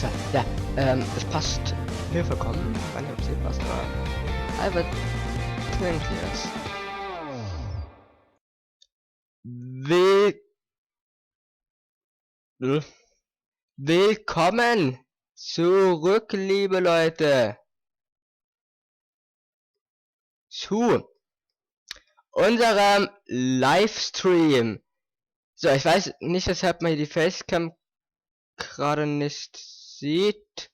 So, ja, das passt mir vollkommen. Ich weiß nicht, ob es hier passt, aber Albert klingt jetzt. Willkommen zurück, liebe Leute, zu unserem Livestream. So, ich weiß nicht, weshalb man hier die Facecam gerade nicht sieht.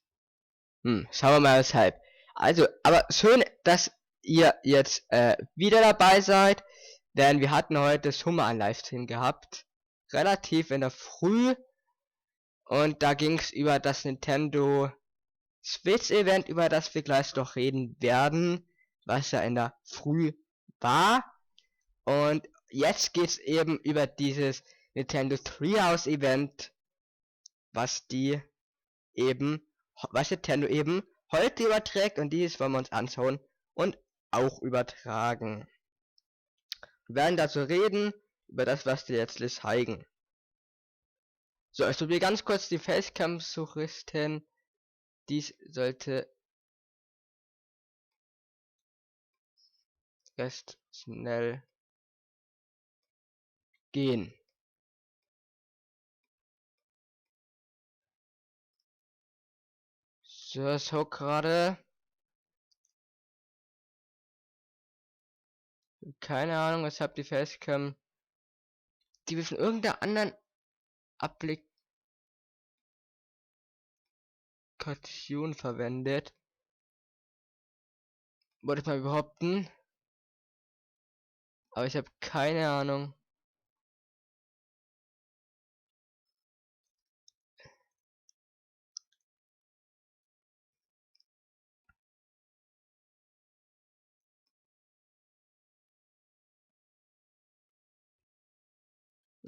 Schauen wir mal weshalb. Also, aber schön, dass ihr jetzt wieder dabei seid, denn wir hatten heute schon mal einen Livestream gehabt, relativ in der Früh, und da ging es über das Nintendo Switch Event, über das wir gleich noch reden werden, was ja in der Früh war. Und jetzt geht's eben über dieses Nintendo Treehouse Event, was Nintendo eben heute überträgt, und dieses wollen wir uns anschauen und auch übertragen. Wir werden dazu reden, über das, was die jetzt zeigen. So, ich probiere ganz kurz die Facecam zu richten. Dies sollte recht schnell gehen. So gerade. Keine Ahnung, weshalb die Facecam, die wir von irgendeiner anderen Applikation verwendet. Wollte ich mal behaupten. Aber ich habe keine Ahnung.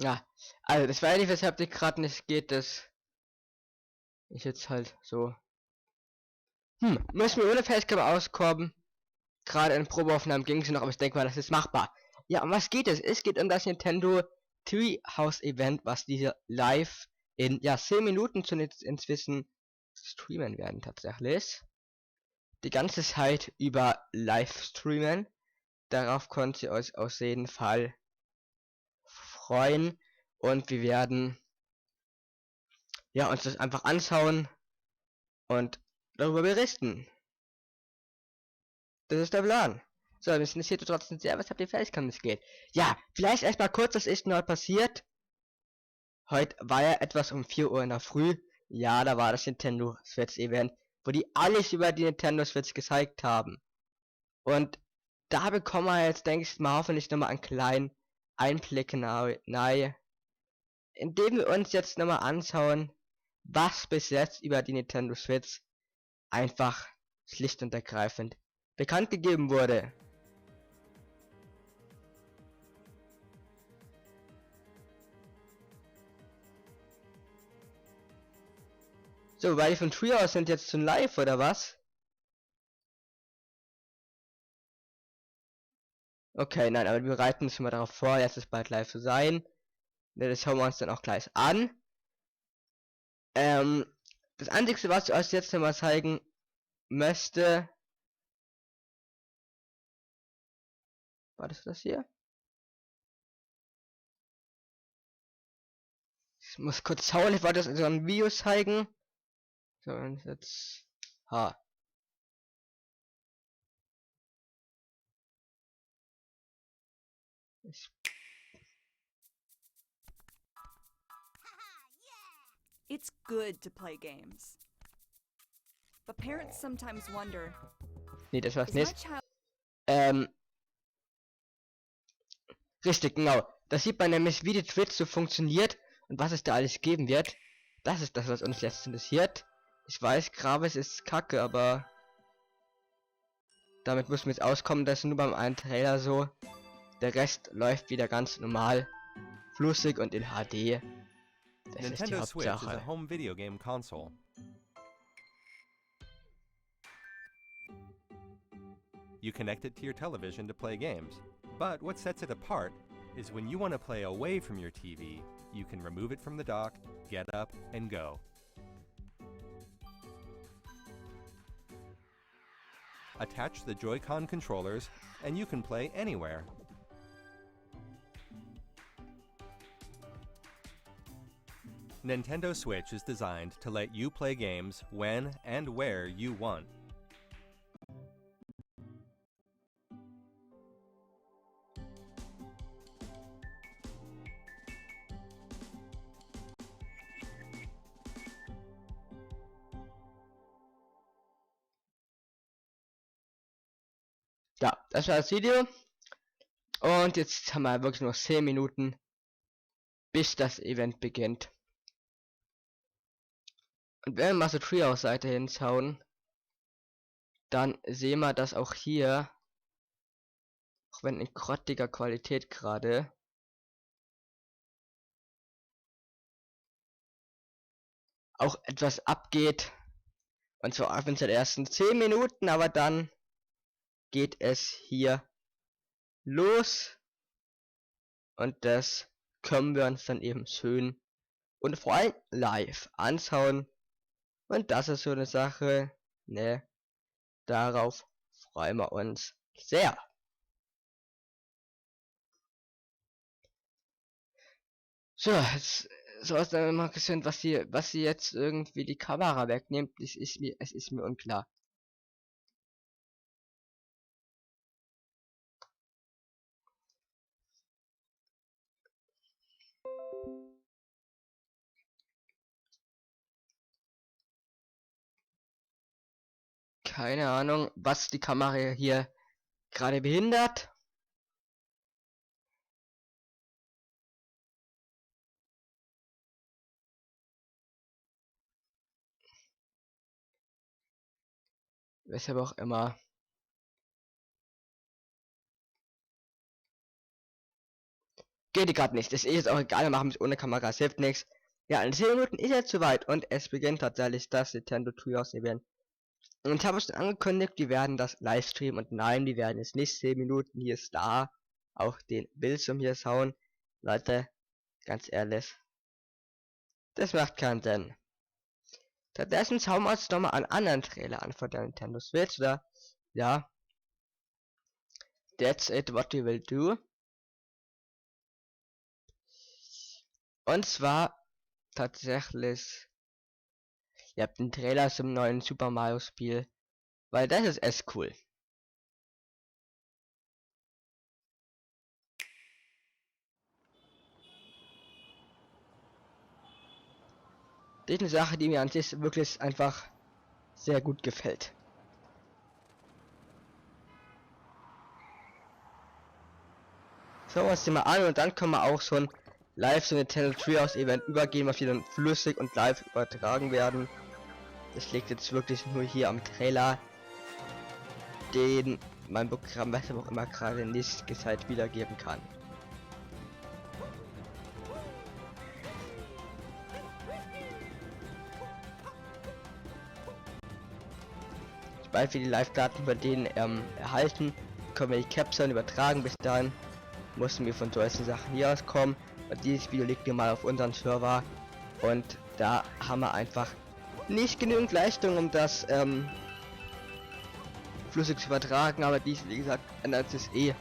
Ja, also das war ja nicht, weshalb die gerade nicht geht, dass ich jetzt halt so. Müssen wir ohne Facecam auskommen. Gerade in Probeaufnahmen ging es noch, aber ich denke mal, das ist machbar. Ja, um was geht es? Es geht um das Nintendo Treehouse Event, was diese live in 10 Minuten inzwischen streamen werden tatsächlich. Die ganze Zeit über Livestreamen. Darauf könnt ihr euch auf jeden Fall freuen, und wir werden uns das einfach anschauen und darüber berichten. Das ist der Plan. So, mich interessiert trotzdem sehr, weshalb die Facecam nicht geht. Ja, vielleicht erstmal kurz, was ist neu passiert. Heute war ja etwas um 4 Uhr in der Früh. Ja, da war das Nintendo Switch Event, wo die alles über die Nintendo Switch gezeigt haben. Und da bekommen wir jetzt, denke ich mal, hoffentlich nochmal einen kleinen Einblick nahe, indem wir uns jetzt nochmal anschauen, was bis jetzt über die Nintendo Switch einfach schlicht und ergreifend bekannt gegeben wurde. So, weil die von Treehouse sind jetzt schon live, oder was? Okay, nein, aber wir bereiten uns schon mal darauf vor, jetzt ist bald live zu sein. Das schauen wir uns dann auch gleich an. Das Einzige, was ich euch jetzt nochmal zeigen möchte. War das hier? Ich muss kurz schauen, ich wollte das in so einem Video zeigen. So, und jetzt. It's good to play games. But parents sometimes wonder, Nee, das war's is my nicht. child Richtig, genau. Das sieht man nämlich, wie die Twitch so funktioniert und was es da alles geben wird. Das ist das, was uns jetzt interessiert. Ich weiß, Graves ist kacke, aber damit müssen wir jetzt auskommen. Das ist nur beim einen Trailer so. Der Rest läuft wieder ganz normal, flüssig und in HD. Das ist die Nintendo Switch is a Hauptsache. home video game console. You connect it to your television to play games. But what sets it apart is when you want to play away from your TV, you can remove it from the dock, get up, and go. attach the Joy-Con controllers, and you can play anywhere. Nintendo Switch is designed to let you play games when and where you want. Ja, das war das Video. Und jetzt haben wir wirklich noch 10 Minuten, bis das Event beginnt. Und wenn wir mal zur Treehouse-Seite hinschauen, dann sehen wir, dass auch hier, auch wenn in grottiger Qualität gerade, auch etwas abgeht. Und zwar auf den ersten 10 Minuten, aber dann geht es hier los. Und das können wir uns dann eben schön und vor allem live anschauen. Und das ist so eine Sache, ne, darauf freuen wir uns sehr. So, jetzt soll es dann mal gesehen, was sie jetzt irgendwie die Kamera wegnimmt, es ist mir unklar. Keine Ahnung, was die Kamera hier gerade behindert. Weshalb auch immer. Geht die gerade nicht. Das ist jetzt auch egal, wir machen es ohne Kamera, es hilft nichts. Ja, in 10 Minuten ist jetzt soweit und es beginnt tatsächlich das Nintendo Treehouse Event. Und ich habe schon angekündigt, die werden das Livestream und nein, die werden jetzt nicht 10 Minuten hier ist da auch den Bildschirm hier schauen. Leute, ganz ehrlich, das macht keinen Sinn. Stattdessen schauen wir uns nochmal einen anderen Trailer an von der Nintendo Switch, oder? Ja. That's it, what we will do. Und zwar tatsächlich, ihr habt einen Trailer zum neuen Super Mario Spiel, weil das ist echt cool. Das ist eine Sache, die mir an sich wirklich einfach sehr gut gefällt. Schauen wir uns den mal an und dann können wir auch schon live zum Nintendo Treehouse Event übergehen, was wir dann flüssig und live übertragen werden. Das liegt jetzt wirklich nur hier am Trailer, den mein Programm, was auch immer gerade nicht gezeigt wiedergeben kann. Sobald wir die Live-Daten über den erhalten, können wir die Capture übertragen. Bis dahin mussten wir von solchen Sachen hier auskommen. Und dieses Video liegt mir mal auf unseren Server und da haben wir einfach nicht genügend Leistung, um das flüssig zu übertragen, aber dies, wie gesagt, ändert sich eh,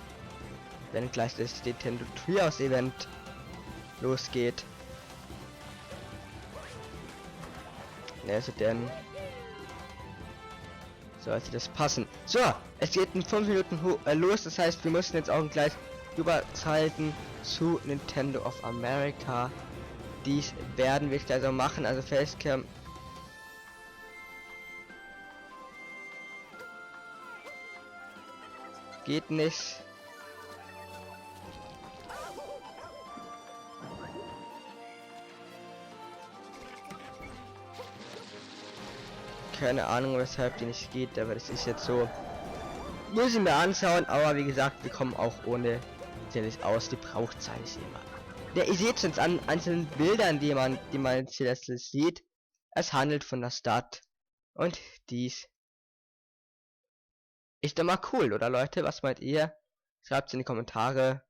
wenn gleich das Nintendo Treehouse Event losgeht. Also denn sollte das passen. So, es geht in 5 Minuten los, das heißt, wir müssen jetzt auch gleich überschalten zu Nintendo of America. Dies werden wir gleich so machen, also Facecam. Geht nicht. Keine Ahnung, weshalb die nicht geht, aber das ist jetzt so. Muss ich mir anschauen, aber wie gesagt, wir kommen auch ohne Zielest aus. Die Brauchzeit ist immer. Ja, ihr seht es an einzelnen Bildern, die man Zielest sieht. Es handelt von der Stadt. Und dies ist doch mal cool, oder Leute? Was meint ihr? Schreibt es in die Kommentare.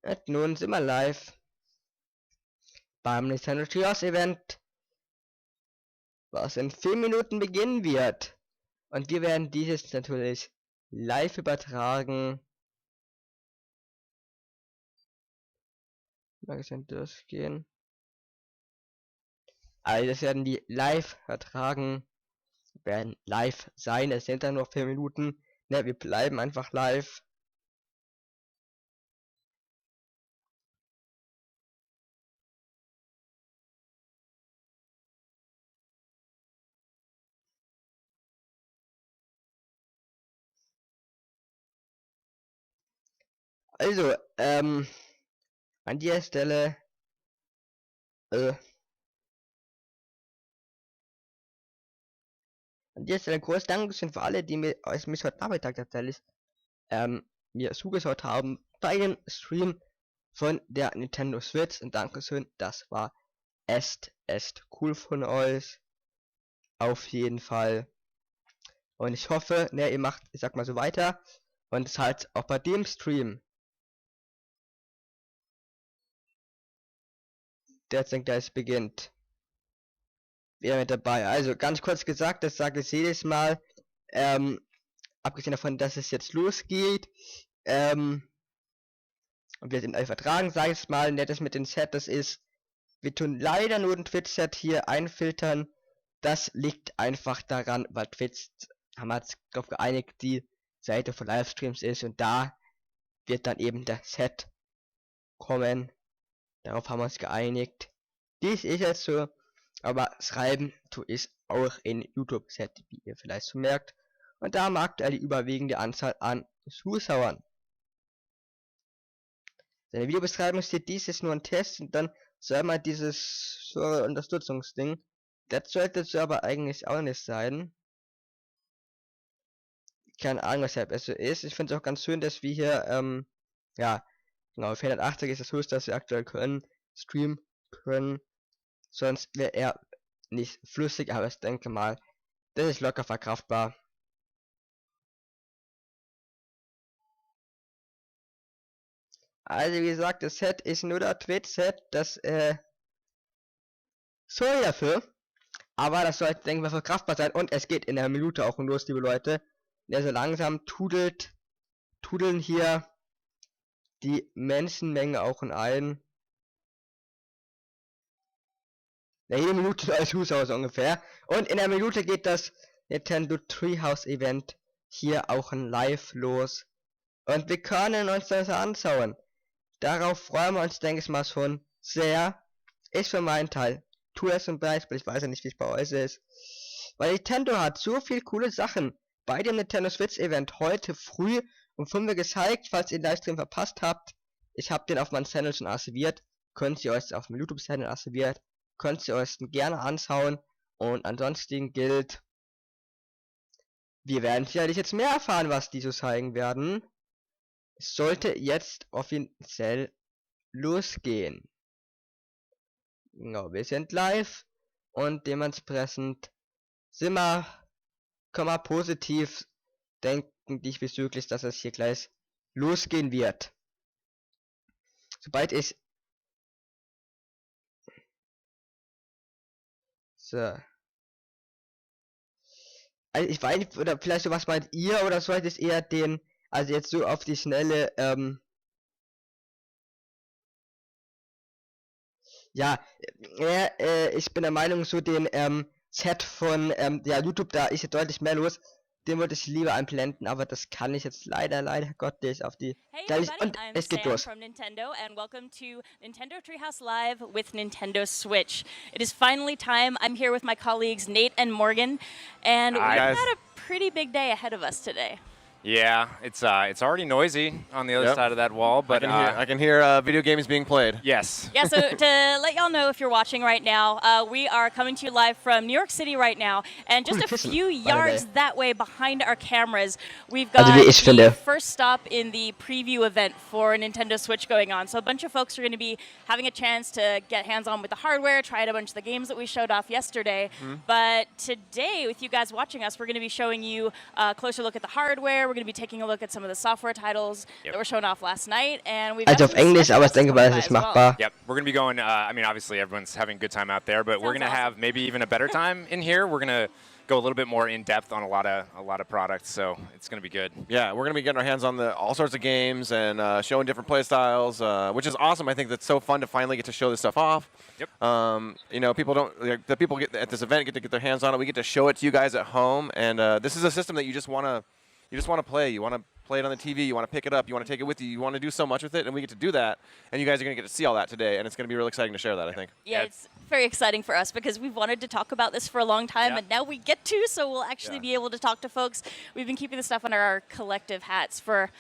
Und nun sind wir live beim Nintendo Treehouse Event, was in 4 Minuten beginnen wird. Und wir werden dieses natürlich live übertragen. Mal bisschen durchgehen. Also das werden die live vertragen, werden live sein. Es sind dann noch 4 Minuten. Ne, wir bleiben einfach live. Also, an dieser Stelle, ein großes Dankeschön für alle, die mir mich heute Nachmittag tatsächlich mir zugeschaut haben bei dem Stream von der Nintendo Switch. Und Dankeschön, das war echt cool von euch. Auf jeden Fall. Und ich hoffe, ne, ihr macht, ich sag mal so weiter. Und es halt auch bei dem Stream, der jetzt dann gleich beginnt, wieder mit dabei. Also ganz kurz gesagt, das sage ich jedes Mal, abgesehen davon, dass es jetzt losgeht, und wir sind euch vertragen, sage ich mal, nettes mit dem Set, das ist, wir tun leider nur den Twitch-Set hier einfiltern. Das liegt einfach daran, weil Twitch, haben wir uns darauf geeinigt, die Seite von Livestreams ist und da wird dann eben das Set kommen. Darauf haben wir uns geeinigt. Dies ist jetzt so, aber schreiben tue ich auch in YouTube-Set, wie ihr vielleicht so merkt. Und da haben wir aktuell die überwiegende Anzahl an Zuschauern. In der Videobeschreibung steht, dies ist nur ein Test und dann soll man dieses Unterstützungsding. Das sollte es aber eigentlich auch nicht sein. Keine Ahnung, weshalb es so ist. Ich finde es auch ganz schön, dass wir hier, ja, genau, 480 ist das höchste, was wir aktuell können, streamen können. Sonst wäre er nicht flüssig, aber ich denke mal, das ist locker verkraftbar. Also wie gesagt, das Set ist nur das Twitch-Set, das soll dafür. Aber das sollte, denke ich mal, verkraftbar sein. Und es geht in einer Minute auch los, liebe Leute. Ja, so langsam tudeln hier die Menschenmenge auch in ein. Ja, jede Minute neue Zuschauer so ungefähr. Und in einer Minute geht das Nintendo Treehouse Event hier auch in live los. Und wir können uns das anschauen. Darauf freuen wir uns, denke ich mal, schon sehr. Ich für meinen Teil tue es zum Beispiel, ich weiß ja nicht, wie es bei euch ist. Weil Nintendo hat so viel coole Sachen bei dem Nintendo Switch Event heute früh um 5 Uhr gezeigt, falls ihr den Livestream verpasst habt. Ich habe den auf meinem Channel schon archiviert. Könnt ihr euch auf dem YouTube Channel archiviert. Könnt ihr euch den gerne anschauen. Und ansonsten gilt, wir werden sicherlich jetzt mehr erfahren, was die so zeigen werden. Es sollte jetzt offiziell losgehen. Genau, wir sind live und dementsprechend können wir positiv denken, diesbezüglich, dass es hier gleich losgehen wird. Sobald ich so, also ich weiß nicht, oder vielleicht so, was meint ihr, oder sollte es eher den, also jetzt so auf die Schnelle, ja, ich bin der Meinung, so den Set von ja, YouTube, da ist ja deutlich mehr los. Den würde ich lieber einblenden, aber das kann ich jetzt leider Gottes auf die. Hey Gleich, everybody, und I'm es geht Sam los. from Nintendo and welcome to Nintendo Treehouse Live with Nintendo Switch. It is finally time. I'm here with my colleagues Nate and Morgan, and Hi, we've guys. got a pretty big day ahead of us today. Yeah, it's already noisy on the other Yep. side of that wall, but I can hear video games being played. yes. Yeah, so to let y'all know if you're watching right now, we are coming to you live from New York City right now, and just a Cool, few by the yards way. that way behind our cameras, we've Also got wie ich the finde. first stop in the preview event for Nintendo Switch going on. So a bunch of folks are going to be having a chance to get hands-on with the hardware, try out a bunch of the games that we showed off yesterday. But today, with you guys watching us, we're going to be showing you a closer look at the hardware. We're We're going to be taking a look at some of the software titles that were shown off last night. And we've Also got auf some Englisch, special aber ich guests denke mal, coming es ist by as well. machbar. Yep, we're going to be going, I mean, obviously everyone's having a good time out there, but we're Sounds going to have awesome. maybe even a better time in here. We're going to go a little bit more in depth on a lot of products, so it's going to be good. Yeah, we're going to be getting our hands on all sorts of games and showing different play styles, which is awesome. I think that's so fun to finally get to show this stuff off. Yep. You know, people don't, like, the people at this event get to get their hands on it. We get to show it to you guys at home, and this is a system that you just want to play. You want to play it on the TV. You want to pick it up. You want to take it with you. You want to do so much with it, and we get to do that. And you guys are going to get to see all that today, and it's going to be really exciting to share that, I think. Yeah, it's very exciting for us because we've wanted to talk about this for a long time, Yeah. and now we get to, so we'll actually be able to talk to folks. We've been keeping this stuff under our collective hats for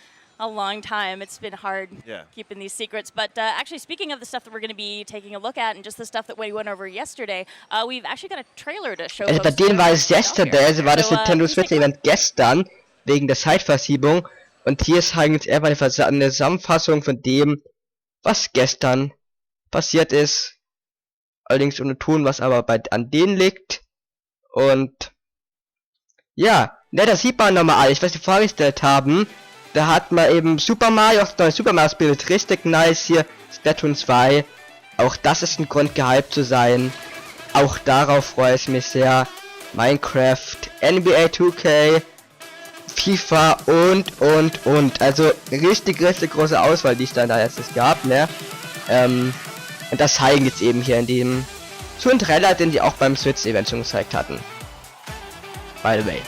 a long time. It's been hard keeping these secrets. But actually, speaking of the stuff that we're going to be taking a look at and just the stuff that we went over yesterday, we've actually got a trailer to show Also folks bei denen war es here. yesterday, also war das So, Nintendo please take Switch a look. Event gestern, wegen der Zeitverschiebung. Und hier ist eigentlich einfach eine Zusammenfassung von dem, was gestern passiert ist. Allerdings ohne Ton, was aber an denen liegt. Und ja, ne, das sieht man nochmal alles, was sie vorgestellt haben. Da hat man eben Super Mario, auch das neue Super Mario Spiel wird richtig nice hier. Splatoon 2. Auch das ist ein Grund, gehypt zu sein. Auch darauf freue ich mich sehr. Minecraft, NBA 2K, FIFA und. Also richtig große Auswahl, die es dann da jetzt gab, ne? Und das zeigen jetzt eben hier in dem so ein Trailer, den die auch beim Switch Event schon gezeigt hatten. By the way.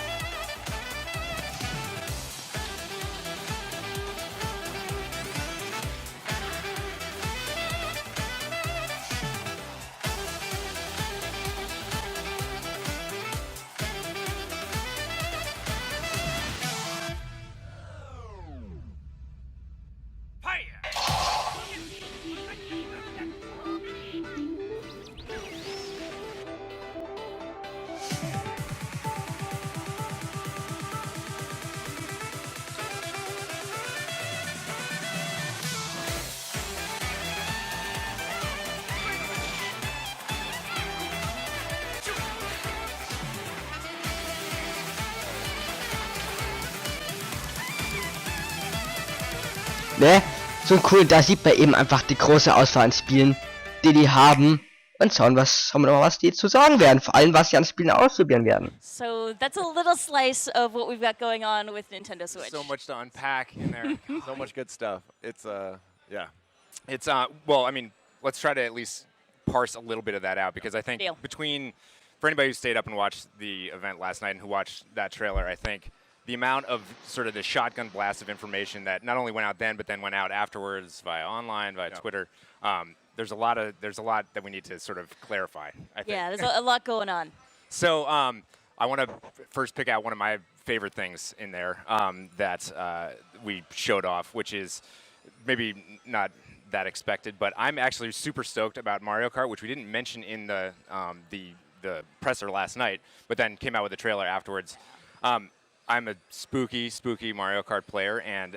Ne? So cool, da sieht man eben einfach die große Auswahl an Spielen, die haben. Und schauen wir mal, was die zu sagen werden. Vor allem, was sie an Spielen ausprobieren werden. So that's a little slice of what we've got going on with Nintendo Switch. So much to unpack in there. So much good stuff. It's, yeah. It's well, I mean, let's try to at least parse a little bit of that out, because I think Deal. for anybody who stayed up and watched the event last night and who watched that trailer, I think the amount of sort of the shotgun blast of information that not only went out then, but then went out afterwards via online, via Twitter. There's a lot that we need to sort of clarify, I think. Yeah, there's a lot going on. So I want to first pick out one of my favorite things in there that we showed off, which is maybe not that expected, but I'm actually super stoked about Mario Kart, which we didn't mention in the presser last night, but then came out with a trailer afterwards. I'm a spooky Mario Kart player, and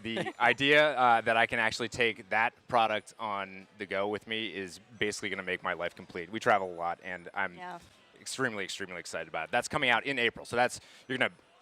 the idea that I can actually take that product on the go with me is basically going to make my life complete. We travel a lot, and I'm extremely excited about it. That's coming out in April, so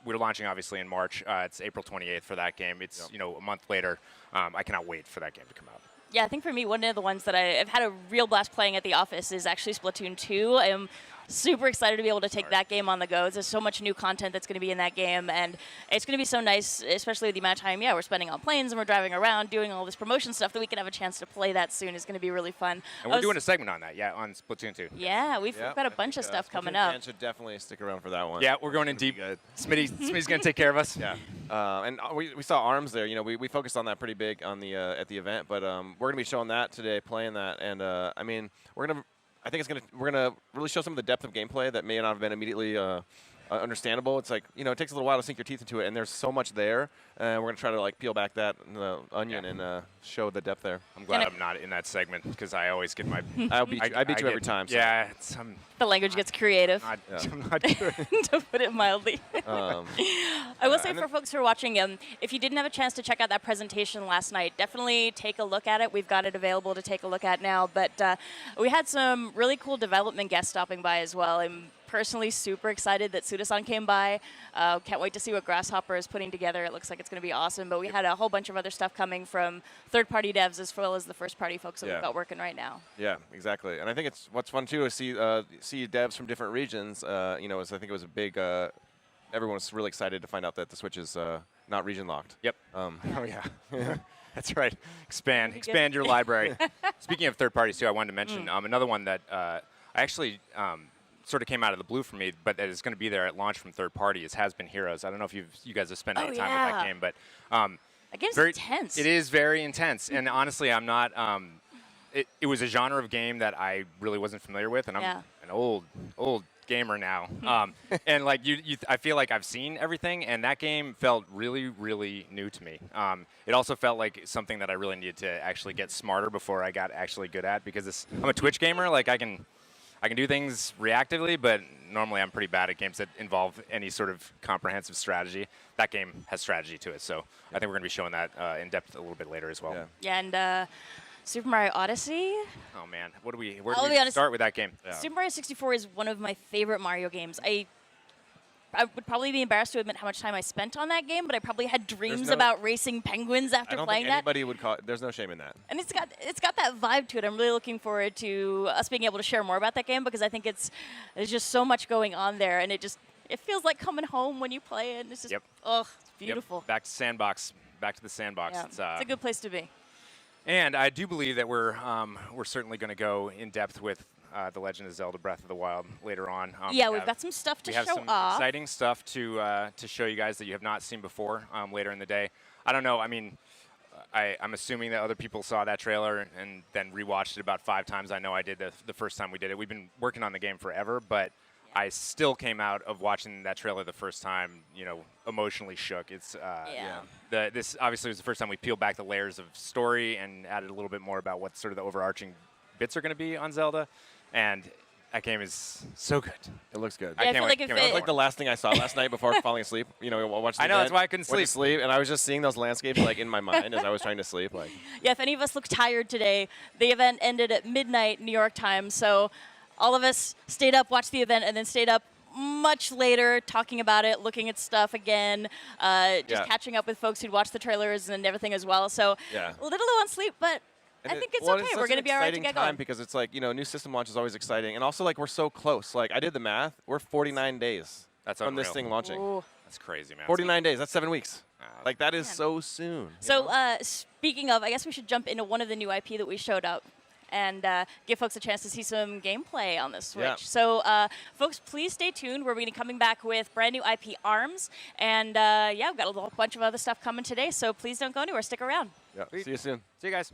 we're launching obviously in March. It's April 28th for that game. It's a month later. I cannot wait for that game to come out. Yeah, I think for me, one of the ones that I've had a real blast playing at the office is actually Splatoon 2. I'm super excited to be able to take that game on the go. There's so much new content that's going to be in that game, and it's going to be so nice, especially with the amount of time, we're spending on planes and we're driving around doing all this promotion stuff, that we can have a chance to play that soon. Is going to be really fun. And we're doing a segment on that, on Splatoon 2. Yeah, we've got a bunch of stuff coming up. Fans should definitely stick around for that one. Yeah, we're going in deep. Smitty's going to take care of us. Yeah. And we saw ARMS there. We focused on that pretty big on the at the event, but we're gonna be showing that today, playing that, and I mean, we're gonna really show some of the depth of gameplay that may not have been immediately understandable. It's like, it takes a little while to sink your teeth into it, and there's so much there, and we're gonna try to like peel back that onion and show the depth there. I'm glad I'm not in that segment, because I always get my. I beat you every time. So. Yeah, The language gets creative, I'm not good. to put it mildly. I will say for folks who are watching, if you didn't have a chance to check out that presentation last night, definitely take a look at it. We've got it available to take a look at now. But we had some really cool development guests stopping by as well. And personally super excited that Sudasan came by. Can't wait to see what Grasshopper is putting together. It looks like it's going to be awesome. But we had a whole bunch of other stuff coming from third-party devs as well as the first-party folks that we've got working right now. Yeah, exactly. And I think it's what's fun too is see devs from different regions. You know, I think it was a big. Everyone was really excited to find out that the Switch is not region locked. Yep. Oh yeah. That's right. Expand your library. Speaking of third parties too, I wanted to mention another one that I actually sort of came out of the blue for me, but that is going to be there at launch from third party. Is Has Been Heroes. I don't know if you guys have spent any time with that game, but that game's intense. It is very intense, and honestly, I'm not. It was a genre of game that I really wasn't familiar with, and I'm an old gamer now, and like I feel like I've seen everything, and that game felt really, really new to me. It also felt like something that I really needed to actually get smarter before I got actually good at, because I'm a Twitch gamer. Like I can do things reactively, but normally I'm pretty bad at games that involve any sort of comprehensive strategy. That game has strategy to it, so I think we're going to be showing that in depth a little bit later as well. Yeah, and Super Mario Odyssey. Oh man, where do we start with that game? Super Mario 64 is one of my favorite Mario games. I would probably be embarrassed to admit how much time I spent on that game, but I probably had dreams about racing penguins after playing that. I don't think anybody would call it. There's no shame in that. And it's got that vibe to it. I'm really looking forward to us being able to share more about that game, because I think there's just so much going on there, and it feels like coming home when you play it. And it's just it's beautiful. Yep. Back to the sandbox. Yeah. It's a good place to be. And I do believe that we're certainly going to go in depth with The Legend of Zelda: Breath of the Wild later on. We've got some stuff to show off. We have some exciting stuff to show you guys that you have not seen before later in the day. I don't know. I mean, I'm assuming that other people saw that trailer and then rewatched it about 5 times. I know I did the first time we did it. We've been working on the game forever, but I still came out of watching that trailer the first time, emotionally shook. It's this obviously was the first time we peeled back the layers of story and added a little bit more about what sort of the overarching bits are going to be on Zelda, and that game is so good. It looks good. Yeah, I feel like it was like the last thing I saw last night before falling asleep. Watching. I know, that's why I couldn't sleep. And I was just seeing those landscapes like in my mind as I was trying to sleep. Like. Yeah, if any of us look tired today, the event ended at midnight New York time, so all of us stayed up, watched the event, and then stayed up much later talking about it, looking at stuff again, just catching up with folks who'd watched the trailers and everything as well. So a little low on sleep, but I think it's okay. We're going to be all right to get going. Because it's like, new system launch is always exciting. And also, like, we're so close. Like, I did the math. We're 49 days from this thing launching. Ooh. That's crazy, man. 49 days. That's 7 weeks. Like, that is so soon. So speaking of, I guess we should jump into one of the new IP that we showed up and give folks a chance to see some gameplay on the Switch. Yeah. So, folks, please stay tuned. We're going to be coming back with brand new IP ARMS. And, we've got a whole bunch of other stuff coming today, so please don't go anywhere. Stick around. Yeah. See you soon. See you guys.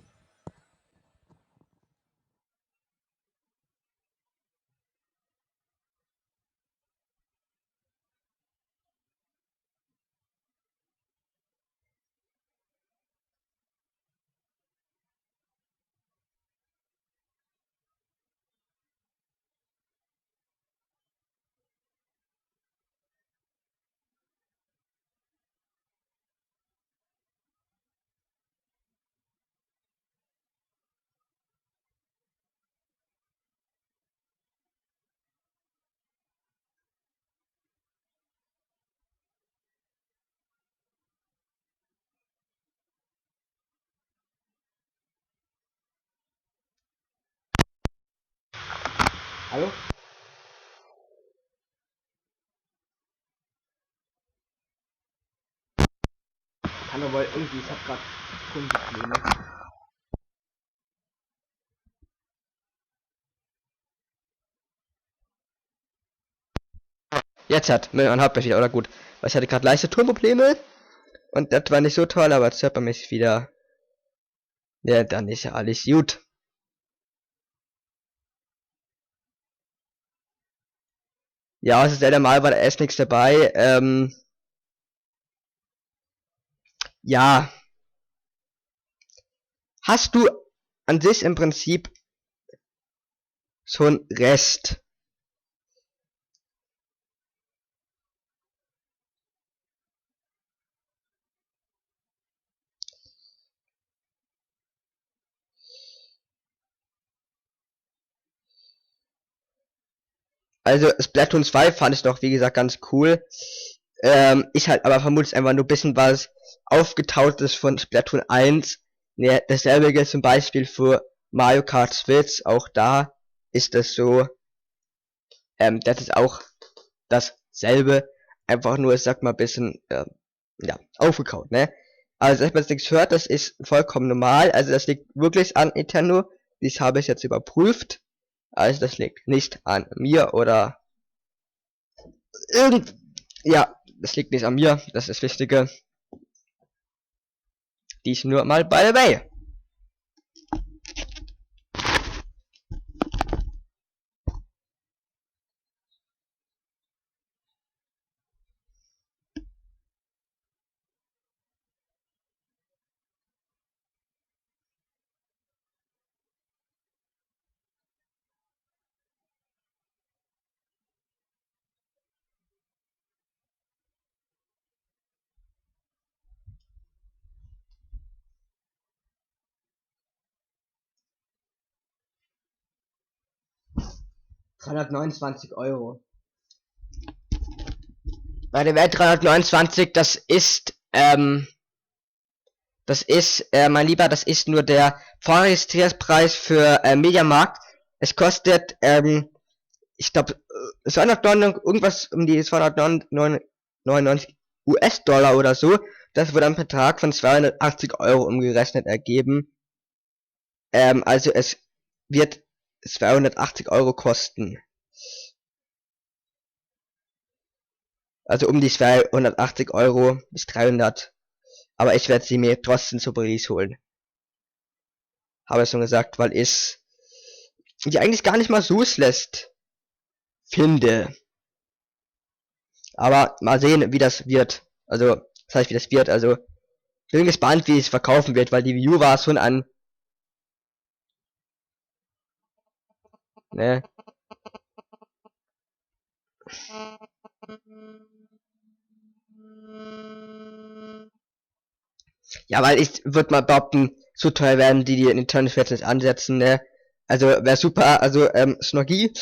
Hallo? Kann aber irgendwie, ich hab grad Tonprobleme. Man hört mich wieder, oder gut. Weil ich hatte gerade leichte Tonprobleme. Und das war nicht so toll, aber jetzt hört man mich wieder. Ja, dann ist ja alles gut. Ja, es ist leider mal, war da erst nichts dabei. Ja. Hast du an sich im Prinzip schon Rest? Also Splatoon 2 fand ich doch, wie gesagt, ganz cool. Ich halt aber vermutlich einfach nur ein bisschen was aufgetauchtes von Splatoon 1. Ne, dasselbe gilt zum Beispiel für Mario Kart Switch. Auch da ist es so. Das ist auch dasselbe. Einfach nur, ich sag mal, ein bisschen, ja, aufgekaut, ne? Also, dass man jetzt nichts hört, das ist vollkommen normal. Also, das liegt wirklich an Nintendo. Dies habe ich jetzt überprüft. Also, das liegt nicht an mir oder ja, das liegt nicht an mir. Das ist das Wichtige. Dies nur mal by the way. €329. Bei der Welt 329, mein Lieber, das ist nur der Vorregistrierungspreis für Mediamarkt. Es kostet, ich glaube, 299, irgendwas um die 299 US-Dollar oder so. Das wird ein Betrag von 280 € umgerechnet ergeben. Also es wird 280 € kosten. Also um die 280 € bis 300. Aber ich werde sie mir trotzdem zu Release holen. Habe ich schon gesagt, weil ich die eigentlich gar nicht mal so schlecht finde. Aber mal sehen, wie das wird. Also, das heißt, wie das wird. Also, bin gespannt, wie es verkaufen wird, weil die View war schon an. Ne? Ja, weil ich würde mal behaupten, so teuer werden die Nintendo Switch nicht ansetzen, ne? Also wäre super, also Snorgi,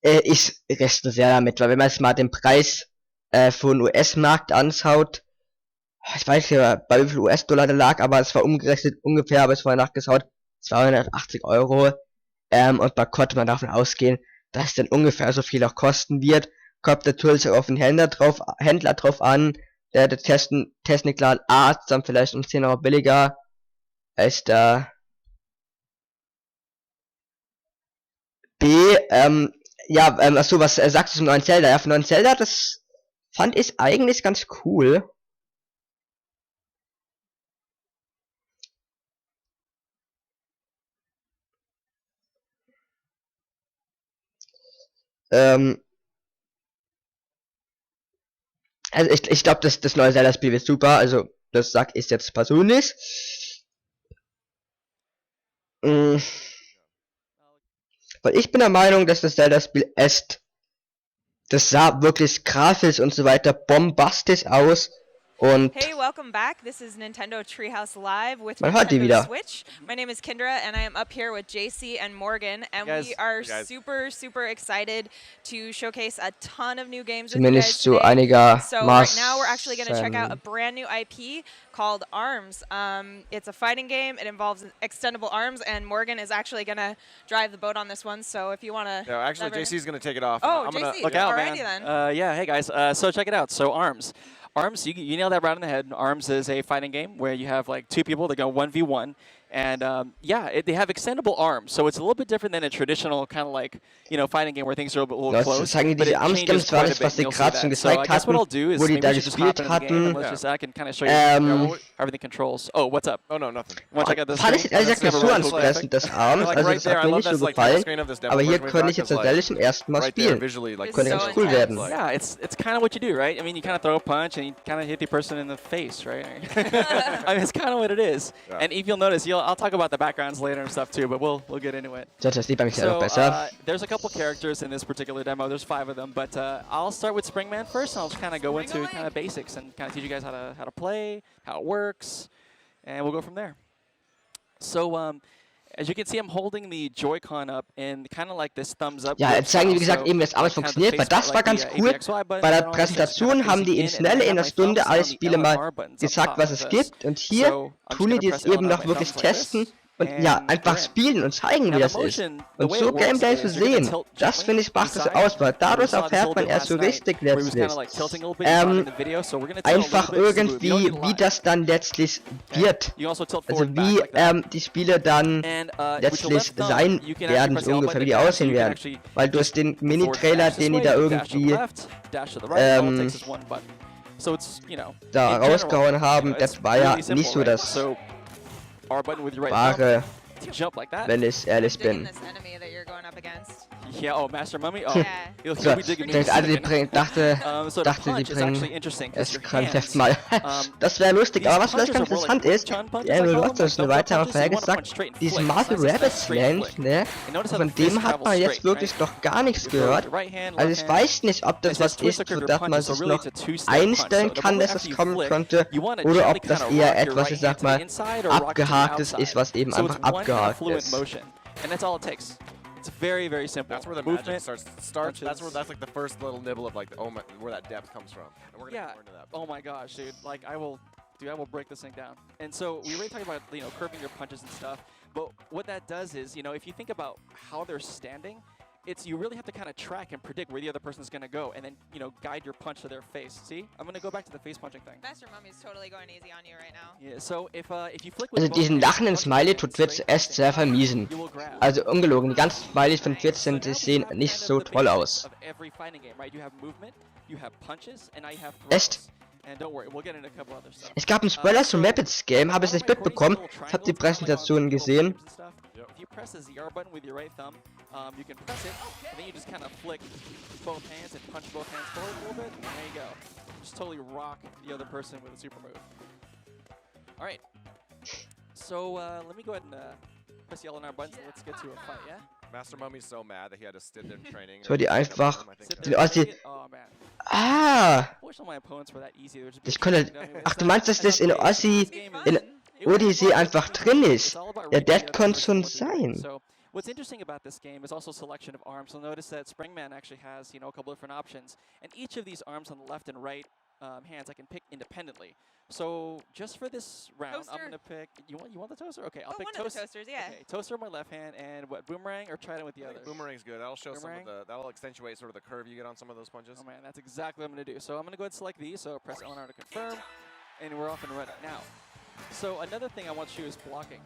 ich rechne sehr damit, weil wenn man jetzt mal den Preis für den US-Markt anschaut, ich weiß ja, bei wie viel US-Dollar der lag, aber es war umgerechnet ungefähr, habe ich vorher nachgeschaut, 280 €. Und da konnte man davon ausgehen, dass es dann ungefähr so viel auch kosten wird. Kommt natürlich auch auf den Händler drauf an, der Technikladen A ist dann vielleicht um 10 € billiger als der B. Ja, achso, was sagst du zum neuen Zelda? Ja, für neuen Zelda, das fand ich eigentlich ganz cool. Also ich glaube, das neue Zelda-Spiel wird super, also das sag ich jetzt persönlich. Weil ich bin der Meinung, dass das Zelda-Spiel echt, das sah wirklich grafisch und so weiter bombastisch aus. Und hey, welcome back. This is Nintendo Treehouse Live with man hört die Nintendo wieder. Switch. My name is Kendra, and I am up here with JC and Morgan, and we are super excited to showcase a ton of new games with you guys Zumindest so today. einigermaßen. So right now we're actually going to check out a brand new IP called ARMS. It's a fighting game. It involves extendable arms, and Morgan is actually going to drive the boat on this one. So if you want to, no, actually, JC's going to take it off. Oh, I'm gonna JC, look out, alrighty man. then. Yeah, hey guys. So check it out. So ARMS. ARMS, you nailed that right on the head. ARMS is a fighting game where you have like two people that go 1v1. And yeah, they have extendable arms, so it's a little bit different than a traditional kind of like, you know, fighting game where things are a little Das close. zeigen But die it changes Arms-Games quite a was bit, and die you'll see gerade schon that. So gezeigt I guess what I'll hatten, do is wo die maybe da we should just hop gespielt into the game and hatten. let's just, I can kind of show you how everything controls. Oh, what's up? Oh, no, nothing. Want to check out this Fand screen? ich ehrlich gesagt nicht so Never really ansprechend, das Arms, Like also right das there, hat I mir love nicht so that's like the gefallen. screen of this demo Aber hier version we könnte got, ich jetzt 'cause, like, tatsächlich zum ersten Mal right there, spielen. visually, like, It's Könnte so ganz cool intense. werden. Like- Yeah, it's kind of what you do, right? I mean, you kind of throw a punch and you kind of hit the person in the face, right? I mean, it's kind of what it is. Yeah. And if you'll notice, I'll talk about the backgrounds later and stuff too, but we'll get into it. Das sieht bei mich ja noch So besser. there's a couple characters in this particular demo. There's 5 of them, but I'll start with Springman first, and I'll just kind of go into kind of basics and kind of teach you guys how to play, how it works, and we'll go from there. So As you can see, I'm holding the Joy-Con up and kind of like this thumbs up. Ja, jetzt zeigen die, wie gesagt, eben, dass alles funktioniert, weil das war ganz cool. Bei der Präsentation haben die in schnell in der Stunde alle Spiele mal gesagt, was es gibt. Und hier tun die das eben noch wirklich testen. Und ja, einfach spielen und zeigen, wie das ist. Und so Gameplay zu sehen, das finde ich macht es aus, weil dadurch erfährt man erst so richtig letztlich einfach irgendwie, wie das dann letztlich wird. Also wie die Spiele dann letztlich sein werden, so ungefähr, wie die aussehen werden. Weil durch den Mini-Trailer, den die da irgendwie da rausgehauen haben, das war ja nicht so das wahre, wenn ich ehrlich bin. Yeah, oh, Master Mummy? Oh. Yeah. He'll So, be digging ich dachte, die bringen, dachte, so dachte, die punch is bringen actually interesting 'cause das your Konzept hands, mal. Das wäre lustig, aber was vielleicht ganz punches are interessant really ist, chun punches, die I Emily call them, Watson ist eine like weitere double punches, you wanna punch gesagt, straight and diesen flick. Marvel That's Rabbit straight. Slant, ne? And notice how Von the fist dem hat travels man jetzt straight, wirklich right? noch gar nichts With your gehört. right hand, Also left ich hand. weiß nicht, ob das It was says twist ist, or curve sodass your man punches, so sich really noch it's a two-step punch. einstellen So the kann, moment dass after es you kommen flick, könnte, you wanna oder gently ob das kinda eher rock your etwas, right ich sag hand to mal, the inside or rock it to the abgehaktes ist, outside. was eben So einfach it's one kind of abgehakt fluid ist. motion. And that's all it takes. It's very, very simple. That's where the Movement, magic starts. That's punches. like the first little nibble of like the, where that depth comes from. And we're gonna Yeah. learn to that. Oh my gosh, dude. Like I will break this thing down. And so we already talked about, curving your punches and stuff. But what that does is, if you think about how they're standing, you really have to kind of track and predict where the other person's going to go and then, guide your punch to their face. See? I'm going to go back to the face punching thing. Master Mummy's totally going easy on you right now. Yeah, so if you flick with Also both diesen hands, lachenden punch Smiley it tut straight Twitch and echt sehr vermiesen. you will grab. Also ungelogen, die ganzen Smileys von Twitch So now die we sehen have nicht kind of so the toll basics aus. of every fighting game, right? You have movement, you have punches, and now you have Echt? throws. And don't worry, we'll get into a couple other stuff. Es gab einen Spoiler zum Rapids Game, habe ich nicht mitbekommen. Ich habe die Präsentation gesehen. If you press the ZR button with your right thumb, you can press it, and then you just kind of flick both hands and punch both hands forward a little bit, and there you go. Just totally rock the other person with a super move. All right. So let me go ahead and press the L&R buttons, and let's get to a fight, yeah? Master Mummy's so mad that he had to sit there in training. So die einfach... Sit Also there, die, oh man. ah! Wish all my opponents were that easy. They're just Ich konnte... Ach, du meinst, dass das in Ossi... In Odyssey einfach drin ist? Ja, das kann schon sein. So what's interesting about this game is also selection of arms. You'll notice that Springman actually has, a couple different options, and each of these arms on the left and right hands I can pick independently. So just for this round, Toaster. I'm gonna pick. You want the toaster? Okay, I'll pick one of the toasters, yeah. Okay, toaster on my left hand, and what, boomerang or trident with the other? Boomerang's good. That'll show Boomerang? that'll accentuate sort of the curve you get on some of those punches. Oh man, that's exactly what I'm gonna do. So I'm gonna go ahead and select these. So press L&R to confirm, and we're off and running now. So another thing I want to show is blocking.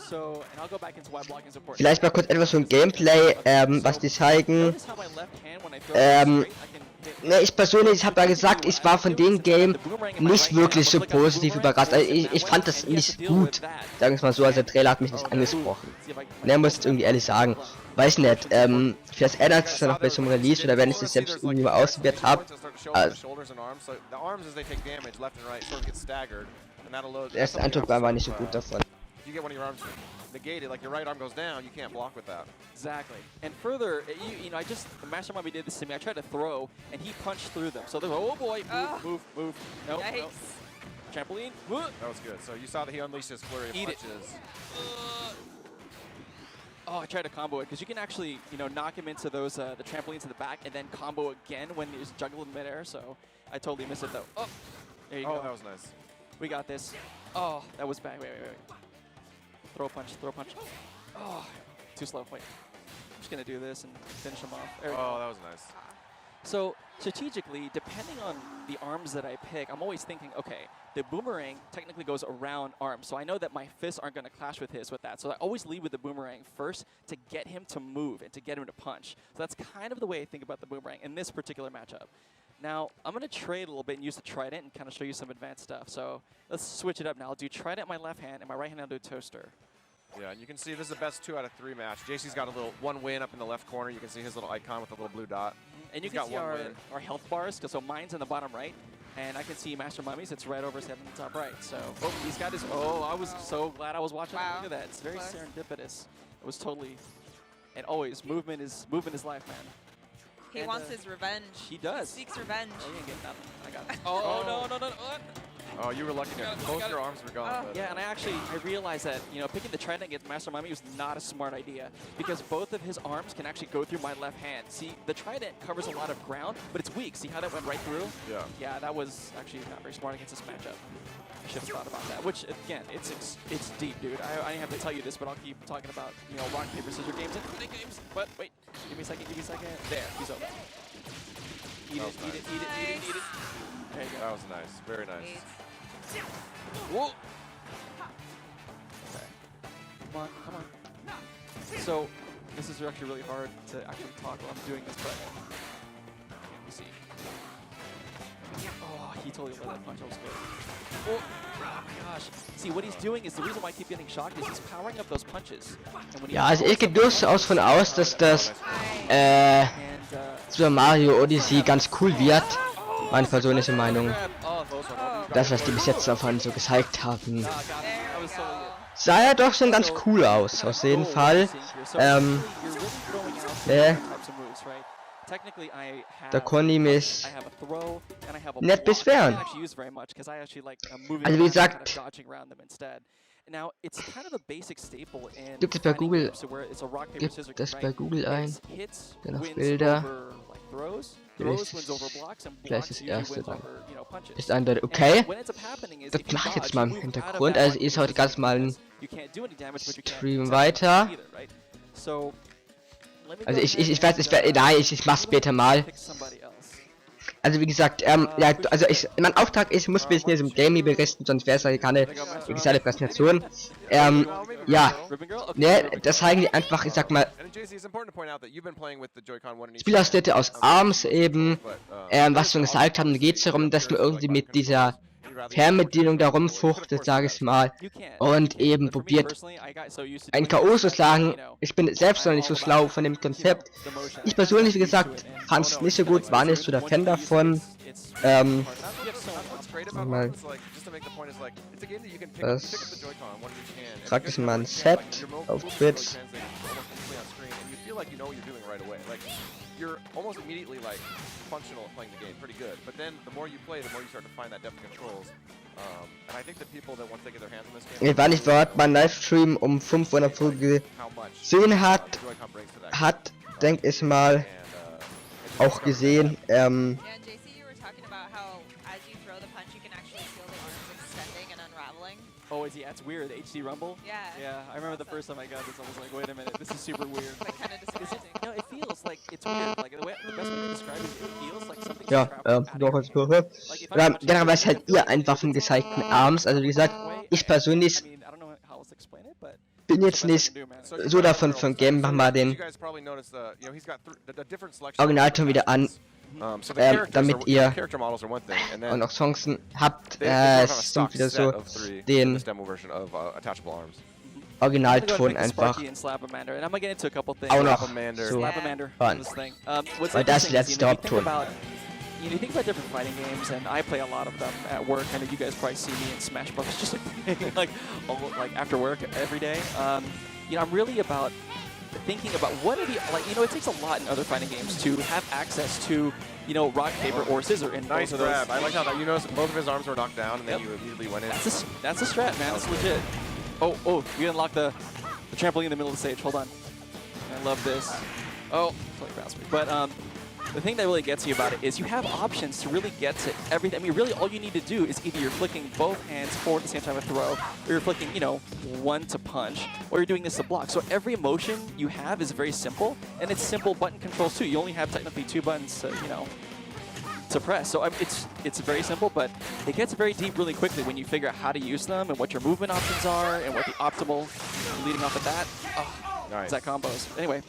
So, and I'll go back into why blocking is important. Vielleicht mal kurz etwas vom Gameplay, was die zeigen. Notice how my left hand, when I throw it straight, I can hit. Ne, ich persönlich habe ja gesagt, ich war von dem Game nicht wirklich so positiv überrascht. Also ich fand das nicht gut. Sagen wir es mal so, also der Trailer hat mich nicht angesprochen. Ne, muss ich irgendwie ehrlich sagen. Weiß nicht, vielleicht ändert es dann noch bei so einem Release oder wenn ich das selbst irgendwie mal ausprobiert habe. Der erste Eindruck war nicht so gut davon. You get one of your arms negated, like your right arm goes down, you can't block with that. Exactly. And further, Master Mummy did this to me. I tried to throw, and he punched through them. So there's, oh boy, move. No. Trampoline. That was good. So you saw that he unleashed his flurry of punches. Oh, I tried to combo it, because you can actually, knock him into those, the trampolines in the back, and then combo again when he's juggled in midair, so I totally missed it though. Oh, there you go. Oh, that was nice. We got this. Oh, that was bad. Wait. Throw a punch. Oh, too slow. Wait. I'm just going to do this and finish him off. There we go. That was nice. So, strategically, depending on the arms that I pick, I'm always thinking, okay, the boomerang technically goes around arms. So I know that my fists aren't going to clash with that. So I always lead with the boomerang first to get him to move and to get him to punch. So that's kind of the way I think about the boomerang in this particular matchup. Now, I'm going to trade a little bit and use the trident and kind of show you some advanced stuff. So let's switch it up now. I'll do trident in my left hand, and my right hand I'll do toaster. Yeah, and you can see this is the best 2 out of 3 match. JC's got a little one win up in the left corner. You can see his little icon with the little blue dot. And you can see our health bars, so mine's in the bottom right. And I can see Master Mummy's, it's right over his head in the top right. So, he's got his, I was so glad I was watching. Wow. Look at that, it's very serendipitous. It was totally, and always, movement is life, man. He wants his revenge. He does. He seeks revenge. Oh, you ain't getting nothing. I got it. Oh, no. Oh, you were lucky. Both your arms were gone. Yeah, and I realized that, picking the trident against Master Mami was not a smart idea because both of his arms can actually go through my left hand. See, the trident covers a lot of ground, but it's weak. See how that went right through? Yeah. Yeah, that was actually not very smart against this matchup. I should have thought about that. Which, again, it's deep, dude. I didn't have to tell you this, but I'll keep talking about, rock, paper, scissors games and fighting games. But wait, give me a second. There, he's over. Eat it. There you go. That was nice. Very nice. Whoa. Okay. Come on. So, this is actually really hard to actually talk while I'm doing this, but let me see. Oh, he totally let that punch. I was good. Oh my gosh. See, what he's doing is the reason why I keep getting shocked is he's powering up those punches. And when he Ja, also ich gehe durchaus von aus, dass das Super Mario Odyssey ganz cool wird. Meine persönliche Meinung. Das, was die bis jetzt davon so gezeigt haben. Sah ja doch schon ganz cool aus, auf jeden Fall. Da konnte ich mich nicht beschweren. Also wie gesagt, gibt es bei Google ein, dann auf Bilder. Vielleicht das erste dann. Ist eindeutig okay. Das mache ich jetzt mal im Hintergrund. Also ist heute ganz mal ein Stream weiter. Also ich weiß, nein, ich mach's später mal. Also wie gesagt, ja, also mein Auftrag ist, ich muss mich in diesem Gaming berichten, sonst wäre es ja keine digitale Präsentation. Ja, ne, das zeigen die einfach, ich sag mal, Spielausschnitte aus ARMS eben, was wir gesagt haben, geht es darum, dass man irgendwie mit dieser Fernbedienung da rumfuchtet, sage ich mal, und eben probiert ein K.O. zu schlagen. Ich bin selbst noch nicht so schlau von dem Konzept. Ich persönlich, wie gesagt, fand es nicht so gut, war nicht so der Fan davon. Mal das fragt es mal ein Set auf Twitch. You're almost immediately like functional at playing the game pretty good, but then the more you play, the more you start to find that depth of controls. And I think that people that once they get their hands on this game, Ich war nicht vor Ort, mein Livestream um 5 Uhr früh gesehen hat, denke ich mal, auch gesehen. Oh, is he? That's weird. The HD rumble. Yeah. Yeah, I remember the first time I got this. I was like, wait a minute, this is super weird. Like kind of disgusting. It feels like it's weird. Like the best way to describe it feels like something. Ja, doch als Kurve. Generell halt ihr einen waffengezeigten Arms. Also wie gesagt, ich persönlich bin jetzt nicht so davon von Game, mach mal den Originalton wieder an. Damit ihr auch noch Chancen habt, es sind wieder so den Originalton einfach auch noch so hören, weil das ist der letzte Hauptton. You think about different fighting games, and I play a lot of them at work. I know you guys probably see me in Smash Bros. Just like after work every day. I'm really about thinking about what are the, it takes a lot in other fighting games to have access to, rock, paper, or scissor. And nice grab. I like how that, both of his arms were knocked down, and then you immediately went in. That's a strat, man. That's legit. Oh, you unlock the trampoline in the middle of the stage. Hold on. I love this. Oh, totally passed me. But the thing that really gets you about it is you have options to really get to everything. I mean, really all you need to do is either you're flicking both hands forward at the same time to throw, or you're flicking, one to punch, or you're doing this to block. So every motion you have is very simple, and it's simple button controls too. You only have technically 2 buttons to, to press. So it's very simple, but it gets very deep really quickly when you figure out how to use them and what your movement options are and what the optimal leading off of that. Oh, nice. That combos. Anyway.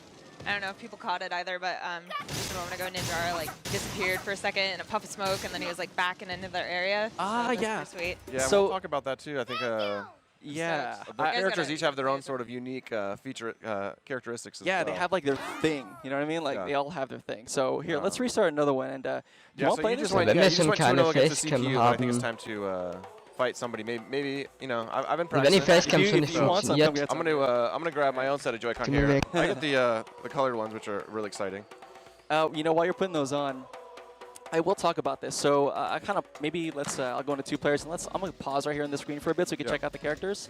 I don't know if people caught it either, but just a moment ago, Ninjara disappeared for a second in a puff of smoke, and then he was backing into their area. Ah, so yeah. Sweet. Yeah, so, we'll talk about that too. I think. Yeah. The characters each have their own sort of unique characteristics. Yeah, they have their thing. You know what I mean? They all have their thing. So here, let's restart another one, and do you want to play this? Wenn wir schon keine Facecam haben, I think it's time to fight somebody. Maybe I've been wenn die practicing. Facecam schon nicht funktioniert, I'm gonna grab my own set of Joy-Con here. I get the colored ones, which are really exciting. While you're putting those on, I will talk about this. So I kind of maybe let's I'll go into 2 players and I'm gonna pause right here on the screen for a bit so we can check out the characters.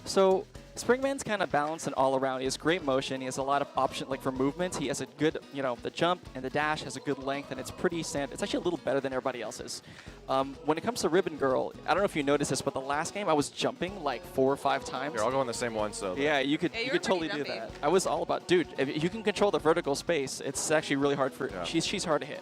So Springman's kind of balanced and all around. He has great motion. He has a lot of options like for movement. He has a good, the jump and the dash has a good length, and it's pretty standard. It's actually a little better than everybody else's. When it comes to Ribbon Girl, I don't know if you noticed this, but the last game I was jumping like 4 or 5 times. You're all going the same one, so. Yeah, you could totally do that. I was all about, dude, if you can control the vertical space, it's actually really hard for. Yeah. She's hard to hit.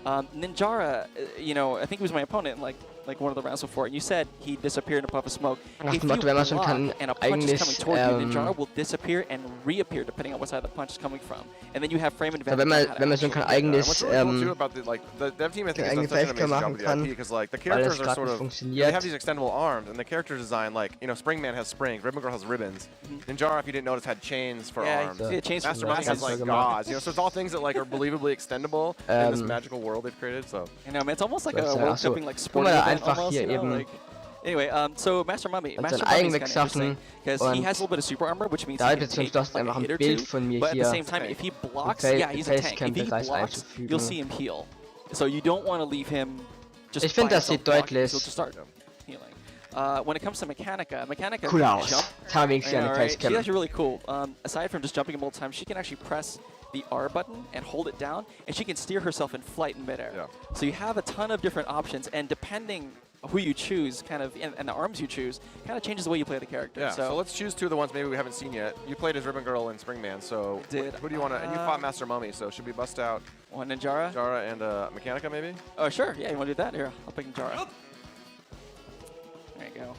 Ninjara, I think he was my opponent like one of the rounds before, and you said he disappeared in a puff of smoke. Nach If dem you Motto, wenn man schon block kann, and a punch is coming toward you, eigentlich, Ninjara will disappear and reappear depending on what side the punch is coming from. And then you have frame so advantage. wenn man schon kein eigenes, What's really cool too about the dev team, I think, has done such an amazing job with the IP, because like the characters are sort of, they have these extendable arms, and the character design, like Springman has springs, Ribbon Girl has ribbons, Ninjara, if you didn't notice, had chains for arms. Yeah, chains for Master Mummy has like gauze, so it's all things that like are believably extendable in this magical world they've created. So I know, man, it's almost like a world cupping like Guck sporting mal, event einfach almost, hier eben like. Anyway, so Master Mummy, hat sein Master Mummy's Eigenweg kind of interesting geschaffen because he has a little bit of super armor, which means da he hat can jetzt zum take Schluss like einfach a ein hit or Bild 2, von mir but at the hier same time, if he blocks, im yeah, he's a tank. If he Facecam-Bereich blocks, you'll einzufügen. see him heal. So you don't want to leave him just Ich finde, by das himself sieht blocking, deutlich so just start healing. When it comes to Mechanica cool can aus. jump. Jetzt haben wir wenigstens eine She's Facecam. actually really cool. Aside from just jumping multiple times, she can actually press the R button and hold it down, and she can steer herself in flight in midair. Yeah. So you have a ton of different options, and depending who you choose, kind of, and the arms you choose, kind of changes the way you play the character. yeah, so let's choose 2 of the ones maybe we haven't seen yet. You played as Ribbon Girl and Springman, so who do you want to? And you fought Master Mummy, so should we bust out One Ninjara? Ninjara and Mechanica maybe? Oh sure, yeah, you want to do that? Here, I'll pick Ninjara. There you go.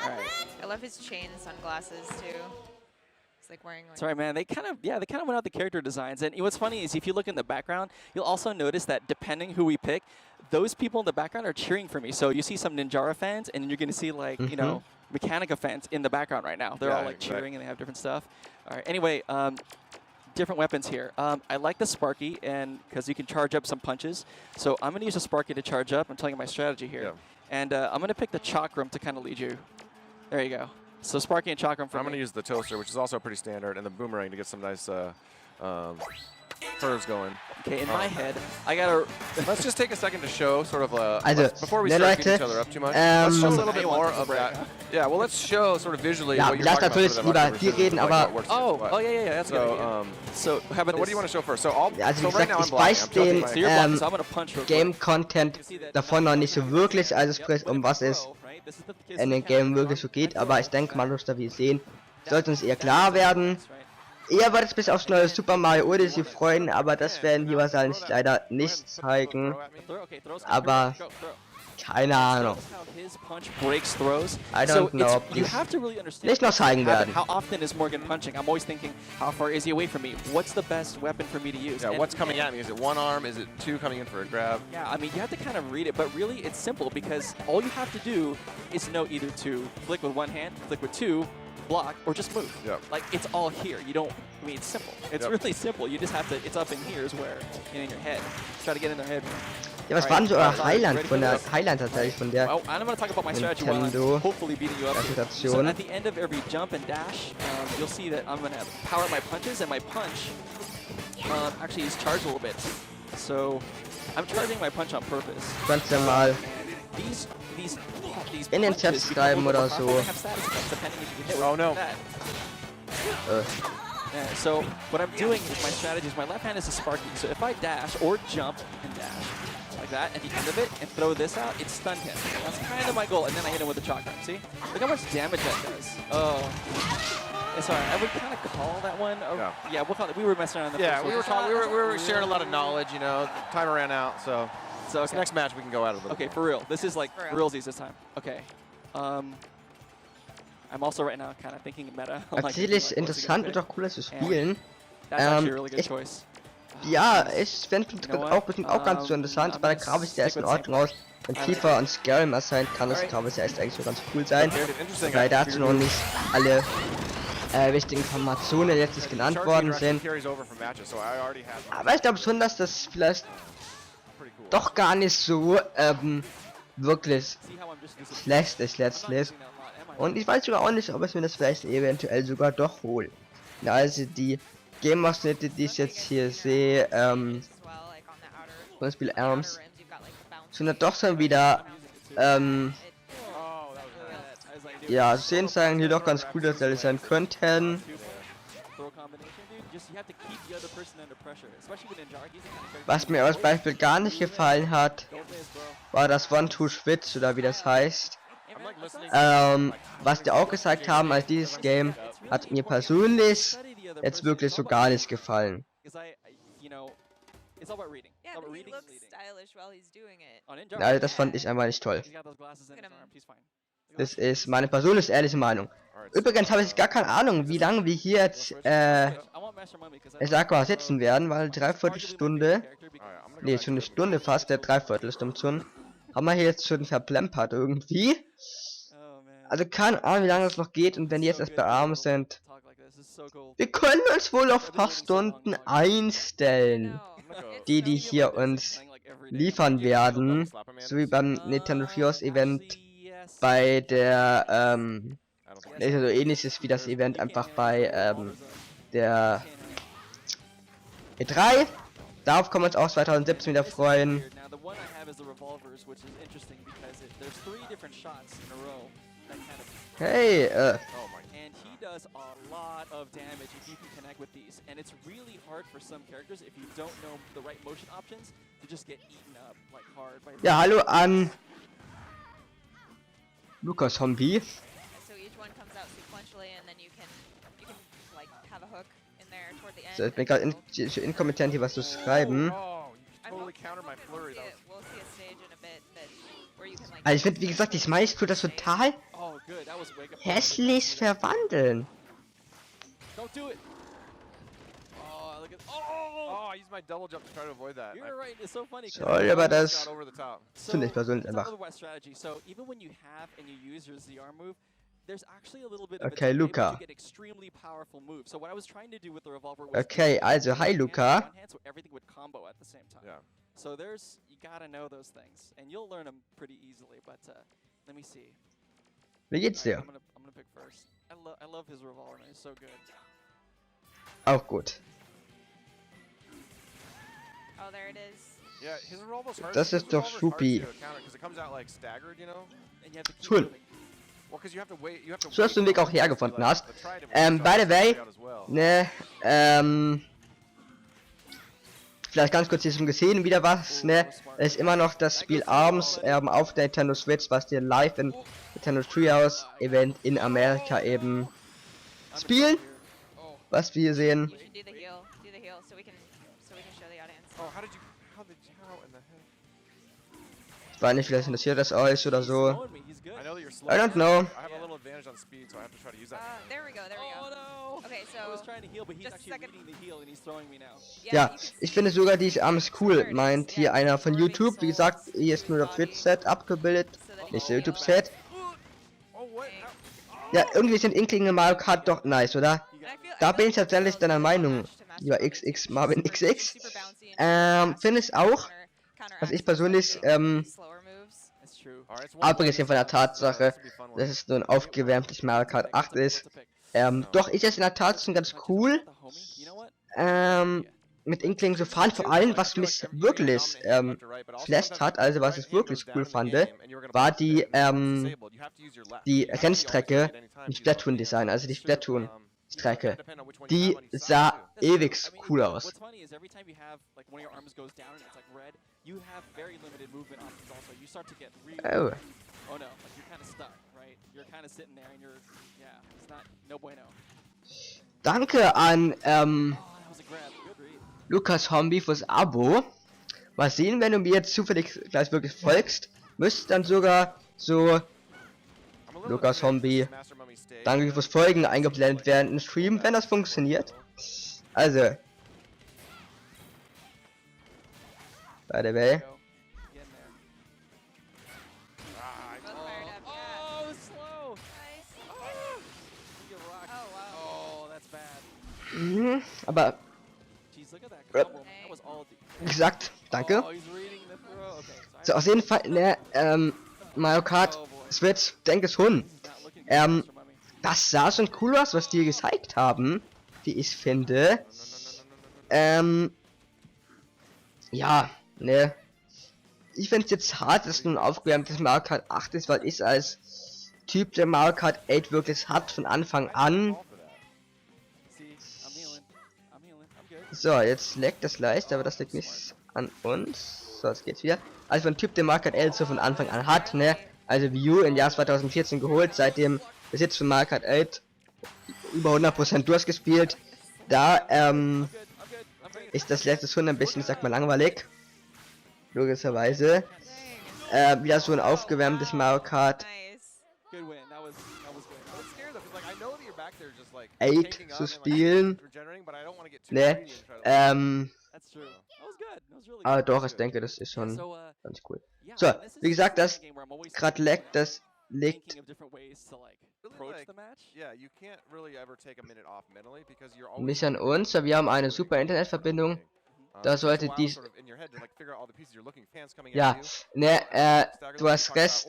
All right. I love his chain sunglasses too. It's like wearing like. Sorry, man. They kind of went out the character designs, and what's funny is if you look in the background, you'll also notice that depending who we pick, those people in the background are cheering for me. So you see some Ninjara fans, and you're gonna see like Mechanica fans in the background right now. They're all like cheering, and they have different stuff. All right. Anyway, different weapons here. I like the Sparky, and because you can charge up some punches. So I'm gonna use the Sparky to charge up. I'm telling you my strategy here, and I'm gonna pick the Chakram to kind of lead you. There you go. So Sparky and Chakram for I'm going to use the Toaster, which is also pretty standard, and the Boomerang to get some nice curves going. Okay, in my head, I gotta. Let's just take a second to show sort of Also, before we ne start beating Leute, each other up too much. Let's show a little bit I want more this of break. that. Yeah, well, let's show sort of visually Ja, what you're lass talking natürlich about. lieber die reden, aber Oh, yeah, that's a good idea. So, So how about what do you want to show first? So, also wie so right gesagt, now I'm ich blind. weiß I'm tilting den my- So you're blocking, so I'm gonna punch real quick. Game-Content davon noch nicht so wirklich, also sprich um was es in dem Game wirklich so geht, aber ich denke mal, da wir sehen, sollte uns eher klar werden. Ihr werdet bis aufs neue Super Mario Odyssey freuen, aber das werden die wahrscheinlich leider nicht zeigen. Aber keine Ahnung. I don't know ob die nicht noch zeigen werden. How often is Morgan punching? I'm always thinking, how far is he away from me? What's the best weapon for me to use? Yeah, And- what's coming at me? Is it one arm? Is it 2 coming in for a grab? Yeah, I mean, you have to kind of read it, but really it's simple because all you have to do is know either to flick with one hand, flick with 2, block, or just move. Yep. Like, it's all here. You don't, I mean, it's simple. It's Yep. really simple. You just have to, it's up in here is where, in your head. Try to get in their head. Ja, was war denn so euer Highlight von der tatsächlich von der Well, I'm going to talk about my strategy while Nintendo I'm hopefully beating you up. So Präsentation? at the end of every jump and dash, you'll see that I'm going to power up my punches, and my punch actually is charged a little bit. So I'm charging my punch on purpose. Kannst ja mal These in den punches, Chat you can schreiben look oder up so. they have status effects depending if you can hit with Oh, no. that. Äh, Yeah, so what I'm doing is my strategy is my left hand is a Sparky. So if I dash or jump and dash like that at the end of it and throw this out, it stunned him. That's kind of my goal. And then I hit him with the chakra. See? Look how much damage that does. Oh. It's alright. I would kind of call that one. Yeah, we'll call it. We were messing around. Yeah, we were sharing a lot of knowledge, you know. Timer ran out, so okay. Next match we can go at it a little Okay, bit. for real. This is like realsies this time. Okay. I'm also right now kind of thinking meta. Natürlich interessant und auch cool zu spielen. That's actually a really good ich- choice. Ja, ich fände auch bestimmt auch ganz so interessant, weil der Grafik der ist in Ordnung aus. Wenn tiefer und scary mal sein kann, das Grafik ja echt eigentlich so ganz cool sein. Weil dazu noch nicht alle wichtigen Informationen letztlich genannt worden sind. Aber ich glaube schon, dass das vielleicht doch gar nicht so wirklich schlecht ist letztlich. Und ich weiß sogar auch nicht, ob ich mir das vielleicht eventuell sogar doch hole. Ja, also die Game-Ausschnitte, die ich jetzt hier sehe, von dem Spiel Arms, outer rims, you've got, like, the bouncy, sind dann doch schon wieder, ja, Szenen zeigen, die doch ganz cool tatsächlich sein könnten. Was mir als Beispiel gar nicht gefallen hat, war das One-Two-Schwitz oder wie das heißt. Was die auch gesagt haben, als dieses Game hat mir persönlich jetzt wirklich so gar nicht gefallen. Yeah, but he looks stylish while he's doing it. Also das fand ich einfach nicht toll. Look at him. Das ist meine persönliche ehrliche Meinung. Übrigens habe ich gar keine Ahnung, wie lange wir hier jetzt, ich sag mal, sitzen werden, weil Dreiviertelstunde, nee, schon eine Stunde fast, der Dreiviertelstunde schon, haben wir hier jetzt schon verplempert irgendwie. Also keine Ahnung, wie lange das noch geht und wenn die jetzt erst bei Arm sind. Wir können uns wohl auf ein paar Stunden einstellen, die hier uns liefern werden, so wie beim Nintendo Treehouse Event bei der, ist ja so ähnliches wie das Event einfach bei, der E3. Darauf können wir uns auch 2017 wieder freuen. Hey, and he does a lot of damage if you can connect with these. And it's really hard for some characters if you don't know the right motion options to just get eaten up like hard by. Ja, hallo an Lukas Zombie. So each one comes out sequentially, and then you can like have a hook in there toward the end. So, ich bin gerade inkompetent hier was zu schreiben. Totally countered my flurry. We'll see a stage in a bit that where you can like. Also ich finde, wie gesagt, ich meine, ich tue das total hässlich verwandeln. Don't do it. Oh, look at. Oh, I used my double jump to try to avoid that. You're right. It's so funny. Sorry, aber das Over the top. finde ich persönlich That's einfach. otherwise strategy. So even when you have and you use your ZR move, there's actually a little bit of Okay, a delay, Luca. but you get extremely powerful moves. So what I was trying to do with the revolver was Okay, also hi Luca. one hand so everything would combo at the same time. Yeah. So there's you gotta know those things, and you'll learn them pretty easily. But let me see. Wie geht's dir? I'm gonna pick first. I love his revolver, man. It's so good. Auch gut. Oh, there it is. Yeah, his revolver's hard. Das his ist doch revolver's hard supi. to counter 'cause it comes out like staggered, you know? And you have to keep Cool. moving. Well, 'cause you have to wait. You have to. So dass du den Weg auch hergefunden hast. By the way, ne, vielleicht ganz kurz hier schon gesehen, wieder was, ne, ist immer noch das Spiel Arms, auf der Nintendo Switch, was dir live in Nintendo Treehouse Event in Amerika eben spielen, was wir hier sehen. You should do the heal. Do the heal so we can show the audience. Oh, how in the heck? Ich weiß nicht, vielleicht interessiert das euch oder so. Slowing me, he's good. I know that you're slow. I don't know. I have a little advantage on speed, so I have to try to use that. There we go. There we Oh go. no! Okay, I was so trying to heal, but he's just a actually second. leading the heal and he's throwing me now. Ja, you can ich see finde sogar die Arms cool, meint hier einer von YouTube, wie gesagt, hier ist nur das Twitch-Set abgebildet, so that nicht you der can YouTube-Set. Oh, what? Ja, irgendwie sind Inklinge Mario Kart doch nice, oder? Da bin ich tatsächlich deiner Meinung, lieber XX Marvin XX. Finde ich auch, was ich persönlich, That's true. abgesehen von der Tatsache, dass es nur ein aufgewärmtes Mario Kart 8 ist, doch ist es in der Tat schon ganz cool, The homie, you know what? mit Inklingen zu fahren, vor allem, was mich wirklich, flasht hat, also was ich wirklich cool fand, war die Rennstrecke, die Splatoon-Design, also die Splatoon-Strecke. Die sah ewig cool aus. What's funny is every time you have like one of your arms goes down and it's like red, you have very limited movement options also. You start to get really Oh. Oh no, like you're kind of stuck, right? You're kind of sitting there and you're it's not no bueno. Danke an, Oh, that was a grab. Good read. Lukas Zombie fürs Abo. Mal sehen, wenn du mir jetzt zufällig gleich wirklich folgst, müsste dann sogar so Lukas Zombie, danke fürs Folgen, eingeblendet werden im Stream, wenn das funktioniert. Also, by the way, Go. Get in there. Both fired up. Yeah. Oh, slow. Nice. You get rocked. Oh wow. Oh, that's bad. aber Jeez, look at that combo. That was all the gesagt, danke. Oh, he's reading the throw. Okay, So, auf jeden Fall, ne, Mario Kart Switch, denke schon. he's not looking good for Mummy. Das sah schon cool aus, was die gezeigt haben, wie ich finde. Ja, Ne. Ich find's jetzt hart, dass nun aufgewärmtes Mario Kart 8 ist, weil ich als Typ, der Mario Kart 8 wirklich hat von Anfang an. So, jetzt leckt das leicht, aber das liegt nicht an uns. So, jetzt geht's wieder. Also ein Typ, der Mario Kart 8 so von Anfang an hat, ne? Also Wii U im Jahr 2014 geholt, seitdem Besitz von Mario Kart 8 über 100% durchgespielt. Da, ist das letzte Runde ein bisschen, sag mal, langweilig. Logischerweise. Wieder so ein aufgewärmtes Mario Kart Nice. Good win. That was good. I'm scared though, 'cause, like, I know that you're back there just, like, 8 taking zu up and, like, spielen. regenerating, but I don't wanna get too Ne? greedy and try to, That's true. That was good. That was really Aber good. doch, ich denke, das ist schon So, ganz cool. yeah, So, this is wie gesagt, just a das game where I'm always gerade thinking leckt, about das liegt thinking of different ways to like really, approach like, the match. yeah, you can't really ever take a minute off mentally because you're always nicht an uns, wir haben eine super Internetverbindung. Da sollte dies, ja, ne, du hast recht,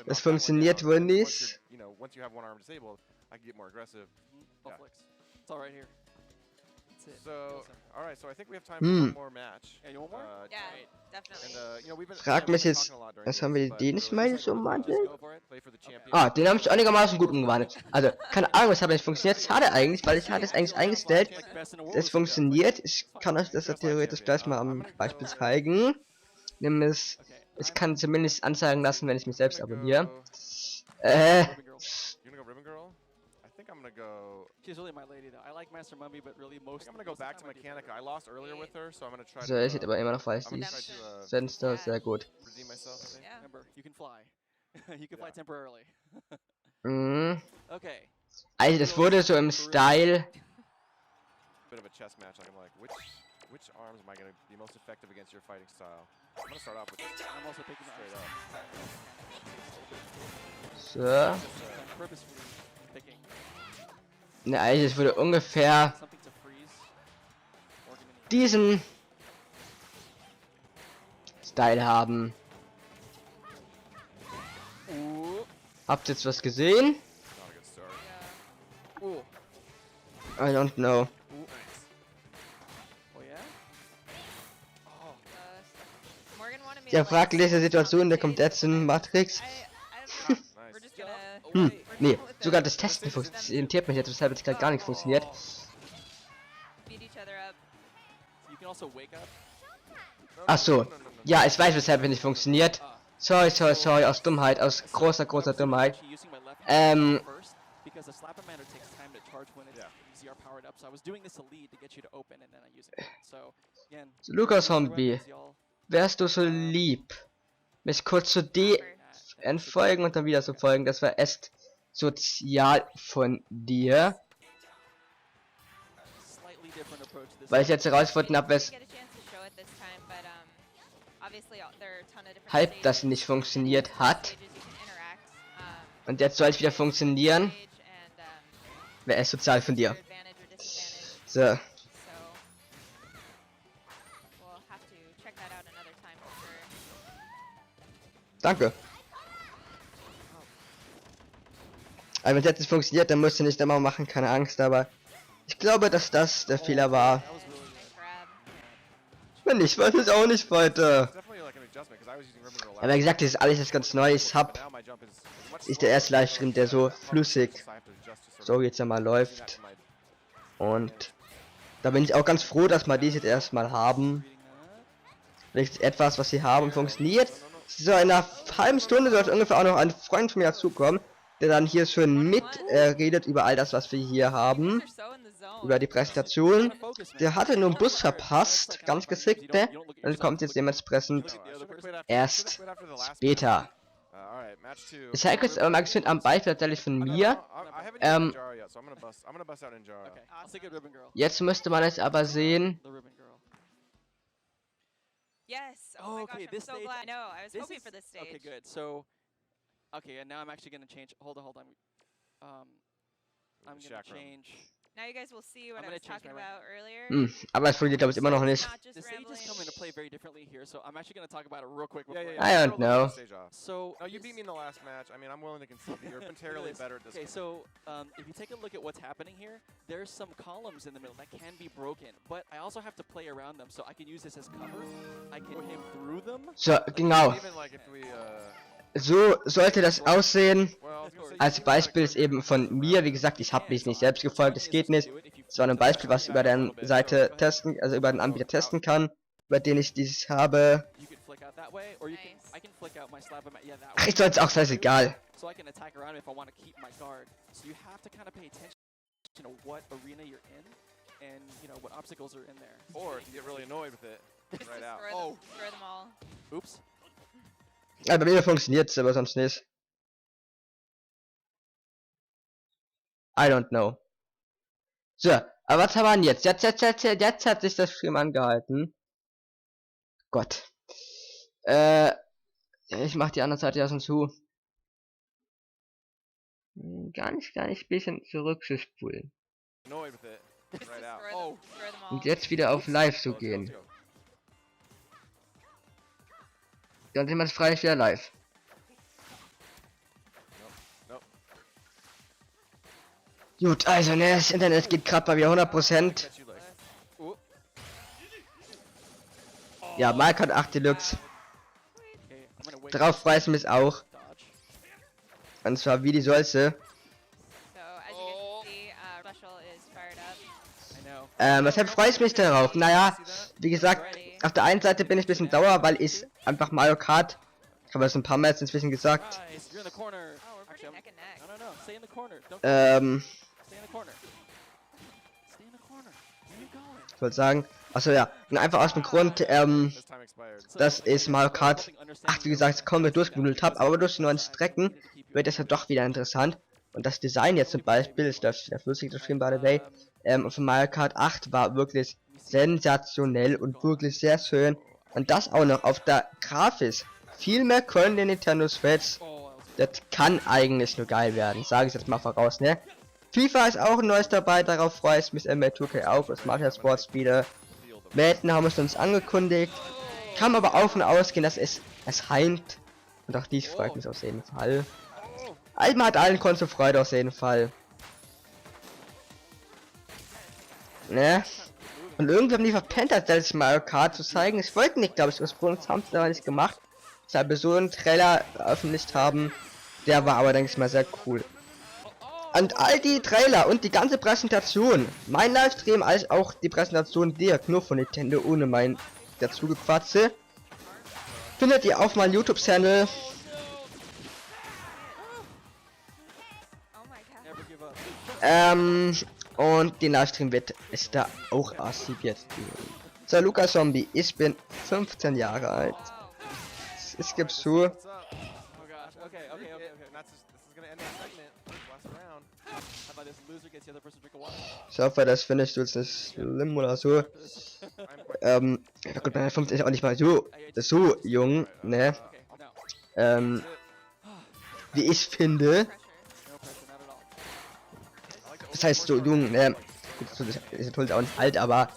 das funktioniert wohl nicht. Oh, flicks. It's all right here. That's it. So, Awesome. all right. So I think we have time for one more match. Yeah, you want more? Yeah, Great. definitely. And you know, we've been Frag mich jetzt, was haben wir den nicht mal so Just manchen? go for it. play for the champion. Ah, den habe ich einigermaßen gut umgewandelt. Also, keine Ahnung, es hat nicht funktioniert. Schade eigentlich, weil ich hatte es eigentlich eingestellt. Like best in the world. Es funktioniert. Ich kann euch das ja theoretisch gleich mal am Beispiel zeigen. Nämlich, ich kann zumindest anzeigen lassen, wenn ich mich selbst abonniere. Ribbon girl. You're gonna go Ribbon Girl? I think I'm gonna go. She's really my lady though. I like Master Mummy, but really I most. think I'm gonna go most of back the to time I do Mechanica. I lost earlier with her, so I'm gonna try So, ich hätte aber immer noch weiß, I'm gonna dieses try to Fenster, sehr gut. redeem myself. I think. Yeah. Remember, you can fly. You can fly temporarily. Mhm. Okay. Also, das wurde so im Style. Bit of a chess match. Like I'm like, which arms am I gonna be most effective against your fighting style? I'm gonna start off with I'm also picking straight straight up. So. I'm purposefully picking Ne, also, es würde ungefähr something to freeze. Organic. diesen Style haben. Habt ihr jetzt was gesehen? Not a good start. Ooh. I don't know. Oh yeah. Morgan wanted me Ja, to, like, fragliche sit Situation, der on kommt stage. jetzt in Matrix. We're Nice. just gonna. Hm, we're nee, gonna with sogar the- das Testen funktioniert mich jetzt, weshalb jetzt gerade gar nicht funktioniert. Beat each other up. You can also wake up. Ach so, ja, ich weiß, weshalb es nicht funktioniert. Sorry, aus Dummheit, aus großer Dummheit. Actually using my left Ähm, first because the slap commander takes time to charge when it's ZR powered up. So I was doing this to lead to get you to open and then I use it. So again, Lukas use your Zombie, weapons, y'all. wärst du so lieb, mich kurz zu entfolgen und dann wieder zu folgen? Das war echt sozial von dir. Slightly different approach this Weil ich time. jetzt herausgefunden habe, Didn't get a chance to show it this time, but obviously there are a ton of different halb das stages. nicht funktioniert hat. Stages you can interact, Und jetzt soll es wieder funktionieren. stage and Wäre es sozial von dir. your advantage or disadvantage. So, So we'll have to check that out another time for sure. danke. Aber wenn es jetzt nicht funktioniert, dann musst du nicht immer machen, keine Angst, aber ich glaube, dass das der Fehler war. That was really good. Nice grab. Wenn nicht, weiß ich auch nicht weiter. Definitely like an adjustment because I was using Ribbon Girl. Aber wie gesagt, das ist alles jetzt ganz neu. Ich hab, Now my jump is much ist der erste Livestream, der so flüssig so jetzt einmal läuft. Und da bin ich auch ganz froh, dass wir dies jetzt erstmal haben. Reading that. Vielleicht etwas, was sie haben, funktioniert. So, in einer halben Stunde sollte ungefähr auch noch ein Freund von mir dazukommen, der dann hier schön mit redet über all das, was wir hier haben. They're so in the zone. Über die Präsentation. Focus, man. Der hatte nur einen Bus verpasst, ganz geschickt, ne? Und kommt jetzt dementsprechend erst später. Alright, match 2. Ich zeige jetzt aber mal geschwind am Beispiel tatsächlich von mir. I haven't Ähm, used Ninjara yet, so I'm gonna bust out Ninjara. Okay, I'll take a ribbon girl. Jetzt müsste man es aber sehen. The ribbon girl. Yes. Oh, Oh, my okay, gosh, I'm this so stage- glad. I know. I was This hoping is- for this stage. Okay, good. So, okay, and now I'm actually gonna change. Hold on. I'm gonna Chakram. change Now you guys will see what I'm I was gonna change talking my about earlier. Aber es funktioniert, glaube ich, immer noch nicht. Not just The stages rambling. come into play very differently here, so I'm actually going to talk about it real quick. Yeah, Before yeah, yeah. I Start don't a little know. stage off. So No, you beat me in the last match. I mean, I'm willing to concede that you're materially better at this. Okay, game. so if you take a look at what's happening here, there's some columns in the middle that can be broken, but I also have to play around them, so I can use this as cover. I can hit through them. So, genau. Even like if we, So sollte das aussehen. well, I was gonna say, Als you can Beispiel kinda ist eben von mir, wie gesagt, ich habe mich nicht selbst gefolgt, es geht nicht. Es war ein Beispiel, Beispiel, was ich über deren Seite testen, also über den Anbieter testen kann, über den ich dieses habe. Ach, ist sonst auch scheißegal. So I can attack around if I want to keep my guard. So you have to kind of pay attention to what arena you're in and, you know, what obstacles are in there. Or if you get really annoyed with it, right out. Destroy them all. Oops. Ja, bei mir funktioniert es, aber sonst nicht. I don't know. So, aber was haben wir denn jetzt? Jetzt hat sich das Stream angehalten. Gott. Ich mach die andere Seite ja schon zu. Gar nicht bisschen zurückspulen. Annoyed with it, right out. Destroy them all. Und jetzt wieder auf Live zu gehen. Dann sind wir freilich wieder live. Gut, also ne, das Internet geht gerade bei mir 100%. Ja, Minecraft 8 Deluxe. Darauf freue ich mich auch. Und zwar wie die Sollte. So as you can see, special is fired up. Weshalb freue ich mich darauf? Naja, wie gesagt, auf der einen Seite bin ich ein bisschen sauer, weil ich einfach Mario Kart, ich habe das ein paar Mal jetzt inzwischen gesagt, Oh, we're pretty neck and neck. No, stay in the corner. Don't ähm, stay in the corner. Stay in the corner. Where are you going? ich wollte sagen, achso ja, und einfach aus dem Grund, This time expired. dass ich Mario Kart 8, wie gesagt, komplett durchgenudelt habe, aber durch die neuen Strecken wird es ja doch wieder interessant. Und das Design jetzt zum Beispiel, ist das der flüssige Stream by the way, von Mario Kart 8 war wirklich sensationell und wirklich sehr schön. Und das auch noch auf der Grafik. Viel mehr können die Nintendo Switch. Das kann eigentlich nur geil werden, sage ich jetzt mal voraus, ne? FIFA ist auch ein neues dabei, darauf freue ich mich, NBA 2K auch, das macht ja Sportspiele. Madden haben wir uns angekündigt. Kann man aber auch und ausgehen, dass es heimt. Und auch dies freut mich auf jeden Fall. Man hat allen Grund zur Freude auf jeden Fall. Ne? Und irgendwie haben die verpennt, als Mario Kart zu zeigen. Ich wollte nicht, glaube ich, ursprünglich haben sie aber nicht gemacht. Deshalb wir so einen Trailer veröffentlicht haben. Der war aber, denke ich mal, sehr cool. Und all die Trailer und die ganze Präsentation, mein Livestream als auch die Präsentation direkt nur von Nintendo ohne mein dazugequatsche, findet ihr auf meinem YouTube-Channel. Oh my god. Und den Livestream wird es da auch archiviert. So, Lukas Zombie, ich bin 15 Jahre alt. Ich gebe zu. Oh gosh. Okay. This is gonna end our segment. Last round. How about this loser gets the other person to drink a water? Ich hoffe, das findest du jetzt nicht schlimm oder so. Ja gut, meine 15 ist auch nicht mal so jung, ne? Okay, no. Wie ich finde. No pressure, not at all. Das heißt so jung, ne? Gut, das ist natürlich auch nicht alt, aber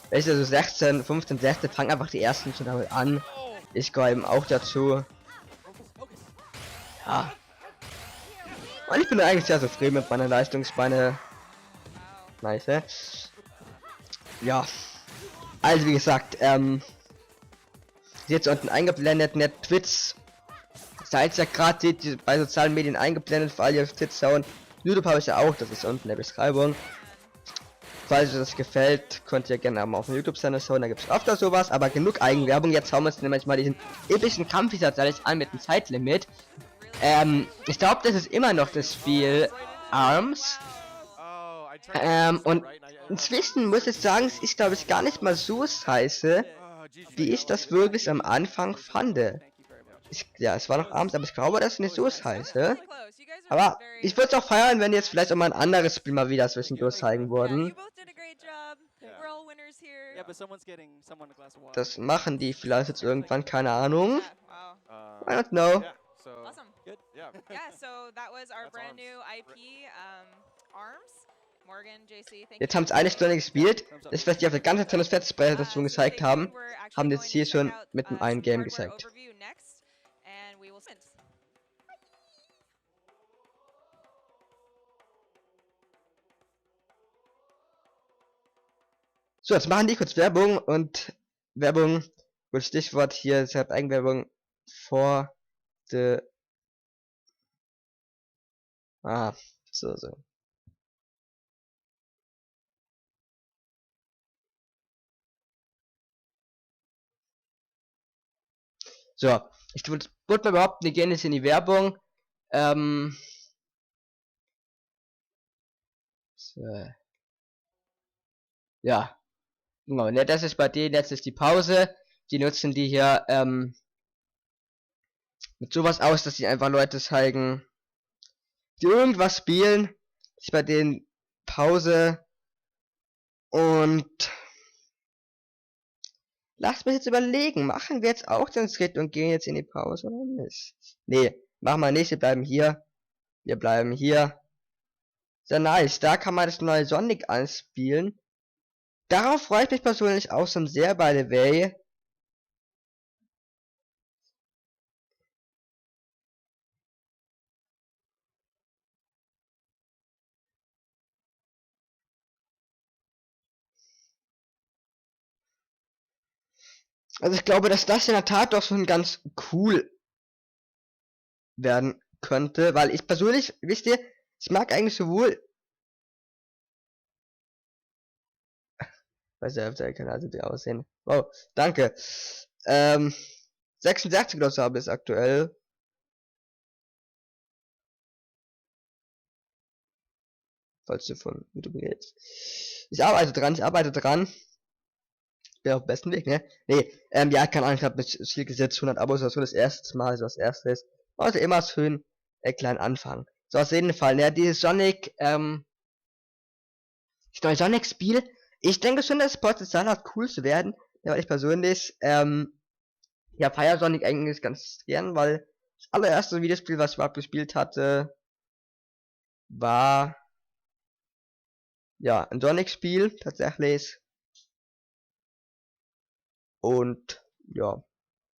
weißt du, so 16, 15, 16 fangen einfach die ersten schon damit an. Ich gehöre eben auch dazu. Ja. Und ich bin eigentlich sehr zufrieden mit meiner Leistungsbeine. Nice, ne? Ja. Also wie gesagt, jetzt unten eingeblendet, net Twitch. Seid ja gerade seht bei sozialen Medien eingeblendet, für alle Twitch schauen. YouTube habe ich ja auch, das ist unten in der Beschreibung. Falls euch das gefällt, könnt ihr gerne mal auf dem YouTube-Channel schauen, da gibt es öfter sowas, aber genug Eigenwerbung. Jetzt schauen wir uns nämlich mal diesen epischen Kampf an mit dem Zeitlimit. Ich glaube, das ist immer noch das Spiel Arms. Und inzwischen muss ich sagen, es ist glaube ich gar nicht mal so scheiße, wie ich das wirklich am Anfang fand. Ja, es war noch Arms, aber ich glaube, das ist nicht so scheiße. Aber ich würde es auch feiern, wenn jetzt vielleicht auch mal ein anderes Spiel mal wieder zwischendurch zeigen würden. Yeah, but someone's getting someone a glass of water. Das machen die vielleicht jetzt irgendwann, keine Ahnung. Wow. I don't know. Yeah. So. Awesome. Good. Yeah. Yeah, so that was our That's brand Arms. new IP, Arms. Morgan, JC, thank Jetzt you haben es eine Stunde gespielt. Thumbs up. Das, was die auf der ganzen Präsentation So gezeigt stay haben, tuned. We're actually haben going jetzt to hier check schon out, mit dem einen some Game hardware gezeigt. overview next, and we will see. So, jetzt machen die kurz Werbung und Werbung, gut Stichwort hier, deshalb Eigenwerbung for the... Ah, so. So, ich würde mal behaupten, wir gehen jetzt in die Werbung. So. Ja, genau, ne, das ist bei denen, jetzt ist die Pause. Die nutzen die hier, mit sowas aus, dass sie einfach Leute zeigen, die irgendwas spielen. Das ist bei denen Pause. Und lass mich jetzt überlegen, machen wir jetzt auch den Schritt und gehen jetzt in die Pause oder nicht? Nee, machen wir nicht, wir bleiben hier. Wir bleiben hier. Sehr nice, da kann man das neue Sonic anspielen. Darauf freue ich mich persönlich auch schon sehr, by the way. Also ich glaube, dass das in der Tat doch schon ganz cool werden könnte, weil ich persönlich, wisst ihr, ich mag eigentlich sowohl... Weiß ja, auf der Kanal sind die aussehen. Wow, danke. 66 oder so habe ich aktuell. Falls du von YouTube redest. Ich arbeite dran. Bin auf dem besten Weg, ne? Nee, ja, keine Ahnung, ich habe mit Ziel gesetzt, 100 Abos oder so, das erste Mal, so das erste ist. Also immer schön, klein anfangen. So, auf jeden Fall, ne, dieses Sonic, das neue Sonic-Spiel, ich denke schon, dass es Potenzial hat, cool zu werden, ja, weil ich persönlich, ja, feier Sonic eigentlich ganz gern, weil das allererste Videospiel, was ich überhaupt gespielt hatte, war, ja, ein Sonic-Spiel, tatsächlich. Und, ja,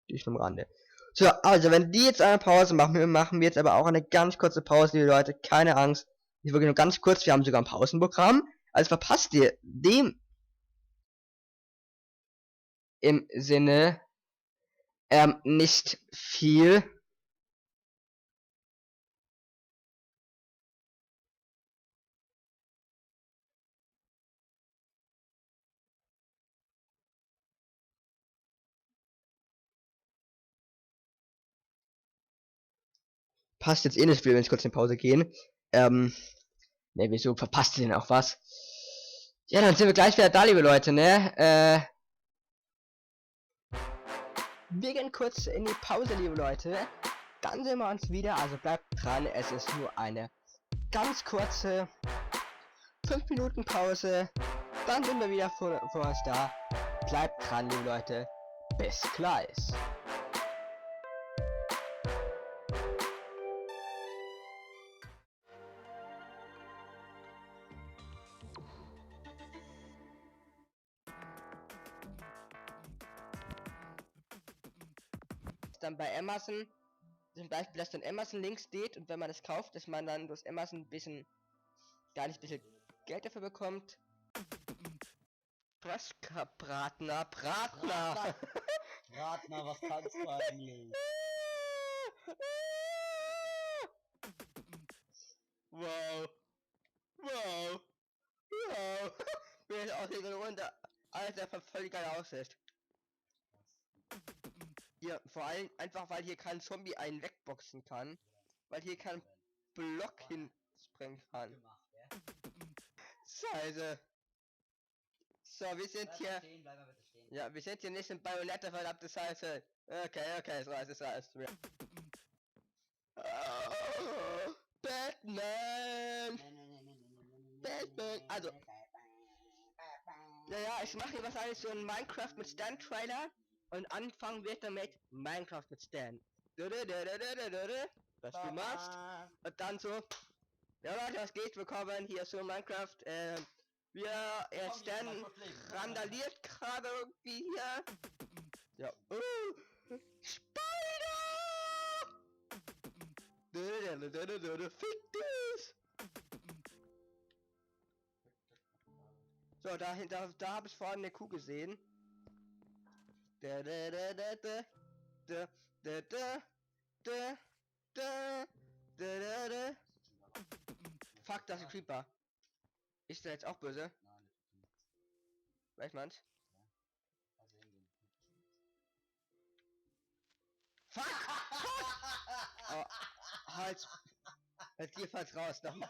die ist am Rande. So, also, wenn die jetzt eine Pause machen, machen wir jetzt aber auch eine ganz kurze Pause, liebe Leute, keine Angst. Ich wirklich nur ganz kurz, wir haben sogar ein Pausenprogramm, also verpasst ihr dem im Sinne, nicht viel. Passt jetzt eh nicht viel, wenn ich kurz in Pause gehen. Ne, wieso verpasst ihr denn auch was? Ja, dann sind wir gleich wieder da, liebe Leute, ne? Wir gehen kurz in die Pause, liebe Leute. Dann sehen wir uns wieder, also bleibt dran, es ist nur eine ganz kurze 5 Minuten Pause. Dann sind wir wieder vor uns da. Bleibt dran, liebe Leute. Bis gleich. Dann bei Amazon zum Beispiel, dass dann Amazon links steht und wenn man es kauft, dass man dann durch Amazon ein bisschen bisschen Geld dafür bekommt. Bratner. Ratner, was kannst du eigentlich? Wow. Bin ich auch hier so runter. Alter, völlig geil aussieht. Hier, vor allem einfach, weil hier kein Zombie einen wegboxen kann. Weil hier kein Block hinspringen kann. Scheiße. So, wir sind hier. Ja, wir sind hier nicht im Bayonetta, verdammte Scheiße. Okay, so ist alles. Oh, Batman! Batman! Also. Naja, ich mache hier wahrscheinlich so ein Minecraft mit Stand-Trailer. Und anfangen wird damit Minecraft mit Stan. Was du machst. Und dann so. Ja Leute, was geht? Willkommen hier zu Minecraft. Wir erstellen randaliert gerade irgendwie hier. Ja. Spider! Fick dich! So, dahinter, da habe ich vorhin eine Kuh gesehen. Fuck, das ist ein Creeper. Ist der jetzt auch böse? Nein, das tut nichts. Weiß man's? Also hingehen. Fuck! Oh, halt! Halt dir fall's raus nochmal.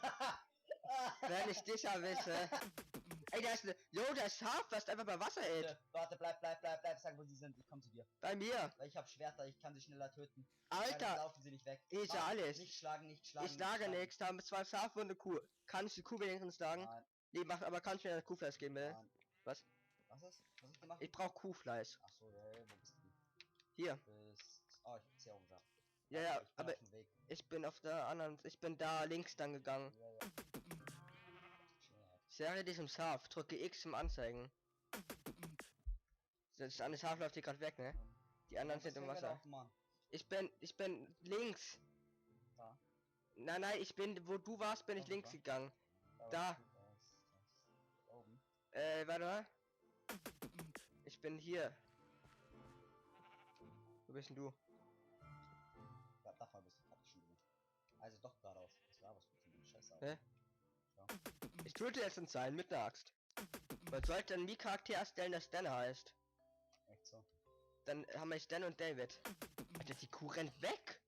Wenn ich dich erwische. Ey, da ist eine. Jo, da ist Schaf, was einfach bei Wasser hält. Warte, bleib, sag, wo sie sind. Ich komm zu dir. Bei mir. Weil ich hab Schwerter, ich kann sie schneller töten. Alter! Dann laufen sie nicht weg. Ist ja alles. Nicht schlagen. Ich schlage nichts, da haben wir 2 Schafe und eine Kuh. Kann ich die Kuh wenigstens schlagen? Nein, Nee, mach, aber kannst du mir das Kuhfleisch geben, bitte? nein. Was? Was ist? Was ist gemacht? Ich brauch Kuhfleisch. Achso, ja, wo bist du? Hier. Oh, ich hab's ja auch gesagt. Ja, ja, Ich bin aber auf dem Weg. ich bin auf der anderen. Ich bin da links dann gegangen. Ja, ja. Schnell. Serie diesem Schaf, drücke X zum Anzeigen. Das eine Schaf läuft hier gerade weg, ne? Die anderen sind im Wasser. Ich bin links. Da. Nein, ich bin, wo du warst, bin ich links gegangen. Da. Oben. Warte mal. Ich bin hier. Wo bist denn du? Ja, davon bist du gerade schon drin. Also doch geradeaus. Das war was für eine Scheiße. Hä? Ja. Ich töte jetzt einen Sein mit der Axt. Man sollte einen Mii-Charakter erstellen, der Stan heißt. Echt so. Dann haben wir Stan und David. Alter, die Kuh rennt weg!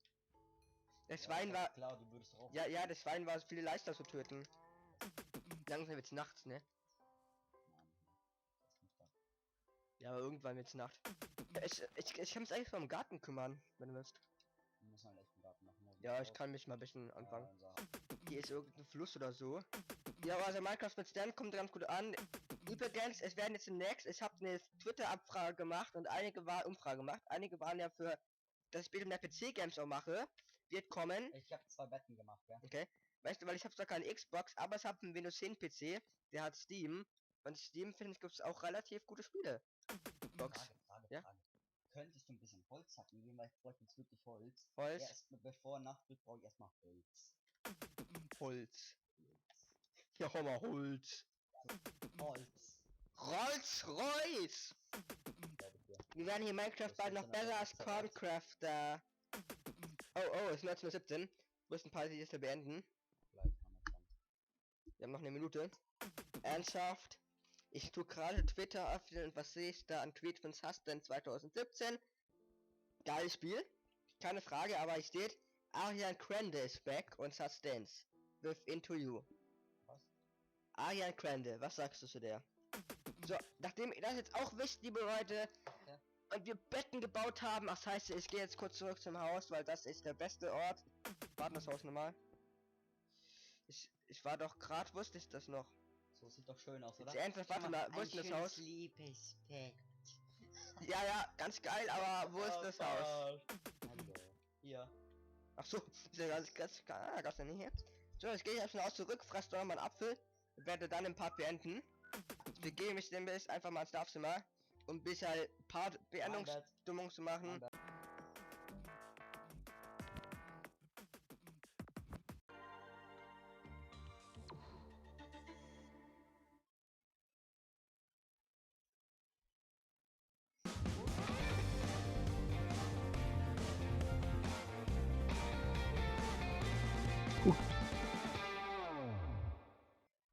Das Ja, Schwein war... Klar, du würdest drauf. Ja, das Schwein war viel leichter zu töten. Langsam wird's nachts, ne? Nein, das ist nicht da. Ja, aber irgendwann wird's Nacht. Ich kann mich eigentlich mal um Garten kümmern, wenn du willst. Wir müssen halt echt einen Garten machen. Also Ja, ich raus. kann mich mal ein bisschen anfangen. Unser Hier ist irgendein Fluss oder so. Ja, also Minecraft mit Stan kommt ganz gut an. Übrigens, es werden jetzt demnächst, ich habe eine Twitter-Abfrage gemacht und einige waren ja für, dass ich später mehr PC-Games auch mache. Wird kommen. Ich habe 2 Betten gemacht, ja. Okay. Weißt du, weil ich habe zwar keine Xbox, aber ich habe einen Windows 10 PC, der hat Steam. Und Steam, finde ich, gibt es auch relativ gute Spiele. Box. Frage. Ja? Könntest du ein bisschen Holz hacken gehen, weil ich bräuchte jetzt wirklich Holz. Holz. Erst bevor Nacht wird, brauche ich erstmal Holz. Holz. Ja, hol mal Holz. Holz. Rolls-Royce! Ja, bitte. Wir werden hier Minecraft bald noch besser als Corncrafter. Oh, es ist 19:17 Uhr. Müssen ein paar Liste beenden. Gleich haben wir dran. Wir haben noch eine Minute. Ernsthaft? Ich tue gerade Twitter öffnen und was sehe ich da an Tweet von Susten 2017? Geiles Spiel. Keine Frage, aber ich steht, Arian Grande is back und Sustains. With Into You. Was? Arian Grande, was sagst du zu der? So, nachdem ihr das jetzt auch wisst, liebe Leute, Ja. und wir Betten gebaut haben, ach heißt, ich gehe jetzt kurz zurück zum Haus, weil das ist der beste Ort. Warten das Haus nochmal. Ich war doch gerade, wusste ich das noch. So sieht doch schön aus, oder? Jetzt ernsthaft, warte mal, wo ist denn das Haus? Liebes Bett. Ja, ganz geil, aber wo ist das Haus? Hallo. Hier. Ach so, ist ja ganz nicht hier. So, jetzt gehe ich erstmal aus zurück, fress doch nochmal einen Apfel und werde dann im Part beenden. Ich begebe mich demnächst einfach mal ins Schlafzimmer, um bis halt Part Beendungsstimmung zu machen.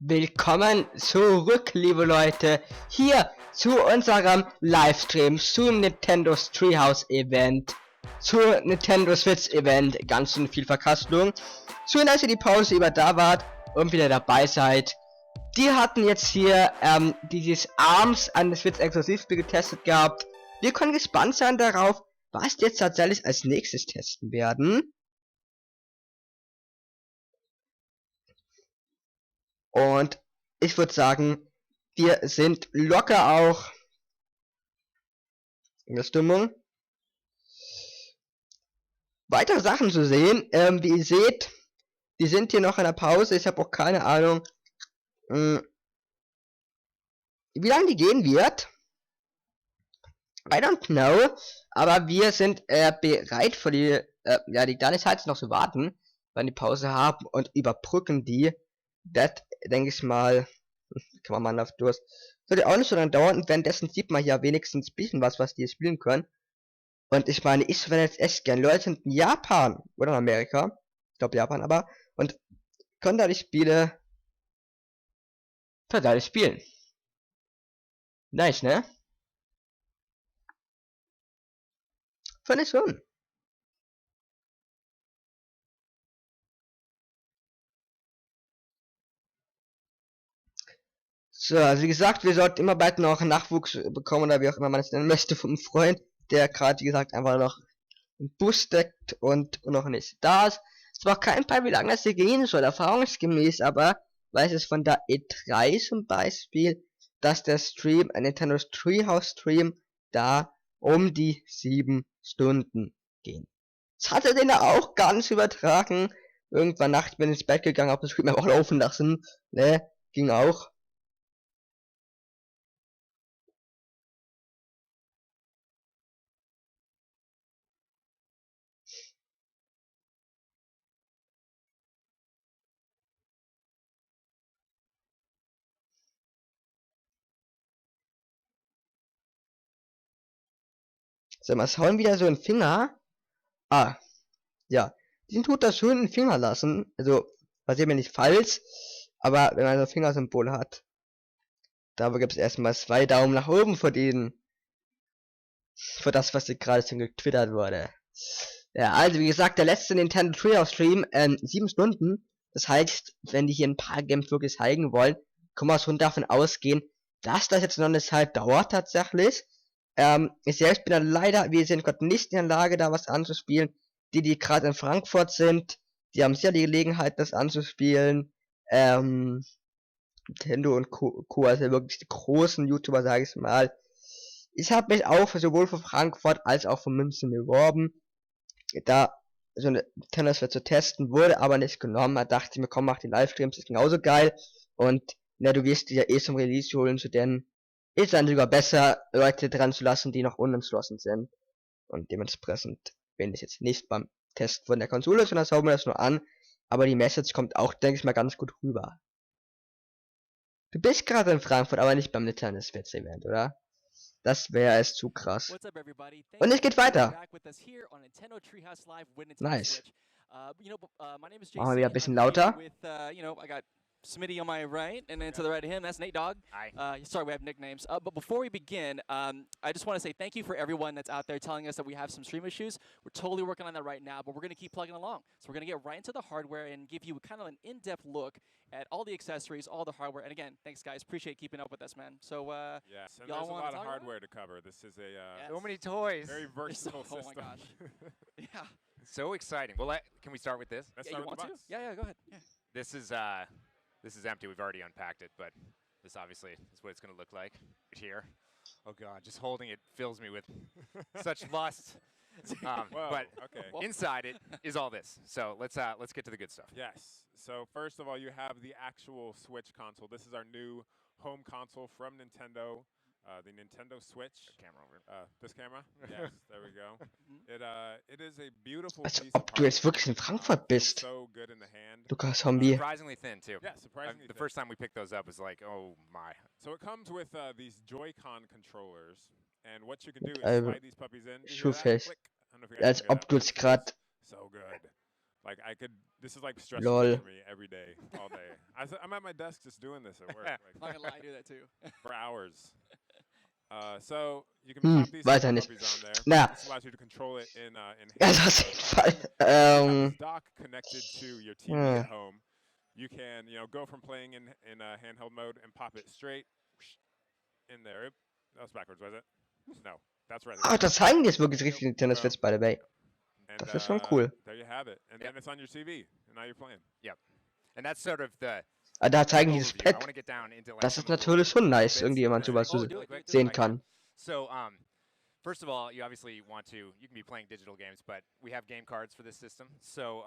Willkommen zurück, liebe Leute, hier zu unserem Livestream zum Nintendo's Treehouse Event, zur Nintendo Switch Event, ganz schön viel Verkastung. Schön, dass ihr die Pause über da wart und wieder dabei seid. Die hatten jetzt hier dieses ARMS an das Switch Exklusivspiel getestet gehabt. Wir können gespannt sein darauf, was die jetzt tatsächlich als nächstes testen werden. Und ich würde sagen, wir sind locker auch in der Stimmung, weitere Sachen zu sehen. Wie ihr seht, Die sind hier noch in der Pause. Ich habe auch keine Ahnung, wie lange die gehen wird. I don't know. Aber wir sind bereit für die, ja, die kleine Zeit noch zu warten, wenn die Pause haben und überbrücken die. Das, denke ich mal, kann man mal auf Durst. Sollte auch nicht so lange dauern und währenddessen sieht man ja wenigstens ein bisschen was die spielen können. Und ich meine, ich werde jetzt echt gern. Leute sind in Japan oder in Amerika. Ich glaube Japan aber. Und können da die Spiele total spielen. Nice, ne? Finde ich schon. So, also wie gesagt, wir sollten immer bald noch Nachwuchs bekommen oder wie auch immer man es nennen möchte vom Freund, der gerade wie gesagt einfach noch einen Bus steckt und noch nicht da ist. Es war kein Plan, wie lange das hier gehen soll, erfahrungsgemäß, aber weiß es von der E3 zum Beispiel, dass der Stream, ein Nintendo Treehouse Stream, da um die 7 Stunden ging. Das hat er den auch ganz übertragen. Irgendwann nachts bin ich ins Bett gegangen, hab das Stream auch laufen lassen, ne, ging auch. So, mal schauen wieder so ein Finger. Ah, ja. Den tut das schön einen Finger lassen. Also, passiert mir nicht falsch. Aber wenn man so ein Fingersymbol hat, da gibt es erstmal 2 Daumen nach oben für den. Für das, was hier gerade schon getwittert wurde. Ja, also wie gesagt, der letzte Nintendo Treehouse Stream, 7 Stunden. Das heißt, wenn die hier ein paar Games wirklich zeigen wollen, kann man schon davon ausgehen, dass das jetzt noch eine Zeit dauert tatsächlich. Ich selbst bin dann leider, wir sind gerade nicht in der Lage, da was anzuspielen. Die gerade in Frankfurt sind, die haben sicher die Gelegenheit, das anzuspielen. Nintendo und Co. Also wirklich die großen YouTuber, sage ich mal. Ich habe mich auch sowohl für Frankfurt als auch für München beworben. Da so eine Tenniswelt zu testen, wurde aber nicht genommen. Da dachte ich mir, komm, mach die Livestreams, ist genauso geil. Und, na, du wirst dir ja eh zum Release holen, zu denen ist dann sogar besser, Leute dran zu lassen, die noch unentschlossen sind. Und dementsprechend bin ich jetzt nicht beim Test von der Konsole, sondern schaue mir das nur an. Aber die Message kommt auch, denke ich mal, ganz gut rüber. Du bist gerade in Frankfurt, aber nicht beim Nintendo Switch Event, oder? Das wäre es zu krass. Und es geht weiter. Nice. Machen wir wieder ein bisschen lauter. Smitty on my right, and then to the right of him, that's Nate Dogg. Hi. Sorry, we have nicknames. But before we begin, I just want to say thank you for everyone that's out there telling us that we have some stream issues. We're totally working on that right now, but we're going to keep plugging along. So we're going to get right into the hardware and give you kind of an in-depth look at all the accessories, all the hardware. And again, thanks guys, appreciate keeping up with us, man. So yes, and y'all there's a want lot to of talk hardware to cover. This is a Yes. So many toys. very versatile Oh system. my gosh. Yeah. So exciting. Well, can we start with this? Let's Yeah, start you with want the to? box. Yeah, go ahead. Yeah. This is empty. We've already unpacked it, but this obviously is what it's going to look like here. Oh God, just holding it fills me with such lust. Whoa, But okay. inside it is all this. So let's get to the good stuff. Yes. So first of all, you have the actual Switch console. This is our new home console from Nintendo, the Nintendo Switch. Camera over. This camera? Yes, there we go. It is a beautiful Als piece of ob du jetzt hardware. wirklich in Frankfurt bist. So good in the hand. Lukas Zombie. Surprisingly thin too. Yeah, surprisingly The thin. first time we picked those up was like, oh my. So it comes with these Joy-Con controllers, and what you can do is Also, slide these puppies in. You hear that? Schuhfest. Click. I don't know if you guys Als can hear ob that, du but jetzt it gerade. feels so good. Like I could. This is like stress Lol. relief for me every day, all day. I'm at my desk just doing this at work, Not like gonna lie, I do that too. for hours. So you can pop these Weiß er nicht. puppies on there. Na, This allows you to control it in also auf jeden Fall. You have this dock connected to your TV at home. You can, go from playing in handheld mode and pop it straight in there. That was backwards, was it? No, that's right. Ah, das zeigen die jetzt wirklich richtig Nintendo Switch, by the way. And, Das ist schon cool. There you have it. And then it's on your TV, and now you're playing. And that's sort of the Ah, da zeigen die das overview. I Pad. want to get down into like Das some ist of the natürlich schon nice, bits. irgendwie jemand sowas Oh, so do it, do it, do sehen it. kann. So, first of all, you obviously you can be playing digital games, but we have game cards for this system. So,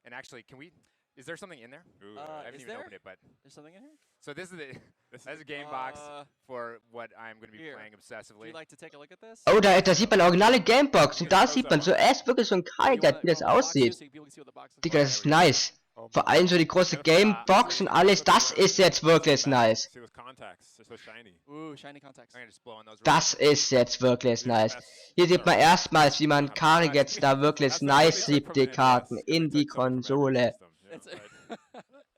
and actually, can we Is there something in there? Ooh, I haven't is even there? opened it, but There's something in here? so this is the this that's is a game box Uh, for what I'm going to be here. playing Would obsessively. you like to take a look at this? Oh, da sieht man originale Gamebox. Und da sieht man so erst wirklich so ein You Highlight, wie wanna das hold the box too, aussieht. so people can see what the box looks Digga, like? das ist nice. Oh Vor my allem so die große God. Gamebox und alles, das ist jetzt wirklich nice. See those contacts, they're so shiny. Ooh, shiny contacts. I'm going to just blow on those. real Das quick. ist jetzt wirklich nice. Hier sieht man erstmals, wie man Kari jetzt da wirklich nice siebt, die Karten in die Konsole. That's it.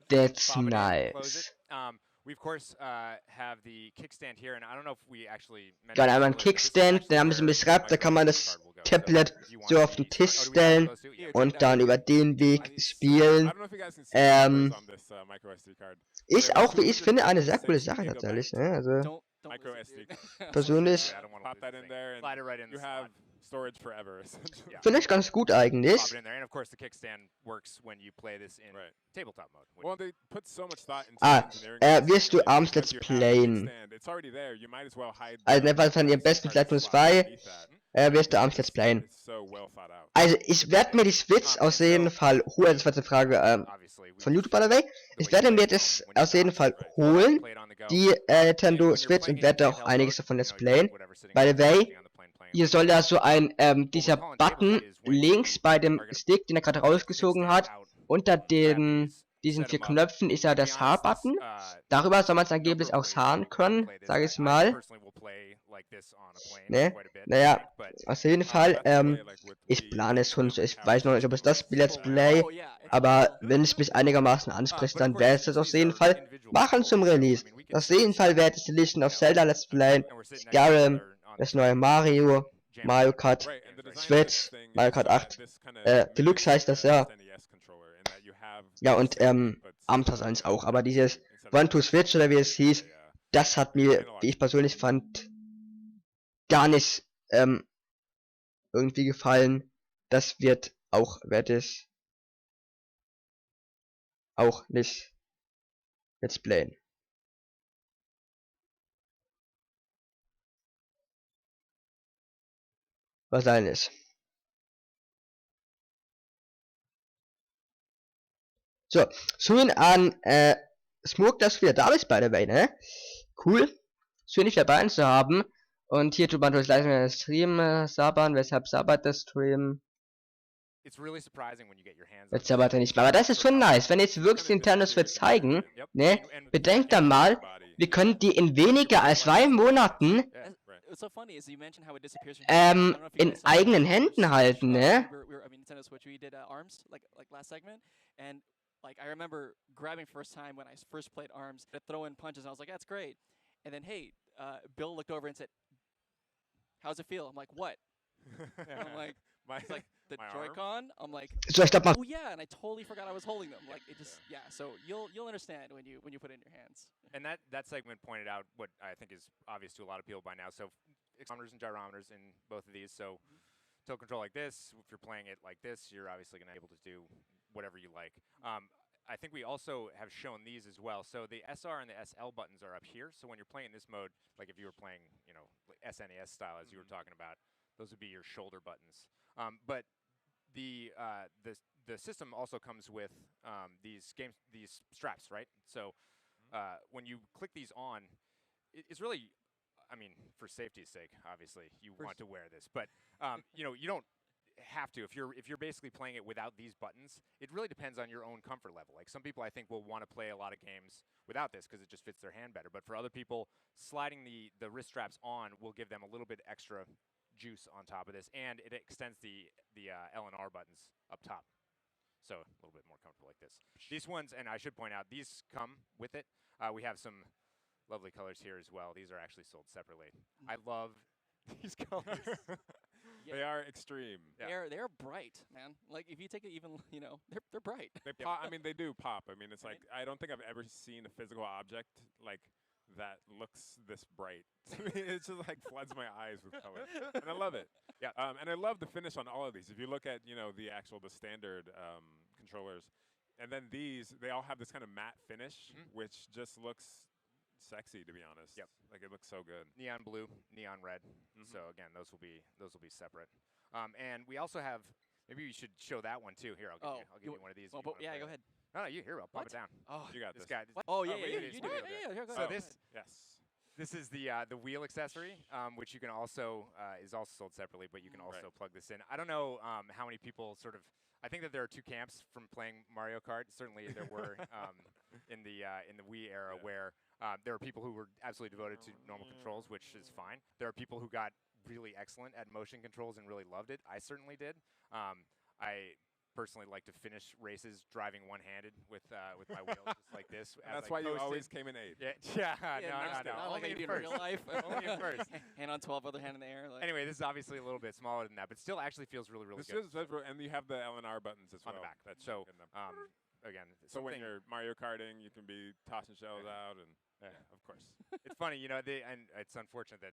That's Pop it in, close nice. it. We of course have the kickstand here, and I don't know if we actually mentioned Dann einmal ein this earlier, but this is Kickstand, actually den haben sie where beschreibt, da kann man das card will go. Tablet if you want so auf the den Tisch oh, do we have stellen those too? Yeah. Here, und check it out dann here. über den Weg I spielen. don't know if you guys can see the numbers on this micro SD card. Ist auch, wie ich finde, eine sehr coole Sache tatsächlich. Ne? Also Don't Micro lose it, SD. dude. persönlich Yeah, I don't want Pop that in there, and Slide it right in you the have slot. storage forever. Essentially. Yeah. finde ich ganz gut Pop eigentlich. it in there, and of course the kickstand works when you play this in Right. tabletop mode. which- Well, they put so much thought into Ah, engineering. this, wirst du you know, abends because Let's you have the Playen? kickstand, it's already there. You might as well hide Also the ne, was fand ihr am SD besten? card Vielleicht nur slot zwei. underneath that. Wirst du abends Let's Playen? It's so well thought out. Also ich werde mir die Switch aus jeden Fall holen. Das war die Frage Obviously, we von YouTube, by the way. the Ich way werde you mir play das it when you aus jeden bounce Fall it, right? holen, Play it on the go. die And Nintendo when you're Switch, playing und it in werde auch handheld einiges mode, davon you Let's know, you have Playen. whatever sitting By on the the way, sitting on the plane playing hier it. soll ja so ein, What dieser we're calling Button tabletop is when links you bei are dem gonna Stick, den er gerade pull the rausgezogen kickstand hat, out, unter grab den, these, diesen set 4 'em up. Knöpfen ist ja To be das honest, there's, H-Button. Darüber soll man es number angeblich of auch ways sahen you can können, play this. sage ich I mal. personally will play like this on a plane Ne? quite a bit, I Naja, think, but auf jeden Fall, That's the way, like, with ich the plane es schon, Gamercouch ich weiß noch nicht, ob es das is Let's full Play, Oh yeah, it's aber cool. wenn es mich einigermaßen anspricht, dann werde ich das auf jeden Fall machen zum Release. Auf jeden Fall werde ich die Legend of Zelda Let's Playen, Skyrim, das neue Mario, Mario Kart, Right, and the design of Switch, this thing Mario is Kart so that 8, this kinda Deluxe mimics heißt das, the ja. SNES controller in that you have Ja, the und same inputs, Abends wahrscheinlich auch, aber dieses instead of One-to-Switch oder wie es hieß, das hat mir, wie ich persönlich fand, gar nicht irgendwie gefallen. Das werde ich auch nicht Let's Playen. Wahrscheinlich. So, schön an Smoke, dass du wieder da bist, by the way, ne? Cool. Schön, dich dabei zu haben. Und hier tut man durch leise Stream sabbern. Weshalb sabbert der Stream? it's really surprising when you get your hands on Jetzt sabbert er nicht mehr. Aber das ist schon nice. Wenn jetzt wirklich Nintendo Switch zeigen, ne? Bedenkt dann mal, wir können die in weniger als 2 Monaten What's so funny is you mentioned how it disappears from your hands. I don't know if you in guys saw that. eigenen Händen halten, ne? I mean, Nintendo Switch, we did ARMS like last segment, and like I remember grabbing first time when I first played ARMS to throw in punches, and I was like, that's great. And then hey, Bill looked over and said, "How's it feel?" I'm like, "What?" And I'm like, "It's like the my arm? Joy-Con." I'm like, So, ich glaube mal, "Oh yeah," and I totally forgot I was holding them. Like it just So you'll understand when you put it in your hands. And that segment pointed out what I think is obvious to a lot of people by now. So accelerometers and gyrometers in both of these. So tilt control like this. If you're playing it like this, you're obviously going to be able to do whatever you like. I think we also have shown these as well. So the SR and the SL buttons are up here. So when you're playing this mode, like if you were playing, you know, like SNES style as you were talking about, those would be your shoulder buttons. But the system also comes with these straps, right? So when you click these on, it's really, I mean, for safety's sake, obviously, you want to wear this, but you know, you don't have to. If you're basically playing it without these buttons, it really depends on your own comfort level. Like some people, I think, will want to play a lot of games without this because it just fits their hand better. But for other people, sliding the wrist straps on will give them a little bit extra juice on top of this, and it extends the L and R buttons up top. So a little bit more comfortable like this. These ones, and I should point out, these come with it. We have some lovely colors here as well. These are actually sold separately. I love these colors. They are extreme. Yeah. They're bright, man. Like if you take it even, you know, they're bright. They pop. I mean, they do pop. I mean, it's like I don't think I've ever seen a physical object like that looks this bright. It just like floods my eyes with color, and I love it. Yeah. And I love the finish on all of these. If you look at the standard controllers, and then these, they all have this kind of matte finish, which just looks sexy, to be honest. Yep. Like it looks so good. Neon blue, neon red. So again, those will be separate. And we also have. Maybe we should show that one too. Here, I'll give you one of these. Well, if you wanna yeah, play go with. ahead. No, you here, Pop What? it down. Oh, You got This this. guy. oh yeah, wait, yeah, it you is do real it. good. Yeah, here, go So ahead. Yes. this is the wheel accessory, which you can also is also sold separately, but you can also plug this in. I don't know how many people sort of. I think that there are two camps from playing Mario Kart. Certainly, there were in the Wii era where there are people who were absolutely devoted to normal controls, which is fine. There are people who got really excellent at motion controls and really loved it. I certainly did. I personally like to finish races driving one-handed with my wheels just like this. And that's why you always came in 8th. Yeah, Yeah, no. not like Only you do in in first. real life. Only in first. Hand on 12, other hand in the air. Like. Anyway, this is obviously a little bit smaller than that, but still actually feels really, really This good. is and you have the L and R buttons as On well. the back. That's So, in them. again, So when something- you're Mario Karting, you can be tossing shells out, and of course. it's funny, you know, and it's unfortunate that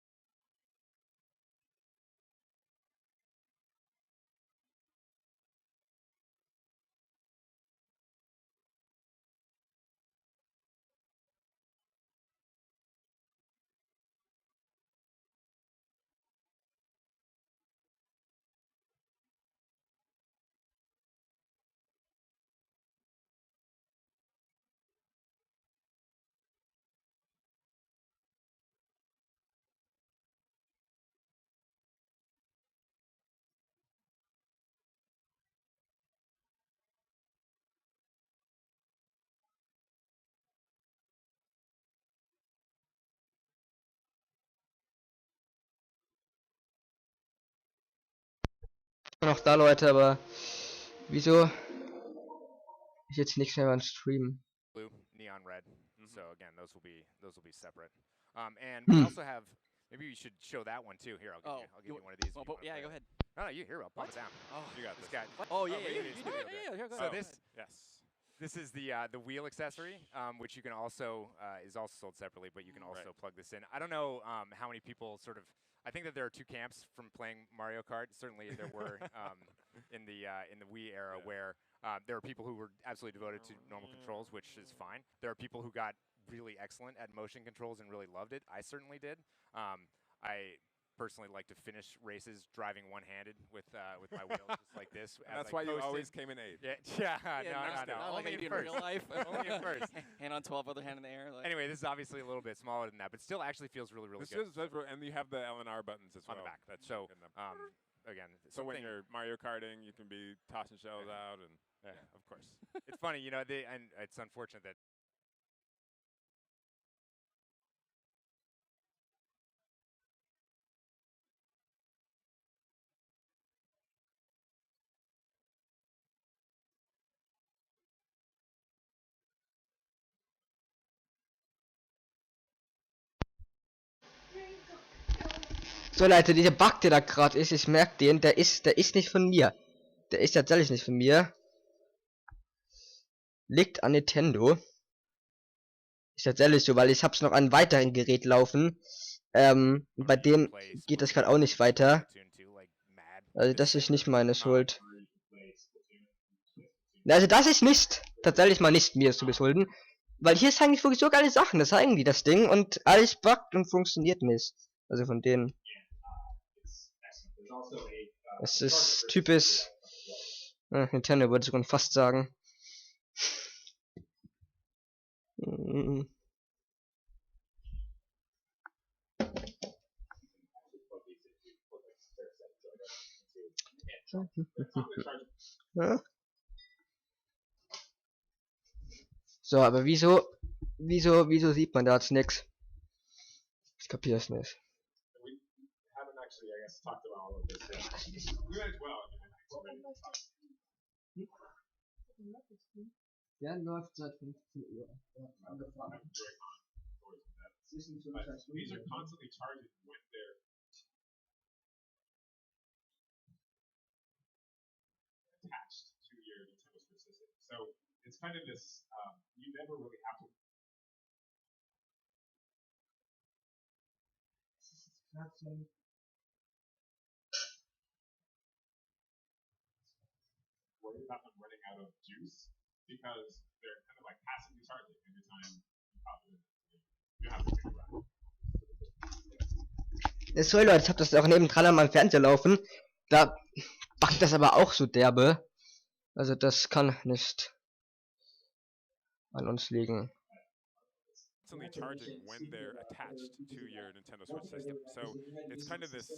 Noch da, Leute, aber wieso ich jetzt nichts mehr beim Streamen? blue, neon red. So again, those will be separate. And we also have. Maybe you should show that one too. Here, I'll give you one of these. Well, if you wanna yeah, play go it. ahead. No, you here? I'll pop it down. Oh, You got This this. guy. oh yeah, wait, yeah, it you is do real it. good. Yeah, here, go So ahead. this Yes. is the wheel accessory, which you can also is also sold separately, but you can also plug this in. I don't know how many people sort of. I think that there are two camps from playing Mario Kart. Certainly, there were in the Wii era where there are people who were absolutely devoted to normal controls, which is fine. There are people who got really excellent at motion controls and really loved it. I certainly did. I personally like to finish races driving one-handed with my wheels just like this. And as that's I why you coasted. always came in 8th. Yeah, Yeah, no. not like Only you do in in first. real life. Only in first. Hand on 12, other hand in the air. Like. Anyway, this is obviously a little bit smaller than that, but still actually feels really, really This good. is and you have the L and R buttons as On well. the back. That's So, in them. again, So when something- you're Mario Karting, you can be tossing shells out, and of course. it's funny, you know, and it's unfortunate that. So Leute, dieser Bug, der da gerade ist, ich merke den, der ist nicht von mir. Der ist tatsächlich nicht von mir. Liegt an Nintendo. Ist tatsächlich so, weil ich hab's noch an einem weiteren Gerät laufen. Bei dem geht das gerade auch nicht weiter. Also das ist nicht meine Schuld. Also das ist nicht, tatsächlich mal nicht mir zu beschulden. Weil hier ist eigentlich wirklich so geile Sachen, das zeigen die das Ding und alles buggt und funktioniert nicht. Also von denen. Es ist typisch Nintendo, würde ich sogar fast sagen. Ja. So, aber wieso sieht man da jetzt nix? Ich kapiere es nicht. Der läuft seit 15 Uhr. Angefangen. These are constantly charging when they're attached to your Nintendo Switch system. So it's kind of this, you never really have to. Worry about them running out of juice because they're kind of like passively charging every time you pop it in. You have to figure out. Sorry Leute, ich habe das auch nebendran an meinem Fernseher laufen. Da backt das aber auch so derbe. Also das kann nicht an uns liegen. Constantly charging when they're attached to your Nintendo Switch system. So it's kind of this,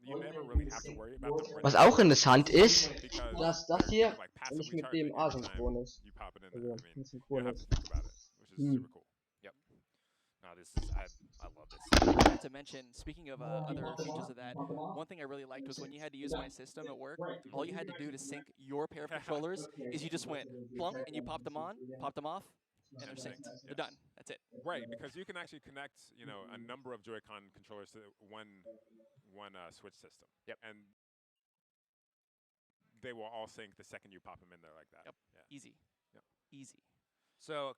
you never really have to worry about them Was running auch out interessant ist, because dass das they're kind hier of like nicht passively mit dem charging every time asynchron ist. you pop it in there. Also I mean, nicht you synchron don't have to ist. think about it, which is super cool. Yep. No, this is, I love this. I forgot to mention, speaking of other features of that, one thing I really liked was when you had to use my system at work, all you had to do to sync your pair of controllers is you just went plunk and you popped them on, popped them off, and they're synced. They're done. That's it. Right, because you can actually connect, you know, a number of Joy-Con controllers to one Switch system. Yep. And they will all sync the second you pop them in there like that. Yep. Yeah. Easy. Yep. Easy. So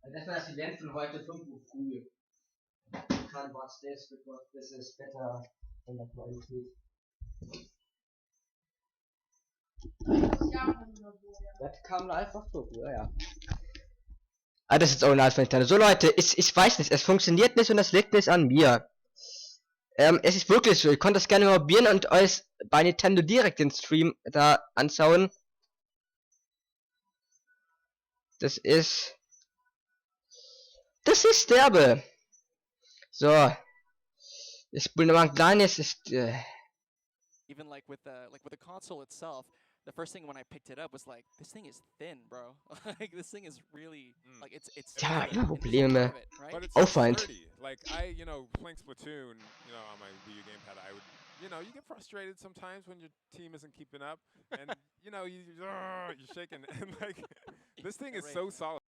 Also erstmal das Event von heute 5 Uhr früh. Can't watch this because this is better in der Qualität. Das kam live auf Tokio, ja. Ah, das ist auch live von Nintendo. So Leute, ich weiß nicht, es funktioniert nicht und das liegt nicht an mir. Es ist wirklich so, ihr könnt das gerne mal probieren und euch bei Nintendo direkt den Stream da anschauen. Das ist derbe. So. Ich spiele nochmal ein kleines, Even like with the console itself, the first thing when I picked it up was like, this thing is thin, bro. Like this thing is really like it's ja, thin, and this is Probleme. part of it, right? But it's Aufwand. sturdy. Like you know, playing Splatoon, you know, on my Wii U gamepad, I would, you know, you get frustrated sometimes when your team isn't keeping up, and you know, you're shaking, and like, this thing is so solid.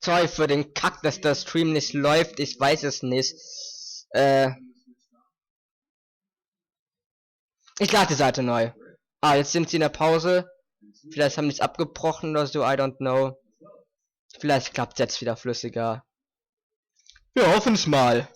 Sorry für den Kack, dass der Stream nicht läuft, ich weiß es nicht. Ich lade die Seite neu. Ah, jetzt sind sie in der Pause. Vielleicht haben die es abgebrochen oder so, I don't know. Vielleicht klappt es jetzt wieder flüssiger. Wir hoffen es mal.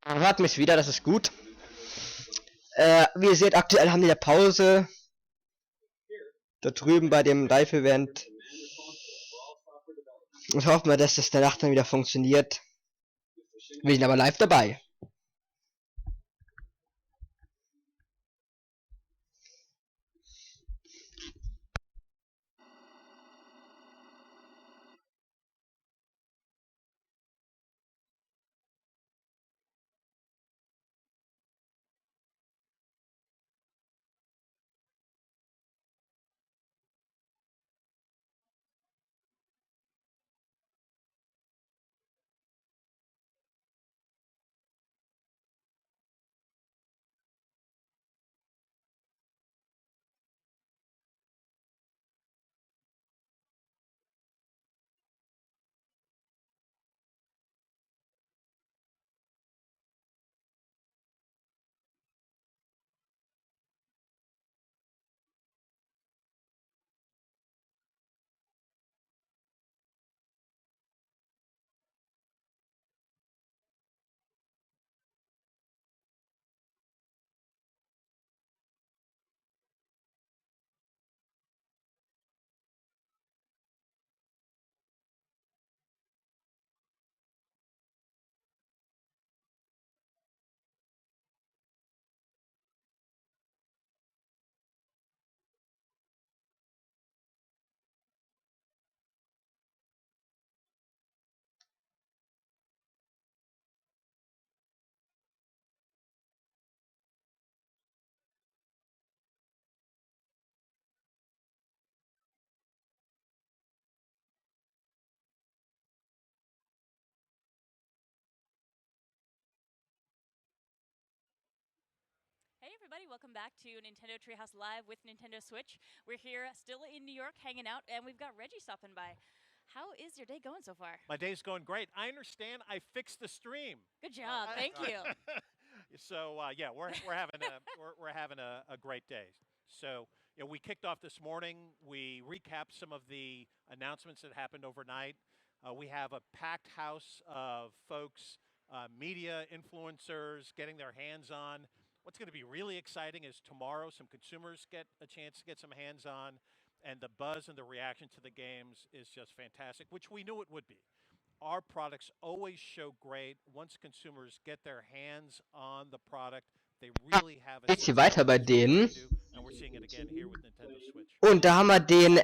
hört mich wieder, das ist gut. Wie ihr seht, aktuell haben die ja Pause. Da drüben bei dem Live-Event. Ich hoffe mal, dass das danach dann wieder funktioniert. Wir sind aber live dabei. Hey everybody, welcome back to Nintendo Treehouse Live with Nintendo Switch. We're here still in New York hanging out, and we've got Reggie stopping by. How is your day going so far? My day's going great. I understand I fixed the stream. Good job, thank you. So yeah, we're having a great day. So we kicked off this morning. We recapped some of the announcements that happened overnight. We have a packed house of folks, media influencers, getting their hands on. What's going to be really exciting is tomorrow some consumers get a chance to get some hands on, and the buzz and the reaction to the games is just fantastic, which we knew it would be. Our products always show great. Once consumers get their hands on the product, they really have a Geht's hier sense weiter of bei what it's going denen? to do, and we're seeing it again here with Nintendo Switch. Und da haben wir den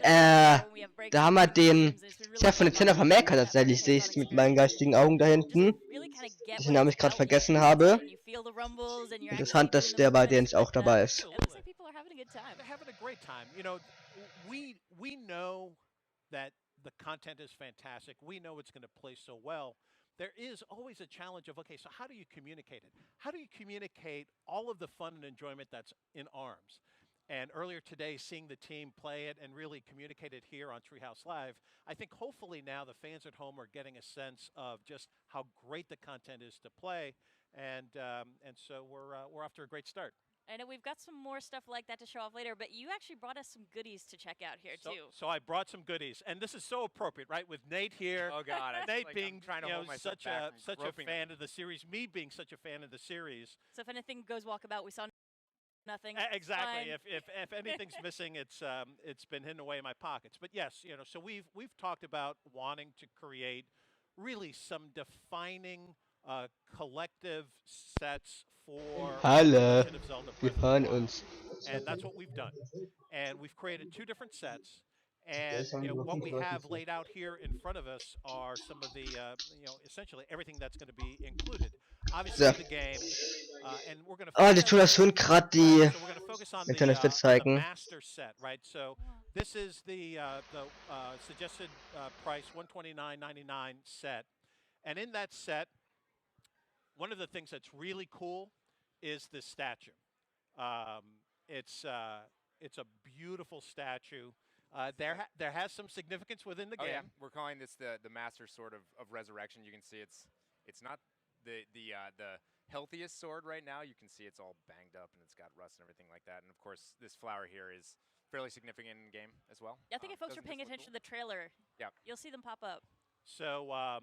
Chef von Nintendo of America tatsächlich, sehe ich mit meinen geistigen Augen da hinten. Dessen Namen ich gerade vergessen habe. Interessant, dass der bei denen auch dabei ist. They're having a great time. We know that the content is fantastic. We know it's going to play so well. There is always a challenge of, okay, so how do you communicate it? How do you communicate all of the fun and enjoyment that's in ARMS? And earlier today, seeing the team play it and really communicate it here on Treehouse Live, I think hopefully now the fans at home are getting a sense of just how great the content is to play, and so we're off to a great start. I know we've got some more stuff like that to show off later, but you actually brought us some goodies to check out here too. So I brought some goodies, and this is so appropriate, right? With Nate here. Oh God, Nate like being trying to hold myself such back a fan of the series, me being such a fan of the series. So if anything goes walkabout, we saw nothing. Exactly. Fine. If anything's missing, it's been hidden away in my pockets. But yes, so we've talked about wanting to create really some defining collective sets for Alle, Legend of Zelda wir Breath of the hören Wild. uns. And that's what we've done. And we've created two different sets. And what we have laid out here in front of us are some of the, essentially everything that's going to be included. Obviously, So. the game, and we're going to. Oh, die tun das Hund gerade die So we're going to focus on Internetfit the zeigen. master set, right? So this is the suggested price, $129.99 set, and in that set, one of the things that's really cool is this statue. It's a beautiful statue. There has some significance within the game. Yeah, we're calling this the master sword of resurrection. You can see it's not the healthiest sword right now. You can see it's all banged up and it's got rust and everything like that. And of course, this flower here is fairly significant in game as well. I think if folks are paying attention to the trailer, you'll see them pop up. So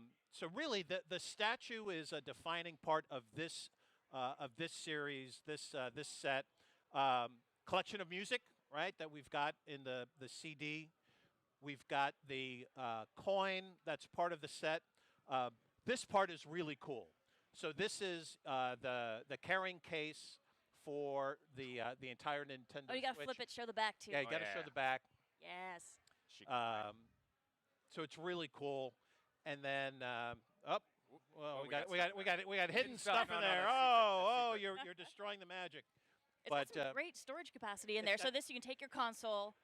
really, the statue is a defining part of this series, this set. Collection of music, right, that we've got in the CD. We've got the coin that's part of the set. This part is really cool. So this is the carrying case for the entire Nintendo Oh, you gotta Switch. flip it, show the back too. Yeah, you gotta show the back. Yes. So it's really cool. And then well, we got hidden stuff in there. Oh, you're destroying the magic. It's got some great storage capacity in there. So this you can take your console.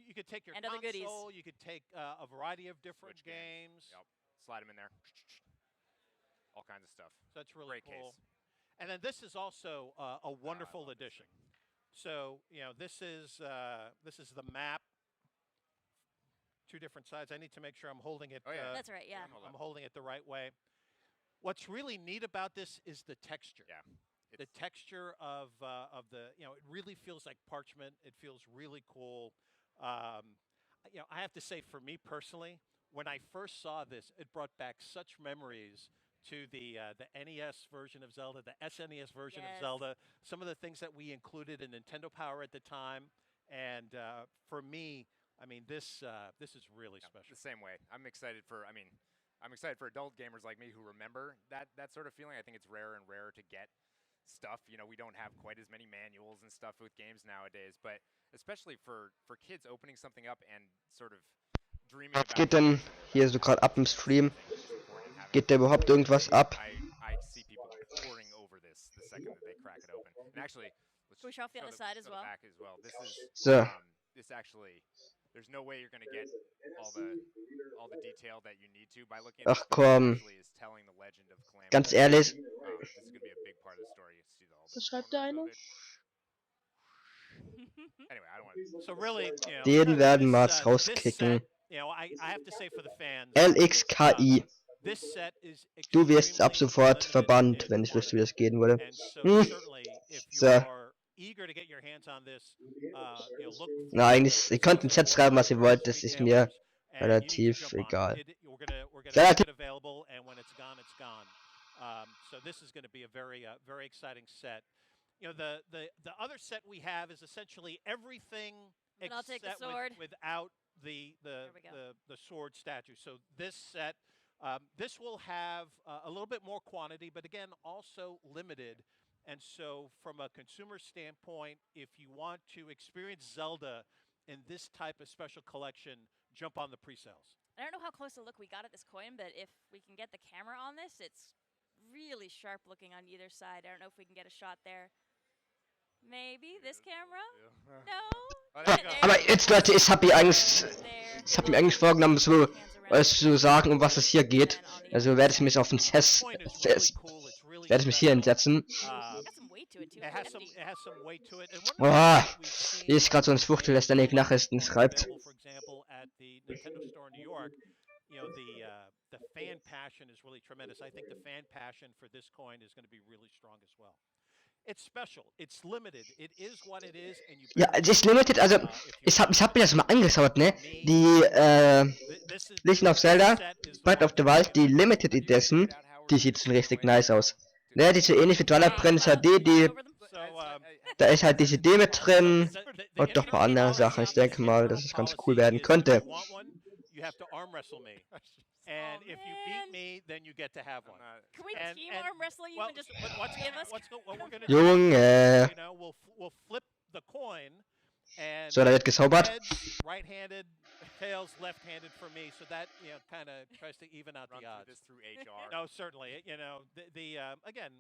You could take your and console. other goodies. You could take a variety of different Switch games. Yep. Slide them in there. All kinds of stuff. So that's really Great cool. case. And then this is also a wonderful addition. So this is the map. Two different sides. I need to make sure I'm holding it. That's right. Yeah. I'm holding it the right way. What's really neat about this is the texture. Yeah. The texture of the it really feels like parchment. It feels really cool. I have to say, for me personally, when I first saw this, it brought back such memories to the NES version of Zelda, the SNES version of Zelda, some of the things that we included in Nintendo Power at the time, and for me, I mean, this is really special. The same way. I'm excited for adult gamers like me who remember that sort of feeling. I think it's rarer and rarer to get stuff. We don't have quite as many manuals and stuff with games nowadays, but especially for kids opening something up and sort of dreaming about. Geht denn hier so gerade ab im Stream? Geht da überhaupt irgendwas ab? I see people pouring over this the second that they crack it open. And actually, let's Can we show off the other side as well? Back as well. This is So. This actually, there's no way you're going to get all the detail that you need to by looking at Ach this. komm. Actually is telling the legend of Calamity. Ganz ehrlich. This is going to be a big part of the story. You see the whole Was schreibt der eine? Anyway, I don't want to. So really, Den werden Mars rauskicken. I have to say for the fans. LXKI. This set is Du wirst ab sofort verbannt, wenn ich wüsste, wie das gehen würde. So. Eager to get your hands on this, Na, eigentlich, ihr könnt ein Chat schreiben, was ihr wollt, das ist mir relativ egal. Relativ. Available, and when it's gone, it's gone. So this is going to be a very exciting set. The other set we have is essentially everything except without the sword statue. So this set, this will have a little bit more quantity, but again, also limited. And so from a consumer standpoint, if you want to experience Zelda in this type of special collection, jump on the pre-sales. I don't know how close a look we got at this coin, but if we can get the camera on this, it's really sharp looking on either side. I don't know if we can get a shot there. Maybe this camera? No? Aber jetzt, Leute, ich habe mir eigentlich vorgenommen, so euch zu sagen, um was es hier geht. Also werde ich mich auf den Chess werde ich mich hier hinsetzen. Oh, hier ist gerade so ein Schwuchtel, der ständig Nachrichten schreibt. The fan passion is really tremendous. I think the fan passion for this coin is going to be really strong as well. It's special. It's limited. It is what it is. And ja, es ist limited. Also ich hab mir das mal angeschaut, ne? Die Legend of Zelda, Breath of the Wild, die Limited Edition, die sieht schon richtig nice aus. Ne, die ist so ähnlich wie Twilight Princess HD, da ist halt diese D mit drin und noch ein paar andere Sachen. Ich denke mal, dass es ganz cool werden könnte. You have to arm wrestle me. And if you beat me, then you get to have one. Can we team arm wrestle you and just what we're gonna Junge. do, we'll flip the coin and So, da wird gezaubert. Right-handed, tails left-handed for me, so that kind of tries to even out the odds. This through HR. No, certainly. Again,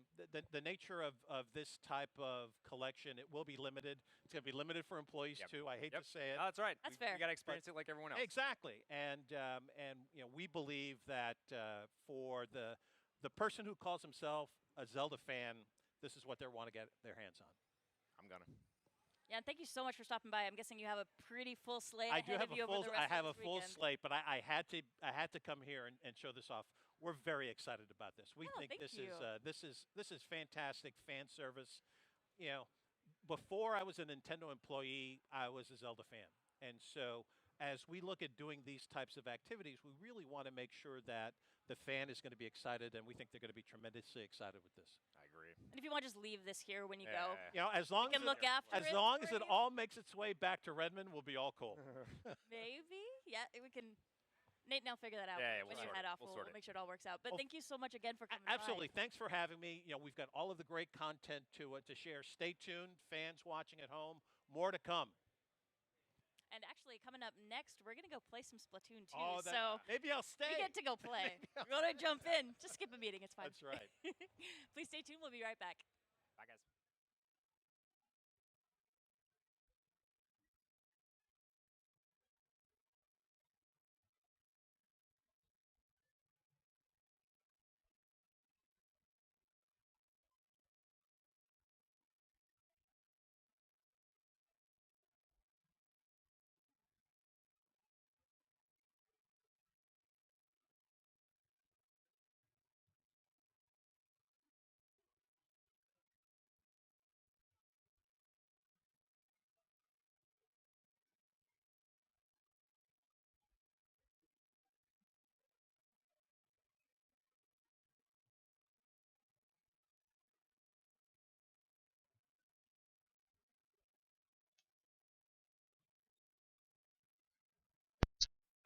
the nature of this type of collection, it will be limited. It's going to be limited for employees too. I hate to say it. No, that's right. That's fair. You got to experience it like everyone else. Exactly, and we believe that for the person who calls himself a Zelda fan, this is what they want to get their hands on. I'm gonna. Yeah, and thank you so much for stopping by. I'm guessing you have a pretty full slate I do ahead have of you over the rest I have of a this full weekend. slate, but I had to come here and show this off. We're very excited about this. We think thank this you. is fantastic fan service. Before I was a Nintendo employee, I was a Zelda fan, and so as we look at doing these types of activities, we really want to make sure that the fan is going to be excited, and we think they're going to be tremendously excited with this. I agree. And if you want to just leave this here when you go, You know, as long you can look after as it long for as it you. all makes its way back to Redmond, we'll be all cool. Maybe. Yeah, we can. Nate, now figure that out Yeah, when we'll you sort head it. off. We'll We'll, sort we'll it. make sure it all works out. But Well, thank you so much again for coming by. Absolutely. Thanks for having me. You know, we've got all of the great content to share. Stay tuned, fans watching at home. More to come. And actually, coming up next, we're going to go play some Splatoon 2. Oh, so maybe I'll stay. we get to go play. We're going to jump in. Just skip a meeting. It's fine. That's right. Please stay tuned. We'll be right back. Bye, guys.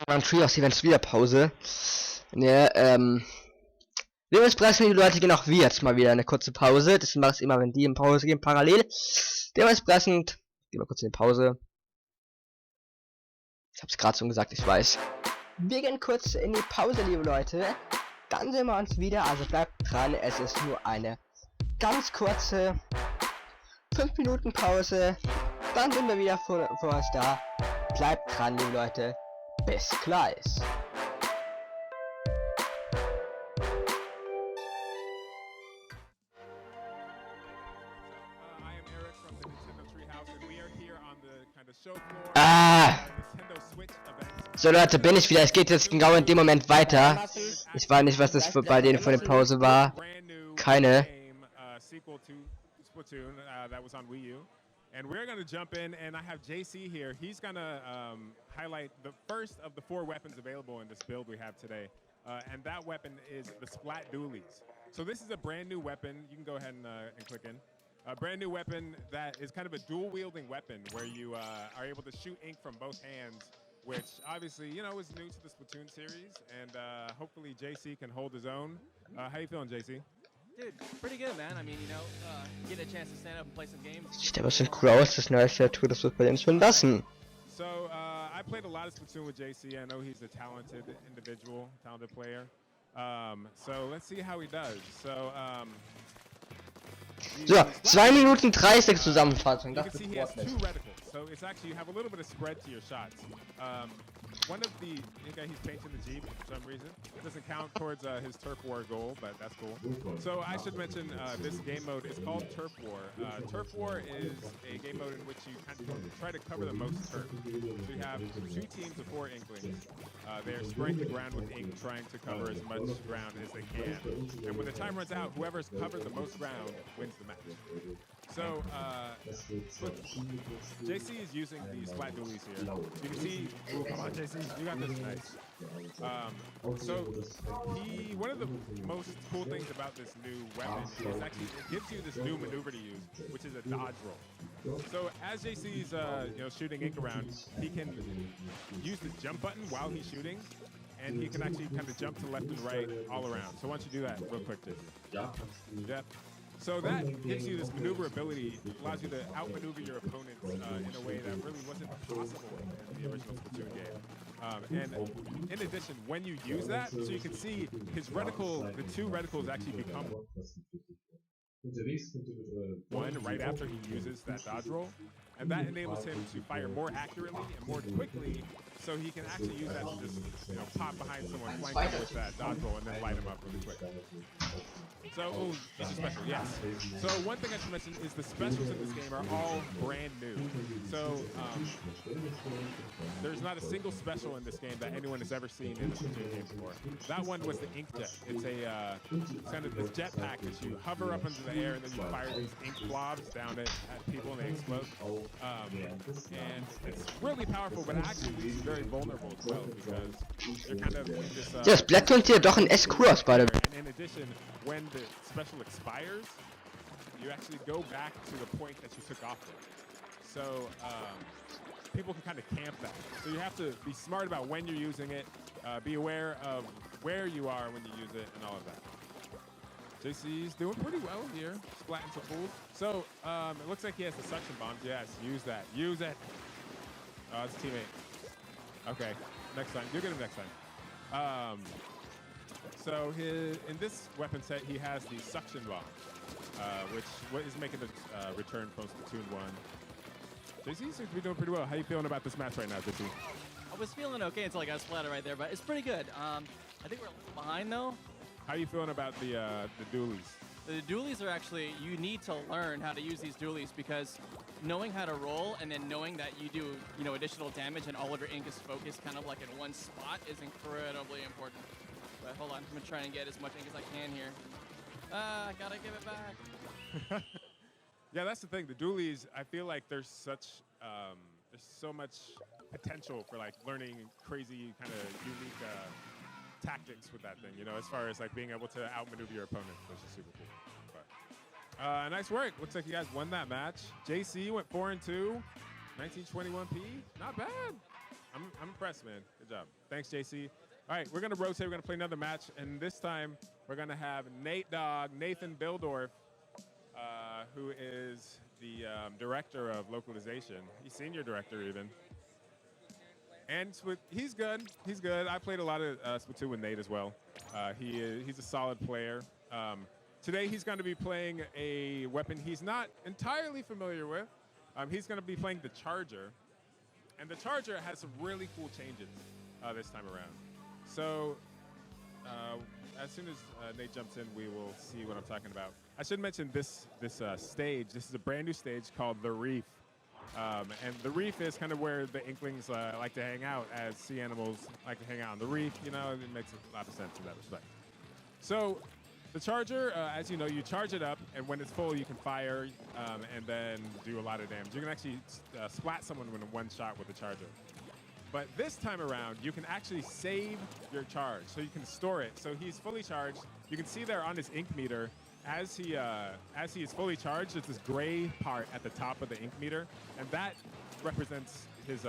Beim Treehouse Events wieder Pause. Ne, dementsprechend, die Leute gehen auch wir jetzt mal wieder eine kurze Pause. Das mache ich immer, wenn die in Pause gehen, parallel. Dementsprechend, gehen wir kurz in die Pause. Ich hab's gerade schon gesagt, ich weiß. Wir gehen kurz in die Pause, liebe Leute. Dann sehen wir uns wieder, also bleibt dran, es ist nur eine ganz kurze 5 Minuten Pause. Dann sind wir wieder vor euch da. Bleibt dran, liebe Leute. Bis gleich. I am Eric from the Nintendo Treehouse, and we are here on the kind of show floor Nintendo Switch event. So Leute, bin ich wieder. Es geht jetzt genau in dem Moment weiter. Ich weiß nicht, was das bei denen von der Pause war. Keine. Sequel to Splatoon that was on Wii U. And we're going to jump in, and I have JC here. He's going to highlight the first of the 4 weapons available in this build we have today. And that weapon is the Splat Dualies. So this is a brand new weapon. You can go ahead and click in. A brand new weapon that is kind of a dual-wielding weapon where you are able to shoot ink from both hands, which obviously, you know, is new to the Splatoon series. And hopefully JC can hold his own. How you feeling, JC? Dude, pretty good, man. I mean, you know, getting a chance to stand up and play some games. Sieht aber schon cool aus, das neue Tattoo, das wird bei dem schon lassen. So, I played a lot of Splatoon with JC. I know he's a talented individual, talented player. So, let's see how he does. So, so, 2 Minuten 30 Zusammenfassung. You can see he has 2 reticles. So, it's actually, you have a little bit of spread to your shots. One of the, okay, he's painting the Jeep for some reason. It doesn't count towards his Turf War goal, but that's cool. So I should mention this game mode is called Turf War. Turf War is a game mode in which you kind of try to cover the most turf. So you have 2 teams of 4 Inklings. They're spraying the ground with ink, trying to cover as much ground as they can. And when the time runs out, whoever's covered the most ground wins the match. So, JC is using these flat dualies here. You can see, ooh, come on JC, you got this, nice. So, one of the most cool things about this new weapon is actually it gives you this new maneuver to use, which is a dodge roll. So, as JC's you know, shooting ink around, he can use the jump button while he's shooting, and he can actually kind of jump to left and right all around. So, why don't you do that real quick, JC? Yep. So that gives you this maneuverability, allows you to outmaneuver your opponents in a way that really wasn't possible in the original Splatoon game. And in addition, when you use that, so you can see his reticle, the 2 reticles actually become one right after he uses that dodge roll. And that enables him to fire more accurately and more quickly, so he can actually use that to just, you know, pop behind someone, flank them with that dodge roll, and then light him up really quick. So, oh, these are special, yes. So one thing I should mention is the specials in this game are all brand new. So there's not a single special in this game that anyone has ever seen in the Splatoon game before. That one was the ink jet. It's a kind of this jetpack that you hover up into the air and then you fire these ink blobs down at people and they explode. And it's really powerful, but it actually leaves you very very vulnerable as well because you're kind of in this. Ja, Splatoon sieht ja doch in echt cool aus, by the way. And in addition, when the special expires, you actually go back to the point that you took off from. So people can kind of camp that. So you have to be smart about when you're using it, be aware of where you are when you use it, and all of that. JC's doing pretty well here, splatting some fools. So it looks like he has the suction bombs. Yes, use that. Use it. Oh, it's a teammate. Okay, next time. You'll get him next time. So in this weapon set, he has the suction bomb, which is making the return from Splatoon 1. JC seems to be doing pretty well. How you feeling about this match right now, JC? I was feeling okay until I got splattered right there, but it's pretty good. I think we're a little behind though. How you feeling about the dualies? The dualies are actually, you need to learn how to use these dualies because knowing how to roll and then knowing that you do, additional damage and all of your ink is focused kind of like in one spot is incredibly important. But hold on, I'm gonna try and get as much ink as I can here. I gotta give it back. Yeah, that's the thing. The dualies, I feel like there's so much potential for like learning crazy kind of unique tactics with that thing, as far as like being able to outmaneuver your opponent, which is super cool. But nice work. Looks like you guys won that match. JC went 4-2, 1921p. Not bad. I'm impressed, man. Good job. Thanks, JC. All right, we're gonna rotate. We're gonna play another match, and this time we're gonna have Nathan Bildorf, who is the director of localization. He's senior director even. And he's good. He's good. I played a lot of Splatoon with Nate as well. He's a solid player. Today he's going to be playing a weapon he's not entirely familiar with. He's going to be playing the Charger. And the Charger has some really cool changes this time around. So as soon as Nate jumps in, we will see what I'm talking about. I should mention this stage. This is a brand new stage called The Reef. And the reef is kind of where the Inklings like to hang out, as sea animals like to hang out on the reef. It makes a lot of sense in that respect. So the Charger, as you know, you charge it up, and when it's full, you can fire and then do a lot of damage. You can actually splat someone in one shot with the Charger. But this time around, you can actually save your charge, so you can store it. So he's fully charged. You can see there on his ink meter, as he is fully charged, there's this gray part at the top of the ink meter, and that represents his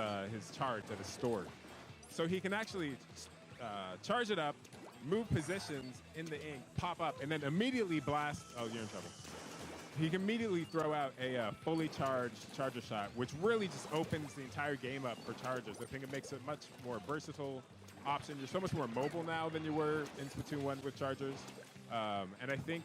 charge that is stored. So he can actually charge it up, move positions in the ink, pop up, and then immediately blast. Oh, you're in trouble. He can immediately throw out a fully charged Charger shot, which really just opens the entire game up for Chargers. I think it makes it a much more versatile option. You're so much more mobile now than you were in Splatoon 1 with Chargers. And I think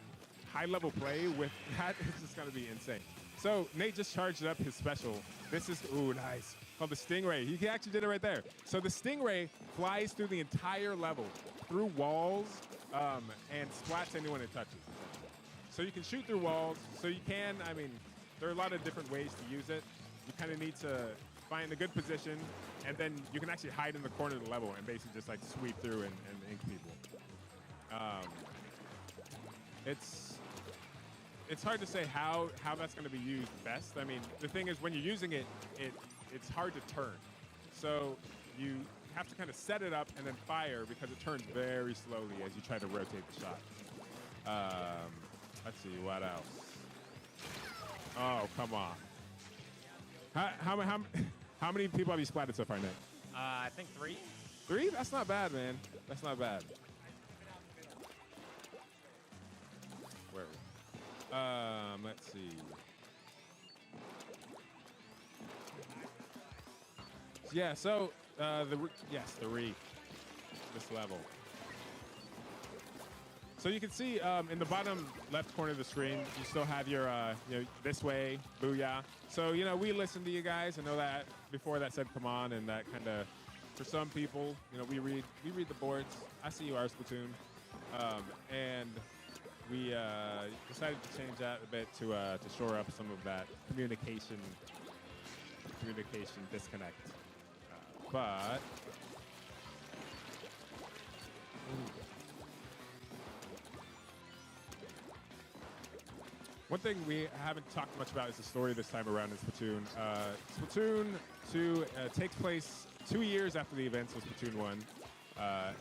high-level play with that is just going to be insane. So Nate just charged up his special. This is, ooh, nice, called the Stingray. He actually did it right there. So the Stingray flies through the entire level, through walls, and splats anyone it touches. So you can shoot through walls. So you can, there are a lot of different ways to use it. You kind of need to find a good position, and then you can actually hide in the corner of the level and basically just like sweep through and ink people. It's hard to say how that's going to be used best. The thing is, when you're using it, it's hard to turn. So you have to kind of set it up and then fire because it turns very slowly as you try to rotate the shot. Let's see, what else? Oh, come on. How many people have you splatted so far, Nick? I think 3. 3? That's not bad, man. That's not bad. Where are we? Let's see. Yeah, so the reef, this level. So you can see in the bottom left corner of the screen, you still have your, this way, booyah. So, we listen to you guys. I know that before that said come on, and that kind of, for some people, we read the boards. I see you, our Splatoon. And we decided to change that a bit to shore up some of that communication disconnect. But one thing we haven't talked much about is the story this time around in Splatoon. Splatoon 2 takes place 2 years after the events of Splatoon 1,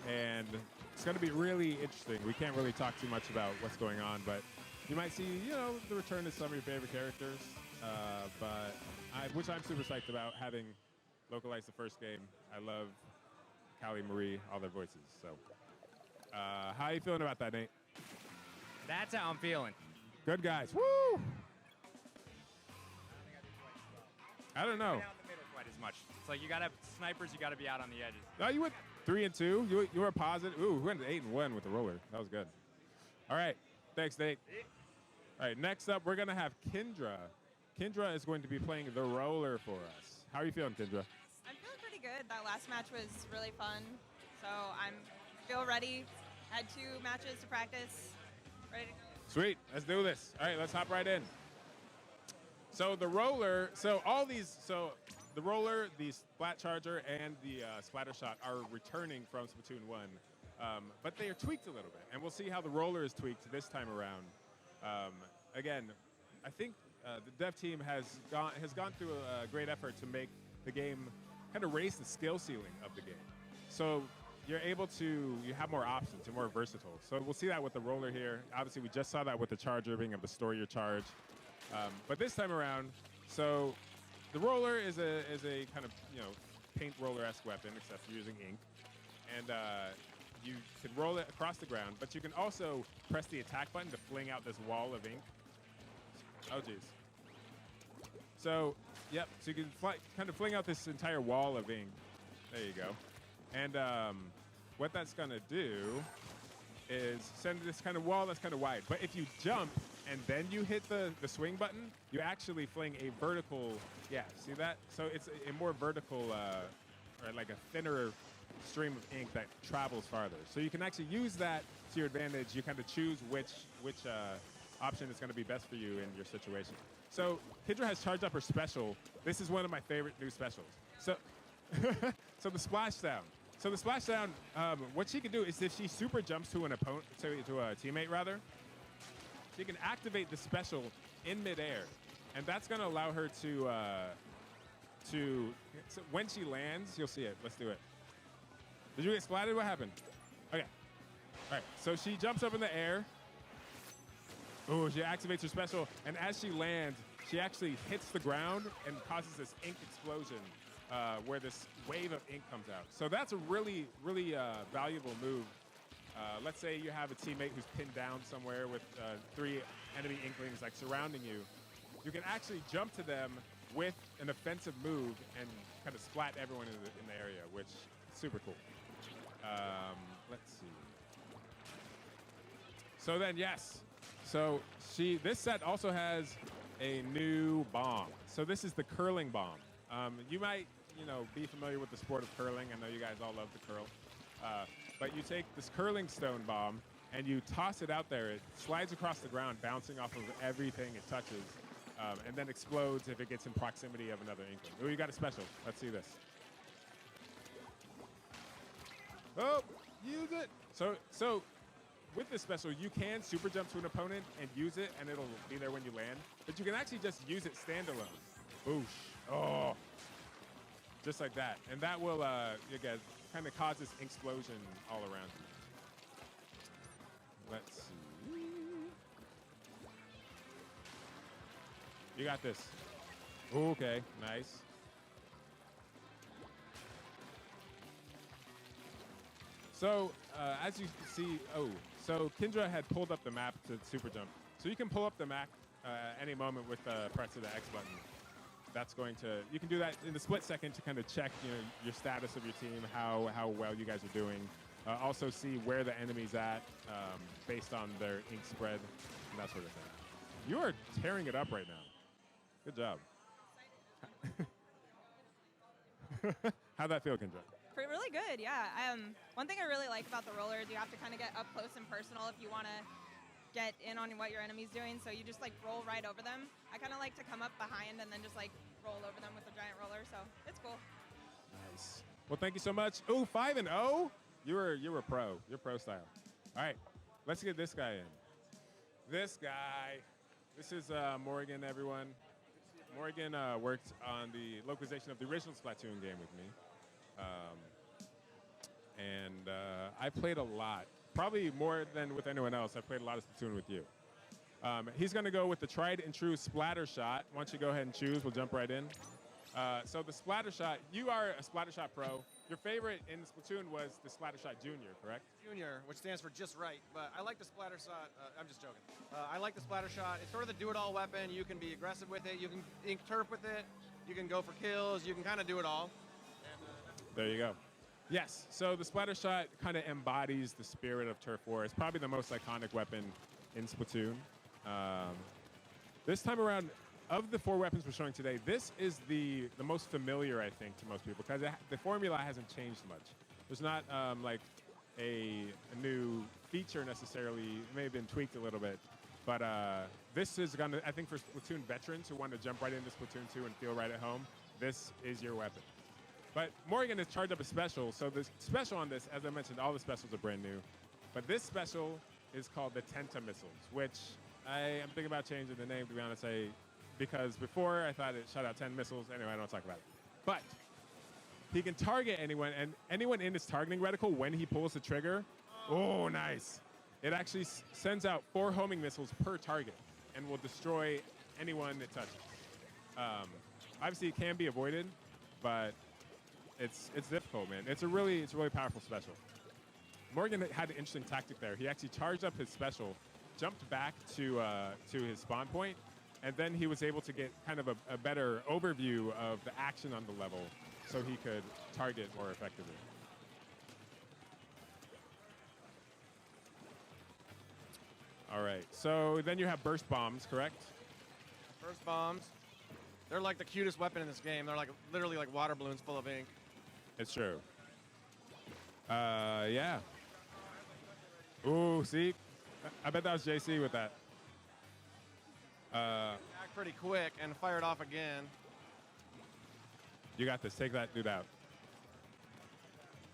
and it's going to be really interesting. We can't really talk too much about what's going on, but you might see, you know, the return of some of your favorite characters, which I'm super psyched about, having localized the first game. I love Callie, Marie, all their voices. So, how are you feeling about that, Nate? That's how I'm feeling. Good guys. Woo! I don't know. Not out in the middle quite as much. It's like you gotta have snipers. You gotta be out on the edges. No, you went 3 and 2. You were positive. Ooh, we went 8 and 1 with the roller. That was good. All right. Thanks, Nate. All right. Next up, we're gonna have Kendra. Kendra is going to be playing the roller for us. How are you feeling, Kendra? I'm feeling pretty good. That last match was really fun. So I'm feel ready. Had 2 matches to practice. Ready to go. Sweet. Let's do this. All right. Let's hop right in. So the roller. So the roller, the splat charger, and the splatter shot are returning from Splatoon 1, but they are tweaked a little bit, and we'll see how the roller is tweaked this time around. Again, I think the dev team has gone through a great effort to make the game kind of raise the skill ceiling of the game. So you have more options, you're more versatile. So we'll see that with the roller here. Obviously, we just saw that with the charger, being able to store your charge. But this time around, so the roller is a kind of, you know, paint roller-esque weapon, except for using ink. And you can roll it across the ground, but you can also press the attack button to fling out this wall of ink. Oh, geez. So, yep, so you can kind of fling out this entire wall of ink. There you go. And what that's going to do is send this kind of wall that's kind of wide. But if you jump and then you hit the swing button, you actually fling a vertical, yeah, see that? So it's a more vertical, or like a thinner stream of ink that travels farther. So you can actually use that to your advantage. You kind of choose which option is going to be best for you in your situation. So Kendra has charged up her special. This is one of my favorite new specials. So, so the splashdown. So the splashdown, what she can do is if she super jumps to an opponent, to a teammate rather, she can activate the special in midair, and that's going to allow her to so when she lands, you'll see it. Let's do it. Did you get splatted? What happened? Okay. All right. So she jumps up in the air. Oh, she activates her special, and as she lands, she actually hits the ground and causes this ink explosion where this wave of ink comes out. So that's a really, really valuable move. Let's say you have a teammate who's pinned down somewhere with 3 enemy inklings like surrounding you. You can actually jump to them with an offensive move and kind of splat everyone in the area, which is super cool. Let's see. So then, yes. So this set also has a new bomb. So this is the curling bomb. You might, be familiar with the sport of curling. I know you guys all love to curl. But you take this curling stone bomb and you toss it out there. It slides across the ground, bouncing off of everything it touches, and then explodes if it gets in proximity of another inkling. Oh, you got a special. Let's see this. Oh, use it. So with this special, you can super jump to an opponent and use it, and it'll be there when you land. But you can actually just use it standalone. Boosh. Oh. Just like that. And that will, again, kind of cause this explosion all around you. Let's see. You got this. Okay, nice. So, as you see, so Kendra had pulled up the map to super jump. So you can pull up the map any moment with the press of the X button. That's going to, you can do that in a split second to kind of check, your status of your team, how well you guys are doing. Also see where the enemy's at based on their ink spread and that sort of thing. You are tearing it up right now. Good job. How'd that feel, Kendra? Really good, yeah. One thing I really like about the roller is you have to kind of get up close and personal if you want to get in on what your enemy's doing. So you just roll right over them. I kind of like to come up behind and then just roll over them with the giant roller. So it's cool. Nice. Well, thank you so much. Ooh, 5-0. You're a pro. You're pro style. All right, let's get this guy in. This guy. This is Morgan, everyone. Morgan worked on the localization of the original Splatoon game with me. And I played a lot, probably more than with anyone else. I played a lot of Splatoon with you. He's going to go with the tried and true splatter shot. Why don't you go ahead and choose? We'll jump right in. So the splatter shot, you are a splatter shot pro. Your favorite in Splatoon was the splatter shot junior, correct? Junior, which stands for just right, but I like the splatter shot. I'm just joking. I like the splatter shot. It's sort of the do-it-all weapon. You can be aggressive with it. You can ink turf with it. You can go for kills. You can kind of do it all. There you go. Yes, so the splatter shot kind of embodies the spirit of Turf War. It's probably the most iconic weapon in Splatoon. This time around, of the 4 weapons we're showing today, this is the most familiar, I think, to most people, because the formula hasn't changed much. There's not like a new feature necessarily. It may have been tweaked a little bit, but this is going to, I think, for Splatoon veterans who want to jump right into Splatoon 2 and feel right at home, this is your weapon. But Morgan has charged up a special, so the special on this, as I mentioned, all the specials are brand new, but this special is called the Tenta Missiles, which I am thinking about changing the name, to be honest, because before I thought it shot out 10 missiles. Anyway, I don't talk about it. But he can target anyone, and anyone in his targeting reticle, when he pulls the trigger, oh, nice. It actually sends out 4 homing missiles per target and will destroy anyone it touches. Obviously, it can be avoided, but it's difficult, man. It's a really powerful special. Morgan had an interesting tactic there. He actually charged up his special, jumped back to his spawn point, and then he was able to get kind of a better overview of the action on the level so he could target more effectively. All right, so then you have burst bombs, correct? Burst bombs. They're like the cutest weapon in this game. They're like literally like water balloons full of ink. It's true. Yeah. Ooh, see? I bet that was JC with that. Back pretty quick and fired off again. You got this. Take that dude out.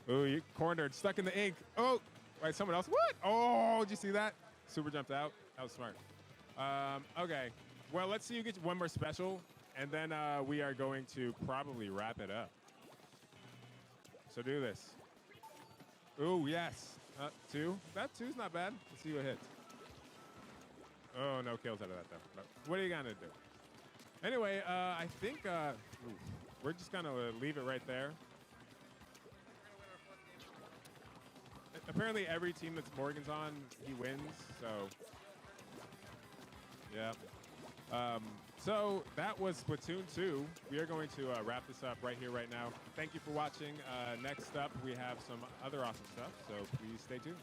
Ooh, you cornered, stuck in the ink. Oh, wait, someone else. What? Oh, did you see that? Super jumped out. That was smart. Okay. Well, let's see who gets one more special, and then we are going to probably wrap it up. So do this. Ooh, yes. 2. That 2's not bad. Let's see what hits. Oh, no kills out of that, though. But what are you going to do? Anyway, I think we're just going to leave it right there. Apparently, every team that's Morgan's on, he wins. So, yeah. So that was Splatoon 2. We are going to wrap this up right here, right now. Thank you for watching. Next up, we have some other awesome stuff, so please stay tuned.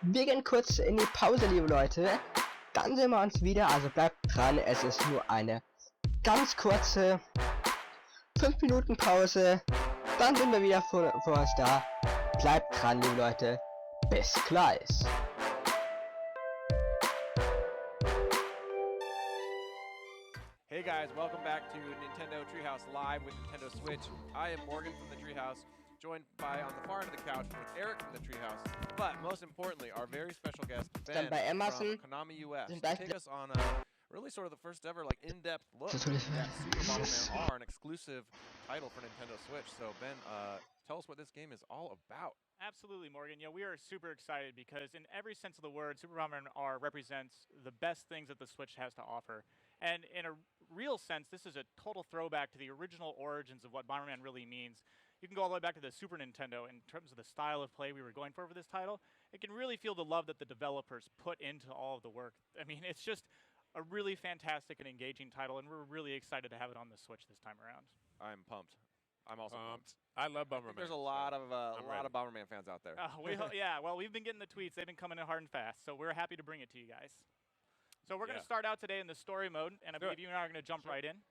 Wir gehen kurz in die Pause, liebe Leute. Dann sehen wir uns wieder, also bleibt dran, es ist nur eine ganz kurze 5 Minuten Pause. Dann sind wir wieder für euch da. Bleibt dran, liebe Leute. Bis gleich. Hey guys, welcome back to Nintendo Treehouse Live with Nintendo Switch. I am Morgan from the Treehouse, joined by on the far end of the couch with Eric from the Treehouse, but most importantly, our very special guest, Ben from Konami US, to take us on really sort of the first ever like in-depth look at Super Bomberman R, an exclusive title for Nintendo Switch. So Ben, tell us what this game is all about. Absolutely, Morgan. Yeah, we are super excited because in every sense of the word, Super Bomberman R represents the best things that the Switch has to offer. And in a real sense, this is a total throwback to the original origins of what Bomberman really means. You can go all the way back to the Super Nintendo in terms of the style of play we were going for this title. It can really feel the love that the developers put into all of the work. I mean, it's just a really fantastic and engaging title, and we're really excited to have it on the Switch this time around. I'm pumped. I'm also pumped. I love Bomberman. There's a lot of Bomberman fans out there. Yeah, well, we've been getting the tweets. They've been coming in hard and fast, so we're happy to bring it to you guys. So we're going to start out today in the story mode, and I believe you and I are going to jump right in.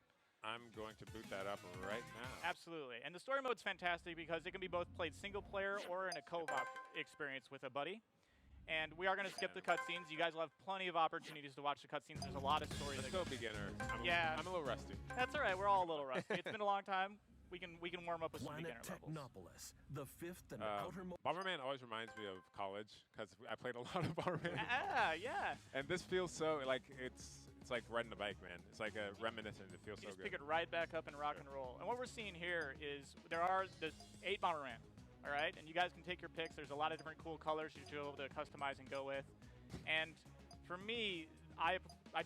I'm going to boot that up right now. Absolutely. And the story mode's fantastic because it can be both played single player or in a co-op experience with a buddy. And we are going to skip the cutscenes. You guys will have plenty of opportunities to watch the cutscenes. There's a lot of story. Let's go beginner. I'm a little rusty. That's all right. We're all a little rusty. It's been a long time. We can warm up with some beginner levels. The fifth and outermost. Bomberman always reminds me of college because I played a lot of Bomberman. Yeah. And this feels so like it's like riding a bike, man. It's like a reminiscent. It feels so good. Pick it right back up and rock and roll. And what we're seeing here is there's 8 Bomberman. All right, and you guys can take your picks. There's a lot of different cool colors you'll be able to customize and go with. And for me, I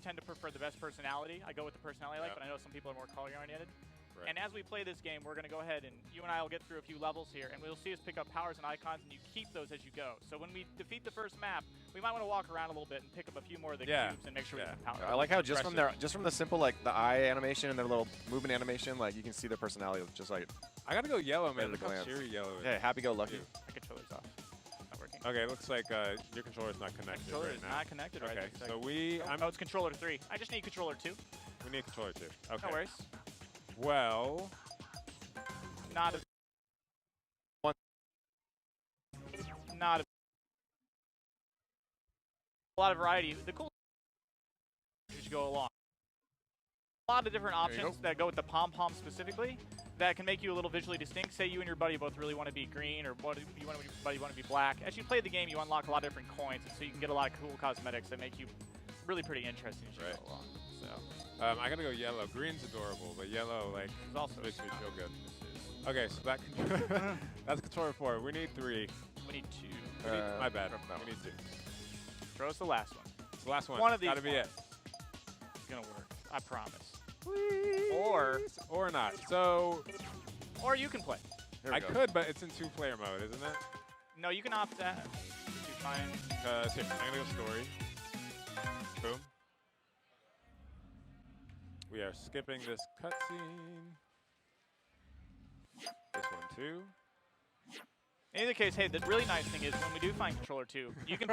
tend to prefer the best personality. I go with the personality I like, but I know some people are more color-oriented. Right. And as we play this game, we're going to go ahead and you and I will get through a few levels here, and we'll see us pick up powers and icons, and you keep those as you go. So when we defeat the first map, we might want to walk around a little bit and pick up a few more of the cubes and make sure we get the power. I like how just from the simple like the eye animation and their little movement animation, like you can see their personality just like. I gotta go yellow, man. Look how cheery yellow is. Yeah, happy-go-lucky. My controller's off. Not working. Okay, looks like your controller's not connected right now. Not connected right now. Okay, so oh, it's controller 3. I just need controller 2. We need controller 2. Okay. No worries. Well. Not a lot of variety. The cool as you go along. A lot of different options that go with the pom-pom specifically that can make you a little visually distinct. Say you and your buddy both really want to be green, or you want to be black. As you play the game, you unlock a lot of different coins, and so you can get a lot of cool cosmetics that make you really pretty interesting as you go along. So I gotta go yellow. Green's adorable, but yellow also makes me feel good. Okay, so that's controller 4. We need 3. We need 2. My bad. No, we need 2. Throw us the last one. It's the last one. One of these gotta be it. It's gonna work. I promise. Please. Or not. Or you can play. I could, but it's in 2-player mode, isn't it? No, you can opt that. Fine. Here, I'm gonna go story. Boom. We are skipping this cutscene. This one too. In either case, hey, the really nice thing is when we do find controller 2, you can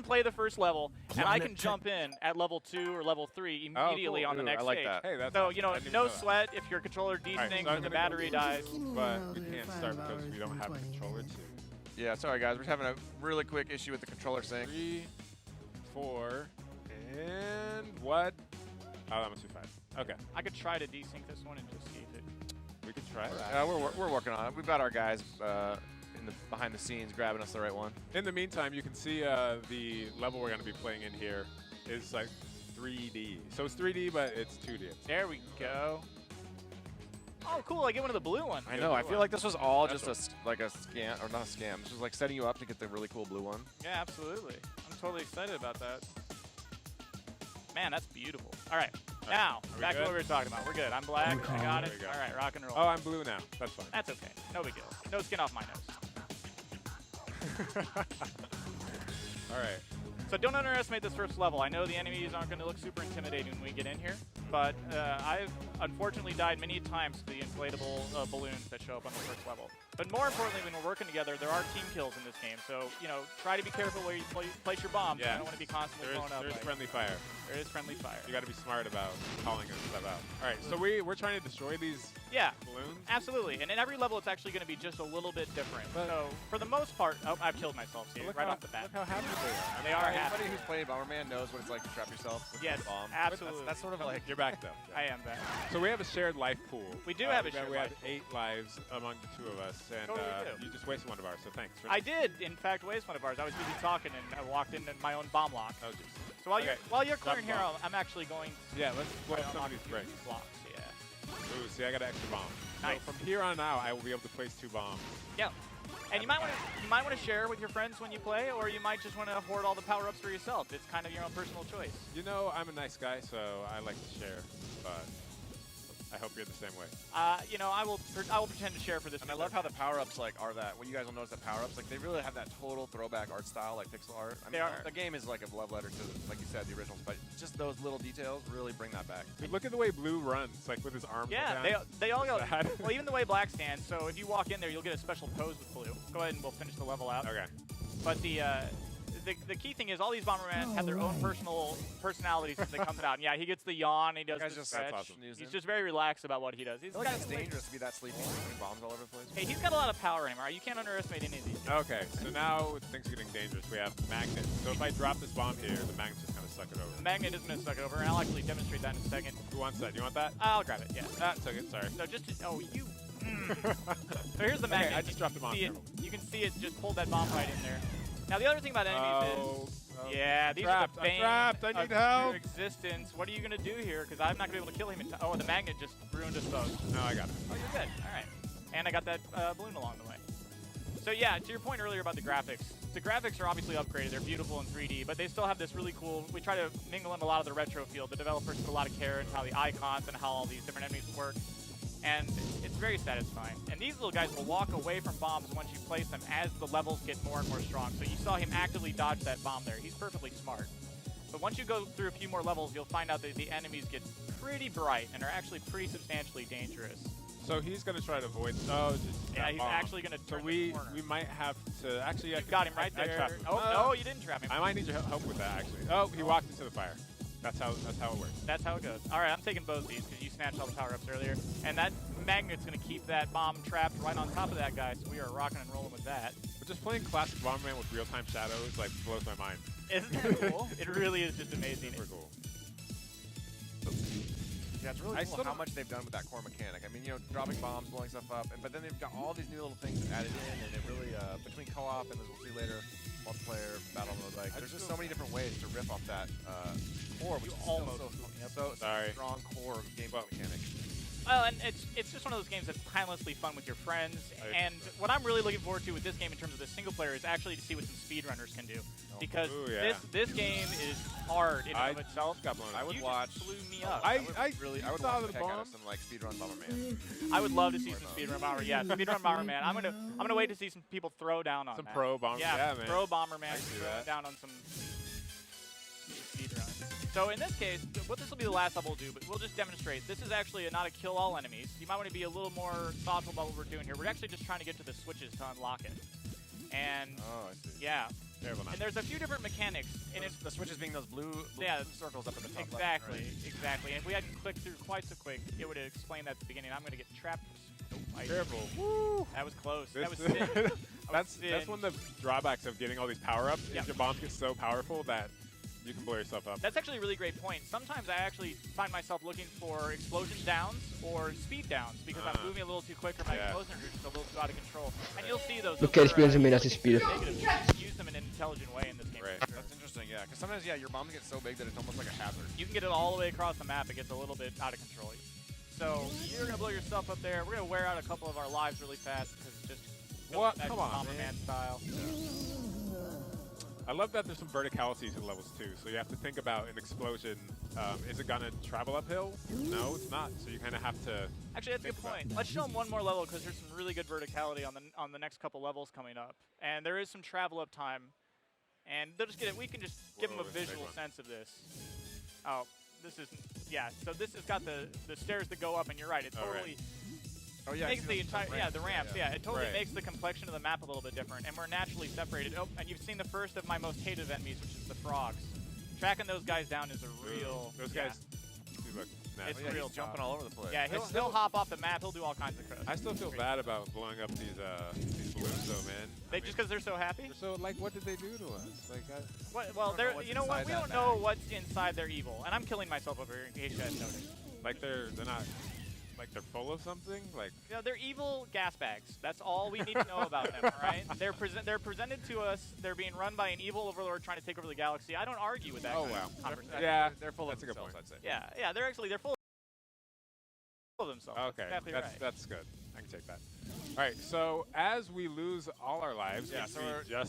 play the first level, and I can jump in at level 2 or level 3 immediately on the next stage. That. Hey, that's so awesome. no sweat if your controller desyncs or the battery dies. But we can't start because we don't have a controller 2. Yeah, sorry guys, we're having a really quick issue with the controller sync. 3, 4, and what? Oh, that must be 5. Okay. I could try to desync this one and just see if it. We could try that. We're working on it. We've got our guys behind the scenes grabbing us the right one. In the meantime, you can see the level we're going to be playing in here is like 3D. So it's 3D, but it's 2D. There we go. Oh, cool! I get one of the blue ones. I know. I feel like this was all just a scam, or not a scam. This was like setting you up to get the really cool blue one. Yeah, absolutely. I'm totally excited about that. Man, that's beautiful. All right. Now, back to what we were talking about. We're good. I'm black. I got it. All right, rock and roll. Oh, I'm blue now. That's fine. That's okay. No big deal. No skin off my nose. All right. So don't underestimate this first level. I know the enemies aren't going to look super intimidating when we get in here, but I've unfortunately died many times to the inflatable balloons that show up on the first level. But more importantly, when we're working together, there are team kills in this game. So, you know, try to be careful where you place your bombs. Yeah. You don't want to be constantly blown up. There's like, friendly fire. There is friendly fire. You got to be smart about calling and stuff out. All right, so we're trying to destroy these balloons? Absolutely. And in every level, it's actually going to be just a little bit different. So, for the most part, oh, I've killed myself, see, right off the bat. Look how happy they are. They are happy. Anybody who's played Bomberman knows what it's like to trap yourself with Yes, a bomb. absolutely. That's sort of like... You're back, though. I am back. So we have a shared life pool. We do have a shared We life have 8 lives among the 2 of us, and Totally do. you just wasted one of ours, so thanks. I did, in fact, waste one of ours. I was busy talking, and I walked into my own bomb lock. Oh, jeez. So while you're Drop clearing here, bomb. I'm actually going to... Yeah, let's blow try some to of these unlock bricks. blocks, yeah. Ooh, see, I got an extra bomb. Nice. So from here on out, I will be able to place 2 bombs. Yeah. And you might want to share with your friends when you play, or you might just want to hoard all the power-ups for yourself. It's kind of your own personal choice. You know, I'm a nice guy, so I like to share, but I hope you're the same way. You know, I will pretend to share for this. And I love how the power-ups like are that. When you guys will notice the power-ups, like they really have that total throwback art style, like pixel art. I mean, the game is like a love letter to, like you said, the originals, but just those little details really bring that back. Dude, look at the way Blue runs, like with his arms. Yeah, down. they all go. Well, even the way Black stands. So if you walk in there, you'll get a special pose with Blue. Go ahead and we'll finish the level out. Okay. But the key thing is all these Bombermen have their own personalities as they come out. And yeah, he gets the yawn, he does the stretch. Awesome. He's just very relaxed about what he does. He's I feel like it's dangerous to be that sleepy and putting bombs all over the place. Hey, he's got a lot of power in him, all right? You can't underestimate any of these. Okay, so now things are getting dangerous. We have magnets. So if I drop this bomb here, the magnet's just going to suck it over. The magnet is going to suck it over, and I'll actually demonstrate that in a second. Who wants that? You want that? I'll grab it, yeah. Ah, took it, sorry. No, just, oh, you. So here's the magnet. Okay, I just dropped the bomb. You can see it just pulled that bomb right in there. Now, the other thing about enemies is... Yeah, these are the veins trapped. I need help. Your existence. What are you going to do here? Because I'm not going to be able to kill him in time. Oh, the magnet just ruined us both. No, I got it. Oh, you're good. All right. And I got that balloon along the way. So yeah, to your point earlier about the graphics are obviously upgraded. They're beautiful in 3D, but they still have this really cool... We try to mingle in a lot of the retro feel. The developers put a lot of care into how the icons and how all these different enemies work. And it's very satisfying. And these little guys will walk away from bombs once you place them as the levels get more and more strong. So you saw him actively dodge that bomb there. He's perfectly smart. But once you go through a few more levels, you'll find out that the enemies get pretty bright and are actually pretty substantially dangerous. So he's going to try to avoid... Oh, just yeah, he's actually going to turn the corner. We might have to... Actually, you got him right there. I trapped him. Oh, no, you didn't trap him. I might need your help with that, actually. Oh, he walked into the fire. That's how it works. That's how it goes. All right, I'm taking both of these because you snatched all the power-ups earlier. And that magnet's going to keep that bomb trapped right on top of that guy, so we are rocking and rolling with that. But just playing classic Bomberman with real-time shadows, like, blows my mind. Isn't that cool? It really is just amazing. Super cool. Yeah, it's really cool how much they've done with that core mechanic. I mean, you know, dropping bombs, blowing stuff up, but then they've got all these new little things added in, and it really, between co-op and as we'll see later, multiplayer, battle mode, like, there's just so many different ways to riff off that core, which is almost so strong core gameplay mechanic. Well, and it's just one of those games that's timelessly fun with your friends. And what I'm really looking forward to with this game in terms of the single player is actually to see what some speedrunners can do. Because this game is hard in and of itself. I would watch. Blew me up. I would watch the heck out of some like speedrun Bomberman. I would love to see some speedrun Bomberman. Yeah, speedrun Bomberman. I'm gonna wait to see some people throw down on some that. pro Bomberman. Yeah, man. pro Bomberman throw down on some speedruns. So in this case, what this will be the last level we'll do, but we'll just demonstrate. This is actually not a kill all enemies. You might want to be a little more thoughtful about what we're doing here. We're actually just trying to get to the switches to unlock it. And I see. Yeah. Terrible. And there's a few different mechanics. And the switches being those blue circles up at the top exactly, left. Exactly. And if we hadn't clicked through quite so quick, it would have explained that at the beginning. I'm going to get trapped. Careful. Woo! That was close. That was sin. That's one of the drawbacks of getting all these power-ups. Is your bombs get so powerful that you can blow yourself up. That's actually a really great point. Sometimes I actually find myself looking for explosion downs or speed downs because I'm moving a little too quick or my explosions are just a little too out of control. And you'll see those. Lo que es pienso mirar si speed. Use them in an intelligent way in this game. Right. That's interesting, yeah. Because sometimes, your bombs get so big that it's almost like a hazard. You can get it all the way across the map. It gets a little bit out of control. So you're going to blow yourself up there. We're going to wear out a couple of our lives really fast because it's just Come on, Bomberman style. I love that there's some verticality to the levels too. So you have to think about an explosion. Is it gonna travel uphill? No, it's not. So you kind of have to. Actually, that's a good point. Let's show them one more level because there's some really good verticality on the next couple levels coming up, and there is some travel up time, and they'll just get it. We can just give them a visual sense of this. Oh, this is, yeah. So this has got the stairs that go up, and you're right. It totally Oh yeah, makes the entire the ramps. Yeah. It totally makes the complexion of the map a little bit different, and we're naturally separated. Oh, and you've seen the first of my most hated enemies, which is the frogs. Tracking those guys down is a real. Those guys. Look, it's yeah, real he's jumping all over the place. Yeah, he'll hop off the map. He'll do all kinds of crap. I still feel bad about blowing up these balloons, though, man. They just because they're so happy. They're so like, what did they do to us? Like, well, they're you know what? We don't know what's inside their evil, and I'm killing myself over here in case you hadn't noticed. Like they're not. Like they're full of something? Like they're evil gas bags. That's all we need to know about them, all right? They're presented to us. They're being run by an evil overlord trying to take over the galaxy. I don't argue with that. Oh, kind wow. of conversation. Yeah, they're full that's of a good themselves, point. I'd say. Yeah, they're full of themselves. Okay, exactly right. that's good. I can take that. All right, so as we lose all our lives, yeah, so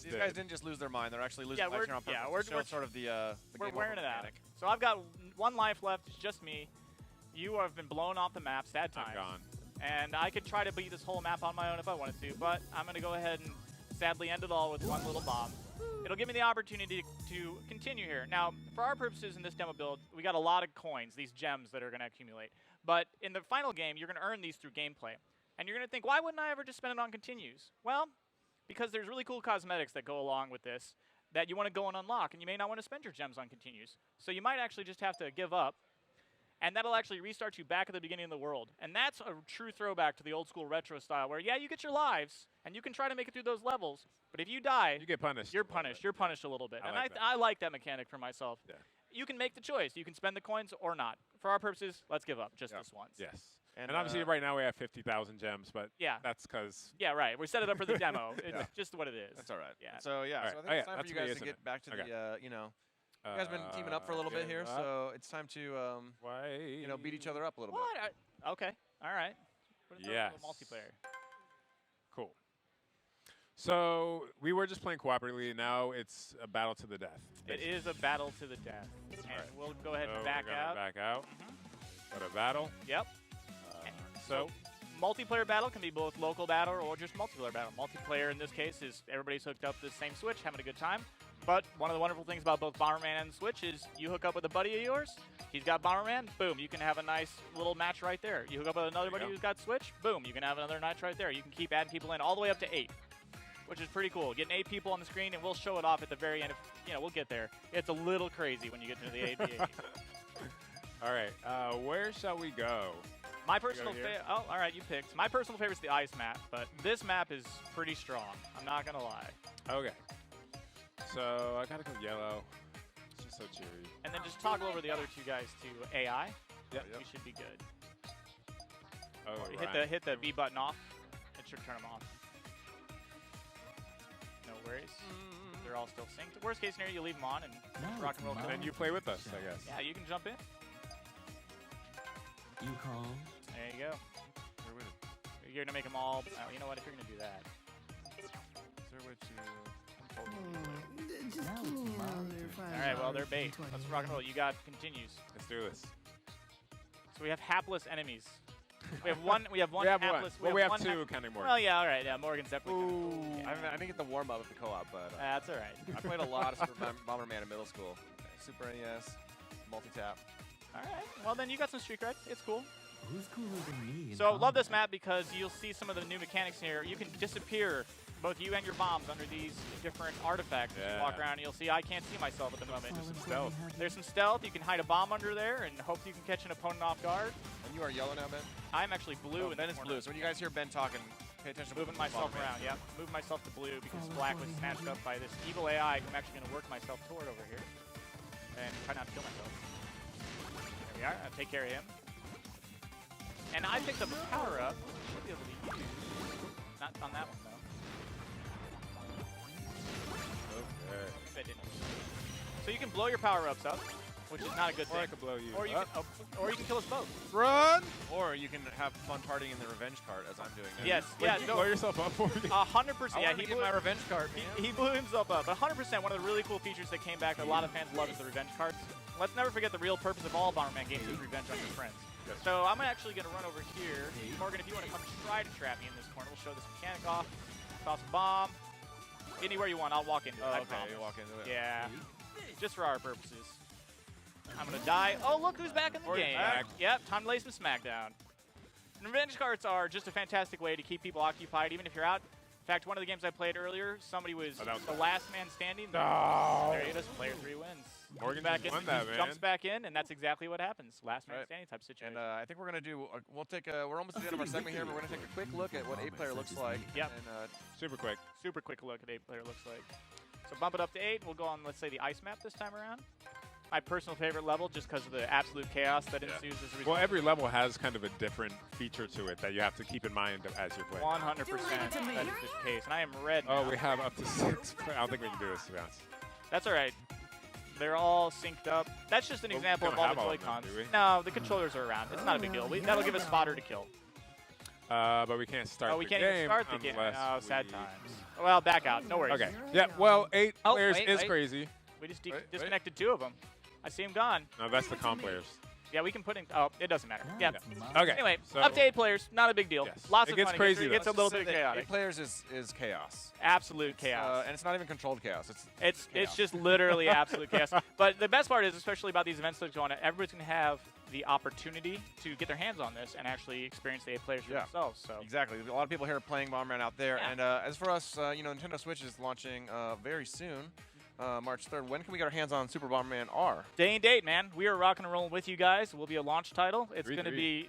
these guys didn't just lose their mind; they're actually losing lives here on purpose. Yeah, we're sort of the we're game wearing over it out. mechanic. So I've got 1 life left. It's just me. You have been blown off the map. Sad times. I'm gone. And I could try to beat this whole map on my own if I wanted to, but I'm going to go ahead and sadly end it all with 1 little bomb. It'll give me the opportunity to continue here. Now, for our purposes in this demo build, we got a lot of coins, these gems that are going to accumulate. But in the final game, you're going to earn these through gameplay. And you're going to think, why wouldn't I ever just spend it on continues? Well, because there's really cool cosmetics that go along with this that you want to go and unlock, and you may not want to spend your gems on continues. So you might actually just have to give up. And that'll actually restart you back at the beginning of the world. And that's a true throwback to the old school retro style where, yeah, you get your lives, and you can try to make it through those levels, but if you die, you get punished. You're punished. You're punished a little bit. I like that mechanic for myself. Yeah. You can make the choice. You can spend the coins or not. For our purposes, let's give up just this once. Yes. And obviously right now we have 50,000 gems, but that's because... Yeah, right. We set it up for the demo. It's just what it is. That's all right. Yeah. So, yeah, right. so I think it's time for you guys to get back to the, you know... You guys have been teaming up for a little bit here, so it's time to, you know, beat each other up a little bit. Okay. All right. Yes. Multiplayer. Cool. So we were just playing cooperatively. Now it's a battle to the death. It is a battle to the death. And we'll go ahead and back out. Back out. Go to battle. Yep. So multiplayer battle can be both local battle or just multiplayer battle. Multiplayer in this case is everybody's hooked up to the same Switch, having a good time. But one of the wonderful things about both Bomberman and Switch is you hook up with a buddy of yours, he's got Bomberman, boom, you can have a nice little match right there. You hook up with another buddy who's got Switch, boom, you can have another match right there. You can keep adding people in all the way up to 8, which is pretty cool. Getting 8 people on the screen, and we'll show it off at the very end. We'll get there. It's a little crazy when you get to the 8v8. All right, where shall we go? My personal favorite, all right, you picked. My personal favorite is the ice map, but this map is pretty strong. I'm not going to lie. Okay. So I gotta go yellow. It's just so cheery. And then just toggle over the other 2 guys to AI. Yep. You should be good. Oh, right. Hit the B button off. It should turn them off. No worries. They're all still synced. Worst case scenario, you leave them on and rock and roll. And then you play with us, I guess. Yeah, you can jump in. You call. There you go. You're gonna make them all. You know what? If you're gonna do that. Is there a way to? All right, well, they're bait. Let's rock and roll. You got continues. Let's do this. So we have hapless enemies. We have one. We have one hapless. Well, we have 2 counting Morgan. Well, yeah, all right. Yeah, Morgan's definitely. I didn't get the warm up at the co-op, but that's all right. I played a lot of Super Bomberman in middle school. Super NES, multi-tap. All right. Well, then you got some street cred. It's cool. Who's cooler than me? So love this map because you'll see some of the new mechanics here. You can disappear, both you and your bombs, under these different artifacts. As you walk around, and you'll see I can't see myself at the moment. There's some stealth. There's some stealth. You can hide a bomb under there and hope you can catch an opponent off guard. And you are yellow now, Ben? I'm actually blue. Oh, Ben is blue. So when you guys hear Ben talking, pay attention to moving myself around. Yeah, moving myself to blue because black was snatched up by this evil AI who I'm actually going to work myself toward over here and try not to kill myself. There we are. I'll take care of him. And I picked up a power up, which I should be able to use. Not on that one though. Okay. So you can blow your power ups up, which is not a good thing. Or I could blow you. Or you can, or you can kill us both. Run! Or you can have fun partying in the revenge cart, as I'm doing now. Yes, Wait, blow yourself up for me. 100%. Yeah, he blew my revenge cart. He blew himself up. But 100%, one of the really cool features that came back that a lot of fans love is the revenge carts. Let's never forget the real purpose of all Bomberman games is revenge on your friends. Yes. So I'm actually going to run over here. Morgan, if you want to come try to trap me in this corner, we'll show this mechanic off. Toss a bomb. Anywhere you want, I'll walk into it. Oh, I okay, promise. you walk into it. Yeah. Just for our purposes. I'm gonna die. Oh, look who's back in the Or game. back. Yep, time to lay some smackdown. Revenge carts are just a fantastic way to keep people occupied, even if you're out. In fact, one of the games I played earlier, somebody was the last man standing. No. There he is. Player 3 wins. Morgan back just in, won that, man. jumps back in, and that's exactly what happens. Last man standing type situation. And I think we're gonna do. We'll take. We're almost at the end of our segment here, but we're gonna take a quick look at what 8-player looks like. Yep. And super quick. Super quick look at 8-player looks like. So bump it up to 8. We'll go on, let's say, the ice map this time around. My personal favorite level, just because of the absolute chaos that ensues as a result. Well, every level has kind of a different feature to it that you have to keep in mind as you're playing. 100% that is the case, and I am red Oh, now. we have up to 6. I don't think we can do this, to be honest. That's all right. They're all synced up. That's just an Well, example we of don't all the have all of them, Joy-Cons. do we? No, the controllers are around. It's not a big deal. That'll give us fodder to kill. But we can't start Oh, we the can't game even start the game. unless Oh, sad we- times. Well, back out. No worries. Okay. Yeah, well, 8 Oh, players wait, is wait. crazy. We just disconnected 2 of them. I see him gone. No, that's the comp players. Yeah, we can put in. Oh, it doesn't matter. Yeah. Okay. Anyway, so up to 8 players, not a big deal. Yes. Lots It of gets fun. crazy, It gets a though. little bit chaotic. 8 players is chaos. Absolute chaos. And it's not even controlled chaos. It's just literally absolute chaos. But the best part is, especially about these events that go on, everybody's going to have the opportunity to get their hands on this and actually experience the 8 players for themselves. So Exactly. A lot of people here are playing Bomberman out there. Yeah. And as for us, Nintendo Switch is launching very soon, March 3rd. When can we get our hands on Super Bomberman R? Day and date, man. We are rocking and rolling with you guys. We'll be a launch title. It's going to be,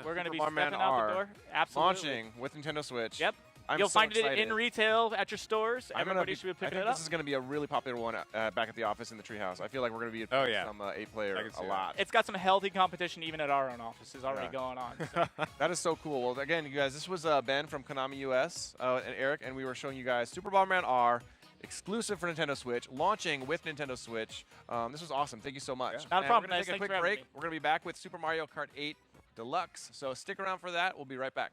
we're going to be Super Bomberman stepping out R the door. Absolutely. launching with Nintendo Switch. Yep. I'm You'll so find it excited. in retail at your stores. I'm gonna Everybody should be I picking think it up. this is going to be a really popular one back at the office in the Treehouse. I feel like we're going to be some 8-player a lot. It's got some healthy competition even at our own offices already going on. So. That is so cool. Well, again, you guys, this was Ben from Konami US and Eric, and we were showing you guys Super Bomberman R, exclusive for Nintendo Switch, launching with Nintendo Switch. This was awesome. Thank you so much. Not a problem, We're going guys. to take a Thanks quick for having break. me. We're going to be back with Super Mario Kart 8 Deluxe. So stick around for that. We'll be right back.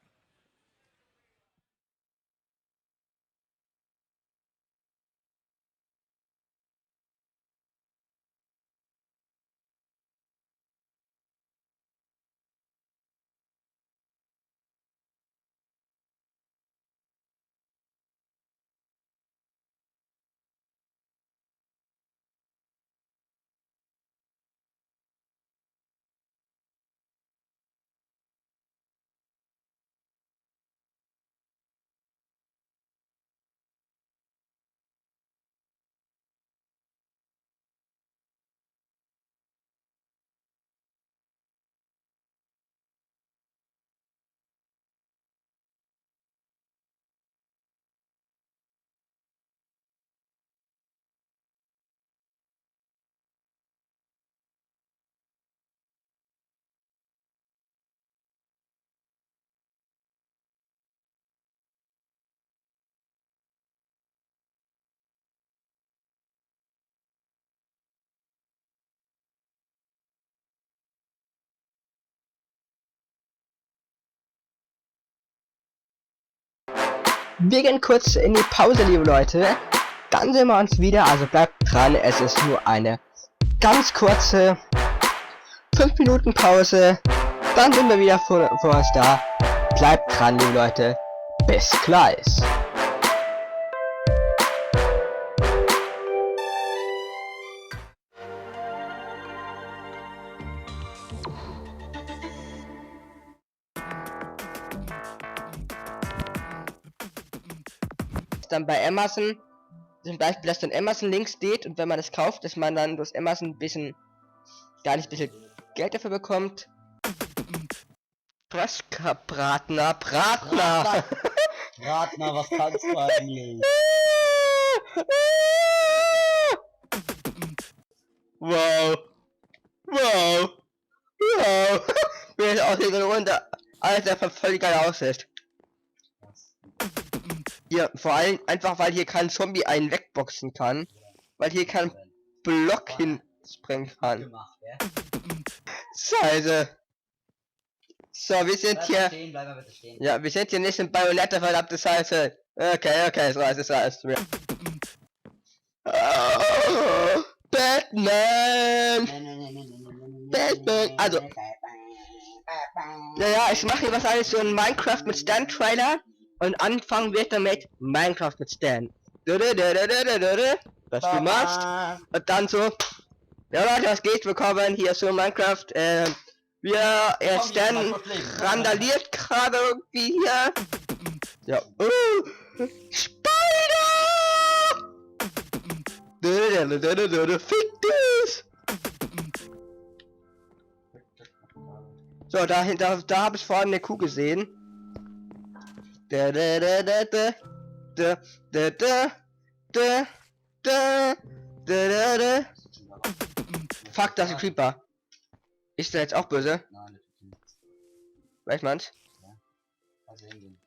Wir gehen kurz in die Pause, liebe Leute. Dann sehen wir uns wieder, also bleibt dran, es ist nur eine ganz kurze 5 Minuten Pause. Dann sind wir wieder für euch da. Bleibt dran, liebe Leute. Bis gleich. Dann bei Amazon zum Beispiel, dass dann Amazon links steht und wenn man das kauft, dass man dann durch Amazon ein bisschen bisschen Geld dafür bekommt. Bratner. Bratner, was kannst du eigentlich? Wow. Wie das aussieht und runter. Alles einfach voll geil aussieht. Ja, vor allem einfach, weil hier kein Zombie einen wegboxen kann. Weil hier kein Block hinspringen kann. Scheiße. So, wir sind hier. Ja, wir sind hier nicht im Bayonetta, verdammte Scheiße. Okay, es reißt. Oh, Batman! Also. Naja, ich mache hier wahrscheinlich so ein Minecraft mit Stan-Trailer. Und anfangen wird damit Minecraft mit Stan. Was du machst. Und dann so. Ja Leute, was geht? Willkommen hier zu Minecraft. Wir Stan randaliert gerade irgendwie hier. Ja. Spider! Fick das! So, da habe ich vorhin eine Kuh gesehen. Fuck, das ist ein Creeper. Ist der jetzt auch böse? Nein, das tut nichts. Weiß man's? Ja. Also hingehen.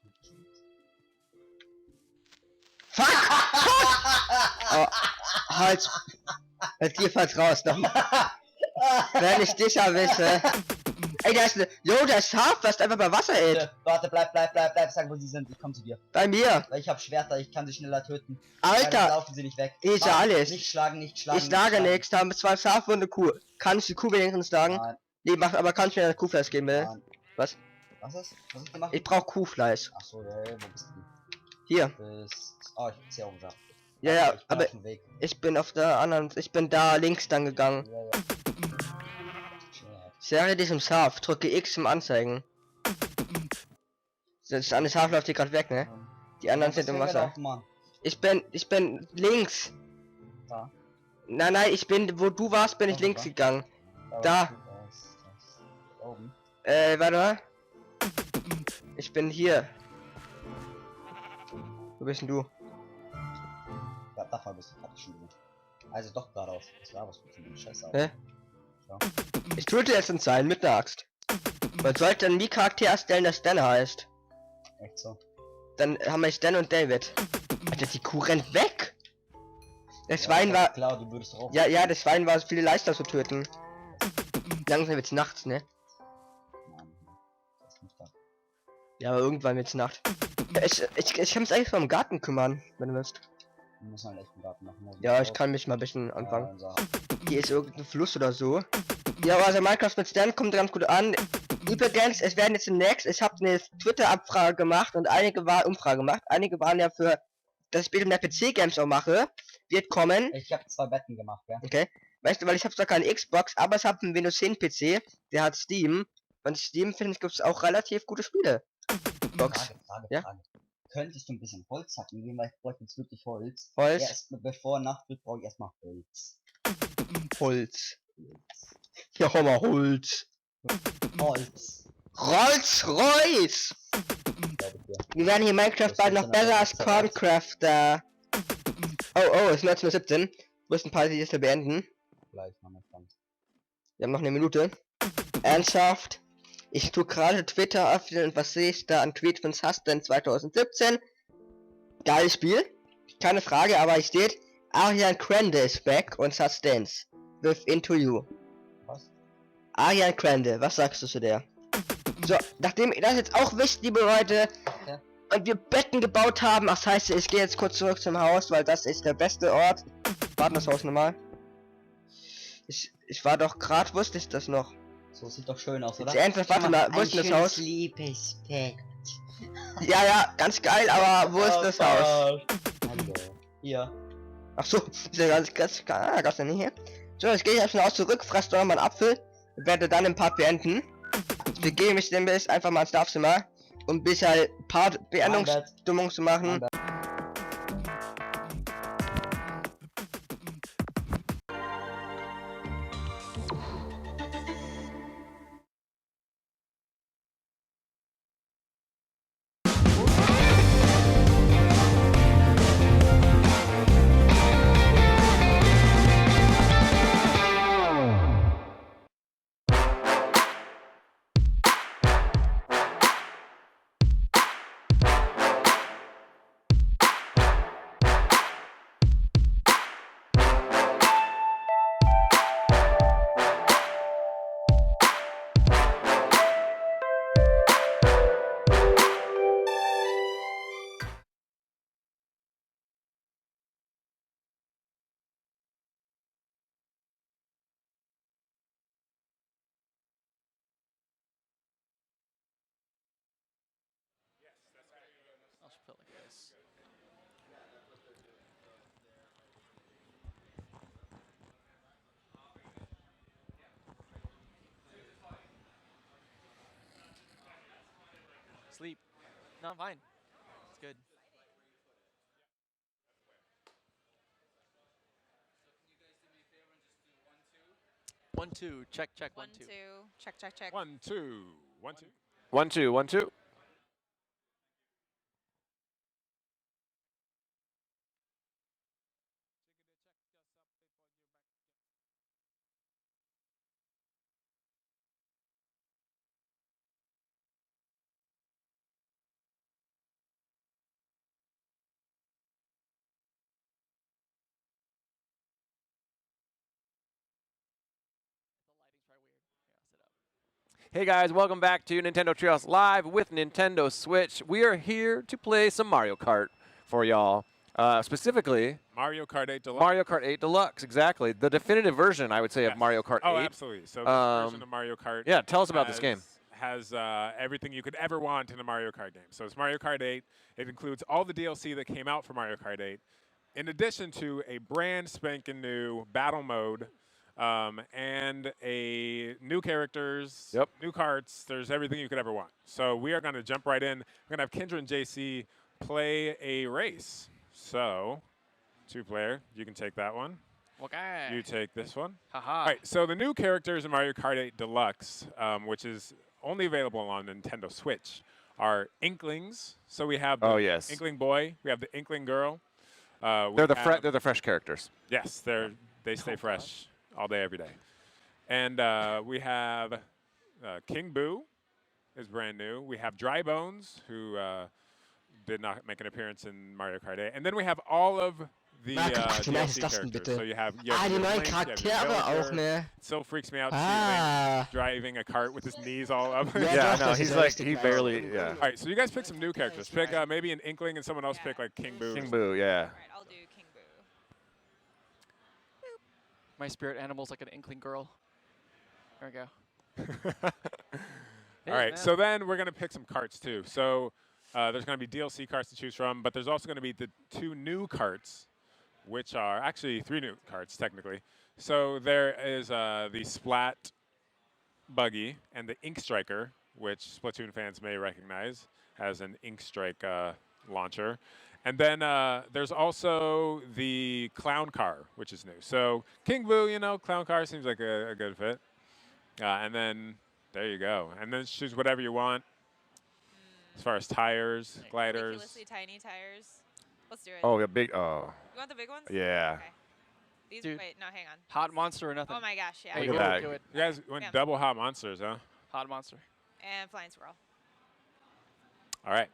Fuck! Oh, halt! Halt dir fast raus nochmal. Wenn ich dich erwische. Ey, da ist eine. Jo, da ist Schaf, was einfach bei Wasser hält. Warte, bleib, sag, wo sie sind. Ich komme zu dir. Bei mir. Weil ich habe Schwerter, ich kann sie schneller töten. Alter! Laufen sie nicht weg. Ist ja alles. Nicht schlagen, nicht schlagen. Ich schlage nichts, da haben wir 2 Schafe und eine Kuh. Kann ich die Kuh wenigstens schlagen? Nein. Nee, mach, aber kannst du mir das Kuhfleisch geben, bitte? Nein. Was? Was ist? Was ist gemacht? Ich brauch Kuhfleisch. Ach so, ja, wo bist du? Hier. Oh, ich hab's ja auch gesagt. Ja, ja, ich bin aber auf dem Weg. ich bin auf der anderen, ich bin da links dann gegangen. Ja, ja. Serie diesem Schaf, drücke X zum Anzeigen. Das eine Schaf läuft hier gerade weg, ne? Die anderen sind im Wasser. Ich bin links. Da. Nein, ich bin, wo du warst, bin ich links gegangen. Da. Oben. Warte mal. Ich bin hier. Wo bist denn du? Ja, da bist du, hatte ich schon gesehen. Also doch geradeaus. Das war was gut von dem Scheiß. Hä? Ja. Ich töte jetzt einen Zeilen mit der Axt. Man sollte einen Charakter erstellen, der Stan heißt. Echt so. Dann haben wir Stan und David. Alter, die Kuh rennt weg! Das Ja, Schwein war... Klar, du würdest drauf. Ja, das Schwein war viel leichter zu töten. Langsam wird's nachts, ne? Nein, das ist nicht da. Ja, aber irgendwann wird's Nacht. Ich kann mich eigentlich mal im Garten kümmern, wenn du willst. Wir müssen halt echt einen Garten machen. Also Ja, ich kann mich mal ein bisschen anfangen. Ja, Hier ist irgendein Fluss oder so. Ja, also Minecraft mit Stan kommt ganz gut an. Übrigens, es werden jetzt demnächst, ich habe eine Twitter-Abfrage gemacht und einige waren ja für, dass ich später mehr PC-Games auch mache. Wird kommen. Ich habe 2 Betten gemacht, ja. Okay. Weißt du, weil ich habe zwar keine Xbox, aber ich habe einen Windows 10 PC, der hat Steam. Und Steam, finde ich, gibt es auch relativ gute Spiele. Box. Frage. Ja? Könntest du ein bisschen Holz hacken gehen, weil ich bräuchte jetzt wirklich Holz. Holz? Erst bevor Nacht wird, brauche ich erstmal Holz. Holz. Ja, hol mal Holz. Holz. Rolls-Royce! Wir werden hier Minecraft bald noch besser als Corncrafter. Oh, es ist 19:17. Wir müssen ein paar Videos beenden. Gleich noch nicht ganz. Wir haben noch eine Minute. Ernsthaft? Ich tue gerade Twitter öffnen und was sehe ich da an Tweet von Susten 2017? Geiles Spiel. Keine Frage, aber ich steht Arian Grande is back und Sustains. With Into You. Was? Arian Grande, was sagst du zu der? So, nachdem ihr das jetzt auch wisst, liebe Leute, ja. Und wir Betten gebaut haben, das heißt, ich gehe jetzt kurz zurück zum Haus, weil das ist der beste Ort. Warten das Haus nochmal. Ich war doch gerade, wusste ich das noch. So sieht doch schön aus, oder? Ernsthaft, warte mal, wo ist das Haus? Ja, ganz geil, aber wo ist das Haus? Hallo. Hier. Ach so, ist ja ganz nicht hier. So, jetzt gehe ich erstmal aus zurück, fress doch mal einen Apfel und werde dann den Part beenden. Ich begebe mich demnächst einfach mal ins Schlafzimmer, um ein bisschen Part Beendungsstimmung zu machen. sleep. No, I'm fine. It's good. One, two. Check, check. 1, 2. Check, check, check. 1, 2. 1, 2. 1, 2, 1, 2. Hey guys, welcome back to Nintendo Treehouse Live with Nintendo Switch. We are here to play some Mario Kart for y'all. Specifically, Mario Kart 8 Deluxe. Mario Kart 8 Deluxe, exactly. The definitive version, I would say, of Mario Kart 8. Oh, absolutely. So this version of Mario Kart. Yeah, tell us about this game. Has everything you could ever want in a Mario Kart game. So it's Mario Kart 8. It includes all the DLC that came out for Mario Kart 8, in addition to a brand spanking new battle mode. And a new characters, new carts. There's everything you could ever want. So we are going to jump right in. We're going to have Kendra and JC play a race. So, 2-player, you can take that one. Okay. You take this one. Haha. All right, so the new characters in Mario Kart 8 Deluxe, which is only available on Nintendo Switch, are Inklings. So we have the Inkling boy. We have the Inkling girl. They're the fresh characters. Yes, they stay fresh all day, every day. And we have King Boo is brand new. We have Dry Bones, who did not make an appearance in Mario Kart 8. And then we have all of the DLC characters. So you have die neuen Charaktere auch, ne? It still freaks me out to see Link driving a cart with his knees all up. Yeah, no, he's like, he barely, yeah. All right, so you guys pick some new characters. Pick maybe an Inkling and someone else pick like King Boo. King Boo, yeah. All right, I'll do King Boo. My spirit animal's like an Inkling girl. There we go. All right, so then we're going to pick some carts too. So there's going to be DLC carts to choose from, but there's also going to be the 2 new carts, which are actually 3 new carts technically. So there is the Splat Buggy and the Ink Striker, which Splatoon fans may recognize as an Ink Strike launcher. And then there's also the Clown Car, which is new. So King Boo, you know, Clown Car seems like a good fit. And then there you go. And then choose whatever you want as far as tires, gliders. Ridiculously tiny tires. Let's do it. Oh, a big, oh. You want the big ones? Yeah. Okay. These, Dude. wait, no, hang on. Hot monster or nothing. Oh my gosh, yeah. Look at that. Do it. You guys went double hot monsters, huh? Hot monster. And Flying Squirrel. All right.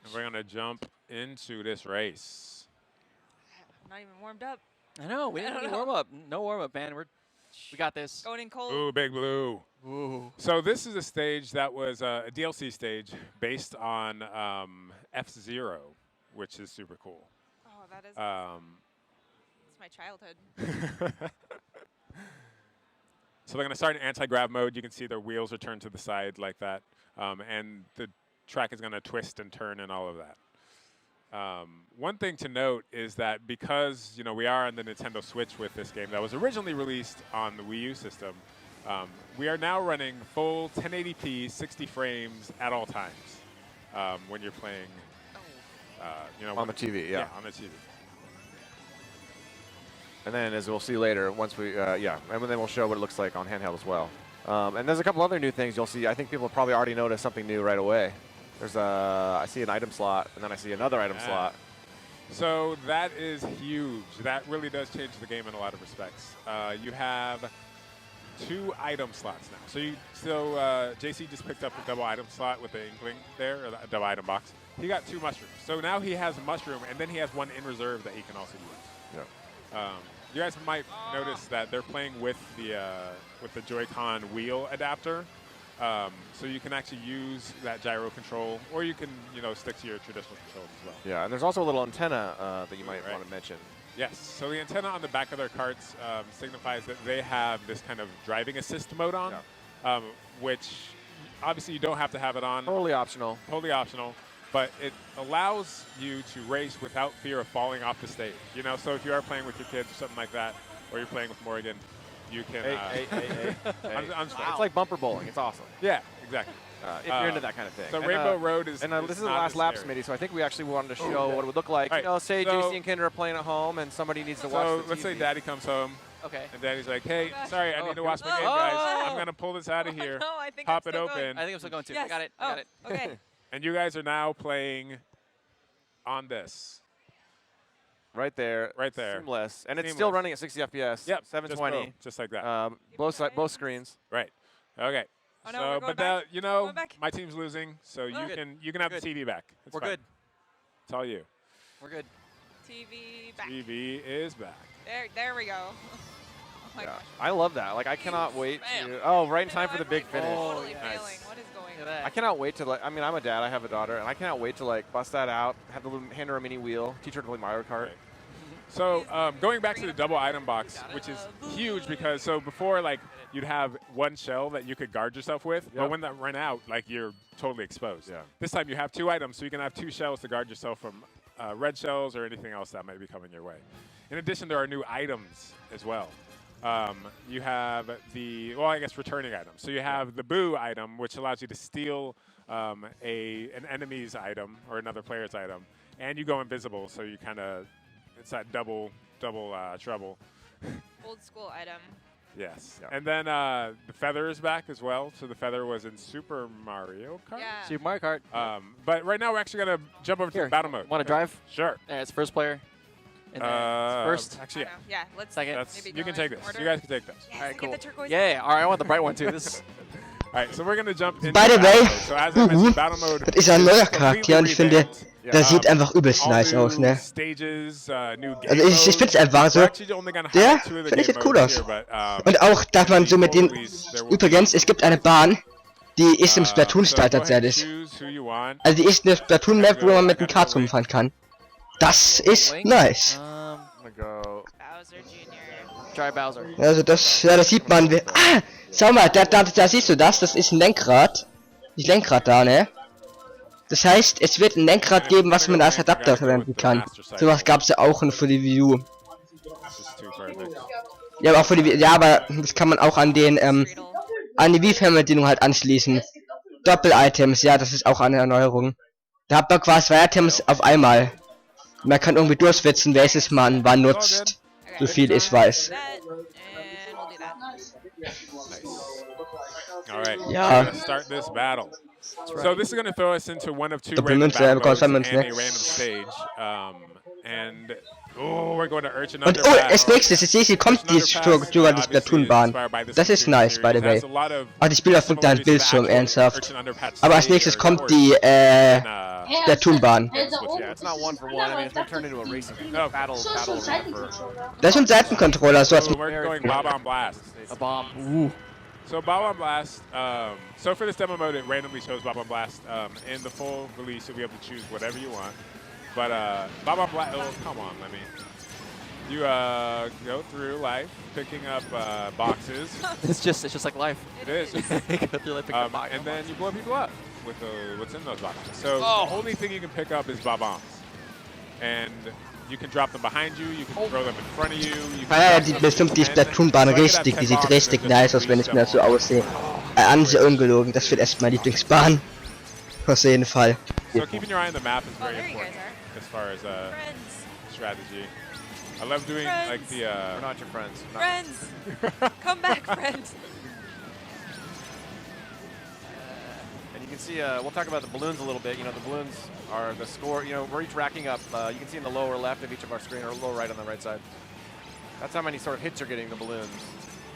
And we're going to jump into this race. I'm not even warmed up. I know, we didn't even warm up. No warm up, man. We got this. Going in cold. Ooh, Big Blue. Ooh. So this is a stage that was a DLC stage based on F-Zero, which is super cool. Oh, that is awesome. It's my childhood. So they're going to start in anti-grav mode. You can see their wheels are turned to the side like that. And the track is going to twist and turn and all of that. One thing to note is that because we are on the Nintendo Switch with this game that was originally released on the Wii U system, we are now running full 1080p 60 frames at all times when you're playing on the TV, yeah. On the TV. And then, as we'll see later, once we, and then we'll show what it looks like on handheld as well. And there's a couple other new things you'll see. I think people have probably already noticed something new right away. There's I see an item slot, and then I see another item slot. So that is huge. That really does change the game in a lot of respects. You have 2 item slots now. So JC just picked up a double item slot with the Inkling there, or a double item box. He got 2 mushrooms. So now he has a mushroom, and then he has 1 in reserve that he can also use. Yeah. You guys might notice that they're playing with the Joy-Con wheel adapter. So you can actually use that gyro control, or you can stick to your traditional controls as well. Yeah, and there's also a little antenna that you might want to mention. Yes, so the antenna on the back of their carts signifies that they have this kind of driving assist mode on, which obviously you don't have to have it on. Totally optional. Totally optional, but it allows you to race without fear of falling off the stage. So if you are playing with your kids or something like that, or you're playing with Morgan, you can. Hey. I'm It's like bumper bowling. It's awesome. Yeah, exactly. if you're into that kind of thing. So Rainbow Road is and this is the not last as lap, scary. Smitty, so I think we actually wanted to show what it would look like. Right, You know, say so- JC and Kinder are playing at home and somebody needs to watch So the TV. let's say Daddy comes home. Okay. And Daddy's like, hey, sorry, I need to watch my game, Oh. guys. I'm going to pull this out of here. No, I think Pop I'm it still open. going. I think I'm still going to. Yes. I got it. Oh, I got it. okay. And you guys are now playing on this. Right there. Right there. Seamless. And it's still running at 60 FPS. Yep. 720. Just like that. Both screens. Right. Okay. Oh, no, so, we're going but back? you know, Going back? my team's losing, so you can have the TV back. It's We're fine. good. It's all you. We're good. TV back. TV is back. There we go. Oh my Yeah. gosh. I love that. Like, I cannot wait Bam. to. Oh, right in time for the big finish. Totally failing. What is going on? I cannot wait to, like, I mean, I'm a dad, I have a daughter, and I cannot wait to, like, bust that out, have the little, hand her a mini wheel, teach her to play Mario Kart. Right. So going back to the double item box, which is huge because so before like you'd have one shell that you could guard yourself with, but when that ran out, like you're totally exposed. Yeah. This time you have 2 items, so you can have 2 shells to guard yourself from red shells or anything else that might be coming your way. In addition, there are new items as well. You have the, well, I guess returning items. So you have the boo item, which allows you to steal an enemy's item or another player's item, and you go invisible, so you kind of, it's that double trouble. Old school item. Yes. Yeah. And then the feather is back as well. So the feather was in Super Mario Kart. Yeah. Super Mario Kart. But right now we're actually going to jump over to the battle mode. Want to drive? Sure. Yeah, it's first player. And then it's first. Actually, yeah. Yeah, let's Second. maybe You go can take in this. order. You guys can take this. Yes, All right, cool. Get the turquoise. Yeah, all right, I want the bright one too. This. All right, so we're going to jump into By the battle way, mode. So as I mentioned, battle mode das ist ein neuer completely Charakter und ich finde, revamped. der sieht einfach übelst All nice new aus, ne? Stages, new game Also ich finde es einfach so, We're actually only gonna der highlight 2 of the finde ich game sieht cool modes aus. here, but, Und auch, dass man so mit den, übrigens, es gibt eine Bahn, die ist im Splatoon-Style tatsächlich. Also die ist eine Splatoon-Map, wo man mit dem Kart rumfahren kann. Das ist nice. I'm gonna go. Bowser Jr. Try Bowser. Also das, ja, das sieht man. Ah, schau mal, da siehst du das. Das ist ein Lenkrad. Das Lenkrad da, ne? Das heißt, es wird ein Lenkrad geben, was man als Adapter verwenden kann. Sowas gab's ja auch für die Wii U. Ja, aber auch für die ja, aber das kann man auch an den an die Wii-Fernbedienung halt anschließen. Doppel-Items, ja, das ist auch eine Erneuerung. Da hat man quasi 2 Items auf einmal. Man kann irgendwie durchswitzen, welches man wann nutzt. So viel ich weiß. All right, Yeah. we're gonna start this battle. So this is gonna throw us into one of 2 Doppel random Münze, battle du bekommst modes 2 and Münzen, a ne? random stage. And oh, we're going to Urchin Und oh, als nächstes, ich sehe, sie kommt sogar die Splatoon-Bahn. Das ist nice, by the way. Also ich spiele auf deinem Bildschirm, ernsthaft. Aber als nächstes kommt die, Splatoon-Bahn. Yeah, it's not 1 for 1. I mean, it's been turned into a racing battle arena for. Das ist ein Seitencontroller, so als So we're going Bob on Blast. A bomb. Ooh. So Bob on Blast, so for this demo mode, it randomly shows Bob on Blast. In the full release, you'll be able to choose whatever you want. But Bob on Blast, oh, come on, let me. You go through life, picking up boxes. It's just like life. It is. Go through life, pick up box. And then you blow people up with what's in those boxes. So the only thing you can pick up is Bob-ombs. And you can drop them behind you, you can throw them in front of you. Ja, die bestimmt die Splatoon-Bahn richtig, die sieht richtig nice aus, wenn ich mir das so aussehe. An sich ungelogen, das wird echt meine Lieblingsbahn. Auf jeden Fall. So keeping your eye on the map is very important as far as strategy. I love doing like the We're not your friends. Friends! Come back, friends! And you can see, we'll talk about the balloons a little bit. You know, the balloons are the score. You know, we're each racking up. You can see in the lower left of each of our screen, or lower right on the right side. That's how many sort of hits you're getting the balloons.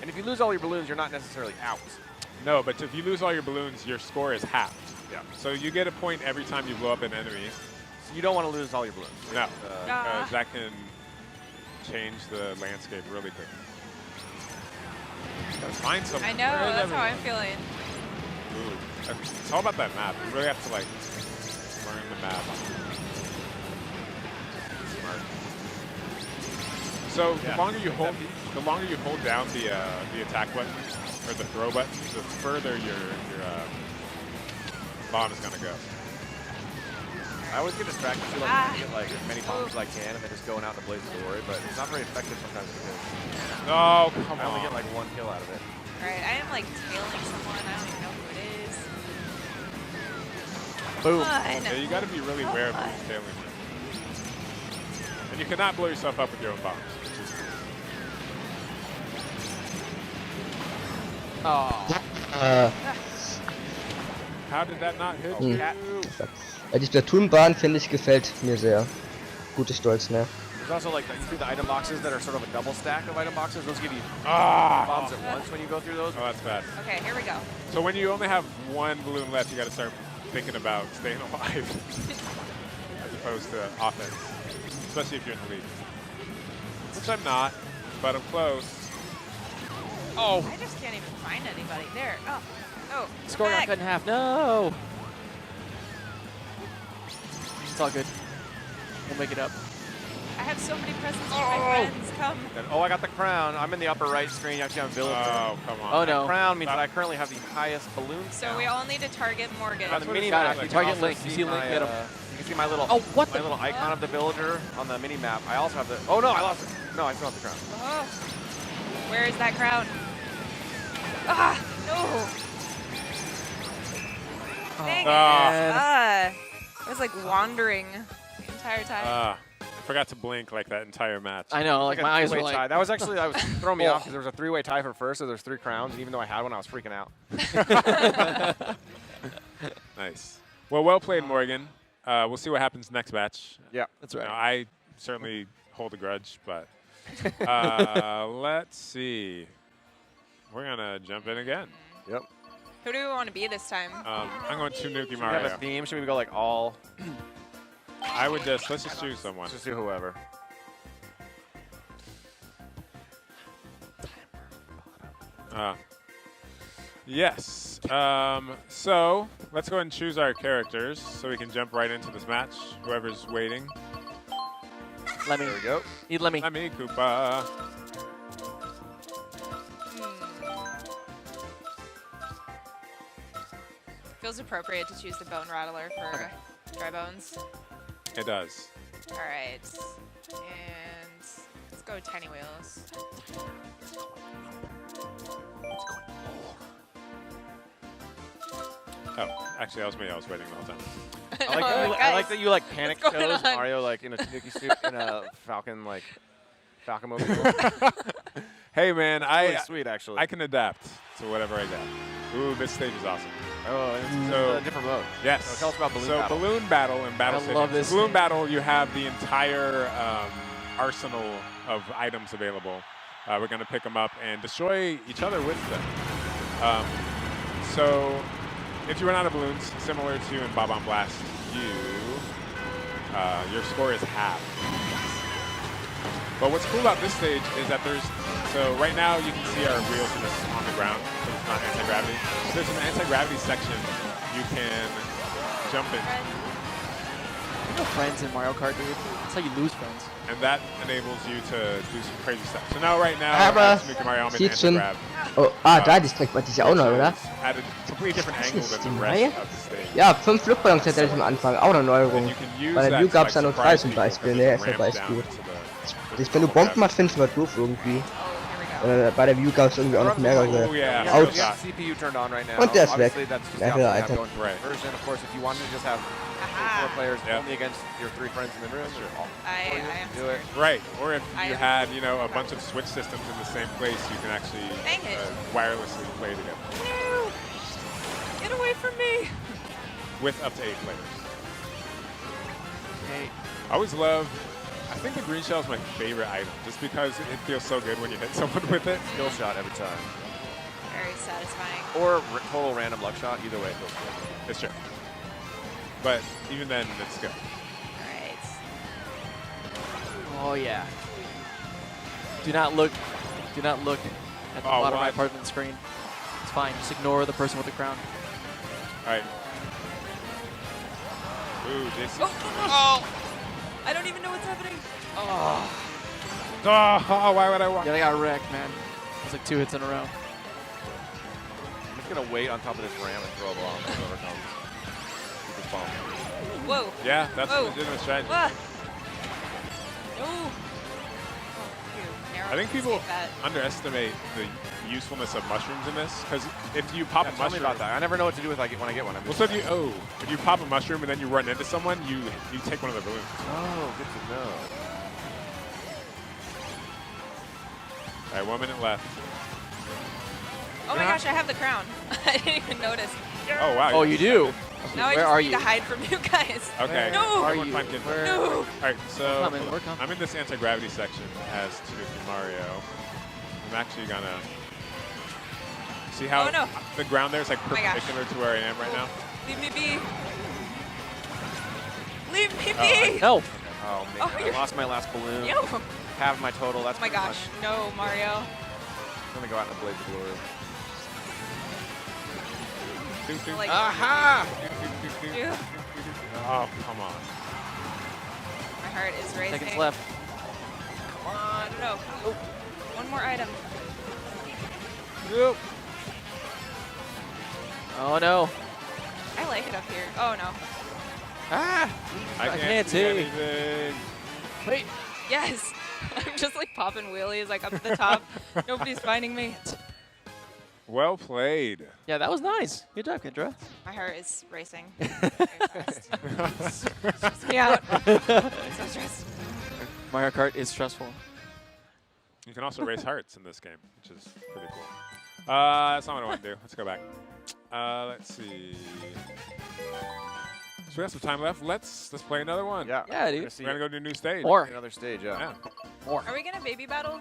And if you lose all your balloons, you're not necessarily out. No, but if you lose all your balloons, your score is halved. Yeah. So you get a point every time you blow up an enemy. So you don't want to lose all your balloons. No, because that can change the landscape really quick. Gotta find something. I know, that's how I'm feeling. Ooh, it's all about that map. You really have to like learn the map. Smart. So the longer you hold down the attack button or the throw button, the further your bomb is gonna go. I always get distracted too, like, get like as many bombs as I can, and then just going out in the blazes of glory. But it's not very effective sometimes because no, come I only on. get like 1 kill out of it. Alright, I am like tailing someone, I don't even know who it is. Boom. Yeah, you got to be really aware of the scaling. And you cannot blow yourself up with your own bombs. Which is How did that not hit you? Die Splatoon-Bahn, finde ich, gefällt mir sehr. Gute Stolz, ne? There's also like you see the item boxes that are sort of a double stack of item boxes. Those give you bombs at once when you go through those. Oh, that's bad. Okay, here we go. So when you only have one balloon left, you got to start thinking about staying alive as opposed to offense, especially if you're in the lead. Which I'm not, but I'm close. Oh! I just can't even find anybody. There. Oh. Oh. Score got cut in half. No. It's all good. We'll make it up. I have so many presents for my friends. Come. And, I got the crown. I'm in the upper right screen. Actually, I'm villager. Oh, come on. Oh, no. The crown means that I currently have the highest balloon So count. we all need to target Morgan. On the mini Got map, it. you Target can Link. also You see see Link, my, get him. you can see my little, what my little icon of the villager on the mini map. I also have the. Oh no, I lost it. No, I still have the crown. Oh. Where is that crown? Ah! No! Dang it. I was like wandering the entire time. I forgot to blink like that entire match. I know, like my eyes were like. Tie. That was actually I was throwing me off because there was a three-way tie for first, so there's 3 crowns, and even though I had one, I was freaking out. Nice. Well played, Morgan. We'll see what happens next match. Yeah, that's right. You know, I certainly hold a grudge, but let's see. We're gonna jump in again. Yep. Who do we want to be this time? I'm going to Nuki Should we Mario. have a theme? Should we go like all? I would let's just choose someone. Let's just do whoever. Yes. So let's go ahead and choose our characters so we can jump right into this match. Whoever's waiting. Let me. There we go. Let me. Let me, Koopa. Feels appropriate to choose the Bone Rattler for Dry Bones. It does. All right. And let's go Tiny Wheels. Oh, actually, that was me. I was waiting the whole time. I like that you like panic what's going chose on? Mario like in a Snoopy suit in a Falcon mobile. Hey man, Really sweet actually. I can adapt to whatever I get. Ooh, this stage is awesome. Oh, it's So- a different mode. Yes. So tell us about Balloon So Battle. Balloon Battle and Battle I City. love this Balloon thing. Battle, you have the entire arsenal of items available. We're going to pick them up and destroy each other with them. So if you run out of balloons, similar to in Bob on Blast, your score is half. But what's cool about this stage is that so right now you can see our wheels are just on the ground, so it's not anti-gravity. So there's an anti-gravity section you can jump in. No friends in Mario Kart, dude. That's how you lose friends. And that enables you to do some crazy stuff. So now right now, Aber Nuki Mario mit sieht schon. anti-grav. Oh, da, die Strecke wollte ich ja auch noch, oder? At a completely different Ist angle das than die the neue? rest of the stage. Ja, 5 Luftballons hätte ich am Anfang. Auch eine Neuerung. You can use Bei der that View to, gab es ja like, nur 3 surprise zum people, Beispiel. 'cause Ne, it ist ja ramps Beispiel. down into the- Wenn du Bomben machst, findest du das doof irgendwie. Bei der View gab es irgendwie auch noch mehrere. Oh, yeah. You have Ouch. the CPU turned on right now. Und der ist weg. Obviously, that's just Ja, the ja, option you have Alter. going for the version. Of course, if you wanted to just have 4 players only against your 3 friends in the room, I am do it. Right, or if I you am had, a bunch of Switch systems in the same place, you can actually Dang it. wirelessly play together No! Get away from me! with up to 8 players. Hey. I always love, I think the green shell is my favorite item, just because it feels so good when you hit someone with it. Skill shot every time. Very satisfying. Or total random luck shot. Either way, it feels good. It's true. But even then, it's good. Alright. Oh yeah. Do not look at the bottom right part of the screen. It's fine. Just ignore the person with the crown. All right. Ooh, Jason. Oh! I don't even know what's happening. Oh. Oh, why would I walk? Yeah, they got wrecked, man. It was like 2 hits in a row. I'm just gonna wait on top of this ramp and throw a ball. Whoever comes. Keep this ball. Whoa. Yeah, that's a Whoa. legitimate strategy. Ah. No. I think people underestimate usefulness of mushrooms in this? Because if you pop a Tell me mushroom, about that. I never know what to do with when I get one. well, so if you pop a mushroom and then you run into someone, you take one of the balloons. Oh, good to know. All right, 1 minute left. Oh my gosh, I have the crown. I didn't even notice. Oh wow. Oh, you do. Now I Where just are need you? to hide from you guys. Okay. No. Are Everyone you? find kids. Where- No. All right, so We're coming. I'm in this anti-gravity section as Tanuki Mario. I'm actually gonna see how Oh, no. the ground there is like my gosh. perpendicular to where I am right now. Leave me be. Leave me be. No. Oh man, Oh, I you're- lost my last balloon. Yo. Half my total. That's Oh my pretty gosh. No, Mario. much. I'm gonna go out in a blaze of glory. Like, Aha! Ew. Oh, come on. My heart is racing. Seconds left. Come on. No. Oh. One more item. Nope. Oh no. I like it up here. Oh no. Ah! I can't see see. anything. Wait. Yes. I'm just like popping wheelies like up at the top. Nobody's finding me. Well played. Yeah, that was nice. Good job, Kendra. My heart is racing. Very fast. Stress me out. I'm so stressed. Mario Kart is stressful. You can also race hearts in this game, which is pretty cool. That's not what I want to do. Let's go back. Let's see. So we have some time left. Let's play another one. Yeah. Yeah, dude. We're gonna go to a new stage. More. Another stage, yeah. Yeah. More. Are we gonna baby battle?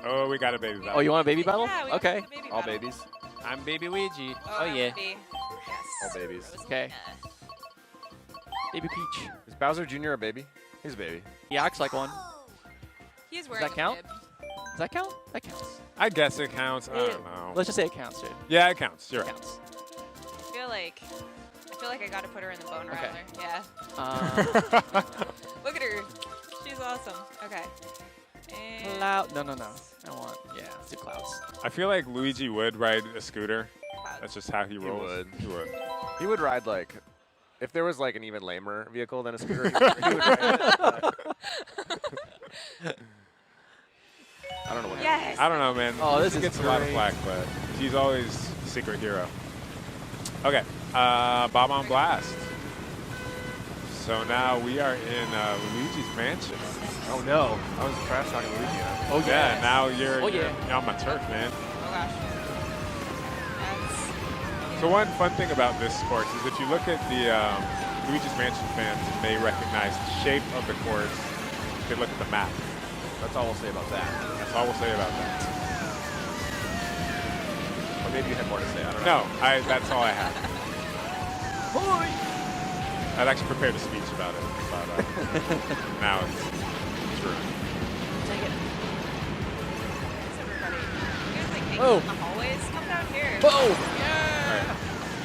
Oh, we got a baby battle. Oh, you want a baby battle? Yeah, we Okay. got a baby All battle. babies. I'm Baby Luigi. Oh, yeah. Baby. All Yes. babies. Okay. Baby Peach. Is Bowser Jr. a baby? He's a baby. He acts like one. He's Does wearing that count? a bib. Does that count? That counts. I guess it counts. I don't know. Let's just say it counts, dude. Yeah, it counts. You're It right. counts. I feel like I gotta put her in the bone Okay. rattler. Yeah. Look at her. She's awesome. Okay. And Cloud. No. I want. Yeah, let's do clouds. I feel like Luigi would ride a scooter. clouds. That's just how he rolls. would. He would. He would ride like, if there was like an even lamer vehicle than a scooter, he would ride it. I don't know what. Yes. I don't know, man. Oh, this He is gets a lot of great. flack, but he's always a secret hero. Okay, Bob on Blast. So now we are in Luigi's mansion. Oh no, I was trash talking Luigi. Oh Yeah, now you're, Oh, you're yeah. on my turf, man. Oh gosh. That's So one fun thing about this course is if you look at the Luigi's Mansion fans, they recognize the shape of the course. They look at the map. That's all we'll say about that. That's all we'll say about that. Or maybe you had more to say. I don't know. No, that's all I have. I'd actually prepared a speech about it, but now it's ruined. Take it. Thanks, everybody. You guys like hanging Oh. in the hallways? Come down here. Whoa!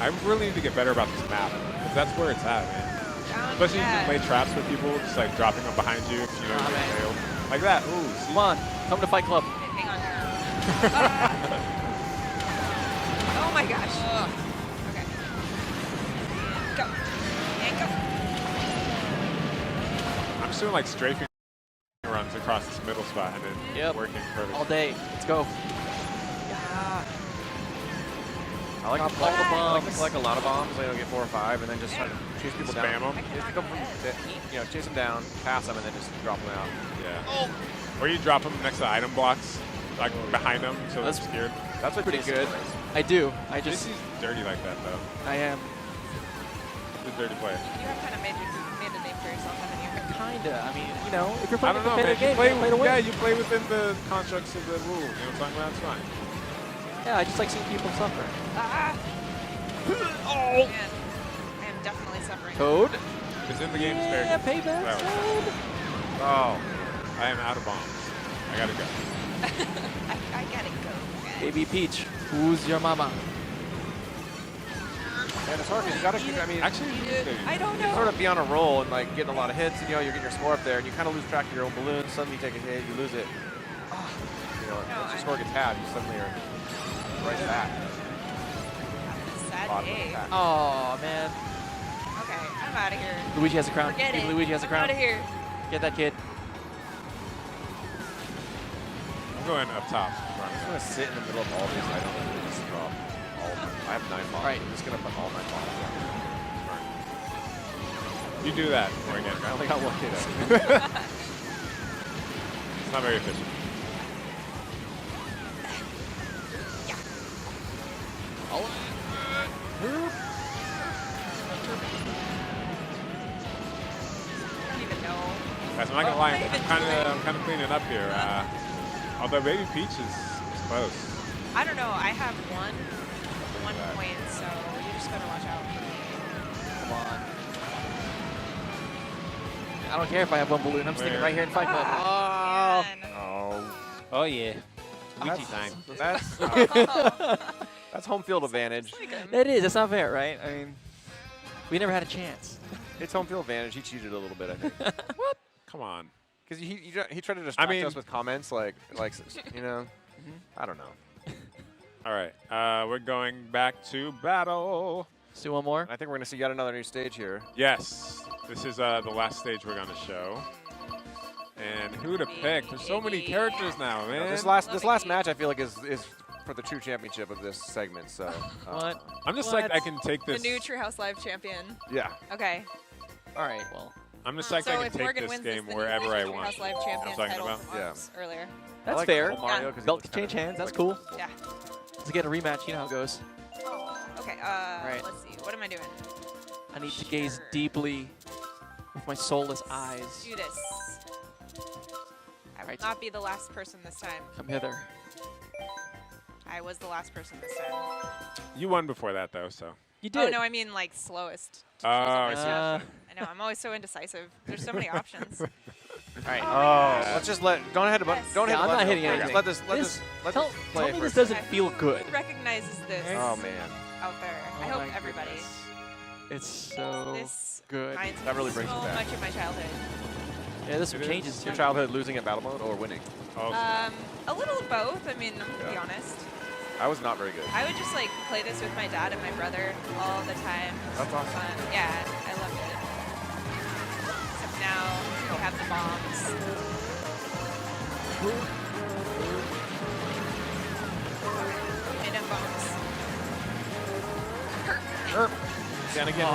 I really need to get better about this map, because that's where it's at, man. Down Especially if you yeah. can play traps with people, just like dropping them behind you if you know you get nailed. Like that. Ooh, see? Come on, come to Fight Club. Okay, hang on. Oh my gosh. Okay. Go. And go. I'm just doing like strafing runs across this middle spot and then Yep. working perfect. All day. Let's go. Yeah. I like to collect, I like to collect a lot of bombs. Like, I'll get 4 or 5, and then just try to chase people Spam down. them. Just come from, chase them down, pass them, and then just drop them out. Yeah. Or you drop them next to the item blocks, like behind them, so they're That's scared. That's what pretty Jason good. plays. I do. I just. JC's dirty like that, though. I am. He's a dirty player. You have kind of made a name for yourself, haven't you? Kinda. I mean, you know, if you're I playing don't a know, man. competitive game, You play, you play to win. yeah, you play within the constructs of the rules. You know what I'm talking about? It's fine. Yeah, I just like seeing people suffer. Ah! Oh! Man, I am definitely suffering. Code. It's in the game. It's fair. Yeah, payback. That Code. Oh, I am out of bombs. I gotta go. I gotta go. guys. Baby Peach, who's your mama? Yeah, it's hard because you gotta keep. I mean, Actually, I don't you know. sort of be on a roll and like getting a lot of hits, and you're getting your score up there, and you kind of lose track of your own balloon. Suddenly you take a hit, you lose it. Once your score gets halved, you suddenly are right back. Sad Bottom of the day. pack. Oh man. Okay, I'm out of here. Luigi has a crown. Forget Baby it. Luigi has a crown. I'm out of here. Get that kid. I'm going up top. To be honest gonna sit in the middle of all these items and just drop all of them. I have 9 bombs. Right. I'm just gonna put all 9 bombs down. You do that, Morgan. I don't think I'll look it up. It's not very efficient. I don't even know. Guys, I'm not gonna lie, I'm kind of cleaning up here. Although Baby Peach is close. I don't know. I have one point, so you just better watch out for me. Come on. I don't care if I have one balloon. I'm sticking right here in fight mode. Oh. Oh yeah. Luigi time. That's home field advantage. It is. It's not fair, right? I mean, we never had a chance. It's home field advantage. He cheated a little bit, I think. What? Come on. Because he tried to distract us with comments like you know. I don't know. All right, we're going back to battle. Let's do one more. I think we're gonna see yet another new stage here. Yes, this is the last stage we're gonna show. And who to pick? There's so many characters now, man. This last match I feel like is for the true championship of this segment. So what? I'm just psyched I can take this. The new Treehouse Live champion. Yeah. Okay. All right. Well. I'm just psyched I can take this game wherever I want. Treehouse Live champion talking title about? from Arms earlier. That's like fair. Mario Belt can change hands. That's cool. Yeah. Let's get a rematch. You know how it goes. Okay. Right. Let's see. What am I doing? I need to gaze deeply with my soulless eyes. Let's do this. I will not be the last person this time. Come hither. I was the last person this time. You won before that, though, so. You Oh no, I mean like slowest. Oh, I see. I know. I'm always so indecisive. There's so many options. All right. Oh, let's just don't hit the button. Don't hit the I'm button. not hitting Just anything. Let this Tell play me for this a doesn't second. feel good. Who recognizes this Oh man. out there? I Oh hope my everybody. It's so This good. reminds That really me brings so it back. much of my childhood. Yeah, there's some changes. Your childhood losing at battle mode or winning? A little of both. I mean, I'm gonna be honest. I was not very good. I would just like play this with my dad and my brother all the time. That's awesome. Fun. Yeah, I loved it. Except now we have the bombs. Made them bombs. Then again,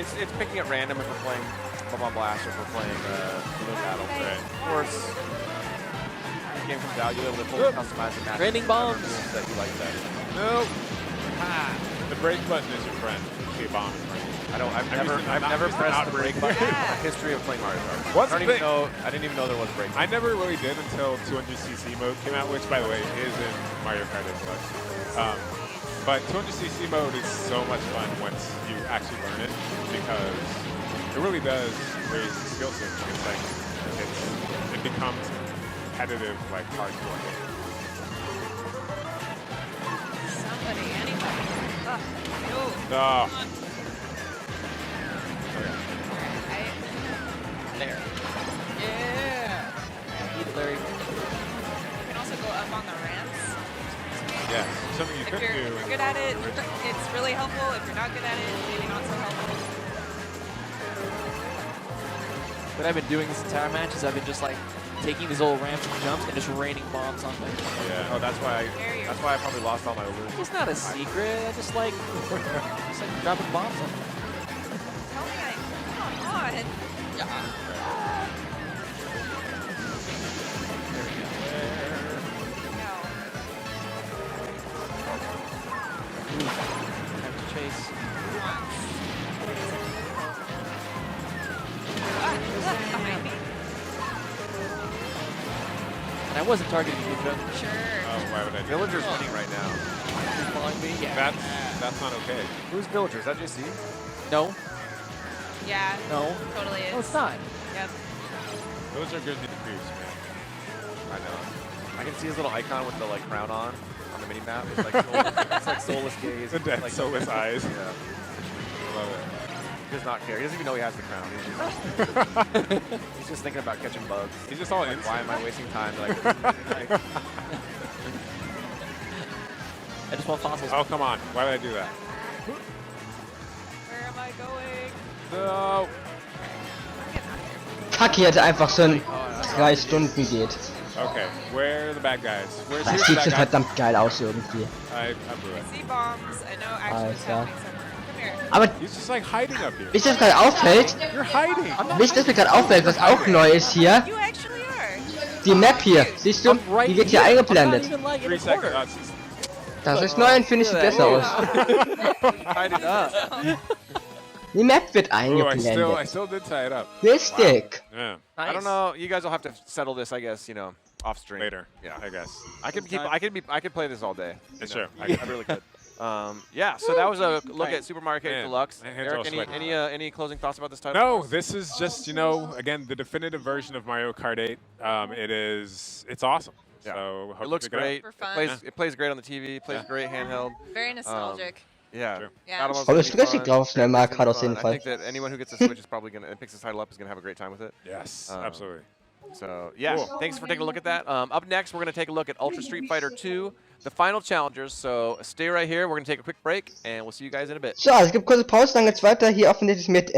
it's picking at random if we're playing Bomb Blast or if we're playing Balloon Battle. Right. Of course, as the game comes out, you'll be able to fully customize the match. Raining bombs. That you like better. Nope. The break button is your friend. See a bomb in front of you. I've never pressed the break button in the history of playing Mario Kart. What's I didn't even know there was a break button. I never really did until 200cc mode came out, which, by the way, is in Mario Kart as well. But 200cc mode is so much fun once you actually learn it because it really does raise the skill set. It's like it becomes competitive, like hardcore game. Somebody, anybody. Ugh. No. Oh. There. Yeah. Eat it, Larry. You can also go up on the ramps. Yeah, something you If could you're do. good at it, it's really helpful. If you're not good at it, maybe not so helpful. What I've been doing this entire match is I've been just like taking these little ramps and jumps and just raining bombs on them. Yeah. Oh, that's why I probably lost all my balloons. It's not a secret. I just like dropping bombs on them. Tell me come on. Have to chase. Behind me. And I wasn't targeting you, Joe. Sure. Oh, why would I do Villagers winning right now. You following me? Yeah. That's not okay. Who's Villagers? Is that JC? No. Yeah. No. Totally is. No, it's not. Yep. Those are good to creeps, man. I know. I can see his little icon with the crown on the mini map. It's like soulless gaze. The dead soulless eyes. Yeah. I love it. He does not care. He doesn't even know he has the crown. He's just thinking about catching bugs. He's just all like, why am I wasting time? I just want fossils. Oh, come on. Why would I do that? Where am I going? No. Kacke, jetzt einfach so ein 3 Stunden geht. Okay, where are the bad guys? Where's Das here's the sieht bad so guy? verdammt geil aus irgendwie. I blew it. I see bombs. I know action is Alter. happening somewhere. Come here. Aber He's just like hiding up here. wisst ihr, was gerade auffällt? You're hiding. Wisst ihr, was mir gerade auffällt, was auch neu ist hier? You actually are. Die Map hier, siehst du? Die wird hier eingeblendet. 3 seconds. Das ist neu und finde ich sieht besser aus. Hide it up. Die Map wird Oh, I eingeblendet. still did tie it up. Richtig. Yeah. I don't know. You guys will have to settle this, I guess. You know, off stream. Later. Yeah. I guess. I could play this all day. you Sure. know. I really could. Yeah. So that was a look at Super Mario Kart Man, Deluxe. my hands are all Eric, sweaty. any closing thoughts about this title? No, this is just, you know, again, the definitive version of Mario Kart 8. It's awesome. Yeah. So hope It you looks pick it up. great. For fun. It plays great on the TV. Plays great handheld. Very nostalgic. Yeah. Sure. Yeah. Automobile's Voll gonna be stressig fun. drauf, schnell Mario Kart auf jeden I Fall. think that anyone who gets a Switch is probably gonna and picks this title up is gonna have a great time with it. Yes, absolutely. So yeah, Cool. thanks for taking a look at that. Up next, we're gonna take a look at Ultra Street Fighter 2, the final challengers. So stay right here. We're gonna take a quick break, and we'll see you guys in a bit. So, also es gibt kurze Pause, dann geht's weiter hier offensichtlich mit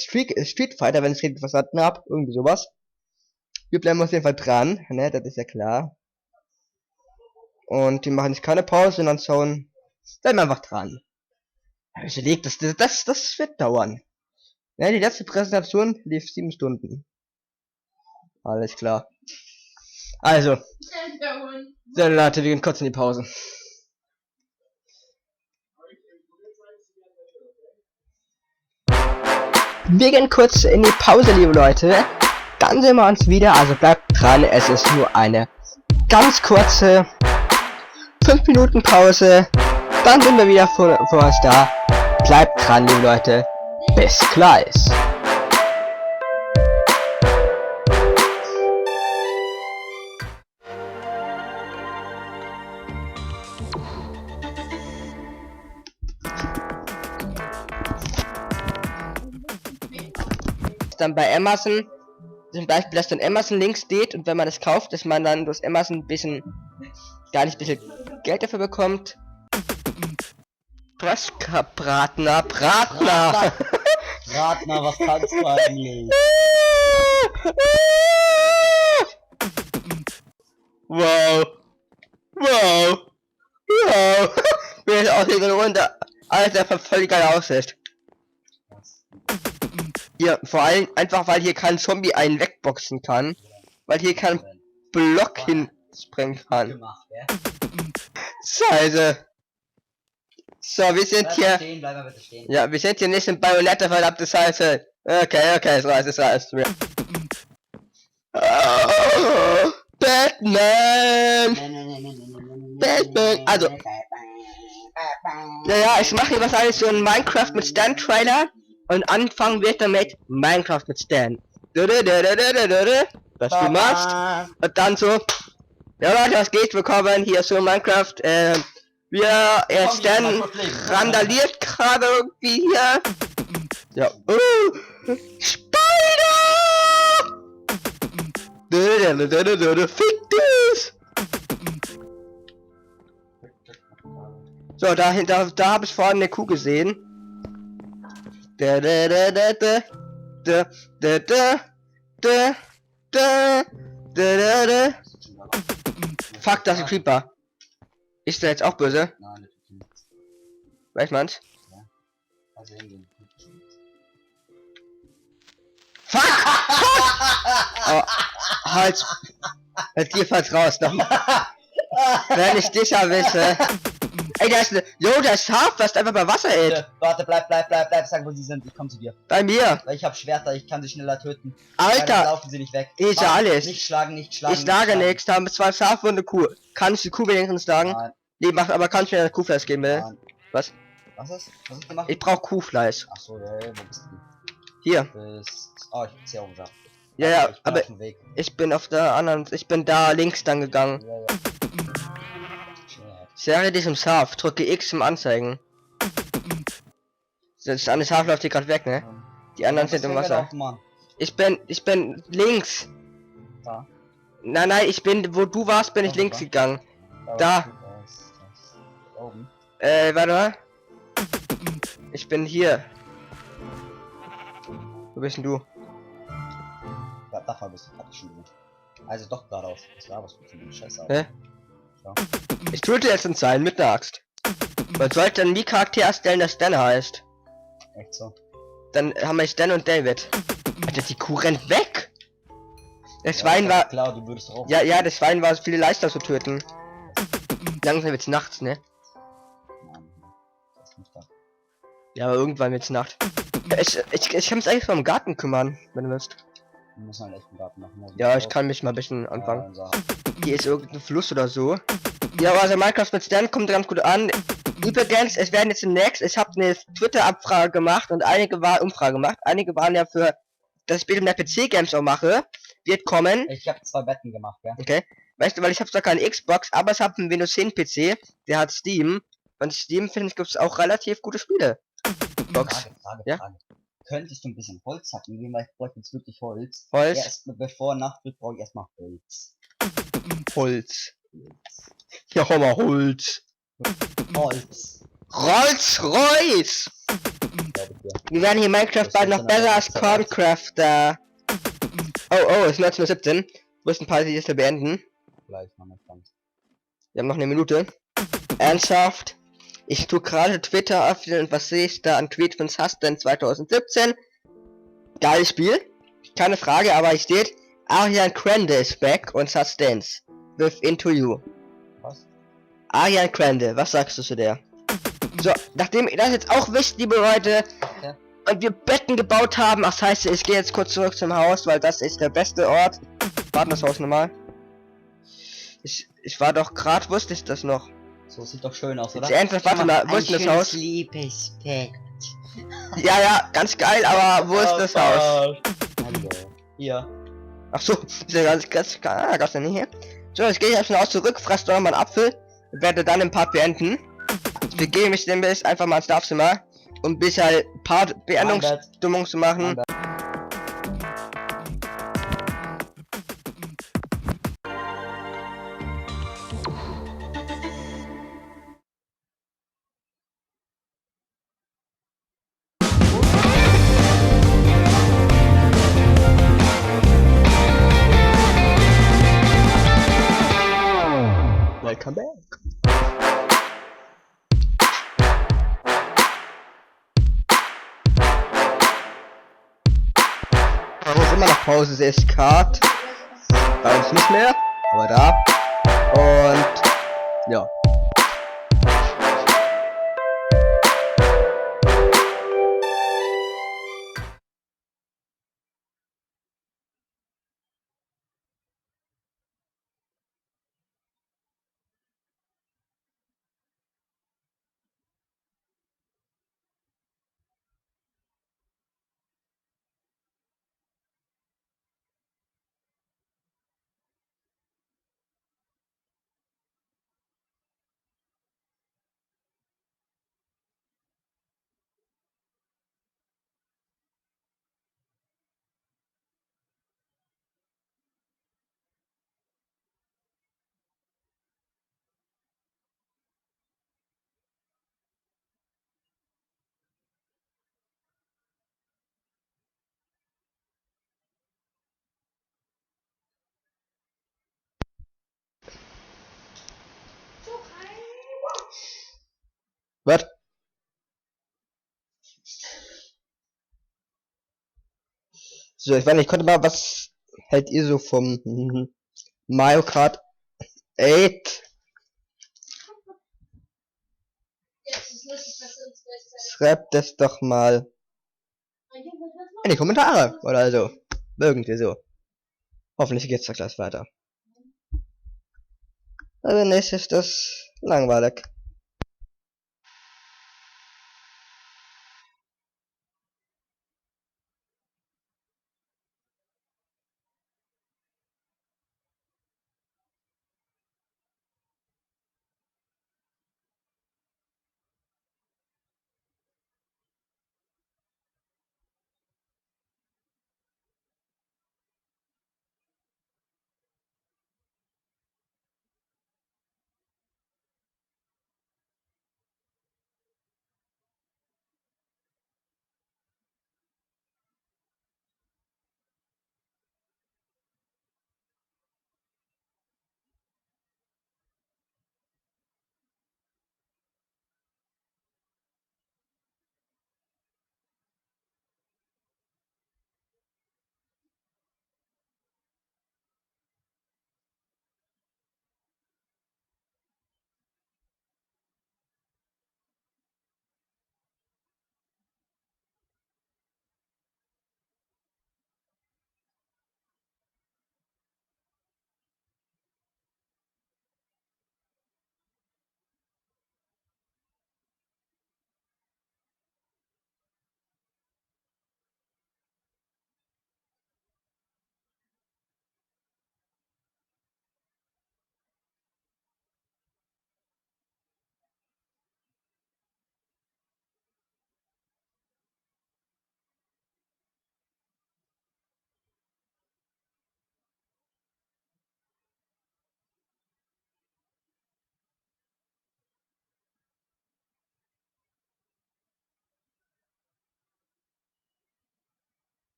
Street Fighter, wenn ich es richtig verstanden habe. Irgendwie sowas. Wir bleiben auf jeden Fall dran, ne, das ist ja klar. Und die machen jetzt keine Pause, sondern schauen. Bleiben einfach dran. Ich überlege, das wird dauern. Ja, die letzte Präsentation lief 7 Stunden. Alles klar. Also. So Leute, wir gehen kurz in die Pause. Wir gehen kurz in die Pause, liebe Leute. Dann sehen wir uns wieder, also bleibt dran, es ist nur eine ganz kurze 5 Minuten Pause. Dann sind wir wieder vor uns da. Bleibt dran, liebe Leute. Bis gleich. Dann bei Amazon zum Beispiel, dass dann Amazon Links steht und wenn man das kauft, dass man dann durch Amazon ein bisschen bisschen Geld dafür bekommt. Bratner. Bratner, was kannst du eigentlich? Wow. Wie das aussieht und runter. Alles einfach völlig geil aussieht. Hier, vor allem einfach, weil hier kein Zombie einen wegboxen kann. Weil hier kein Block hinspringen kann. Scheiße. So, wir sind hier. Ja, wir sind hier nicht im Bayonetta, verdammte Scheiße. Okay, so ist alles. Oh, Batman! Also. Naja, ich mache hier wahrscheinlich so ein Minecraft mit Stan-Trailer. Und anfangen wird damit Minecraft mit Stan. Was du machst. Und dann so. Ja Leute, was geht? Willkommen hier so Minecraft. Stan randaliert gerade irgendwie hier. Ja. Spider! Fick das! So, da habe ich vorhin eine Kuh gesehen. Fuck, das ist ein Creeper. Ist der jetzt auch böse? Nein, das tut nichts. Weiß man's? Ja. Also hingehen. Fuck! Oh, halt! Dir fällt's raus noch. Wenn ich dich erwische. Ey, da ist ne. Jo, das Schaf, was einfach bei Wasser hält. Warte, bleib, sag, wo sie sind. Ich komm zu dir. Bei mir. Weil ich hab Schwerter, ich kann sie schneller töten. Alter! Dann laufen sie nicht weg. Ist ja alles. Nicht schlagen. Ich schlage nichts, da haben wir 2 Schafe und eine Kuh. Kann ich die Kuh wenigstens schlagen? Nein. Nee, aber kannst du mir das Kuhfleisch geben, bitte? Nein. Was? Was ist gemacht? Ich brauch Kuhfleisch. Achso, ja, wo bist du? Hier. Oh, ich sehe auch gesagt. Ja, ich bin aber auf dem Weg. ich bin auf der anderen, ich bin da links dann gegangen. Ja. Serie diesem Schaf, drücke X zum Anzeigen. Das eine Schaf läuft hier gerade weg, ne? Die anderen sind im Wasser. Ich bin links. Da. Nein, ich bin, wo du warst, bin ich links gegangen. Da. Oben. Warte mal. Ich bin hier. Wo bist denn du? Ja, da bist du, hab ich schon gemacht. Also doch geradeaus. Das war was für ein Scheiße. Hä? Ja. Ich töte jetzt einen Zeilen mit der Axt. Man sollte dann wie Charakter erstellen, der Stan heißt. Echt so. Dann haben wir Stan und David. Alter, die Kuh rennt weg! Das Ja, Schwein das war... klar, du würdest drauf. Ja, das Schwein war viele Leichter zu töten. Langsam wird's nachts, ne? Nein, das ist nicht da. Ja, aber irgendwann wird's Nacht. Ich kann mich eigentlich mal im Garten kümmern, wenn du willst. Wir müssen halt echt einen Garten machen. Ja, ich kann mich mal ein bisschen anfangen. Also, Hier ist irgendein Fluss oder so. Ja, aber also Minecraft mit Stan kommt ganz gut an. Übrigens, es werden jetzt demnächst, ich habe eine Twitter-Abfrage gemacht und einige waren ja für, dass ich bitte mehr PC-Games auch mache. Wird kommen. ich habe 2 Betten gemacht, ja. Okay. Weißt du, weil ich habe zwar keine Xbox, aber ich habe einen Windows 10 PC, der hat Steam. Und Steam, finde ich, gibt es auch relativ gute Spiele. Box. Frage. Ja? Könntest du ein bisschen Holz hacken? Weil ich bräuchte jetzt wirklich Holz. Holz? Bevor Nacht wird, brauche ich erstmal Holz. Holz. Ja, hol mal Holz. Holz. Rolls-Royce! Wir werden hier Minecraft bald noch besser als Corncrafter. Oh, es ist 19:17 Uhr. Wir müssen ein paar Liste beenden. Gleich, Mann, spannend. Wir haben noch eine Minute. Ernsthaft? Ich tue gerade Twitter öffnen und was sehe ich da an Tweet von Susten 2017? Geiles Spiel. Keine Frage, aber ich steht, Arian Grande is back und Sustains. With Into You. Was? Arian Grande, was sagst du zu der? So, nachdem ihr das jetzt auch wisst, liebe Leute, okay. Und wir Betten gebaut haben, ach scheiße, ich gehe jetzt kurz zurück zum Haus, weil das ist der beste Ort. Warten das Haus nochmal. Ich war doch gerade, wusste ich das noch. So sieht doch schön aus, oder? Jetzt endlich, warte mal, wo ist denn das Haus? Liebesbett. Ja, ganz geil, aber wo ist das Haus? Hallo. Hier. Ach so, ist ja ganz gab's ja nicht hier. So, jetzt gehe ich erstmal aus zurück, fress doch mal einen Apfel und werde dann den Part beenden. Ich begebe mich nämlich einfach mal ins Schlafzimmer, um bis halt ein paar Beendungsstimmung zu machen. Welcome back. Warum ist immer noch Pause? Sie ist Card. Bei uns nicht mehr, aber da. Und ja. Was? So, ich weiß nicht, konnte mal, was hält ihr so vom Mario Kart 8? Schreibt das doch mal in die Kommentare oder so. Irgendwie so. Hoffentlich geht's da gleich weiter. Also nicht ist das langweilig.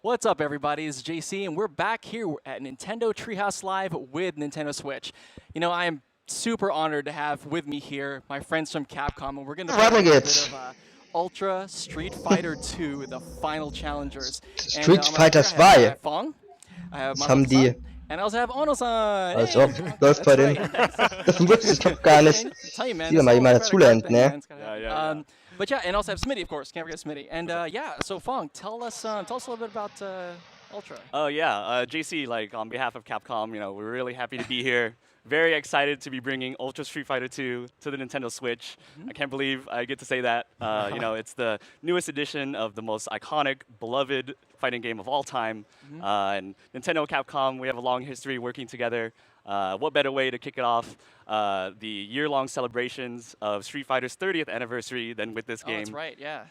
What's up, everybody? It's JC, and we're back here at Nintendo Treehouse Live with Nintendo Switch. You know, I am super honored to have with me here my friends from Capcom, and we're going to play a little bit of Ultra Street Fighter 2, the final challengers. Street Fighter 2. Fong, I have Was haben die? and I also have Ono-san. Als ob, läuft bei denen. Das wusste ich doch gar nicht. Hier mal jemand dazulernt, ne? But yeah, and also have Smitty, of course. Can't forget Smitty. And yeah, so Fong, tell us a little bit about Ultra. Oh yeah, JC, like on behalf of Capcom, you know, we're really happy to be here. Very excited to be bringing Ultra Street Fighter 2 to the Nintendo Switch. I can't believe I get to say that. You know, it's the newest edition of the most iconic, beloved fighting game of all time. And Nintendo and Capcom, we have a long history working together. What better way to kick it off the year-long celebrations of Street Fighter's 30th anniversary than with this game? Oh, that's right, yeah.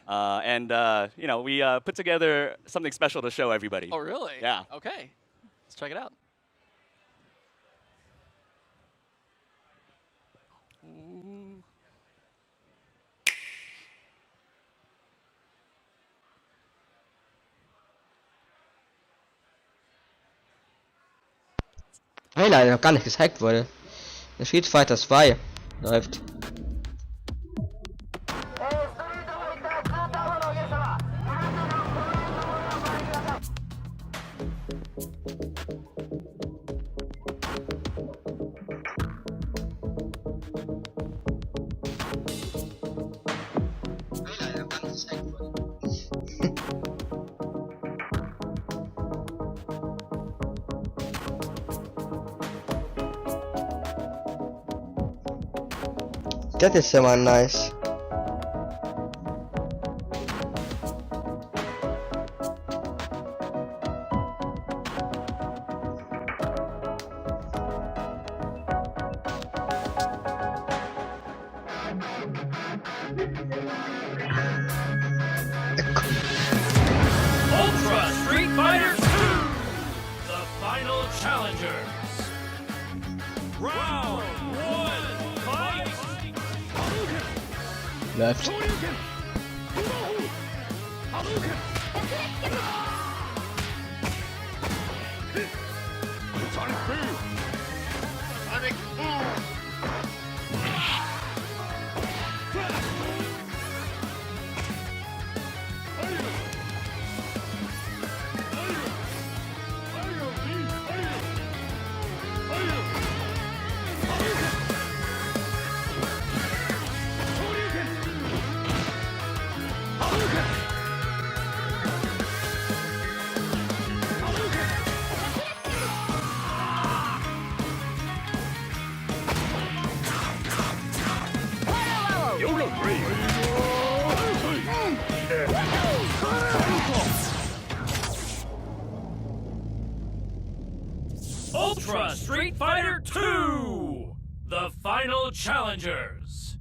And you know, we put together something special to show everybody. Oh, really? Yeah. Okay. Let's check it out. Hey, leider noch gar nicht gezeigt wurde. Street Fighter 2 läuft. Das ist ja mal nice. Ultra Street Fighter 2, the final challengers. Round 1, fight! Läuft. Ultra Street Fighter 2, the final challengers.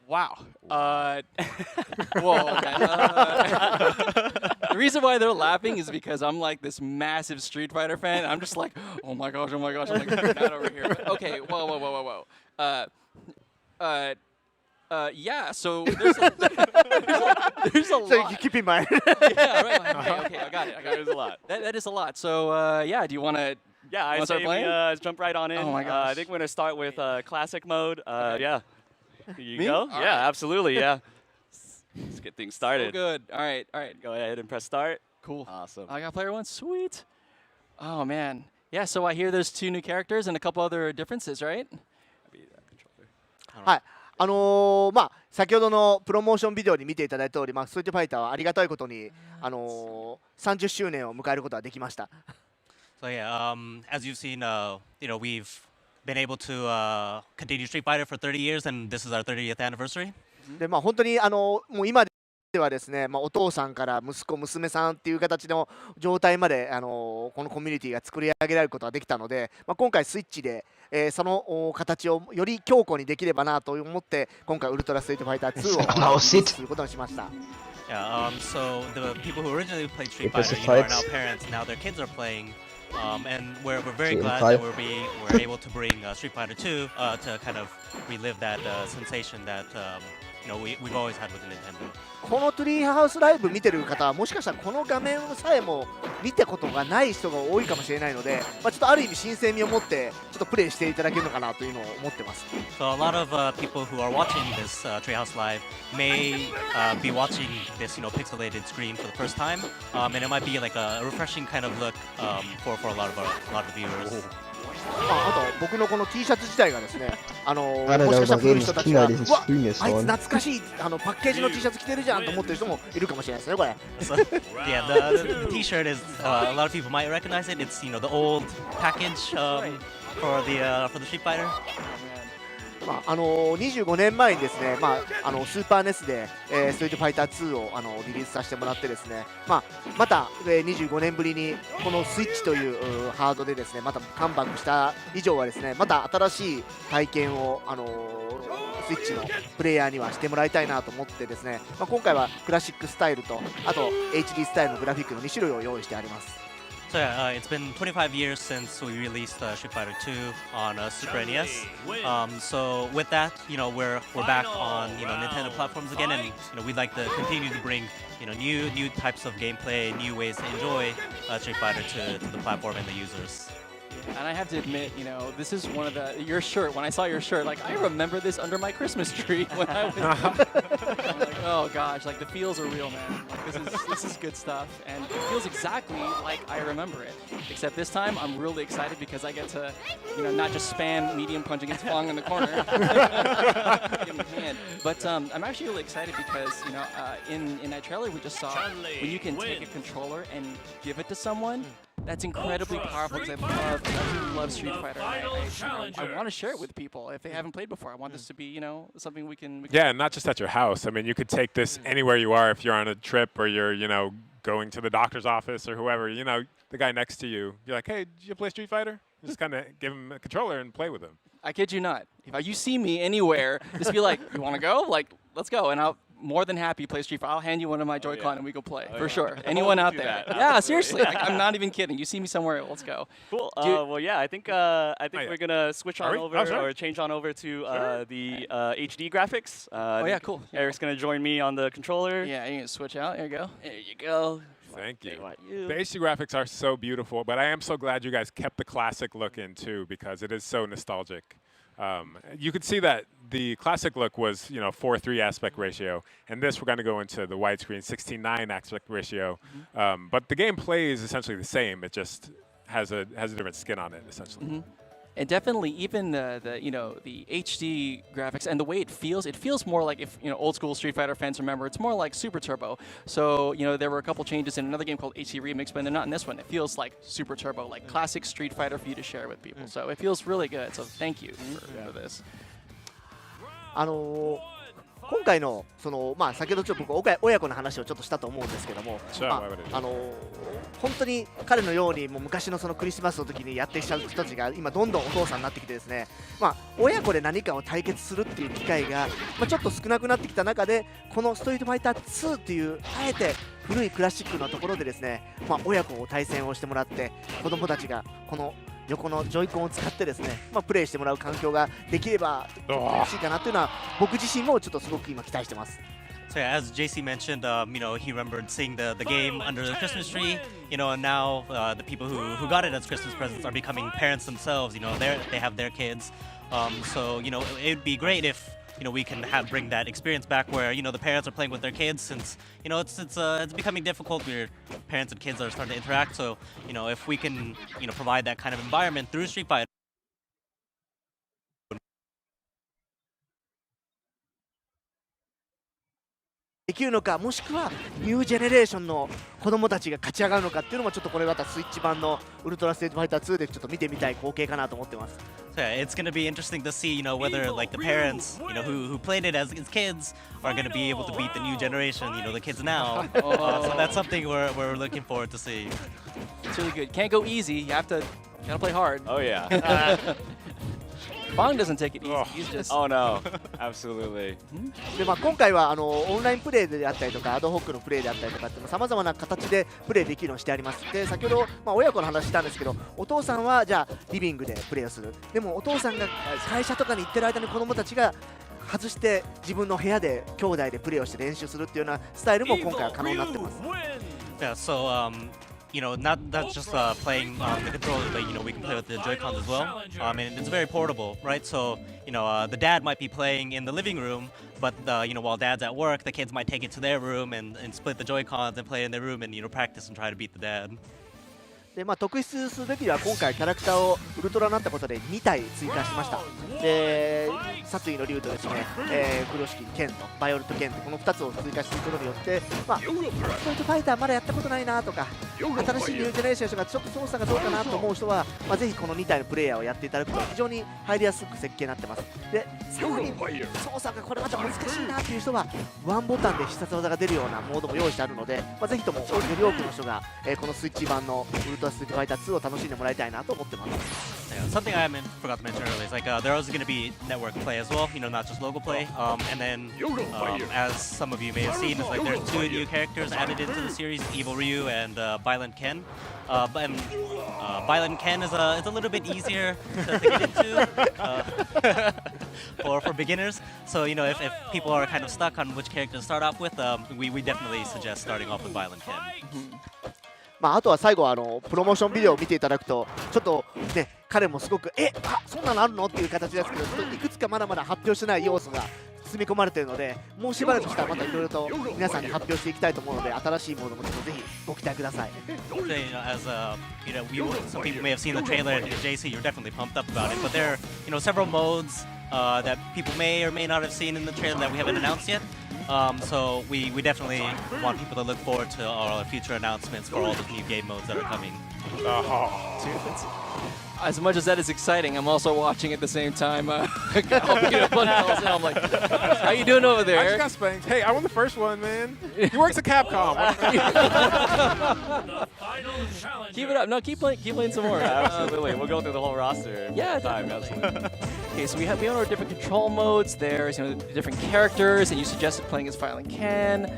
Wow. Whoa, okay. The reason why they're laughing is because I'm like this massive Street Fighter fan. I'm just like, oh my gosh, I'm like freaking out over here. But okay, whoa. Yeah, so there's a lot. So you keep in mind. Yeah, right. Okay, I got it. There's a lot. That is a lot. So yeah, do you want to? Yeah, I say we jump right on in. Oh my gosh. I think we're gonna start with classic mode. Yeah. Here you Me? go. All Yeah, right. absolutely. Yeah. Let's get things started. So good. All right. Go ahead and press start. Cool. Awesome. I got player one. Sweet. Oh man. Yeah. So I hear there's 2 new characters and a couple other differences, right? はい。まあ先ほどのプロモーションビデオに見ていただいた通り、まあストリートファイターはありがたいことに30周年を迎えることができました。So yeah, as you've seen, you know, we've been able to continue Street Fighter for 30 years, and this is our 30th anniversary. でまあ本当にもう今ではですね、まあお父さんから息子娘さんっていう形の状態までこのコミュニティが作り上げられることができたので、まあ今回スイッチで、その形をより強固にできればなと思って今回ウルトラストリートファイター2をリリースすることにしました。Yeah, so the people who originally played Street Fighter, are now parents. Now their kids are playing, and we're very glad that we're able to bring Street Fighter 2 to kind of relive that sensation that we've always had with the Nintendo. このトゥリーハウスライブ見てる方はもしかしたらこの画面さえも見たことがない人が多いかもしれないので、ちょっとある意味新鮮味を持ってちょっとプレイしていただけるのかなというのを思ってます。So a lot of people who are watching this Treehouse Live may be watching this pixelated screen for the first time, and it might be like a refreshing kind of look for a lot of viewers. あと僕のこの T シャツ自体がですね、もしかしたら古い人たちが、うわ、あいつ懐かしいパッケージの T シャツ着てるじゃんと思ってる人もいるかもしれないですね、これ。Yeah, the T-shirt is a lot of people might recognize it. It's the old package for the Street Fighter. 25年前にですね、スーパーNES で、ストリートファイター2をリリースさせてもらってですね、また、25年ぶりにこのスイッチというハードでですね、またカムバックした以上はですね、また新しい体験をスイッチのプレイヤーにはしてもらいたいなと思ってですね、今回はクラシックスタイルとあと HD スタイルのグラフィックの2種類を用意してあります。So yeah, it's been 25 years since we released Street Fighter 2 on Super NES. So with that, we're back on Nintendo platforms again, and we'd like to continue to bring new types of gameplay, new ways to enjoy Street Fighter to the platform and the users. And I have to admit, this is one of your shirt. When I saw your shirt, like I remember this under my Christmas tree when I was. I'm like, oh gosh, like the feels are real, man. Like this is good stuff, and it feels exactly like I remember it. Except this time, I'm really excited because I get to, not just spam medium punch against Fong in the corner. But I'm actually really excited because in that trailer we just saw when you can take a controller and give it to someone. That's incredibly powerful because I love Street Fighter. I want to share it with people if they haven't played before. I want this to be, something we can. Yeah, and not just at your house. I mean, you could take this anywhere you are if you're on a trip or you're, going to the doctor's office or whoever. The guy next to you. You're like, hey, did you play Street Fighter? Just kind of give him a controller and play with him. I kid you not. If you see me anywhere, just be like, you want to go? Like, let's go. And I'll more than happy play Street Fighter. I'll hand you one of my Joy-Con and we go play for sure. Anyone out there? Yeah, seriously. I'm not even kidding. You see me somewhere, let's go. Cool. Well, yeah, I think we're gonna switch on over or change on over to the HD graphics. Yeah, cool. Eric's gonna join me on the controller. Yeah, you're gonna switch out. There you go. There you go. Thank you. The HD graphics are so beautiful, but I am so glad you guys kept the classic look in too because it is so nostalgic. You could see that the classic look was, 4:3 aspect ratio, and this we're going to go into the widescreen 16:9 aspect ratio. But the gameplay is essentially the same. It just has a different skin on it, essentially. And definitely, even the HD graphics and the way it feels more like if old school Street Fighter fans remember, it's more like Super Turbo. So there were a couple changes in another game called HD Remix, but they're not in this one. It feels like Super Turbo, like classic Street Fighter for you to share with people. So it feels really good. So thank you for this. 今回の先ほどちょっと僕親子の話をちょっとしたと思うんですけども、本当に彼のようにもう昔のそのクリスマスの時にやってきた人たちが今どんどんお父さんになってきてですね、親子で何かを対決するっていう機会がちょっと少なくなってきた中で、このストリートファイター2っていうあえて古いクラシックのところでですね、親子を対戦をしてもらって子供たちがこの横のジョイコンを使ってですね、プレイしてもらう環境ができれば嬉しいかなというのは僕自身もちょっとすごく今期待してます。So yeah, as JC mentioned, he remembered seeing the game under the Christmas tree, and now the people who got it as Christmas presents are becoming parents themselves. They have their kids, so it would be great if we can bring that experience back where the parents are playing with their kids, since it's becoming difficult where parents and kids are starting to interact. So if we can provide that kind of environment through Street Fighter. できるのか、もしくはニュージェネレーションの子供たちが勝ち上がるのかっていうのもちょっとこれまたスイッチ版のウルトラストリートファイター2でちょっと見てみたい光景かなと思ってます。So yeah, it's going to be interesting to see, whether like the parents, who played it as kids are going to be able to beat the new generation, the kids now. So that's something we're looking forward to see. It's really good. Can't go easy. You gotta play hard. Oh yeah. Bong doesn't take it easy. He's just. Oh no, absolutely. で今回はオンラインプレイであったりとかアドホックのプレイであったりとかってさまざまな形でプレイできるようにしてあります。で先ほど、親子の話したんですけど、お父さんはじゃあリビングでプレイをする。でもお父さんが会社とかに行ってる間に子供たちが外して自分の部屋で兄弟でプレイをして練習するっていうようなスタイルも今回は可能になってます。Yeah, so not just playing on the controller, but we can play with the Joy-Cons as well. And it's very portable, right? So the dad might be playing in the living room, but while dad's at work, the kids might take it to their room and split the Joy-Cons and play in their room and practice and try to beat the dad. で特筆すべきは今回キャラクターをウルトラになったことで2体追加しました。で殺意の竜とですね、黒式剣とバイオルト剣とこの2つを追加することによって、ストリートファイターまだやったことないなとか新しいニュージェネレーションがちょっと操作がどうかなと思う人は、ぜひこの2体のプレイヤーをやっていただくと非常に入りやすく設計になってます。でさらに操作がこれまた難しいなっていう人はワンボタンで必殺技が出るようなモードも用意してあるので、ぜひともより多くの人が、このスイッチ版のウルトラストリートファイター2を楽しんでもらいたいなと思ってます。Something I forgot to mention earlier is there is going to be network play as well, not just local play. And then, as some of you may have seen, there's 2 new characters added into the series, Evil Ryu and Violent Ken. Violent Ken is a little bit easier to get into for beginners. So if people are kind of stuck on which character to start off with, we definitely suggest starting off with Violent Ken. あとは最後プロモーションビデオを見ていただくとちょっとね彼もすごくそんなのあるのっていう形ですけど、いくつかまだまだ発表してない要素が詰め込まれているので、もうしばらくしたらまたいろいろと皆さんに発表していきたいと思うので、新しいモードもぜひご期待ください。As some people may have seen the trailer at JC, you're definitely pumped up about it. But there are several modes that people may or may not have seen in the trailer that we haven't announced yet. So we definitely want people to look forward to our future announcements for all the new game modes that are coming. As much as that is exciting, I'm also watching at the same time. I'm like, how you doing over there? I just got spanked. Hey, I won the first one, man. He works at Capcom. Keep it up. No, keep playing some more. Absolutely. We'll go through the whole roster. Yeah, time. Absolutely. Okay, so we have our different control modes. There's different characters, and you suggested playing as Violent Ken.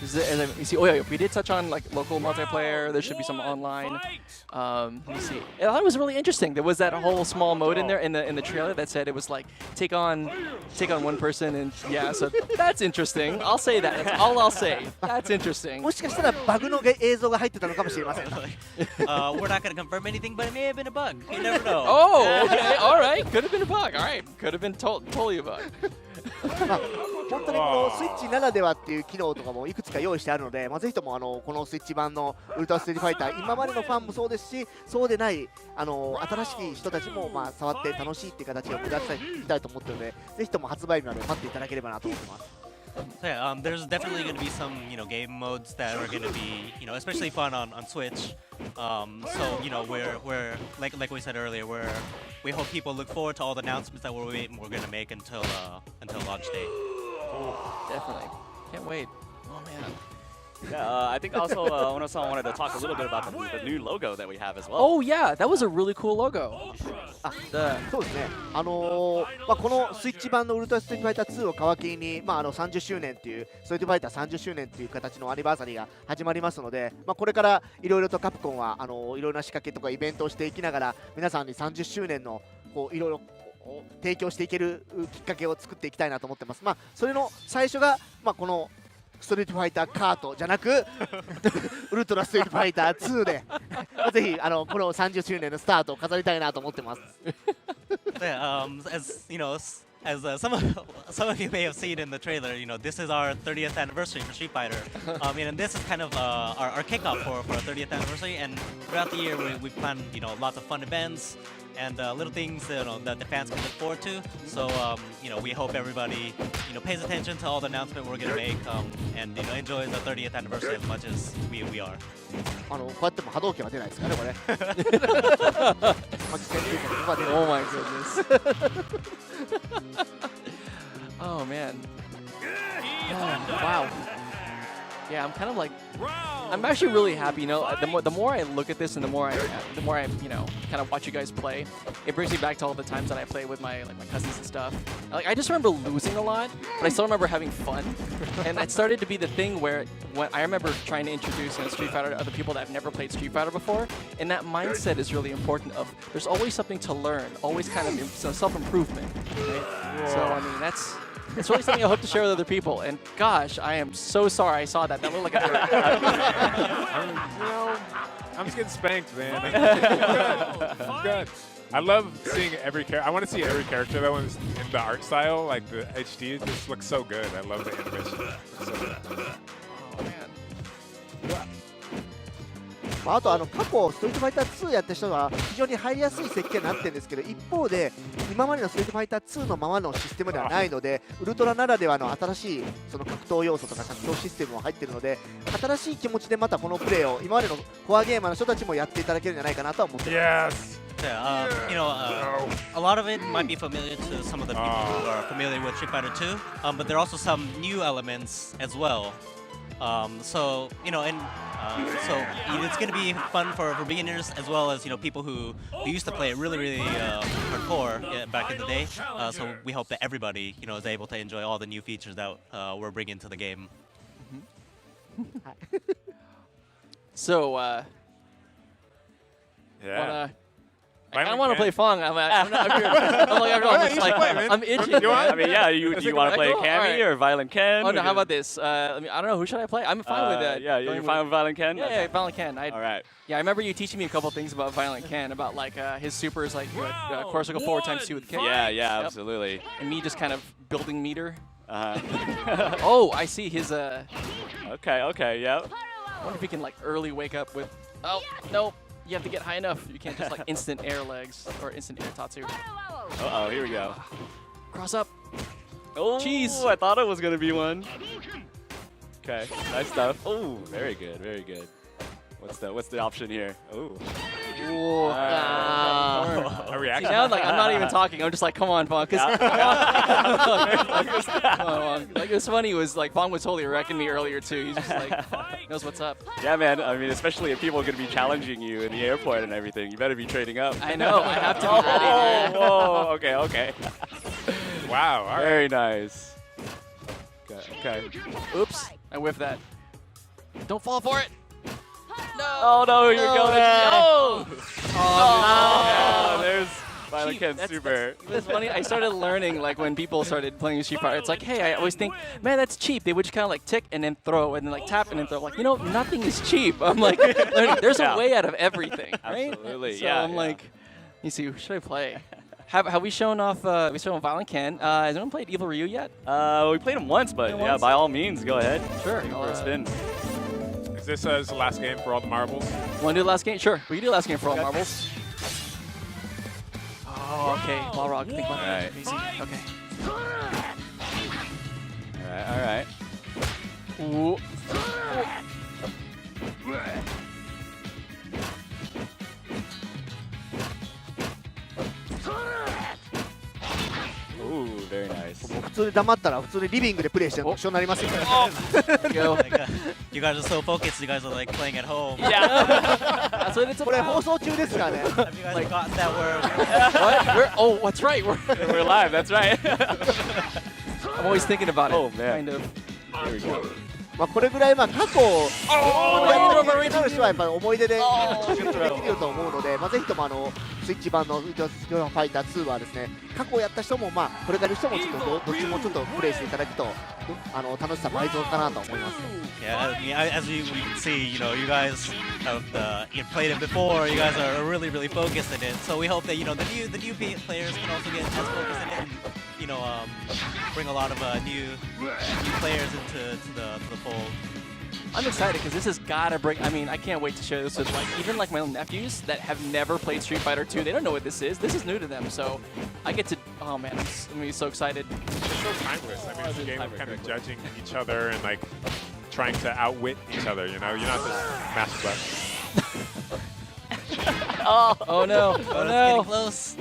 You see, we did touch on local multiplayer. There should be some online. Let me see. I thought it was really interesting. There was that whole small mode in there in the trailer that said it was like take on one person, and yeah, so that's interesting. I'll say that. That's all I'll say. That's interesting. もしかしたらバグの映像が入ってたのかもしれません。We're not going to confirm anything, but it may have been a bug. You never know. Oh, okay. All right. Could have been a bug. All right. Could have been totally a bug. 本当にこのスイッチならではっていう機能とかもいくつか用意してあるので、ぜひともこのスイッチ版のウルトラストリートファイター、今までのファンもそうですし、そうでない新しい人たちも触って楽しいっていう形を目指したいと思っているので、ぜひとも発売日まで待っていただければなと思ってます。So yeah, there's definitely going to be some, game modes that are going to be, especially fun on Switch. So we're like we said earlier, we hope people look forward to all the announcements that we're going to make until launch date. Definitely, can't wait. Oh man. Yeah, I think also Ono-san wanted to talk a little bit about the new logo that we have as well. Oh yeah, that was a really cool logo. そうですね。このスイッチ版のウルトラストリートファイター2を皮切りに、30周年っていうストリートファイター30周年っていう形のアニバーサリーが始まりますので、これからいろいろとカプコンはいろいろな仕掛けとかイベントをしていきながら皆さんに30周年のいろいろ提供していけるきっかけを作っていきたいなと思ってます。それの最初がこのストリートファイターカートじゃなくウルトラストリートファイター2でぜひこの30周年のスタートを飾りたいなと思ってます。As some of you may have seen in the trailer, this is our 30th anniversary for Street Fighter. And this is kind of our kickoff for our 30th anniversary. And throughout the year, we plan, lots of fun events and little things that the fans can look forward to. So, we hope everybody, pays attention to all the announcements we're going to make and, enjoys the 30th anniversary as much as we are. こうやっても波動拳は出ないですかね、これ。Oh my goodness. Oh man. Oh, wow. Yeah, I'm kind of like, I'm actually really happy. You know, the more I look at this and the more I you know, kind of watch you guys play, it brings me back to all the times that I played with my cousins and stuff. Like I just remember losing a lot, but I still remember having fun. And it started to be the thing where when I remember trying to introduce Street Fighter to other people that have never played Street Fighter before, and that mindset is really important. Of there's always something to learn, always kind of self-improvement. Right? So I mean it's really something I hope to share with other people. And gosh, I am so sorry I saw that. That looked like a I'm just getting spanked, man. Good. I love seeing every character. I want to see every character though in the art style, like the HD. It just looks so good. I love the animation. So good. Oh man. あと過去ストリートファイター2やった人は非常に入りやすい設計になってるんですけど、一方で今までのストリートファイター2のままのシステムではないので、ウルトラならではの新しいその格闘要素とか格闘システムも入ってるので、新しい気持ちでまたこのプレーを今までのコアゲーマーの人たちもやっていただけるんじゃないかなとは思ってます。Yeah, you know, a lot of it might be familiar to some of the people who are familiar with Street Fighter 2, but there are also some new elements as well. So you know, and so it's going to be fun for beginners as well as people who used to play it really hardcore back in the day. So we hope that everybody is able to enjoy all the new features that we're bringing to the game. So yeah. I kind of want to play Fong. I'm itching. I mean, yeah, you want to play Cammy or Violent Ken? Oh no, how about this? I don't know, who should I play? I'm fine with that. Yeah, you're fine with Violent Ken? Yeah, Violent Ken. All right. Yeah, I remember you teaching me a couple things about Violent Ken, about like his supers, like course go forward × 2 with kick. Yeah, absolutely. And me just kind of building meter. Oh, I see his. Okay, yep. I wonder if he can like early wake up with. Oh no. You have to get high enough. You can't just like instant air legs or instant air tatsu. Uh-oh, here we go. Cross up. Oh, jeez. I thought it was going to be one. Okay, nice stuff. Oh, very good. What's the option here? Ooh. A reaction. See, now like I'm not even talking. I'm just like, come on, Fong. Like it was funny. It was like Fong was totally wrecking me earlier too. He's just like knows what's up. Yeah, man. I mean, especially if people are going to be challenging you in the airport and everything, you better be trading up. I know. I have to be ready. Whoa. Okay. Wow. All right. Very nice. Okay. Oops. I whiffed that. Don't fall for it. No. Oh no, you're going. No. Oh, there's Violent Ken super. That's funny. I started learning like when people started playing Street Fighter. It's like, hey, I always think, man, that's cheap. They would just kind of like tick and then throw and then like tap and then throw. Like, nothing is cheap. I'm like, there's a way out of everything, right? Absolutely. So I'm like, let me see, who should I play? Have we shown off? We shown Violent Ken. Has anyone played Evil Ryu yet? We played him once, but yeah, by all means, go ahead. Sure. For a spin. Is this the last game for all the marbles? Want to do the last game? Sure. We can do the last game for all marbles. Oh, okay. Balrog. Think about that. Easy. Okay. All right. Ooh. Ooh, very nice. 普通に黙ったら普通にリビングでプレイしてるのと一緒になりますよね。You guys are so focused. You guys are like playing at home. Yeah. So it's これ放送中ですからね。Have you guys forgotten that we're What? What's right? We're live. That's right. I'm always thinking about it. Oh man. Kind of. Here we go. これぐらい過去をやってる人はやっぱり思い出で集中できると思うので、ぜひともスイッチ版の「ストリートファイター2」はですね、過去をやった人もこれからの人もちょっとどっちもちょっとプレイしていただくと楽しさ倍増かなと思います。Yeah, as you see, you guys have you played it before. You guys are really focused in it. So we hope that the new players can also get as focused in it. And, bring a lot of new players into the fold. I'm excited because this has gotta bring. I mean, I can't wait to share this with even my own nephews that have never played Street Fighter 2. They don't know what this is. This is new to them, so I get to. Oh man, I'm gonna be so excited. It's so timeless. I mean, it's a game of kind of judging each other and like trying to outwit each other. You're not just master butt. Oh no! Oh no! Getting close.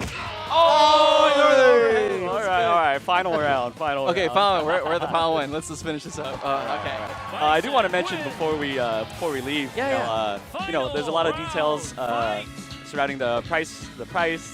Oh! All right. Final round. Final Okay, round. we're at the final one. Let's just finish this up. Okay. I do want to mention before we leave. There's a lot of details surrounding the price,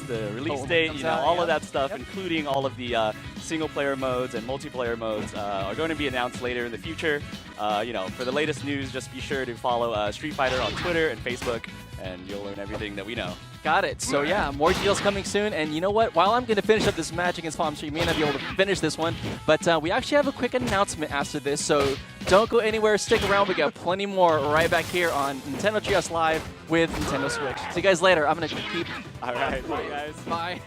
the release date, all of that stuff, including all of the single-player modes and multiplayer modes are going to be announced later in the future. For the latest news, just be sure to follow Street Fighter on Twitter and Facebook, and you'll learn everything that we know. Got it. So yeah, more details coming soon. And you know what? While I'm going to finish up this match against Palm, so you may not be able to finish this one, but we actually have a quick announcement after this. So don't go anywhere. Stick around. We got plenty more right back here on Nintendo Treehouse Live with Nintendo Switch. See you guys later. I'm going to keep. All right. Bye, guys. Bye.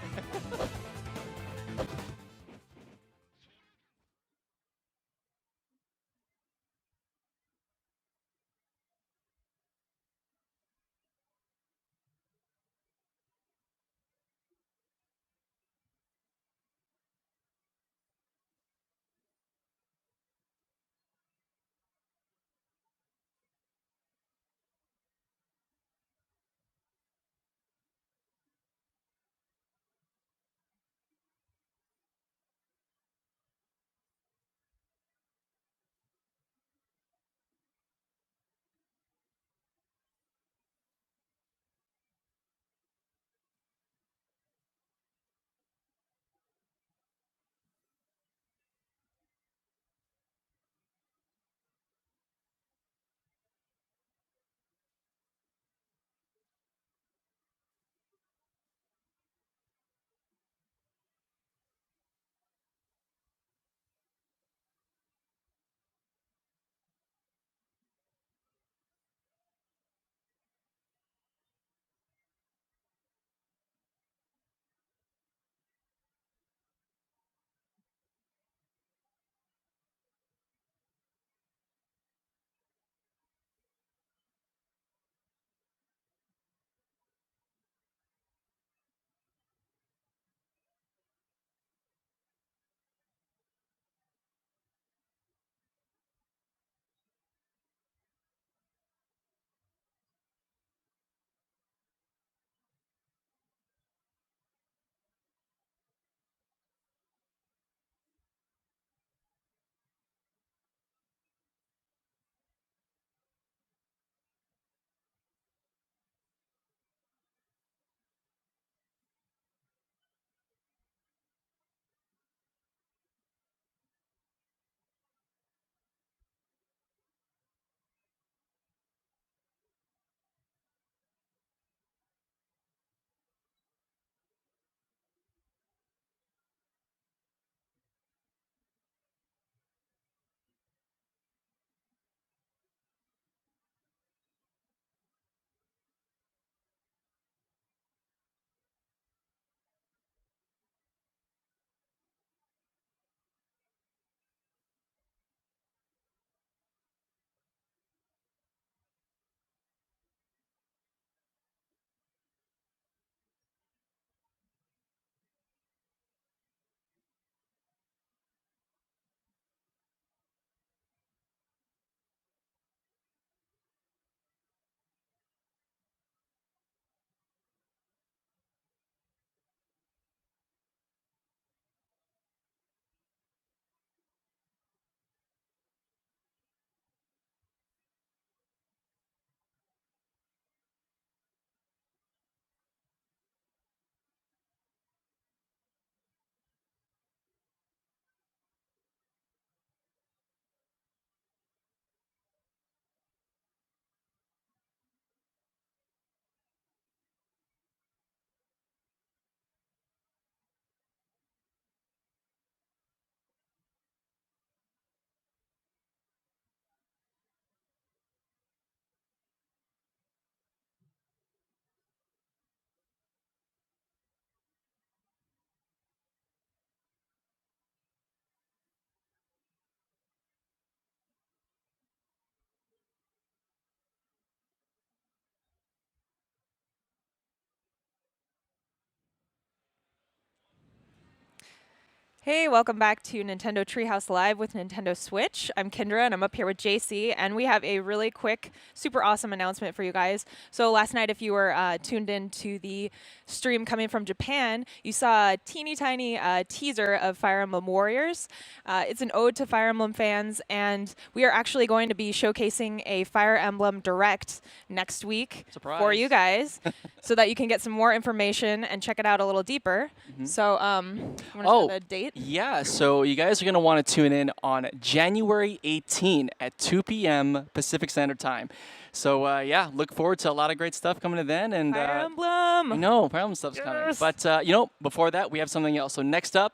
Hey, welcome back to Nintendo Treehouse Live with Nintendo Switch. I'm Kendra, and I'm up here with JC, and we have a really quick, super awesome announcement for you guys. So last night, if you were tuned in to the stream coming from Japan, you saw a teeny tiny teaser of Fire Emblem Warriors. It's an ode to Fire Emblem fans, and we are actually going to be showcasing a Fire Emblem Direct next week for you guys, so that you can get some more information and check it out a little deeper. So, you want to share the date? Yeah, so you guys are going to want to tune in on January 18 at 2 p.m. Pacific Standard Time. So, yeah, look forward to a lot of great stuff coming to then. And Fire Emblem! No, Fire Emblem stuff's coming. But, you know, before that, we have something else. So next up,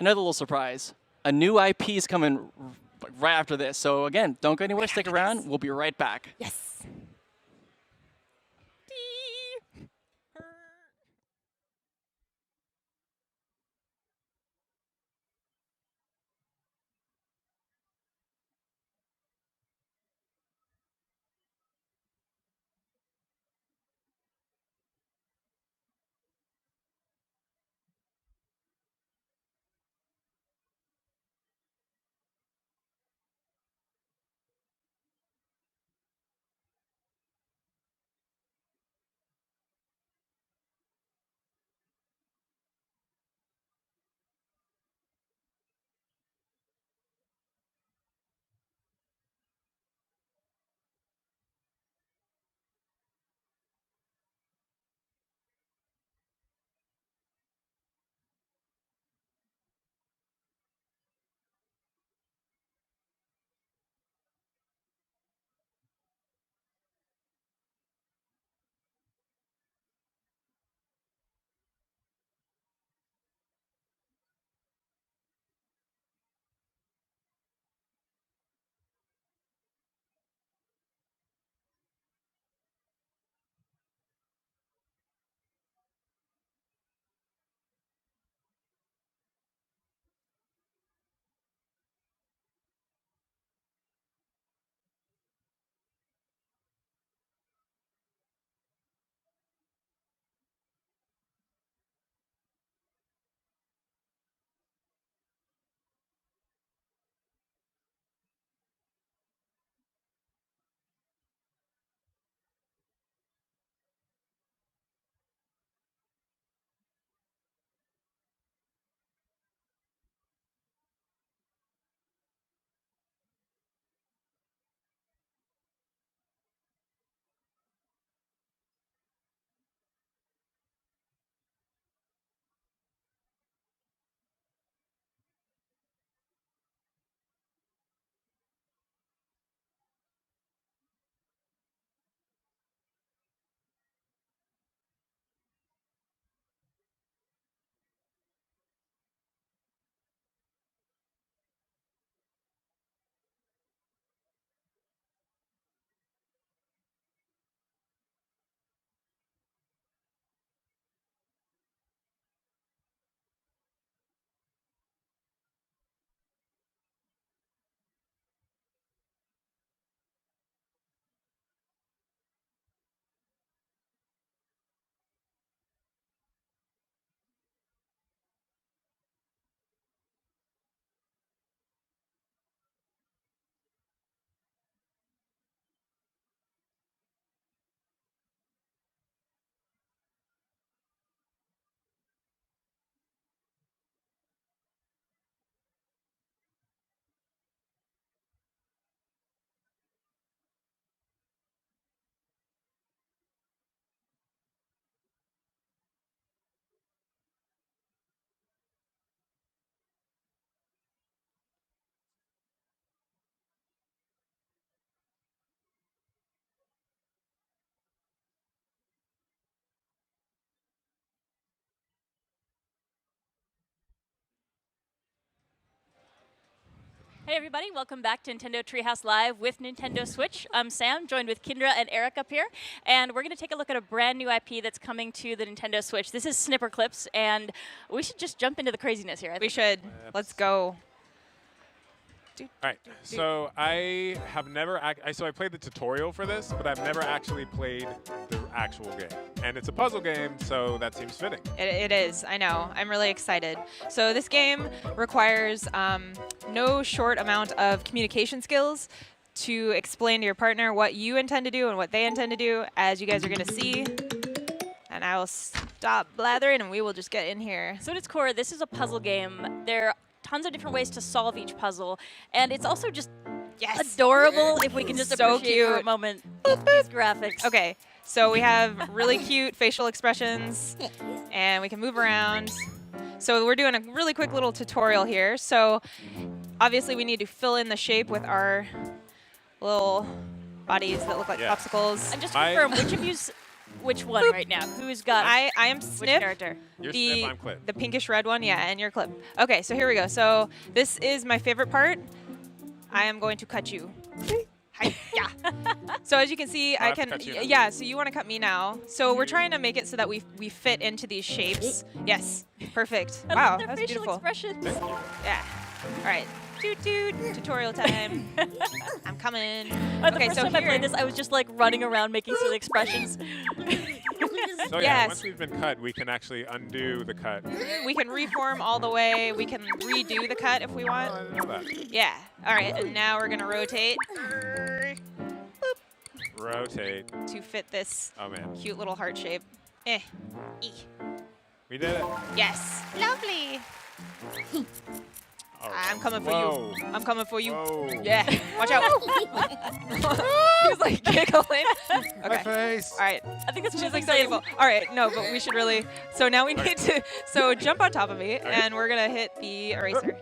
another little surprise. A new IP is coming right after this. So, again, don't go anywhere. Stick around. We'll be right back. Yes. Hey everybody, welcome back to Nintendo Treehouse Live with Nintendo Switch. I'm Sam, joined with Kendra and Eric up here, and we're going to take a look at a brand new IP that's coming to the Nintendo Switch. This is Snipper Clips, and we should just jump into the craziness here. We should. Let's go. All right, so I have never, so I played the tutorial for this, but I've never actually played the actual game. And it's a puzzle game, so that seems fitting. It is, I know. I'm really excited. So this game requires no short amount of communication skills to explain to your partner what you intend to do and what they intend to do, as you guys are going to see. And I will stop blathering, and we will just get in here. So at its core, this is a puzzle game. There are tons of different ways to solve each puzzle, and it's also just adorable if we can just So appreciate cute. for a moment these graphics. Okay, so we have really cute facial expressions, and we can move around. So we're doing a really quick little tutorial here. So obviously we need to fill in the shape with our little bodies that look like popsicles. And just to confirm, which of you's which one right now? Who's got I am which Sniff. character? You're the, Sniff, I'm Clip. The pinkish red one, yeah, and your Clip. Okay, so here we go. So this is my favorite part. I am going to cut you. Yeah. So as you can see, I have to can. cut you now? Yeah. So you want to cut me now. So we're trying to make it so that we fit into these shapes. Yes. Perfect. I Wow. love their That's facial beautiful. expressions. Yeah. All right. Toot toot. Tutorial time. I'm coming. The Okay. first So time I here. played this, I was just like running around making silly expressions. So yeah, Yes. once we've been cut, we can actually undo the cut. We can reform all the way. We can redo the cut if we want. I didn't know that. Yeah. All right. And now we're gonna rotate Rotate. to fit this Oh man, cute little heart shape. Eh. E. we did it. Yes. Lovely. Oh. I'm coming for Whoa. you. I'm coming for you. Whoa. Yeah. Watch out. He's like giggling. My Okay. face. All right. I think it's She's just like so evil. All right. No, but we should really. So now we need to. So jump on top of me, and we're gonna hit the eraser.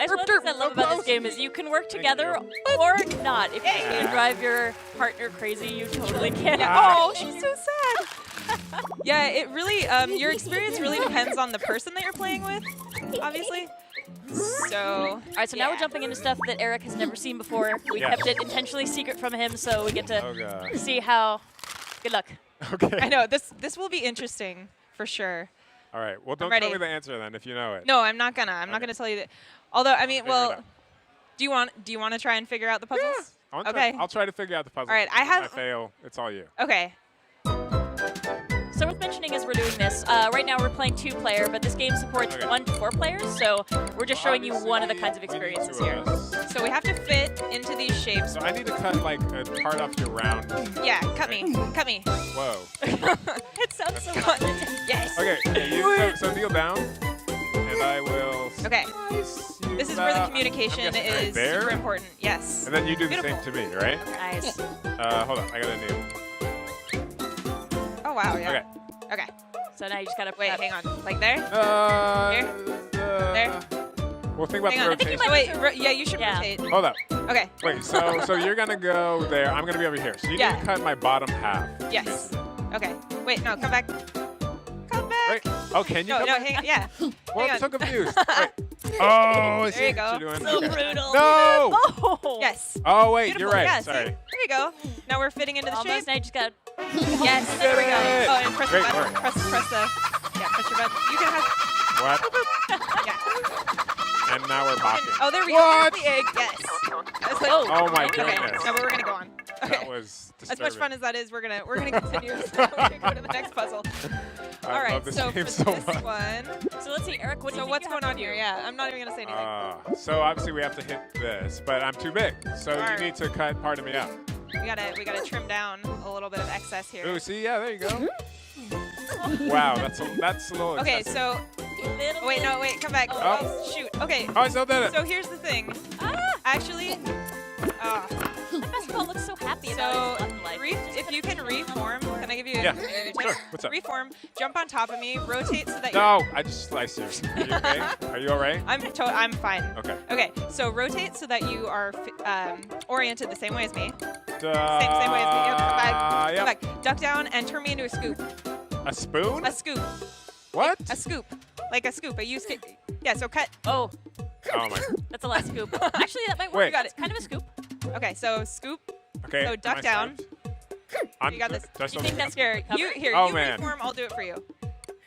I just one of the things I love about this game is you can work together or not. If you can drive your partner crazy, you totally can. Yeah. Oh, she's so sad. Yeah. It really. Your experience really depends on the person that you're playing with, obviously. So. All right, so now we're jumping into stuff that Eric has never seen before. We kept it intentionally secret from him, so we get to see how. Good luck. Okay. I know this will be interesting for sure. All right. Well, don't ready. tell me the answer then if you know it. No, I'm not gonna. I'm not gonna tell you that. Although, I mean, figure it well, out. do you want to try and figure out the puzzles? Okay. I'll try to figure out the puzzle. All right, I have- If I fail, it's all you. Okay. So worth mentioning as we're doing this, right now we're playing 2-player, but this game supports 1 to 4 players, so we're just showing you one of the kinds of experiences here. So we have to fit into these shapes. So I need to cut like a part off your round. Yeah, cut me. Cut me. Whoa. It sounds so fun. Yes. Okay. So kneel down, and I will. Okay. This is where the I'm communication guessing right is there? super important. Yes. And then you do Beautiful. the same to me, right? Nice. Hold on. I gotta kneel. Oh wow. Yeah. Okay. Okay. So now you just gotta wait. Hang on. Like there. Here. There. We'll think about Hang the on. rotation. Wait. Yeah, you should rotate. Hold up. Okay. Wait. So you're gonna go there. I'm gonna be over here. So you need to cut my bottom half. Yes. Okay. Wait. No. Come back. Come back. Right. Oh, can you? No. come No. back? Hang on. Yeah. Well, Hang I'm so on. confused. Wait. Oh, I see There you what go. you're doing. So Okay. brutal. No. Oh. Yes. Oh wait, Beautiful. you're right. Yeah, Sorry. See? There you go. Now we're fitting into the Almost. shape. Now you just gotta. Yes. You There we did go. it. Oh, and press Great the button. work. Press the. Yeah. Press your button. You can have. What? Yeah. And now we're mocking. Oh, there we go. What? There's the egg. Yes. I was like, Oh my okay. goodness. No, but we're gonna go on. Okay. That was As disturbing. much fun as that is, we're gonna continue. So we're gonna go to the next puzzle. I All right. love this So game for so this much. one. So let's see, Eric. What do you So think what's you have going on to here? do? Yeah, I'm not even gonna say anything. So obviously we have to hit this, but I'm too big. So Alright. you need to cut part of me out. We gotta trim down a little bit of excess here. Ooh, see, yeah, there you go. Wow, that's a little Okay, excessive. so. Oh, wait, no, wait, come back. Oh. Oh, shoot. Okay. Oh, I still did it. So here's the thing. Actually, The basketball looks so happy so about his life. if you can reform, can I give you a Yeah, can I give you a sure. tip? What's up? Reform, jump on top of me, rotate so that No, I just sliced you. Are you okay? Are you all right? I'm fine. Okay. Okay, so rotate so that you are oriented the same way as me. Same way as me. Yep, come back. Yep. Come back. Duck down and turn me into a scoop. A spoon? A scoop. What? A scoop. Like a scoop. Yeah, so cut. Oh. Oh my. That's a lot of scoop. Actually, that might work. Wait. You got it. It's kind of a scoop. Okay, so scoop. Okay. So am duck I down. scooped? I'm You got this. do I still You think need that's to- scary? You Oh, you man. reform. I'll do it for you.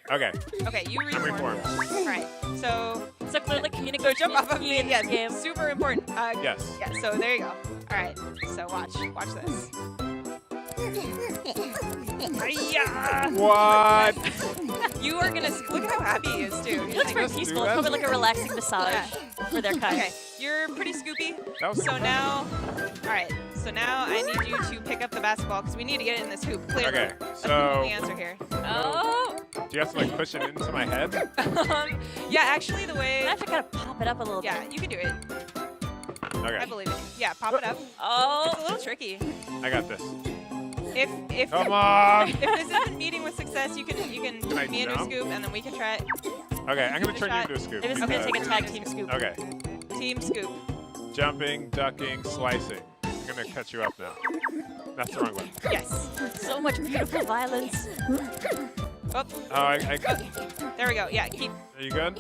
Okay. Okay, you I'm reform. reformed. All right. So clearly communication jump off of key me. in Yes, this game. super important. Yes. Yeah. So there you go. All right. So watch this. What? You are gonna look at how happy he is too. He looks very peaceful. It's probably like a relaxing massage for their kind. Okay, you're pretty scoopy. That was So now, all right. So now I need you to pick up the basketball because we need to get it in this hoop. Clearly. Okay, That's so- the answer here. Oh. Do you have to like push it into my head? Yeah, actually the way. I have to kind of pop it up a little Yeah, bit. you can do it. Okay. I believe in you. Yeah, pop it up. Oh. It's a little tricky. I got this. If Come on. If this isn't meeting with success, you can Can I put me into a jump? scoop and then we can try it. Okay, I'm gonna Give it a turn you shot. into a scoop. Maybe it's gonna because- take a tag team scoop. Okay. Team scoop. Jumping, ducking, slicing. I'm gonna cut you up now. That's the wrong one. Yes. So much beautiful violence. Oh, Oh, I there we go. Yeah, keep. Are you good?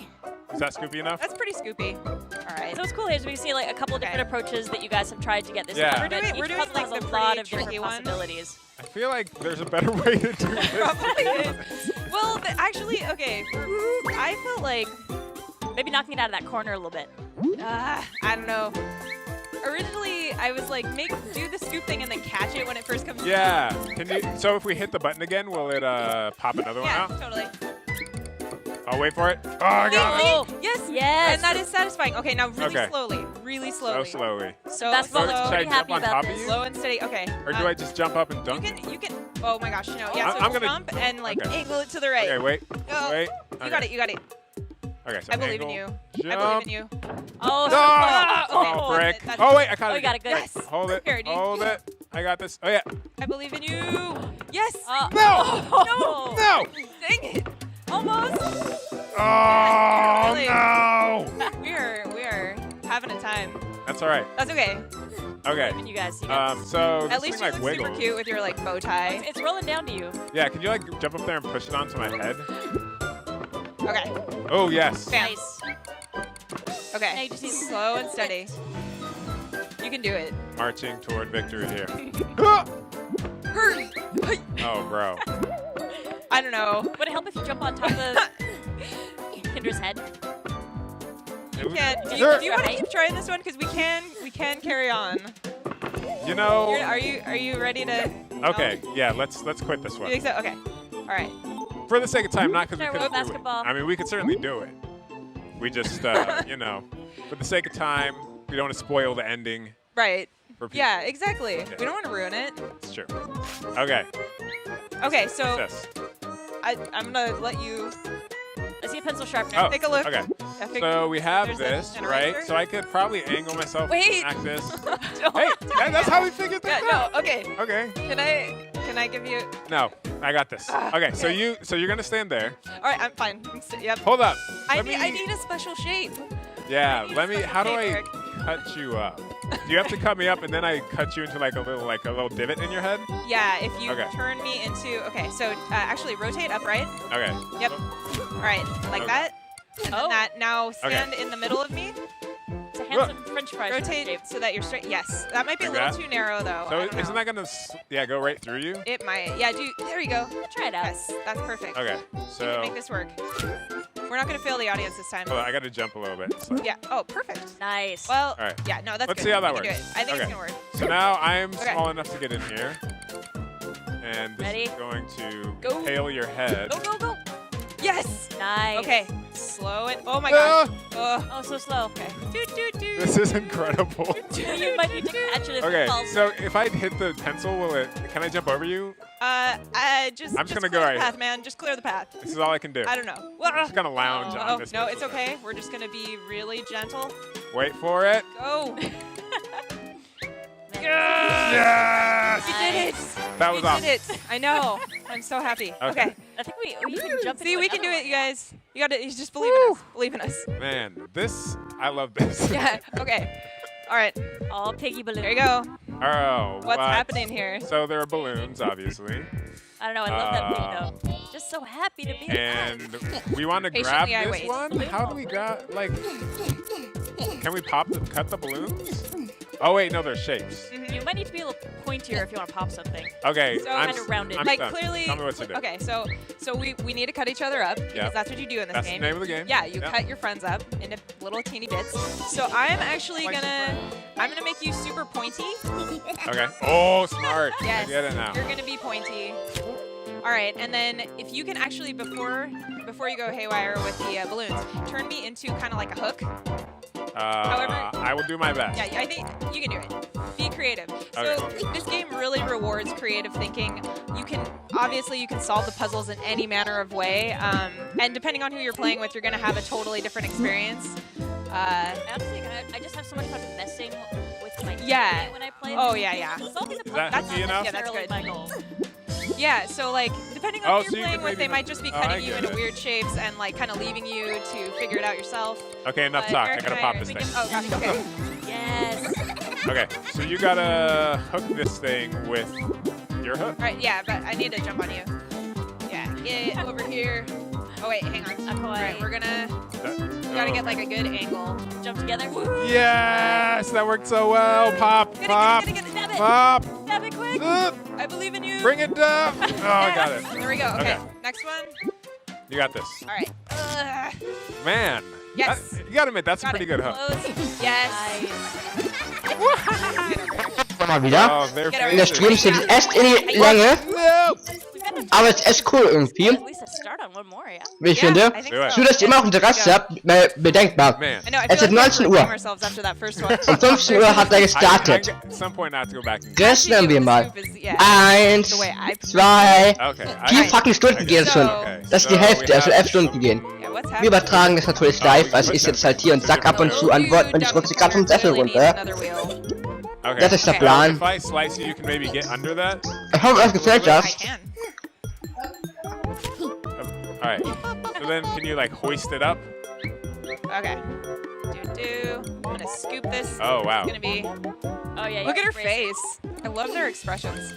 Is that scoopy enough? That's pretty scoopy. All right. So what's cool here is we see like a couple of different approaches that you guys have tried to get this Yeah. done. We're but doing- each we're doing, puzzle like, has the a lot pretty of different tricky one. possibilities. I feel like there's a better way to do this. Probably is. Well, actually, okay. I felt like Maybe knocking it out of that corner a little bit. I don't know. Originally, I was like, do the scoop thing and then catch it when it first comes. Yeah. Can you? So if we hit the button again, will it pop another Yeah, one out? totally. I'll wait for it. Oh, I got it. Oh, yes, yes. And that is satisfying. Okay, now really Okay. slowly, really So slowly. slowly. So Basketball slow. looks Should I pretty jump happy on about top of this. you? Slow and steady. Okay. Or do I just jump up and dunk? You can. Oh my gosh, no. Yeah. So I'm gonna- jump and like okay. angle it to the right. Okay, wait. Oh, Wait. You got it. You got it. Okay, so I believe in angle, you. Jump. I believe in you. Oh, so Ah! close. Okay, Oh, that's frick. it, that's Oh, it. wait, I caught Oh, it. you got it good. Yes. Hold it. Here, do you- Hold it. I got this. Oh, yeah. I believe in you. Yes. No! No. No! Dang it. Almost. Oh, Really? no! We are having a time. That's all right. That's okay. Okay. And you guys, you guys. So At this least thing you like look super wiggles. cute with your like bow tie. It's rolling down to you. Yeah, can you like jump up there and push it onto my head? Okay. Oh, yes. Bam. Nice. Okay. Now you just need Slow and steady. You can do it. Marching toward victory here. Hurry. Oh, bro. I don't know. Would it help if you jump on top of Kendra's head? You can't. Do Sure. you want to keep trying this one? Because we can carry on. You know. Are you ready to? Okay. Yeah. Let's quit this You one. think so? Okay. All right. For the sake of time, not because we Sure, couldn't do it. basketball. I mean, we could certainly do it. We just, you know, for the sake of time, we don't want to spoil the ending Right. for people. Yeah. Exactly. Yeah. We don't want to ruin it. It's true. Okay. Okay. So What's this? I'm gonna let you I see a pencil sharpener. Oh, take a look. okay. I figured So we have there's this, an right? eraser. So I could probably angle myself Wait. like this. Don't- Hey, that's how we figured this Yeah. out. No. Okay. Okay. Can I give you? No, I got this. Okay, so okay. you're gonna stand there. All right. I'm fine. Yep. Hold up. I Let need a special shape. Yeah, need let me. special How do shape, I Eric. cut you up? Do you have to cut me up and then I cut you into like a little divot in your head? Yeah. If you Okay. turn me into. Okay. So actually rotate upright. Okay. Yep. All right. Like Okay. that. And then that. Now stand in the middle of me. It's a handsome French fry Rotate shape. so that you're straight. Yes. That might be Like a little that? too narrow though. So I don't isn't know. that gonna go right through you? It might. Yeah. There you go. Try it out. Yes. That's perfect. Okay. We can So make this work. We're not gonna fail the audience this time. hold on, I got to jump a little bit. So, Yeah. Oh, perfect. Nice. Well. All right. Yeah. No, that's Let's good. see how that We can works. do it. I think Okay. it's gonna work. So now I'm Okay. small enough to get in here, and this Ready? is going to Go. impale your head. Go. Go. Go. Yes. Nice. Okay. Slow it. Oh my gosh. Oh, so slow. Okay. Doot, doot, doot. This is incredible. You might need to catch it if Okay, it falls. so if I hit the pencil, can I jump over you? Just. I'm just gonna clear go the right path, here. man. Just clear the path. This is all I can do. I don't know. I'm just gonna lounge Oh, on this. no, pencil. it's okay. We're just gonna be really gentle. Wait for it. Go. Yes! You did it. That was You awesome. did it. I know. I'm so happy. Okay. I think we can jump See, into we can do another it, you guys. You gotta. You just believe in us. Believe in us. Man, I love this. Yeah. Okay. All right. one. All piggy balloons. There you go. Oh, What's what? happening here? So there are balloons, obviously. I don't know. I love that pig though. Just so happy to be alive. And we want to grab Patiently I this wait. one? How do we grab, like, can we cut the balloons? Oh wait, no, they're shapes. You might need to be a little pointier if you want to pop something. Okay, So I'm kind of rounded. I'm like stuck. clearly. Tell me what to do. Okay, so we need to cut each other up because Yeah. that's what you do in this That's game. the name of the game. Yeah, you Yeah. cut your friends up into little teeny bits. So I'm actually gonna make you super pointy. Okay. Oh, smart. Yes. I get it now. You're gonna be pointy. All right, and then if you can actually before you go haywire with the balloons, turn me into kind of like a hook. However, I will do my best. yeah, I think you can do it. Be creative. So Okay. this game really rewards creative thinking. You can solve the puzzles in any manner of way, and depending on who you're playing with, you're gonna have a totally different experience. Honestly, I just have so much fun messing with my Yeah. teammate when I play. Oh, this yeah, game. yeah. Solving the Is that puzzles hooky enough? Yeah, that's necessarily good. my goal. Yeah, so like depending Oh, on who so you're you playing can with, maybe they might just be oh, I cutting you get into it. weird shapes and like kind of leaving you to figure it out yourself. Okay, enough But talk. I Eric gotta and pop are this thing. Oh gosh, okay. Yes. Okay, so you gotta hook this thing with your hook. All right, yeah, but I need to jump on you. Yeah, get over here. Oh wait, hang on. All right, we gotta get like a good angle. Jump together. Yes, that worked so well. Pop, pop, Get it, dab it. pop. Dab it quick. I believe in you. Bring it down. Oh, I got it. There we go. Okay, Okay. next one. You got this. All right. Man. Yes. You gotta admit, that's a Got pretty it. good hook. Close. Yes. Mal wieder. Oh, they're In der Stream steht es erst in lange, aber es ist echt cool irgendwie, At least a start on one more, yeah. wie ich finde. Schön, dass ihr immer auch Interesse habt, bedenkbar. Es ist 19 Uhr. Um 15 Uhr hat er gestartet. At some point, I have to go back and Rechnen wir mal. 1, 2, Okay. 4 fucking Stunden gehen es schon. Das ist die Hälfte, also 11 Stunden gehen. Wir übertragen das natürlich live, also ich sitze halt hier und sag ab und zu Antworten und ich rutsche gerade vom Sessel runter. Okay. Das ist der Plan. If I slice you, you can maybe get under that. Ich hoffe, euch gefällt das. All right. So then, can you like hoist it up? Okay. I'm gonna scoop this. Oh, wow. It's gonna be. Oh yeah. Look at her face. I love their expressions.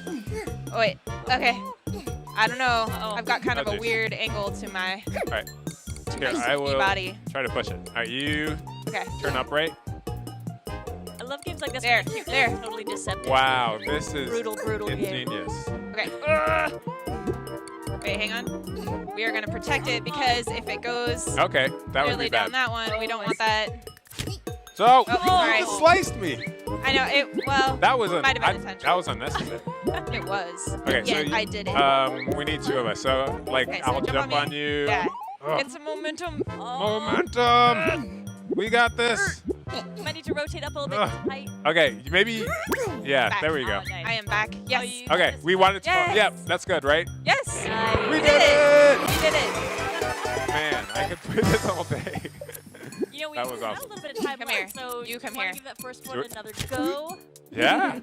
Oh wait. Okay. I don't know. I've got kind of a geez. weird angle to my. All right. Here, I will body. try to push it. All right, you Okay. turn upright. I love games like this. There, where the cuteness there. is totally deceptive. Wow, this is brutal game. ingenious. Okay. Wait, hang on. We are gonna protect it because if it goes Okay, that would clearly be down bad. that one, we don't want that. So, Oh, sorry. you sliced me. I know it. Well, That was might have been intentional. that was unnecessary. It was. Okay, yeah, so you, I did it. we need 2 of us. So, like, Okay, so I'll jump me. on you. Yeah. Ugh. Get some momentum. Momentum. We got this. You might need to rotate up a little Ugh. bit. Height. Okay, maybe. Yeah, Back. there we go. Oh, nice. I am back. Yes. Okay, we wanted to. Yes. Yep, that's good, right? Yes. We did did it. it. We did it. Man, I could play this all day. You know, we That was have awesome. a little bit of time Come left, here. so You come wanna here. give that first Do one it. another go. Yeah.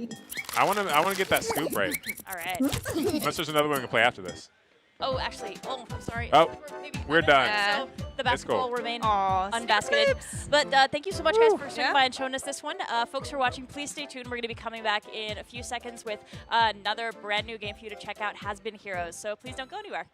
I wanna get that scoop right. All right. Unless there's another one we can play after this. Oh, actually, I'm sorry. Oh, Maybe we're done. So the basketball cool. remain Aw, unbasketed. But thank you so much, guys, for swinging Yeah. by and showing us this one. Folks who are watching, please stay tuned. We're going to be coming back in a few seconds with another brand new game for you to check out, Has Been Heroes. So please don't go anywhere.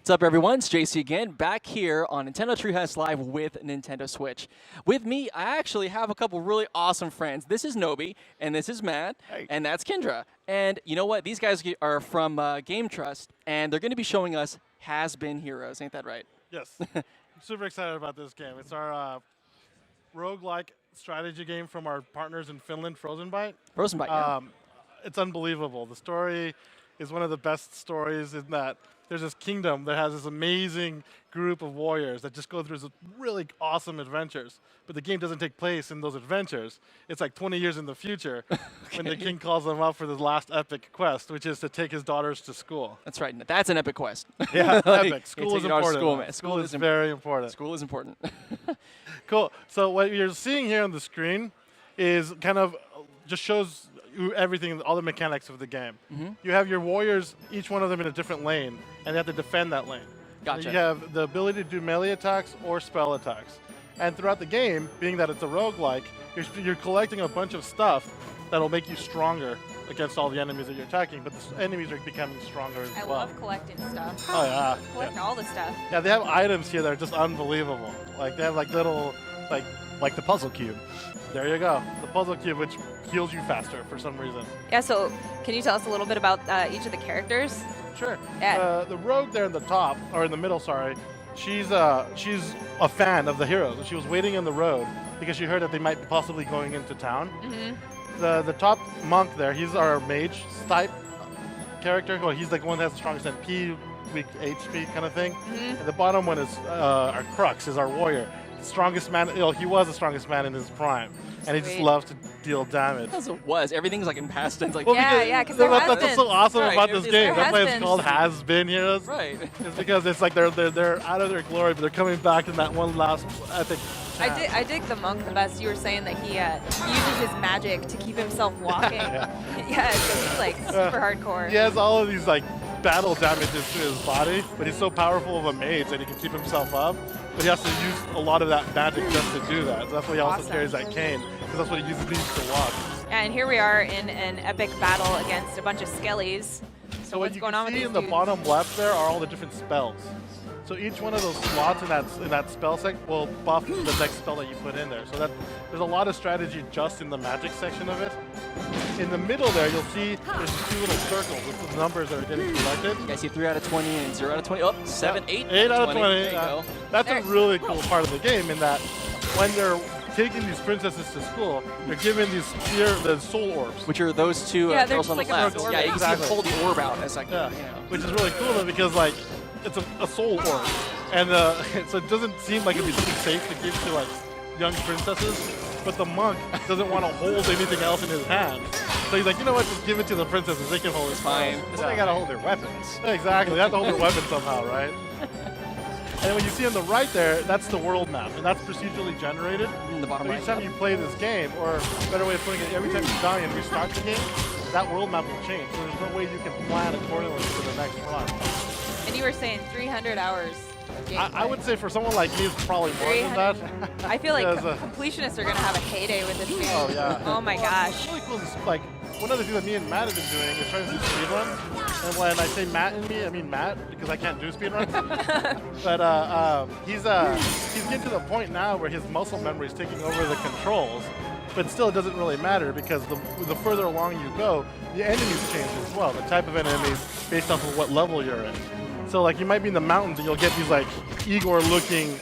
What's up, everyone? It's JC again, back here on Nintendo Treehouse Live with Nintendo Switch. With me, I actually have a couple really awesome friends. This is Nobi, and this is Matt, and that's Kendra. And you know what? These guys are from Game Trust, and they're going to be showing us has-been heroes. Ain't that right? Yes. I'm super excited about this game. It's our roguelike strategy game from our partners in Finland, Frozenbyte. Frozenbyte, yeah. It's unbelievable. The story is one of the best stories in that there's this kingdom that has this amazing group of warriors that just go through some really awesome adventures. But the game doesn't take place in those adventures. It's like 20 years in the future when the king calls them up for this last epic quest, which is to take his daughters to school. That's right. That's an epic quest. Yeah, Like, epic. School is important. School is very important. School is important. Cool. So what you're seeing here on the screen is kind of just shows you everything, all the mechanics of the game. You have your warriors, each one of them in a different lane, and they have to defend that lane. Gotcha. You have the ability to do melee attacks or spell attacks. And throughout the game, being that it's a roguelike, you're collecting a bunch of stuff that'll make you stronger against all the enemies that you're attacking, but the enemies are becoming stronger as I well. love collecting stuff. Oh, yeah. Collect all the stuff. Yeah, they have items here that are just unbelievable. Like, they have like little, like the puzzle cube. There you go. The puzzle cube, which heals you faster for some reason. Yeah, so can you tell us a little bit about each of the characters? Sure. Yeah. The rogue there in the top, or in the middle, sorry, she's a fan of the heroes, and she was waiting in the road because she heard that they might be possibly going into town. The top monk there, he's our mage type character. Well, he's like one that has the strongest MP, weak HP kind of thing. And the bottom one is our crux, is our warrior. Strongest man, he was the strongest man in his prime, and he just loves to deal damage. As it was. Everything's like in past tense. Like, Well, because there has that's been. what's so awesome Right, about this game. That's why it's has-beens. called Has-Been Heroes. Right. It's because it's like they're out of their glory, but they're coming back in that one last epic. I dig the monk the best. You were saying that he uses his magic to keep himself walking. Yeah, so he's like super hardcore. He has all of these like battle damages to his body, but he's so powerful of a mage that he can keep himself up. But he has to use a lot of that magic just to do that. So that's why he also carries that cane, because that's what he uses these to walk. And here we are in an epic battle against a bunch of skellies. So what's going on with these in the dudes? bottom left there are all the different spells. So each one of those slots in that spell set will buff the next spell that you put in there. So that there's a lot of strategy just in the magic section of it. In the middle there, you'll see there's two little circles with the numbers that are getting collected. You guys see 3 out of 20 and 0 out of 20. Oh, 7, 8. 8 out of 20. There you go. That's a really cool part of the game in that when they're taking these princesses to school, they're given the soul orbs. Which are those two Yeah, they're girls just on like the a left. orb. Yeah, you can see them Exactly. pull the orb out. That's like, Yeah, you know. which is really cool though, because like it's a soul orb, and so it doesn't seem like it'd be something safe to give to like young princesses. But the monk doesn't want to hold anything else in his hand, so he's like, you know what? Just give it to the princesses. They can hold it. Fine. Well, they gotta hold their weapons. Exactly. They have to hold their weapons somehow, right? And when you see on the right there, that's the world map, and that's procedurally generated. The bottom So right. each time you play this game, or a better way of putting it, every time you die and restart the game, that world map will change. So there's no way you can plan accordingly for the next run. And you were saying 300 hours. of I gameplay. would say for someone like me, it's probably more than that. I feel like Because, completionists are gonna have a heyday with this game. Oh yeah. Oh my gosh. Really cool. Like one of the things that me and Matt have been doing is trying to do speedruns. And when I say Matt and me, I mean Matt because I can't do speedruns. But he's getting to the point now where his muscle memory is taking over the controls. But still, it doesn't really matter because the further along you go, the enemies change as well. The type of enemies based off of what level you're in. So like you might be in the mountains and you'll get these like Igor-looking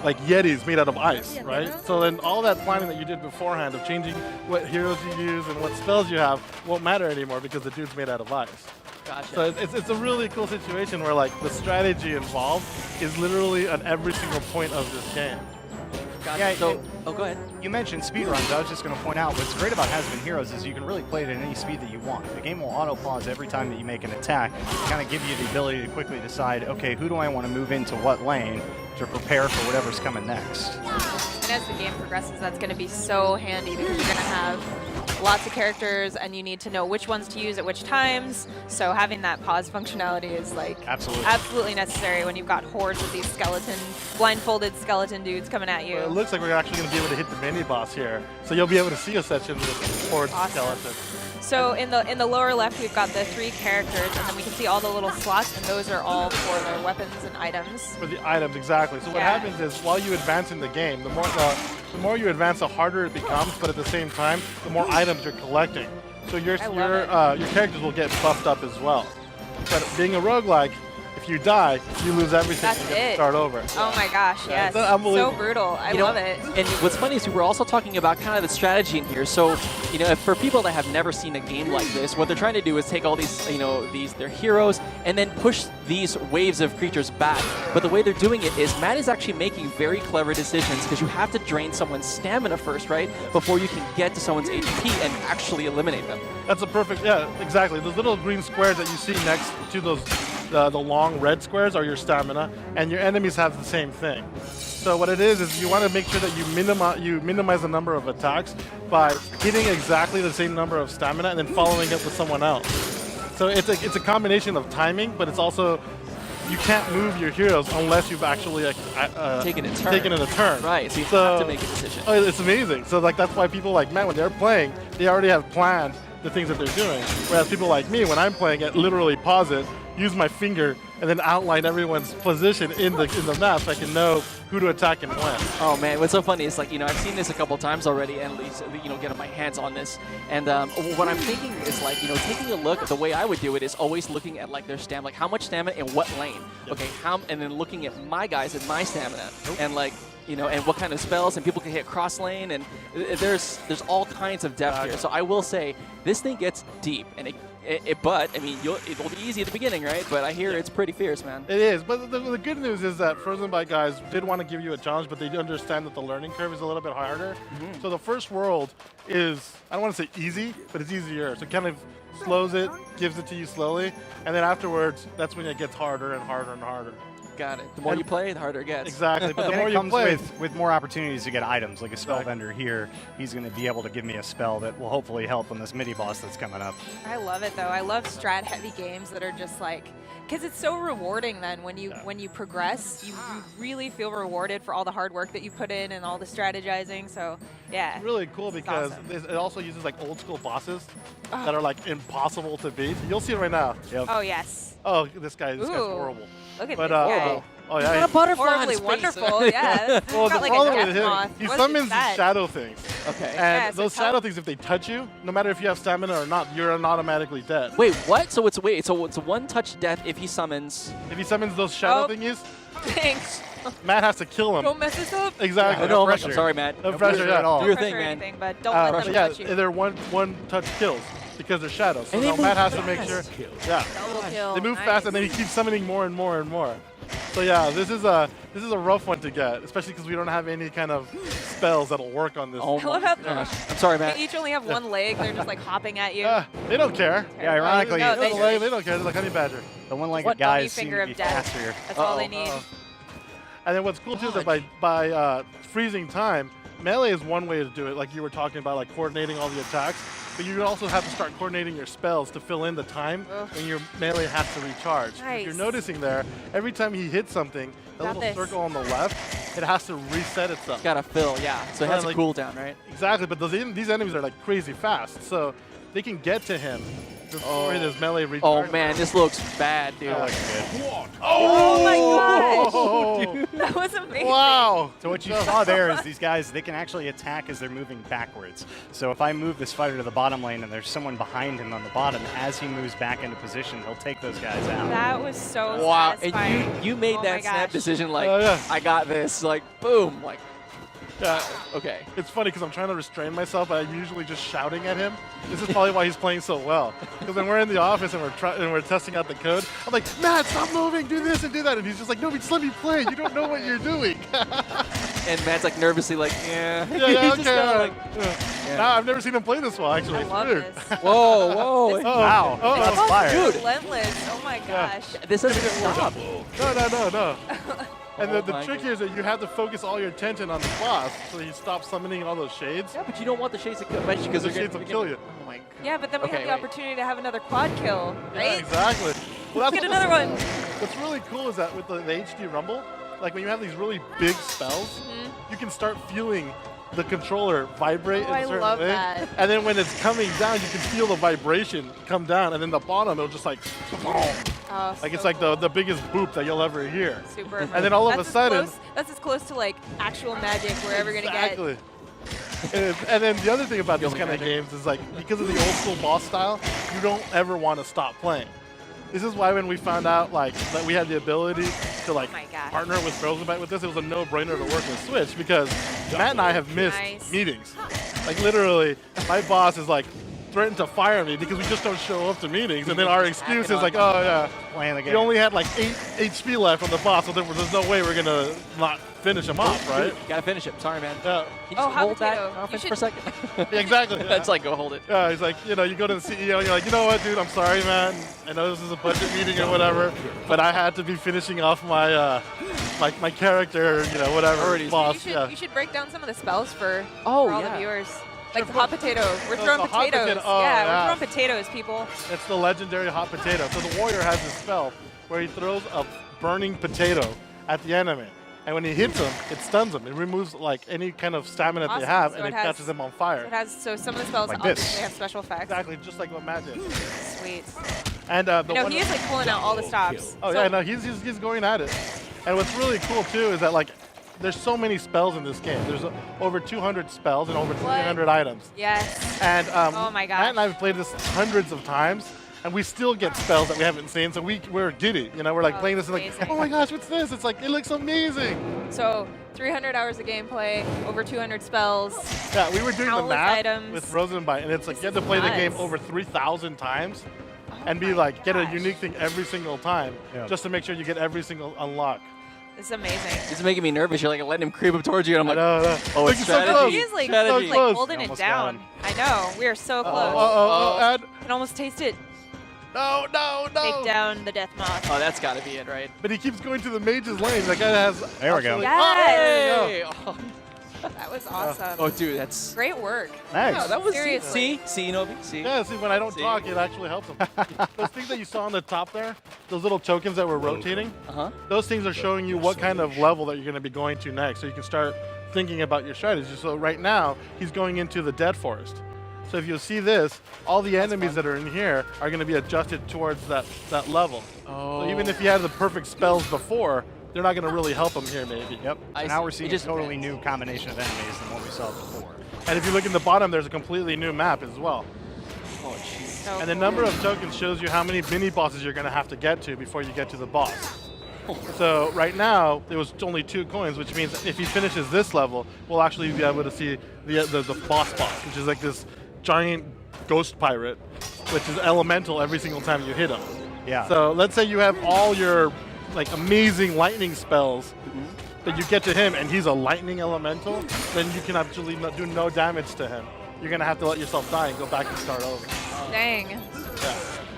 like Yetis made out of ice, right? So then all that planning that you did beforehand of changing what heroes you use and what spells you have won't matter anymore because the dude's made out of ice. Gotcha. So it's a really cool situation where like the strategy involved is literally at every single point of this game. Gotcha. Yeah, So, oh, go ahead. You mentioned speedruns. I was just going to point out what's great about Has-Been Heroes is you can really play it at any speed that you want. The game will auto-pause every time that you make an attack, kind of give you the ability to quickly decide, okay, who do I want to move into what lane to prepare for whatever's coming next. And as the game progresses, that's going to be so handy because you're going to have lots of characters and you need to know which ones to use at which times. So having that pause functionality is like absolutely necessary when you've got hordes of these blindfolded skeleton dudes coming at you. Well, it looks like we're actually going to be able to hit the mini boss here, so you'll be able to see a section with horde skeletons. So in the lower left, we've got the 3 characters, and then we can see all the little slots, and those are all for their weapons and items. For the items, exactly. So what happens is, while you advance in the game, the more you advance, the harder it becomes, but at the same time, the more items you're collecting. So your characters will get buffed up as well. But being a roguelike, if you die, you lose everything and you have to start over. Oh my gosh, yes. So brutal. I love it. And what's funny is we were also talking about kind of the strategy in here. So, for people that have never seen a game like this, what they're trying to do is take all these, their heroes and then push these waves of creatures back. But the way they're doing it is Matt is actually making very clever decisions because you have to drain someone's stamina first, right? Before you can get to someone's HP and actually eliminate them. That's a perfect, exactly. Those little green squares that you see next to those the long red squares are your stamina, and your enemies have the same thing. So what it is you want to make sure that you minimize the number of attacks by hitting exactly the same number of stamina and then following it with someone else. So it's a combination of timing, but it's also you can't move your heroes unless you've actually taken in a turn. Right, so you have to make a decision. Oh, it's amazing. So that's why people like Matt, when they're playing, they already have planned the things that they're doing. Whereas people like me, when I'm playing it, literally pause it, use my finger, and then outline everyone's position in the map so I can know who to attack and when. Oh man, what's so funny is I've seen this a couple times already, and at least getting my hands on this. And what I'm thinking is taking a look. The way I would do it is always looking at their stamina, how much stamina in what lane. Okay, and then looking at my guys and my stamina, and and what kind of spells, and people can hit cross lane, and there's all kinds of depth here. So I will say this thing gets deep, and but I mean, it'll be easy at the beginning, right? But I hear it's pretty fierce, man. It is, but the good news is that Frozen Byte guys did want to give you a challenge, but they do understand that the learning curve is a little bit harder. So the first world is, I don't want to say easy, but it's easier. So it kind of slows it, gives it to you slowly, and then afterwards, that's when it gets harder and harder and harder. Got it. The more you play, the harder it gets. Exactly, but the more it you comes play, with more opportunities to get items, like a spell vendor here. He's going to be able to give me a spell that will hopefully help on this mini boss that's coming up. I love it though. I love strat heavy games that are just because it's so rewarding then when you progress, you really feel rewarded for all the hard work that you put in and all the strategizing. So yeah, it's really cool because it also uses old school bosses that are impossible to beat. You'll see it right now. Yep. Oh yes. Oh, this guy's horrible. Look at this guy. Oh yeah, got a butterfly horribly wonderful. Yeah. Well, the problem with him, moth. he summons these shadow things. Okay. And those shadow things, if they touch you, no matter if you have stamina or not, you're not automatically dead. Wait, what? So it's a one-touch death if he summons. If he summons those shadow thingies. Thanks. Matt has to kill him. Don't mess this up. Exactly. No pressure. I'm sorry, Matt. No pressure at all. Do your thing, man. Anything, but don't let them touch you. They're one-touch kills because they're shadows. So now Matt has to make sure. Yeah. They move fast, and then he keeps summoning more and more and more. So yeah, this is a rough one to get, especially because we don't have any kind of spells that'll work on this. Oh my gosh. I'm sorry, Matt. They each only have one leg. They're just hopping at you. They don't care. Yeah, ironically, they don't care. They're like honey badger. The one-legged guys seem to be faster. That's all they need. And then what's cool too is that by freezing time, melee is one way to do it, like you were talking about, coordinating all the attacks. But you also have to start coordinating your spells to fill in the time when your melee has to recharge. Nice. If you're noticing there, every time he hits something, the little circle on the left, it has to reset itself. It's got to fill, yeah. So it has a cooldown, right? Exactly, but these enemies are crazy fast, so they can get to him before his melee recharges. Oh man, this looks bad, dude. Oh my gosh! That was amazing. Wow! So what you saw there is these guys, they can actually attack as they're moving backwards. So if I move this fighter to the bottom lane and there's someone behind him on the bottom, as he moves back into position, he'll take those guys out. That was so satisfying. And you made that snap decision I got this, boom, Yeah. Okay. It's funny because I'm trying to restrain myself, but I'm usually just shouting at him. This is probably why he's playing so well. Because when we're in the office and we're testing out the code, I'm like, Matt, stop moving, do this and do that. And he's just like, no, just let me play. You don't know what you're doing. And Matt's nervously yeah. Yeah, okay. Now I've never seen him play this well, actually. I love this. Whoa. Wow. That's fire. Relentless. Oh my gosh. This doesn't stop. No. And Oh the my trick here is that you have to focus all your attention on the boss, so you stop summoning all those shades. Yeah, but you don't want the shades to kill eventually because the shades will kill you. Oh my. Yeah, but then we have the opportunity to have another quad kill, right? Yeah, exactly. Well, Let's get another one. What's really cool is that with the HD Rumble, like when you have these really big spells, you can start feeling the controller vibrate in a certain love way. that. And then when it's coming down, you can feel the vibration come down, and then the bottom, it'll just like, Oh, like so it's like cool. the biggest boop that you'll ever hear. Super. And then all of a sudden, That's as close to like actual magic we're ever gonna get. exactly. And then the other thing about these kind of games is like, because of the old school boss style, you don't ever want to stop playing. This is why when we found out like that we had the ability to like partner with Frozenbyte with this, it was a no-brainer to work with Switch because Matt and I have missed meetings. Like literally, my boss is like threatened to fire me because we just don't show up to meetings, and then our excuse is like, oh yeah, playing the game. we only had like 8 HP left on the boss, so there's no way we're gonna not finish him off, right? Gotta finish him. Sorry, man. Yeah. Can you just hold that offense for a second? Yeah, exactly. That's like, go hold it. Yeah, he's like, you know, you go to the CEO and you're like, you know what, dude, I'm sorry, man. I know this is a budget meeting or whatever, but I had to be finishing off my my character, you know, whatever. Boss. You should break down some of the spells for Oh, all yeah. the viewers. Like the hot potato. We're The throwing hot potatoes. potato. Oh, yeah, yeah. we're throwing potatoes, people. It's the legendary hot potato. So the warrior has this spell where he throws a burning potato at the enemy. And when he hits him, it stuns them. It removes like any kind of stamina that they Awesome. have, So and it it has- catches them on fire. So some of the spells Like obviously this. have special effects. Exactly, just like what Matt did. Sweet. And the You know, one he is like pulling out all the stops. Oh So- yeah, no, he's going at it. And what's really cool too is that like there's so many spells in this game. There's over 200 spells and over 300 items. Yes. And oh my gosh. Matt and I have played this hundreds of times, and we still get spells that we haven't seen. So we're giddy, you know. We're like playing this and like, amazing. oh my gosh, what's this? It's like it looks amazing. So 300 hours of gameplay, over 200 spells. Yeah, we were doing the countless math items. with Rosenbyte, and it's like you have to play the game nuts. over 3,000 times, and be like get a unique thing every single time, just to make sure you get every single unlock. It's amazing. It's making me nervous. You're like letting him creep up towards you, and I'm like, no. oh, Look, it's he's so strategy. close. He is like, strategy. he's like holding it Almost got down. him. I know. We are so close. I can almost taste it. No. Take down the death moth. Oh, that's got to be it, right? But he keeps going to the mage's lane. That guy has. There we go. Yes. Oh, That was awesome. oh, dude, that's Great work. Nice. Yeah, that was Seriously. See, Nobi, see. Yeah, see, when I don't See? talk, it actually helps him. Those things that you saw on the top there, those little tokens that were rotating, those things are showing you what kind of level that you're going to be going to next, so you can start thinking about your strategy. So right now, he's going into the Dead Forest. So if you'll see this, all the enemies that are in here are going to be adjusted towards that level. Oh. So even if you had the perfect spells before, they're not going to really help him here, maybe. Yep. I Now see. we're seeing It just a totally new combination of enemies than what we saw before. And if you look in the bottom, there's a completely new map as well. Oh, jeez. So And the cool. number of tokens shows you how many mini bosses you're going to have to get to before you get to the boss. So right now, there was only 2 coins, which means if he finishes this level, we'll actually be able to see the boss, which is like this giant ghost pirate, which is elemental every single time you hit him. Yeah. So let's say you have all your like amazing lightning spells, but you get to him and he's a lightning elemental, then you can actually do no damage to him. You're gonna have to let yourself die and go back and start over. Dang. Yeah.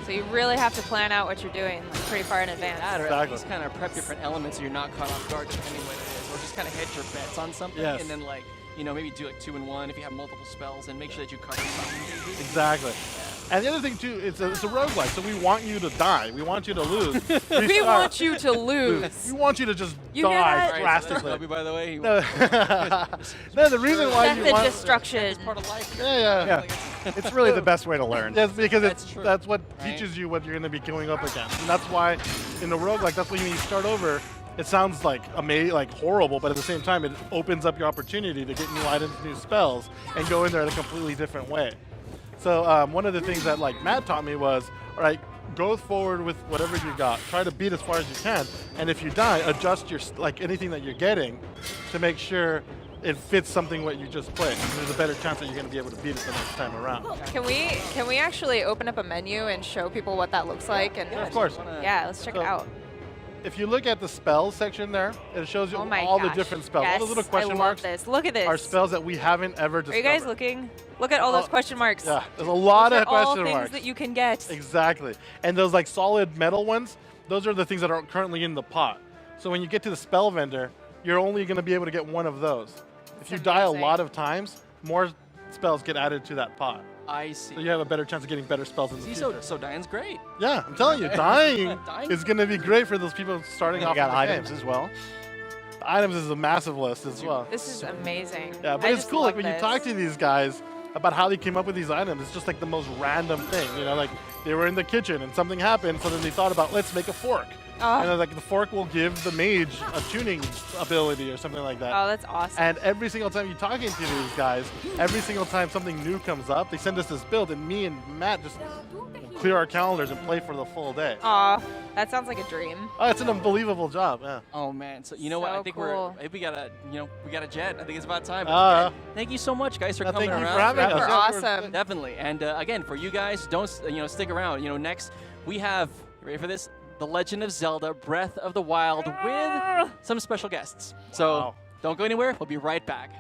So you really have to plan out what you're doing pretty far in advance. That, or at Exactly. least kind of prep different elements so you're not caught off guard depending what it is, or just kind of hedge your bets on something, Yes. and then like, you know, maybe do like 2 in 1 if you have multiple spells, and make sure that you cover something. Exactly. And the other thing too, it's a roguelike, so we want you to die. We want you to lose. We Restart. want you to lose. We want you to just You hear die that? drastically. Nobi, by the way, No, the reason why Death you and want destruction. part of life. Yeah. It's really the best way to learn. Yes, because That's true. that's what Right. teaches you what you're going to be going up against. And that's why in the roguelike, that's why when you start over, it sounds like like horrible, but at the same time, it opens up your opportunity to get new items, new spells, and go in there in a completely different way. So one of the things that like Matt taught me was, all right, go forward with whatever you got. Try to beat as far as you can, and if you die, adjust your anything that you're getting to make sure it fits something what you just played. There's a better chance that you're going to be able to beat it the next time around. Can we actually open up a menu and show people what that looks like? And Yeah, of course. Yeah, let's check it out. If you look at the spells section there, it shows you Oh my all gosh. the different spells. Yes, all those little question I love marks this. Look at this. are spells that we haven't ever Are discovered. you guys looking? Look at all those question marks. Yeah, there's a lot Those of are all question things marks. that you can get. Exactly. And those like solid metal ones, those are the things that are currently in the pot. So when you get to the spell vendor, you're only going to be able to get one of those. If you die a lot of times, more spells get added to that pot. I see. So you have a better chance of getting better spells in the future. So dying's great. Yeah, I'm telling you, dying is going to be great for those people starting off. You got in the items game. as well. The items is a massive list as well. This is amazing. Yeah, but it's cool. Like when you talk to these guys about how they came up with these items, it's just like the most random thing. You know, like they were in the kitchen and something happened, so then they thought about let's make a fork. And then, like the fork will give the mage a tuning ability or something like that. Oh, that's awesome. And every single time you're talking to these guys, every single time something new comes up, they send us this build, and me and Matt just clear our calendars and play for the full day. Aw, that sounds like a dream. Oh, it's an unbelievable job, yeah. Oh man, so you know what? I think we got a jet. I think it's about time. Thank you so much, guys, for coming around. Thank you for having us. Awesome. Definitely. And again, for you guys, don't stick around. Next we have, you ready for this? The Legend of Zelda: Breath of the Wild with some special guests. So don't go anywhere. We'll be right back.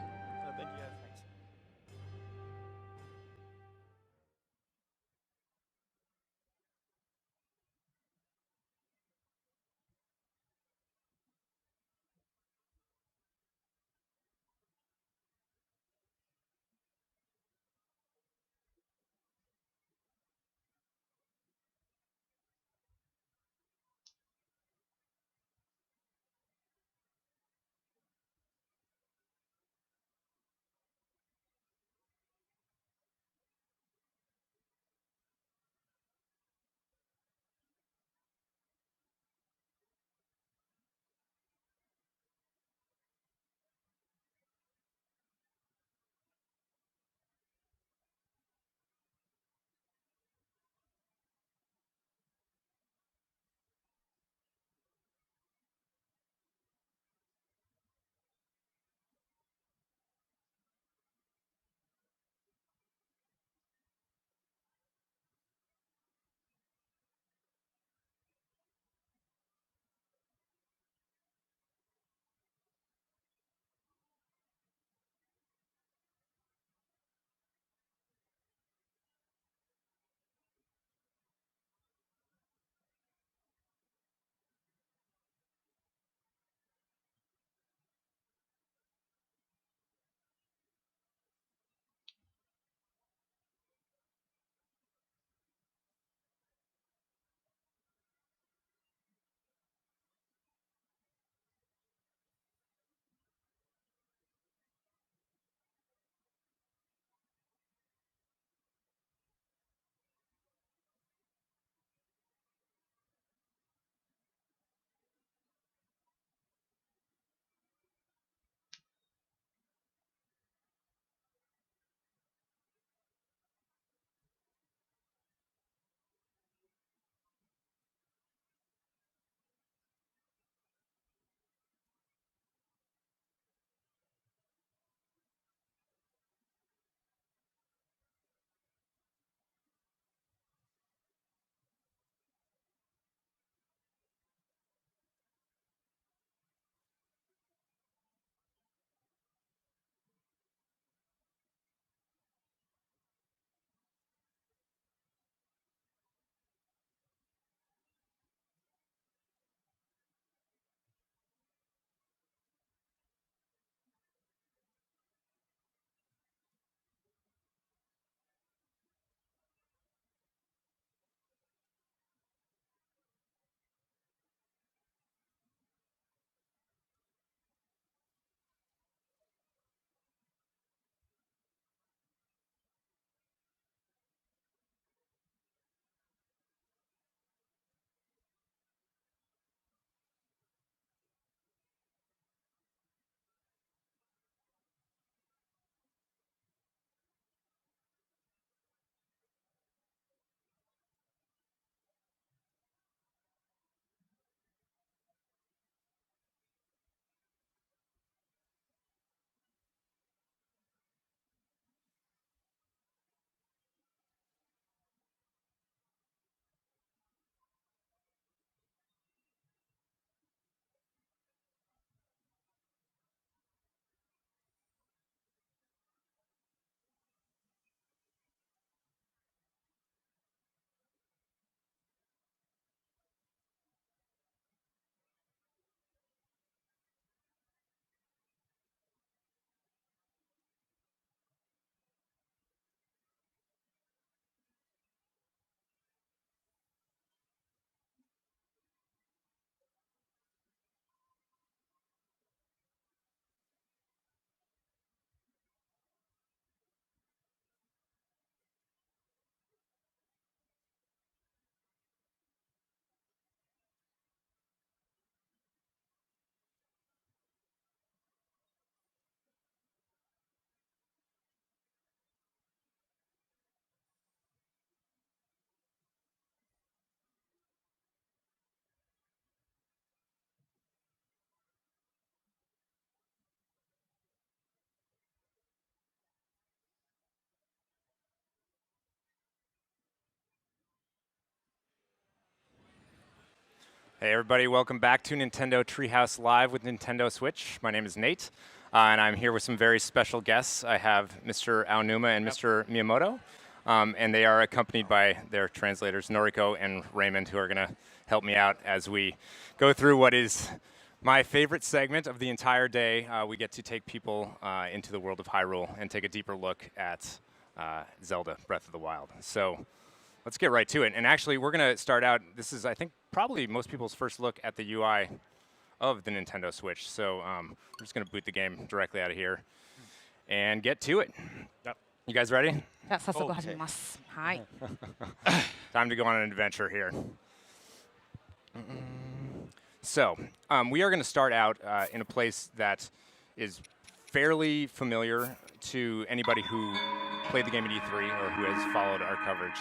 Hey everybody, welcome back to Nintendo Treehouse Live with Nintendo Switch. My name is Nate, and I'm here with some very special guests. I have Mr. Aonuma and Mr. Miyamoto, and they are accompanied by their translators, Noriko and Raymond, who are going to help me out as we go through what is my favorite segment of the entire day. We get to take people into the world of Hyrule and take a deeper look at Zelda Breath of the Wild. So let's get right to it. And actually, we're going to start out, this is, I think, probably most people's first look at the UI of the Nintendo Switch. So we're just going to boot the game directly out of here and get to it. Yep. You guys ready? じゃあ早速始めます。はい。 Time to go on an adventure here. So we are going to start out in a place that is fairly familiar to anybody who played the game at E3 or who has followed our coverage.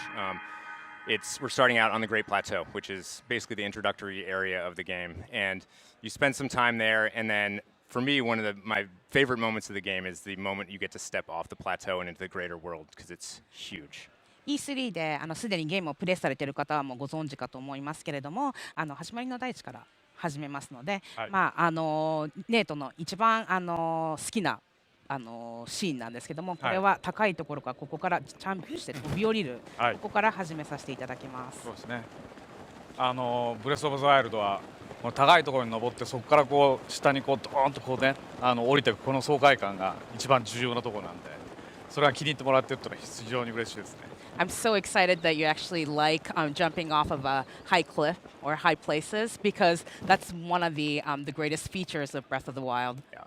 We're starting out on the Great Plateau, which is basically the introductory area of the game. And you spend some time there, and then for me, one of my favorite moments of the game is the moment you get to step off the plateau and into the greater world, because it's huge. E3 ですでにゲームをプレイされている方はもうご存知かと思いますけれども、始まりの大地から始めますので、はい、まあネートの一番好きなシーンなんですけども、これは高いところからここからジャンプして飛び降りる、ここから始めさせていただきます。そうですね。ブレスオブザワイルドはこの高いところに登ってそこからこう下にこうドーンとこうね降りていくこの爽快感が一番重要なところなんで、それは気に入ってもらってるってのは非常に嬉しいですね。I'm so excited that you actually like jumping off of a high cliff or high places, because that's one of the greatest features of Breath of the Wild. Yeah.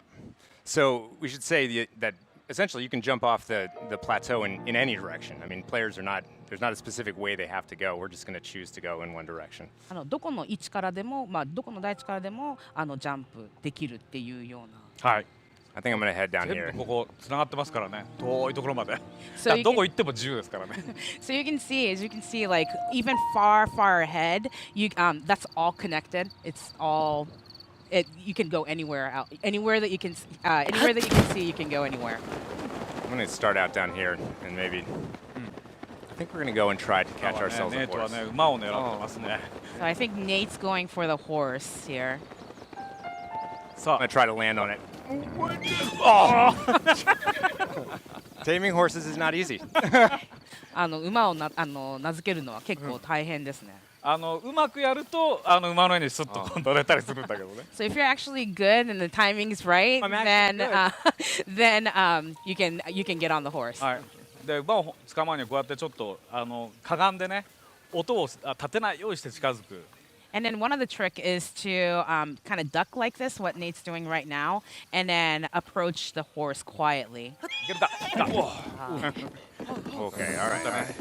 So we should say that essentially you can jump off the plateau in any direction. I mean, players are not, there's not a specific way they have to go. We're just going to choose to go in one direction. どこの位置からでも、どこの大地からでもジャンプできるっていうような。はい。I think I'm going to head down here. 全部ここつながってますからね。遠いところまで。So どこ行っても自由ですからね。So you can see, like even far ahead, that's all connected. It's all. You can go anywhere out, anywhere that you can see, you can go anywhere. I'm going to start out down here, and maybe I think we're going to go and try to catch ourselves a horse. So I think Nate's going for the horse here. So I'm going to try to land on it. Oh! Taming horses is not easy. 馬を名付けるのは結構大変ですね。うまくやると馬の上にスッと乗れたりするんだけどね。So if you're actually good and the timing is right, then you can get on the horse. はい。で馬を捕まえにこうやってちょっとかがんでね音を立てないようにして近づく。And then one of the trick is to kind of duck like this, what Nate's doing right now, and then approach the horse quietly. Okay, all right.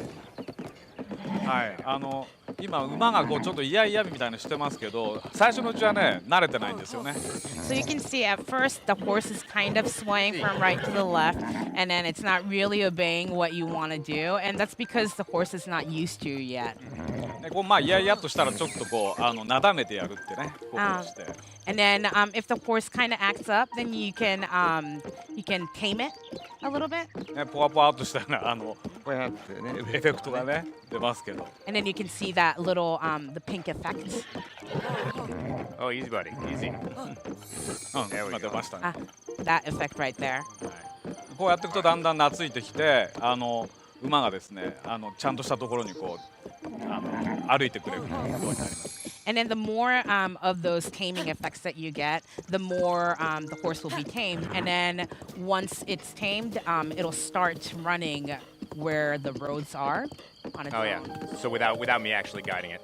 はい、今馬がこうちょっとイヤイヤみたいにしてますけど、最初のうちはね慣れてないんですよね。So you can see at first the horse is kind of swaying from right to the left, and then it's not really obeying what you want to do, and that's because the horse is not used to yet. こうまあイヤイヤとしたらちょっとこうなだめてやるってね、こうして。And then if the horse kind of acts up, then you can tame it a little bit. ね、ポワポワとしたようなこうやってねエフェクトがね出ますけど。And then you can see that little the pink effect. Oh, easy, buddy, easy. 今出ましたね。That effect right there. こうやっていくとだんだん懐いてきて、馬がですねちゃんとしたところにこう歩いてくれるようになります。And then the more of those taming effects that you get, the more the horse will be tamed. And then once it's tamed, it'll start running where the roads are on its own. Oh yeah. So without me actually guiding it.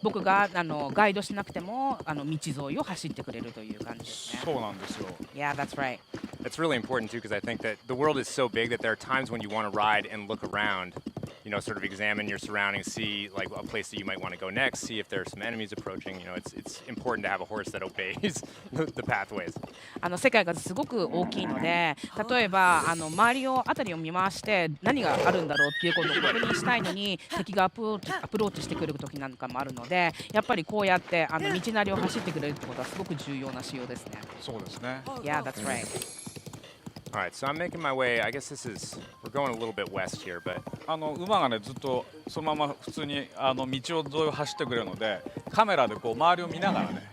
僕がガイドしなくても道沿いを走ってくれるという感じですね。そうなんですよ。Yeah, that's right. That's really important too, because I think that the world is so big that there are times when you want to ride and look around. You know, sort of examine your surroundings, see like a place that you might want to go next, see if there are some enemies approaching. You know, it's important to have a horse that obeys the pathways. 世界がすごく大きいので、例えば周りを辺りを見回して何があるんだろうっていうことを確認したいのに敵がアプローチしてくる時なんかもあるので、やっぱりこうやって道なりを走ってくれるってことはすごく重要な仕様ですね。そうですね。Yeah, that's right. All right, so I'm making my way. I guess we're going a little bit west here, but 馬がねずっとそのまま普通に道を沿いを走ってくれるので、カメラでこう周りを見ながらね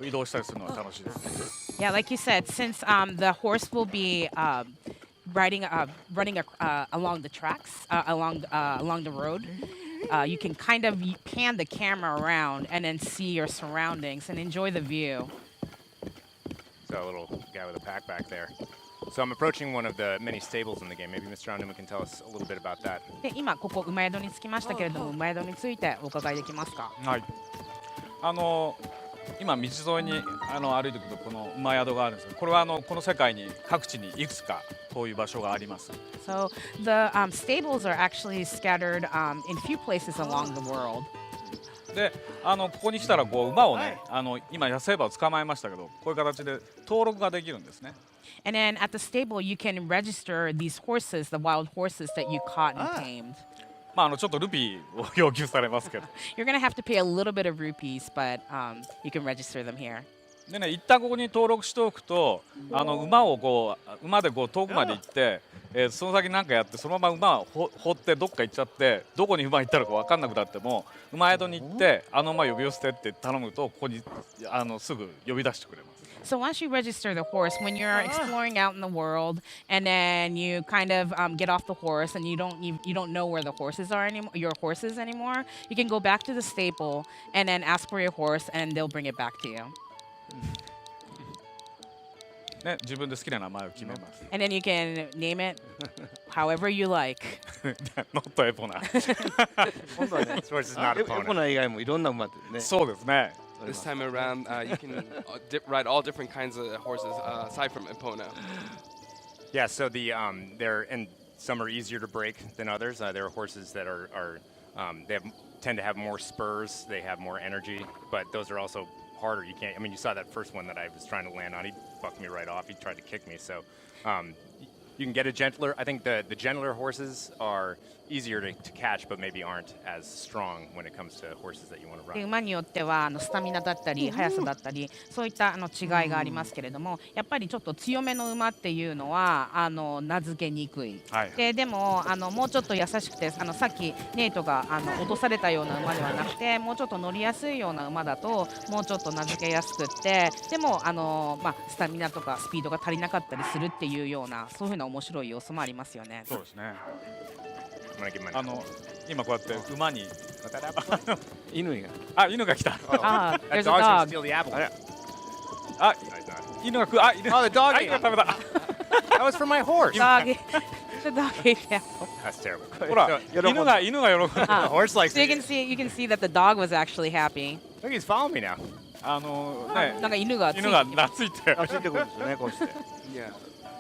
移動したりするのが楽しいです。Yeah, like you said, since the horse will be running along the tracks, along the road, you can kind of pan the camera around and then see your surroundings and enjoy the view. So a little guy with a pack back there. So I'm approaching one of the many stables in the game. Maybe Mr. Onuma can tell us a little bit about that. で、今ここ馬宿に着きましたけれども、馬宿についてお伺いできますか？はい。今道沿いに歩いていくとこの馬宿があるんですけど、これはこの世界に各地にいくつかこういう場所があります。So the stables are actually scattered in few places along the world. で、ここに来たらこう馬をね、今野生馬を捕まえましたけど、こういう形で登録ができるんですね。And then at the stable, you can register these horses, the wild horses that you caught and tamed. まあちょっとルピーを要求されますけど。You're gonna have to pay a little bit of rupees, but you can register them here. でね、一旦ここに登録しておくと、馬でこう遠くまで行って、その先なんかやってそのまま馬を放ってどっか行っちゃって、どこに馬行ったのか分かんなくなっても、馬宿に行って馬呼び寄せてって頼むとここにすぐ呼び出してくれます。So once you register the horse, when you're exploring out in the world, and then you kind of get off the horse, and you don't know where the horses are anymore, your horses anymore, you can go back to the stable and then ask for your horse, and they'll bring it back to you. ね、自分で好きな名前を決めます。And then you can name it however you like. Not Epona. 今度はね、エポナ以外もいろんな馬でね。そうですね。This time around, you can ride all different kinds of horses aside from Epona. Yeah, so and some are easier to break than others. There are horses that tend to have more spurs, they have more energy, but those are also harder. You can't. I mean, you saw that first one that I was trying to land on. He bucked me right off. He tried to kick me. So you can get a gentler. I think the gentler horses are easier to catch, but maybe aren't as strong when it comes to horses that you want to で ride. 馬によってはスタミナだったり速さだったりそういった違いがありますけれども、やっぱりちょっと強めの馬っていうのは名付けにくい。はい、でももうちょっと優しくてさっきネイトが落とされたような馬ではなくて、もうちょっと乗りやすいような馬だともうちょっと名付けやすくって、でもスタミナとかスピードが足りなかったりするっていうようなそういうふうな面白い要素もありますよね。そうですね。今こうやって馬に犬が来た。There's a dog. 犬が食う。犬が食べた。That was for my horse. Dog. The dog ate the apple. That's terrible. ほら、犬が喜ぶ。Horse likes So you can see that the dog was actually happy. Look, he's following me now. なんか犬が懐いて。ついてくるんですよね、こうして。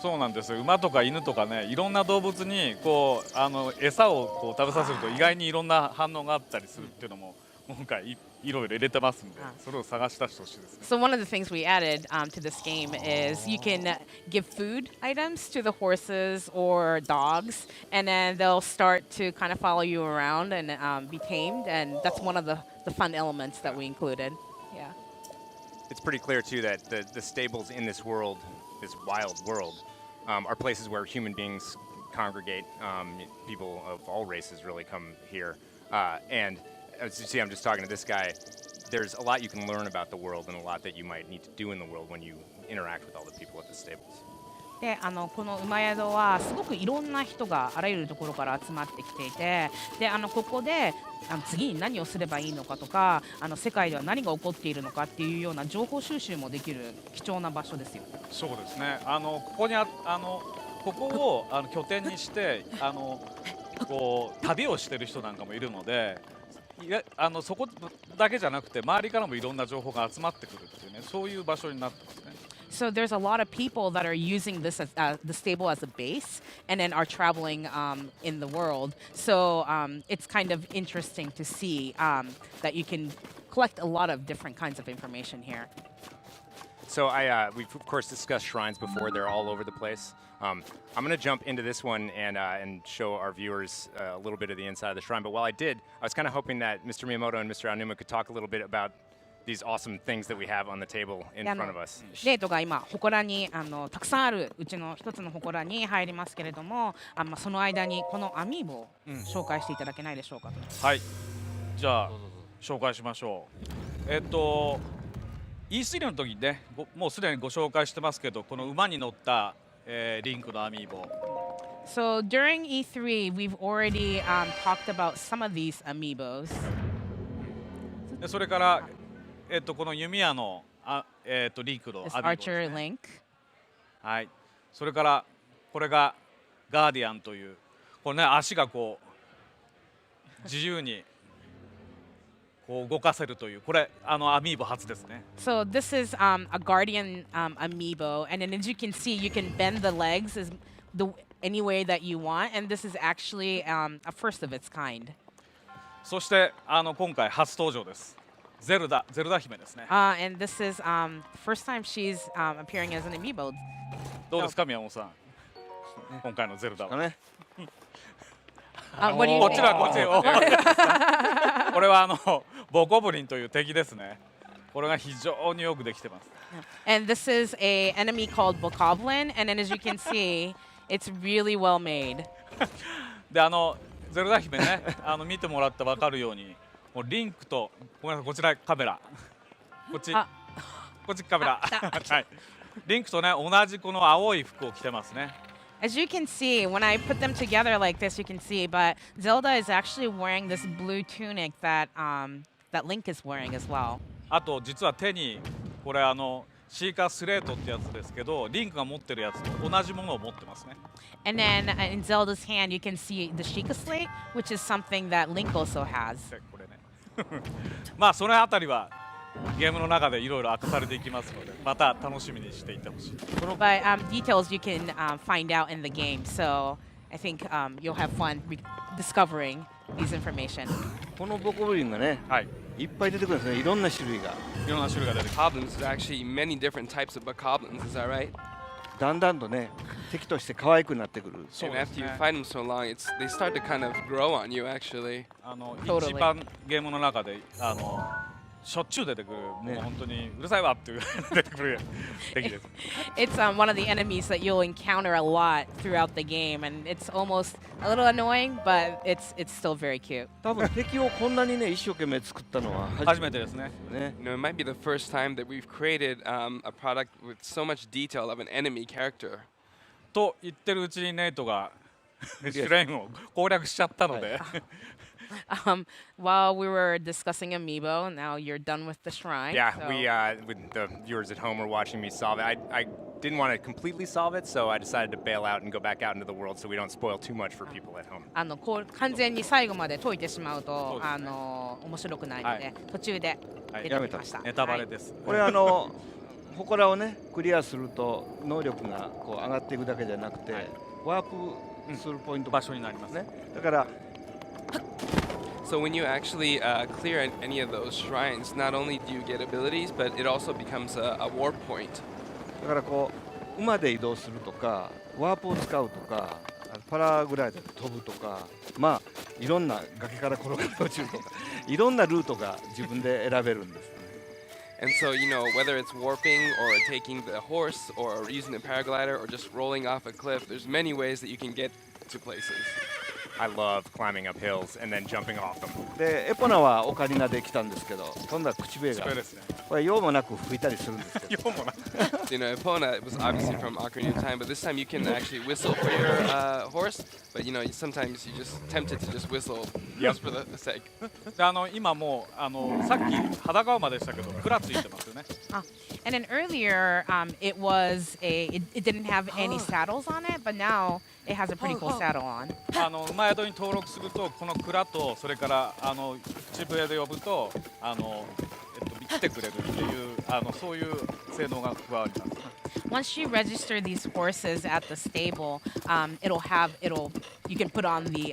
そうなんです。馬とか犬とかね、いろんな動物にこう餌をこう食べさせると意外にいろんな反応があったりするっていうのも今回いろいろ入れてますんで、それを探し出してほしいですね。So one of the things we added to this game is you can give food items to the horses or dogs, and then they'll start to kind of follow you around and be tamed, and that's one of the fun elements that we included. Yeah. It's pretty clear too that the stables in this world, this wild world, are places where human beings congregate. People of all races really come here. And as you see, I'm just talking to this guy. There's a lot you can learn about the world and a lot that you might need to do in the world when you interact with all the people at the stables. でこの馬宿はすごくいろんな人があらゆるところから集まってきていて、でここで次に何をすればいいのかとか世界では何が起こっているのかっていうような情報収集もできる貴重な場所ですよ。そうですね。ここを拠点にしてこう旅をしてる人なんかもいるので、そこだけじゃなくて周りからもいろんな情報が集まってくるっていうね、そういう場所になってますね。So there's a lot of people that are using this as the stable as a base, and then are traveling in the world. So it's kind of interesting to see that you can collect a lot of different kinds of information here. So we've of course discussed shrines before. They're all over the place. I'm going to jump into this one and show our viewers a little bit of the inside of the shrine. But while I did, I was kind of hoping that Mr. Miyamoto and Mr. Aonuma could talk a little bit about these awesome things that we have on the table in front of us. レートが今祠にたくさんあるうちの一つの祠に入りますけれども、その間にこのアミーボを紹介していただけないでしょうかと。はい。じゃあ紹介しましょう。E3 の時にね、もうすでにご紹介してますけど、この馬に乗った、リンクのアミーボ。So during E3, we've already talked about some of these amiibos. でそれから、この弓矢のリンクのアミーボですね。Archer Link. はい。それからこれがガーディアンという、これね足がこう自由にこう動かせるという、これアミーボ初ですね。So this is a Guardian amiibo, and then as you can see, you can bend the legs any way that you want, and this is actually a first of its kind. そして今回初登場です。ゼルダ姫ですね。And this is first time she's appearing as an amiibo. どうですか宮本さん。今回のゼルダは。What do you こちらこっち。これはボコブリンという敵ですね。これが非常によくできてます。And this is a enemy called Bokoblin, and then as you can see, it's really well made. でゼルダ姫ね、見てもらってわかるように、もうリンクとごめんなさい、こちらカメラ、こっちカメラ、はい。リンクとね同じこの青い服を着てますね。As you can see, when I put them together like this, you can see, but Zelda is actually wearing this blue tunic that Link is wearing as well. あと実は手にこれシーカースレートってやつですけど、リンクが持ってるやつと同じものを持ってますね。And then in Zelda's hand, you can see the Sheikah Slate, which is something that Link also has. これね。まあそのあたりはゲームの中でいろいろ明かされていきますので、また楽しみにしていてほしい。But details you can find out in the game, so I think you'll have fun discovering these information. このボコブリンがね、いっぱい出てくるんですね。いろんな種類が。いろんな種類が出てくる。Bokoblins is actually many different types of bokoblins. Is that right? だんだんとね、敵として可愛くなってくる。And after you fight them so long, they start to kind of grow on you actually. 一番ゲームの中でしょっちゅう出てくる、もう本当にうるさいわっていう出てくる敵です。It's one of the enemies that you'll encounter a lot throughout the game, and it's almost a little annoying, but it's still very cute. 多分敵をこんなにね一生懸命作ったのは初めてですね。You know, it might be the first time that we've created a product with so much detail of an enemy character. と言ってるうちにネイトがシュレンを攻略しちゃったので。While we were discussing Amiibo, now you're done with the shrine. Yeah, so. we with the viewers at home were watching me solve it. I didn't want to completely solve it, so I decided to bail out and go back out into the world so we don't spoil too much for people at home. 完全に最後まで解いてしまうと面白くないので、途中で出てきました。ネタバレです。これ祠をねクリアすると能力がこう上がっていくだけじゃなくて、ワープするポイント場所になりますね。だから。So when you actually clear any of those shrines, not only do you get abilities, but it also becomes a warp point. だからこう馬で移動するとか、ワープを使うとか、パラグライダーで飛ぶとか、まあいろんな崖から転がり落ちるとか、いろんなルートが自分で選べるんです。And so, you know, whether it's warping or taking the horse or using the paraglider or just rolling off a cliff, there's many ways that you can get to places. I love climbing up hills and then jumping off them. でエポナはオカリナで来たんですけど、今度は口笛が。これ用もなく吹いたりするんですけど。用もなく。You know, Epona was obviously from Ocarina of Time, but this time you can actually whistle for your horse. But you know, sometimes you just tempted to just whistle just for the sake. で今もうさっき裸馬でしたけど、蔵ついてますよね。And then earlier, it didn't have any saddles on it, but now it has a pretty cool saddle on. 馬宿に登録するとこの蔵とそれから口笛で呼ぶと来てくれるっていうそういう性能が加わります。Once you register these horses at the stable, you can put on the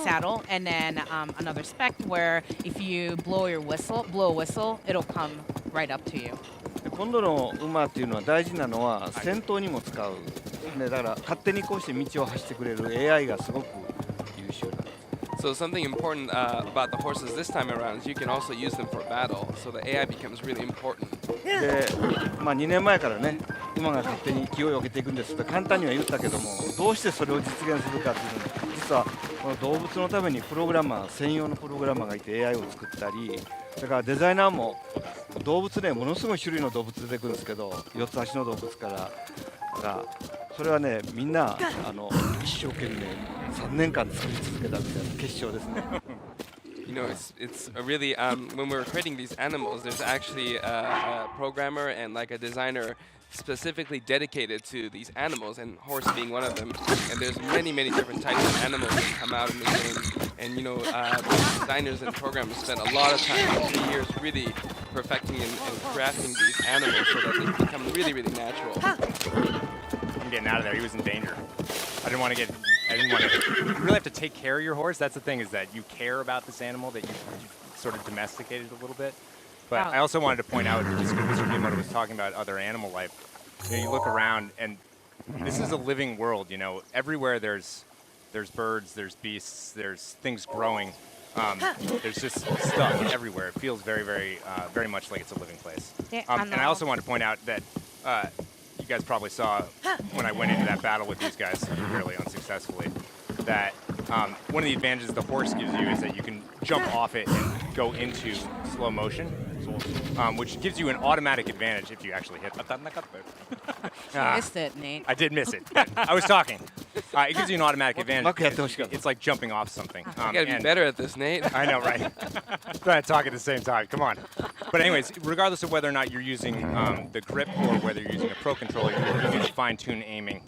saddle, and then another spec where if you blow a whistle, it'll come right up to you. 今度の馬っていうのは大事なのは戦闘にも使う。ね、だから勝手にこうして道を走ってくれる AI がすごく優秀なんです。So something important about the horses this time around is you can also use them for battle. So the AI becomes really important. で、まあ、2年前からね、馬が勝手に勢いを上げていくんですと簡単には言ったけども、どうしてそれを実現するかというのは、実はこの動物のためにプログラマー、専用のプログラマーがいて AI を作ったり、それからデザイナーも動物ね、ものすごい種類の動物出てくるんですけど、4つ足の動物からそれはね、みんな一生懸命3年間作り続けたみたいな結晶ですね。You know, it's a really when we're creating these animals, there's actually a programmer and like a designer specifically dedicated to these animals, and horse being one of them. And there's many different types of animals that come out in the game. And you know, designers and programmers spend a lot of time, 3 years, really perfecting and crafting these animals so that they become really natural. I'm getting out of there. He was in danger. I didn't want to. You really have to take care of your horse. That's the thing, is that you care about this animal that you sort of domesticated a little bit. But I also wanted to point out, just because Mr. Miyamoto was talking about other animal life. You know, you look around, and this is a living world. You know, everywhere there's birds, there's beasts, there's things growing. There's just stuff everywhere. It feels very much like it's a living place. And I also want to point out that you guys probably saw when I went into that battle with these guys fairly unsuccessfully, that one of the advantages the horse gives you is that you can jump off it and go into slow motion, which gives you an automatic advantage if you actually hit them. You missed it, Nate. I did miss it. I was talking. It gives you an automatic advantage. It's like jumping off something. You gotta be better at this, Nate. I know, right? Trying to talk at the same time. Come on. But anyways, regardless of whether or not you're using the grip or whether you're using a pro controller, you can fine-tune aiming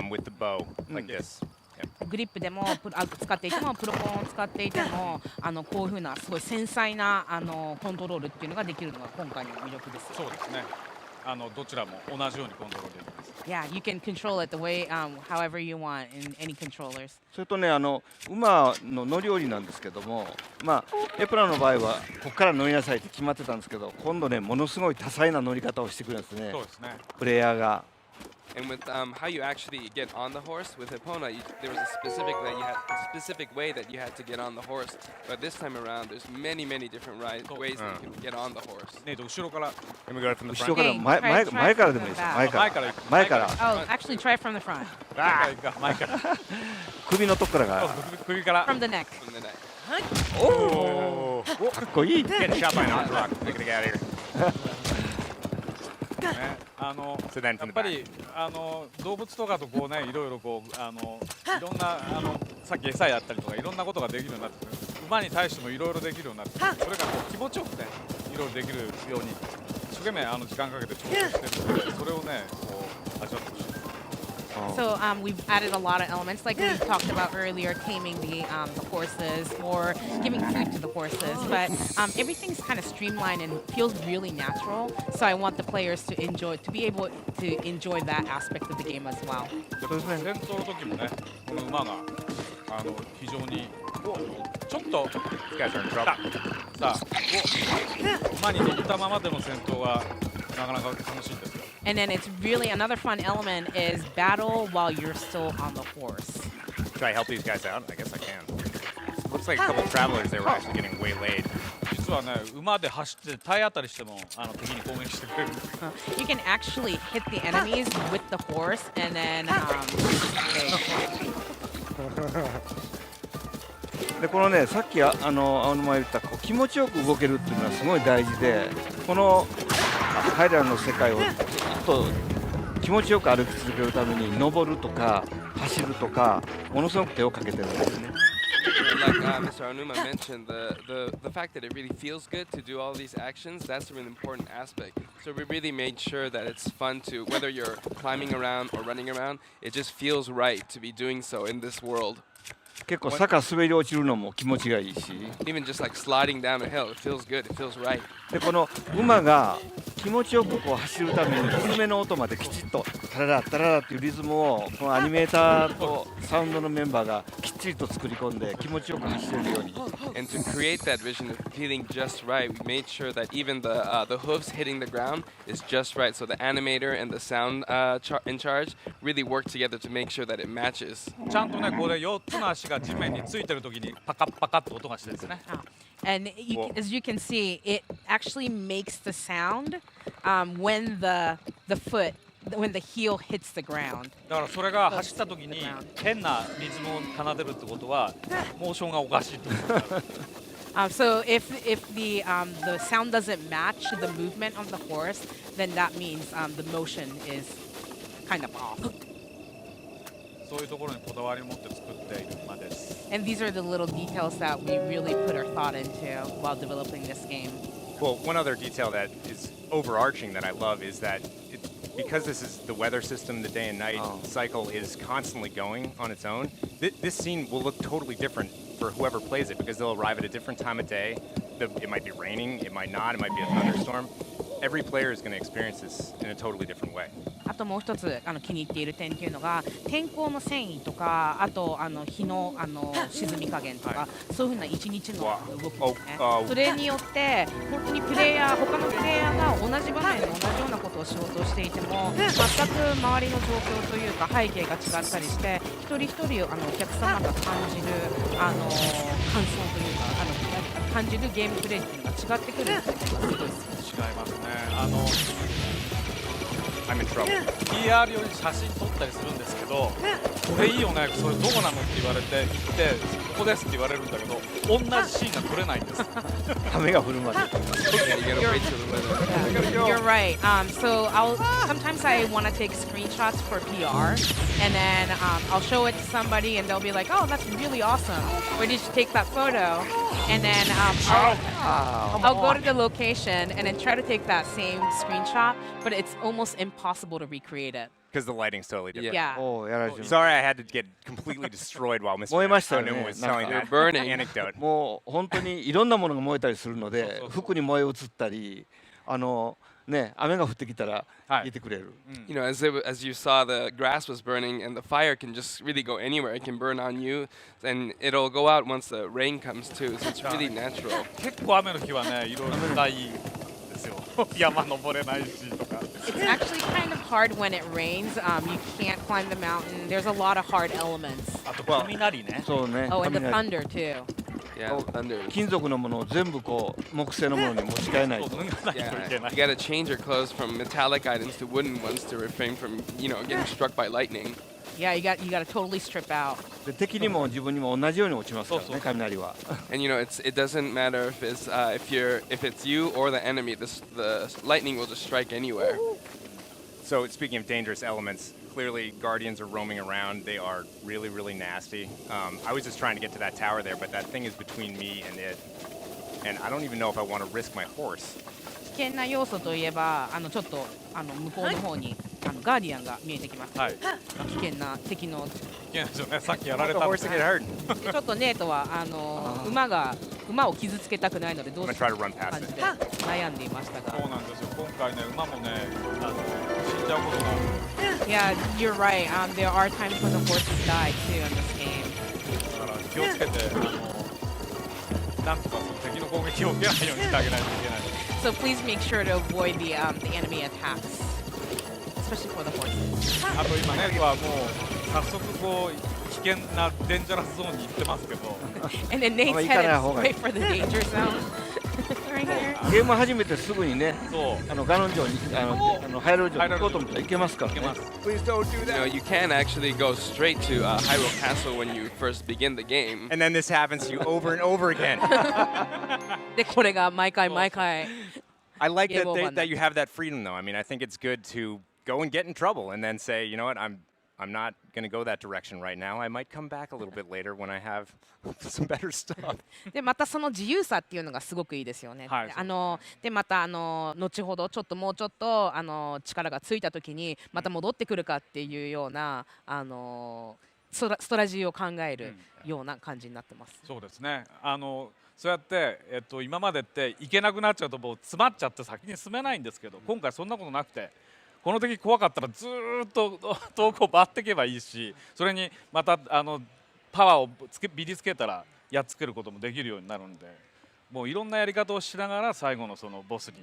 with the bow like this. グリップでも使っていてもプロコンを使っていてもこういう風なすごい繊細なコントロールっていうのができるのが今回の魅力です。そうですね。どちらも同じようにコントロールできます。Yeah, you can control it the way however you want in any controllers. それとね、馬の乗り降りなんですけども、まあエプラの場合はここから乗りなさいって決まってたんですけど、今度ねものすごい多彩な乗り方をしてくるんですね。そうですね。プレイヤーが。And with how you actually get on the horse with Epona, there was a specific way that you had to get on the horse. But this time around, there's many different ways that you can get on the horse. 後ろから。Can we go from the front? 後ろから前からでもいいですよ。前から。Oh, actually try from the front. 前から。首のとこからが。首から。From the neck. From the neck. Oh, かっこいい。Getting shot by an ostrich. Get out of here. やっぱり動物とかとこうねいろいろこういろんなさっき餌やったりとかいろんなことができるようになってくる。馬に対してもいろいろできるようになってくる。それがこう気持ちよくねいろいろできるように一生懸命時間かけて調整してるのでそれをねこう味わってほしい。So we've added a lot of elements, like we talked about earlier, taming the horses or giving food to the horses. But everything's kind of streamlined and feels really natural. So I want the players to be able to enjoy that aspect of the game as well. 戦闘の時もね、この馬が非常にちょっとさあ馬に乗ったままでの戦闘がなかなか楽しいんですよ。And then it's really another fun element is battle while you're still on the horse. Should I help these guys out? I guess I can. Looks like a couple of travelers, they were actually getting waylaid. 実はね、馬で走って体当たりしても敵に攻撃してくれる。You can actually hit the enemies with the horse and thenでこのねさっき青沼言った気持ちよく動けるっていうのはすごい大事で、この彼らの世界をずっと気持ちよく歩き続けるために登るとか走るとかものすごく手をかけてるんですね。Like Mr. Onuma mentioned, the fact that it really feels good to do all these actions, that's a really important aspect. So we really made sure that it's fun to, whether you're climbing around or running around, it just feels right to be doing so in this world. 結構坂滑り落ちるのも気持ちがいいし。Even just like sliding down a hill, it feels good, it feels right. でこの馬が気持ちよくこう走るために蹄の音まできちっとタララタララっていうリズムをこのアニメーターとサウンドのメンバーがきっちりと作り込んで気持ちよく走れるように。And to create that vision of feeling just right, we made sure that even the hooves hitting the ground is just right. So the animator and the sound in charge really work together to make sure that it matches. ちゃんとねこれ4つの足が地面についてる時にパカッパカッと音がしてですね。And as you can see, it actually makes the sound when when the heel hits the ground. だからそれが走った時に変なリズムを奏でるってことはモーションがおかしいと。So if the sound doesn't match the movement of the horse, then that means the motion is kind of off. そういうところにこだわりを持って作っている馬です。And these are the little details that we really put our thought into while developing this game. Well, one other detail that is overarching that I love is that because this is the weather system, the day and night cycle is constantly going on its own. This scene will look totally different for whoever plays it because they'll arrive at a different time of day. It might be raining, it might not, it might be a thunderstorm. Every player is going to experience this in a totally different way. あともう一つ気に入っている点っていうのが天候の遷移とかあと日の沈み加減とかそういうふうな一日の動きですね。それによって本当に他のプレイヤーが同じ場面で同じようなことを仕事をしていても全く周りの状況というか背景が違ったりして一人一人お客様が感じる感想というか感じるゲームプレイっていうのが違ってくるっていうのがすごいです。違いますね。I'm in trouble. PR 用に写真撮ったりするんですけど、これいいよね、それどこなのって言われて行ってここですって言われるんだけど、同じシーンが撮れないんです。雨が降るまで。You're right. So sometimes I want to take screenshots for PR, and then I'll show it to somebody, and they'll be like, "Oh, that's really awesome. Where did you take that photo?" And then I'll go to the location and then try to take that same screenshot, but it's almost impossible to recreate it. Because the lighting's totally different. Yeah. Sorry, I had to get completely destroyed while Mr. 燃えましたよね。 Aonuma was telling that anecdote. もう本当にいろんなものが燃えたりするので、服に燃え移ったり、ね、雨が降ってきたら消えてくれる。You know, as you saw, the grass was burning, and the fire can just really go anywhere. It can burn on you, and it'll go out once the rain comes too. So it's really natural. 結構雨の日はね、いろいろ辛いですよ。山登れないしとか。It's actually kind of hard when it rains. You can't climb the mountain. There's a lot of hard elements. あと雷ね。そうね。Oh, and the thunder too. Yeah, thunder. 金属のものを全部こう木製のものに持ち替えないと。Yeah, you gotta change your clothes from metallic items to wooden ones to refrain from, getting struck by lightning. Yeah, you got to totally strip out. で敵にも自分にも同じように落ちますからね、雷は。And it doesn't matter if it's you or the enemy. The lightning will just strike anywhere. So speaking of dangerous elements, clearly guardians are roaming around. They are really, really nasty. I was just trying to get to that tower there, but that thing is between me and it. And I don't even know if I want to risk my horse. 危険な要素といえばちょっと向こうの方にガーディアンが見えてきます。はい。危険な敵の。危険ですよね。さっきやられた。ちょっとネートは馬を傷つけたくないのでどうしようか感じで悩んでいましたが。そうなんですよ。今回ね馬もね死んじゃうことがある。Yeah, you're right. There are times when the horses die too in this game. だから気をつけてなんとかその敵の攻撃を受けないようにしてあげないといけない。So please make sure to avoid the enemy attacks, especially for the horses. あと今ねはもう早速こう危険なデンジャラスゾーンに行ってますけど。And then Nate's headed straight for the danger zone. Right here. ゲーム始めてすぐにね、ガノン城にハイロー城に行こうと思ったら行けますからね。Please don't do that. You can actually go straight to Hyrule Castle when you first begin the game. And then this happens to you over and over again. でこれが毎回。I like that you have that freedom, though. I mean, I think it's good to go and get in trouble and then say, you know what, I'm not going to go that direction right now. I might come back a little bit later when I have some better stuff. でまたその自由さっていうのがすごくいいですよね。でまた後ほどもうちょっと力がついた時にまた戻ってくるかっていうようなストラジーを考えるような感じになってます。そうですね。そうやって、今までって行けなくなっちゃうともう詰まっちゃって先に進めないんですけど、今回そんなことなくてこの敵怖かったらずーっと遠くを回っていけばいいし、それにまたパワーをビリつけたらやっつけることもできるようになるんで、もういろんなやり方をしながら最後のそのボスに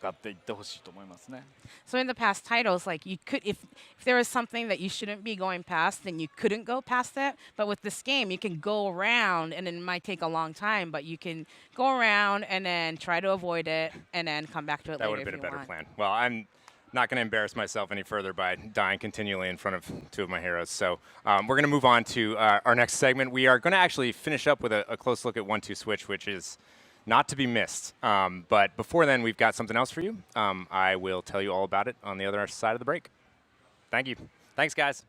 がっていってほしいと思いますね。So in the past titles, like you could, if there was something that you shouldn't be going past, then you couldn't go past it. But with this game, you can go around, and it might take a long time, but you can go around and then try to avoid it, and then come back to it That later would have been if a you better want. plan. Well, I'm not going to embarrass myself any further by dying continually in front of two of my heroes. So we're going to move on to our next segment. We are going to actually finish up with a close look at 1-2 switch, which is not to be missed. But before then, we've got something else for you. I will tell you all about it on the other side of the break. Thank you. Thanks, guys.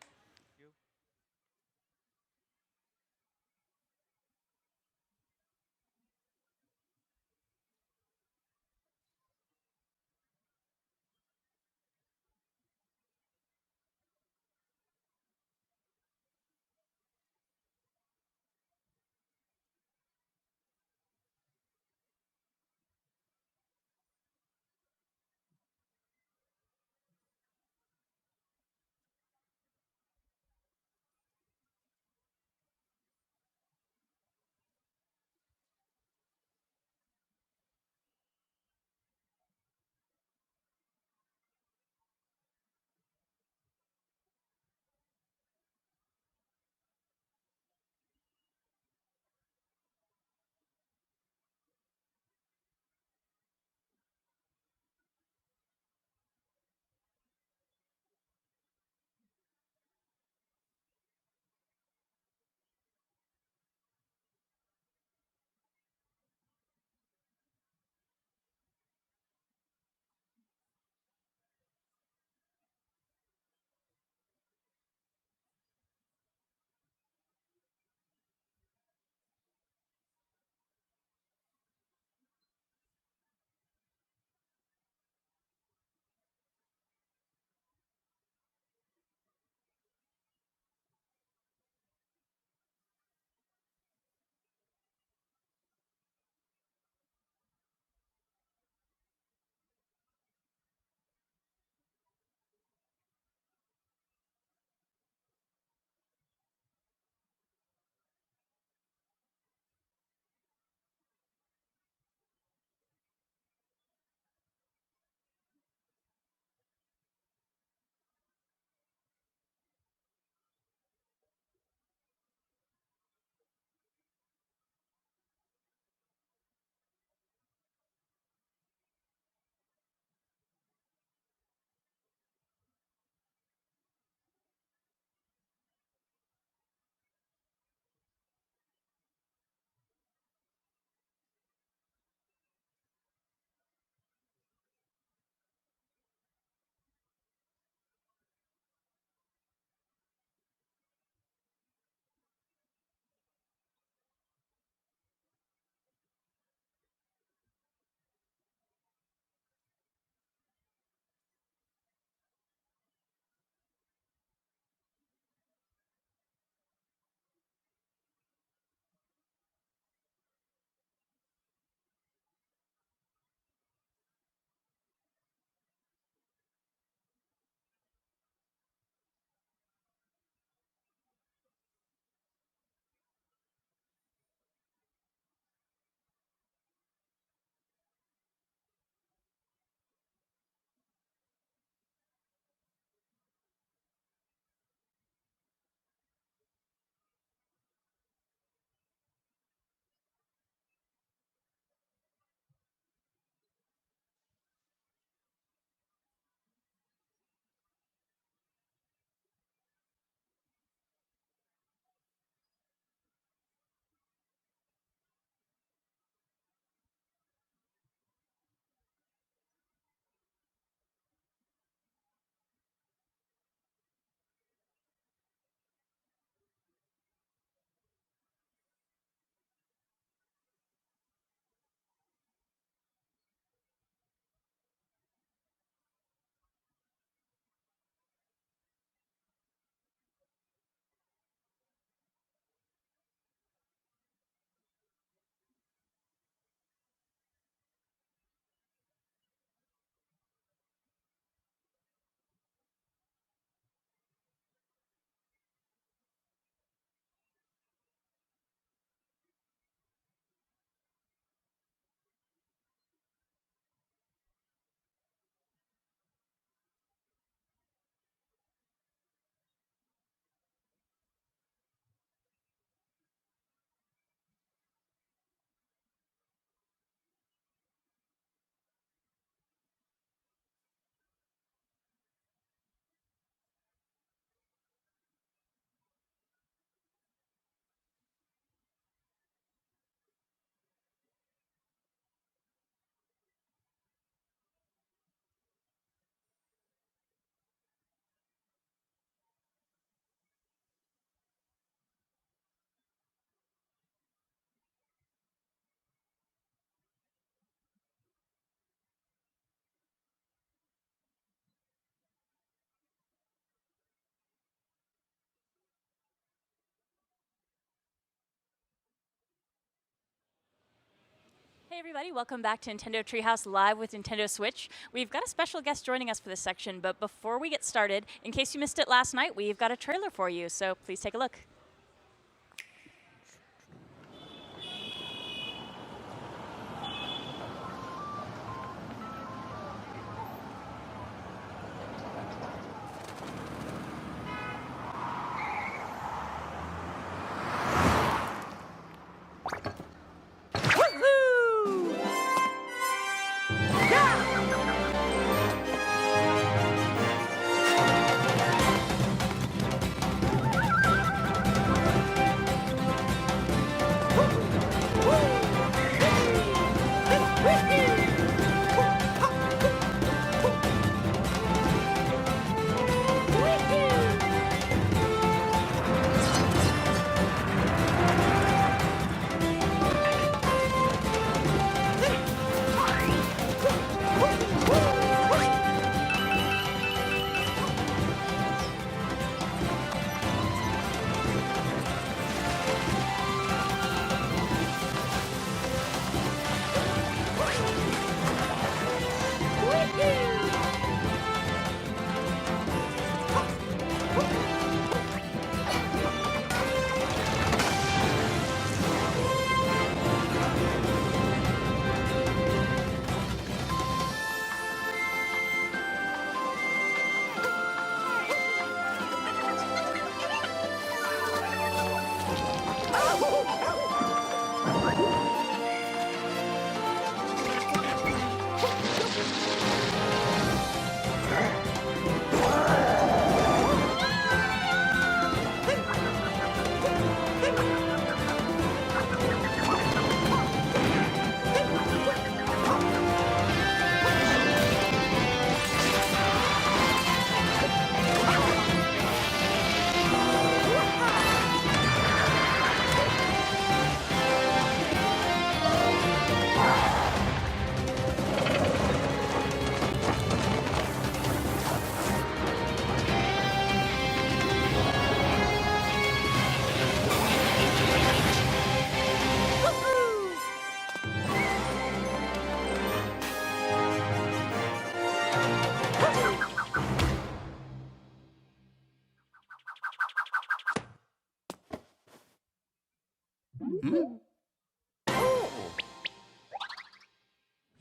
everybody, welcome back to Nintendo Treehouse Live with Nintendo Switch. We've got a special guest joining us for this section, but before we get started, in case you missed it last night, we've got a trailer for you, so please take a look.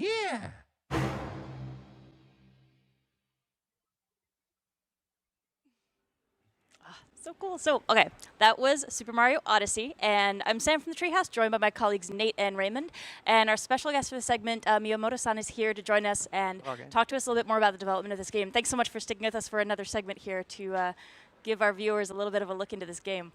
Yeah. So cool. So, okay, that was Super Mario Odyssey, and I'm Sam from the Treehouse, joined by my colleagues Nate and Raymond. And our special guest for the segment, Miyamoto-san, is here to join us and talk to us a little bit more about the development of this game. Thanks so much for sticking with us for another segment here to give our viewers a little bit of a look into this game.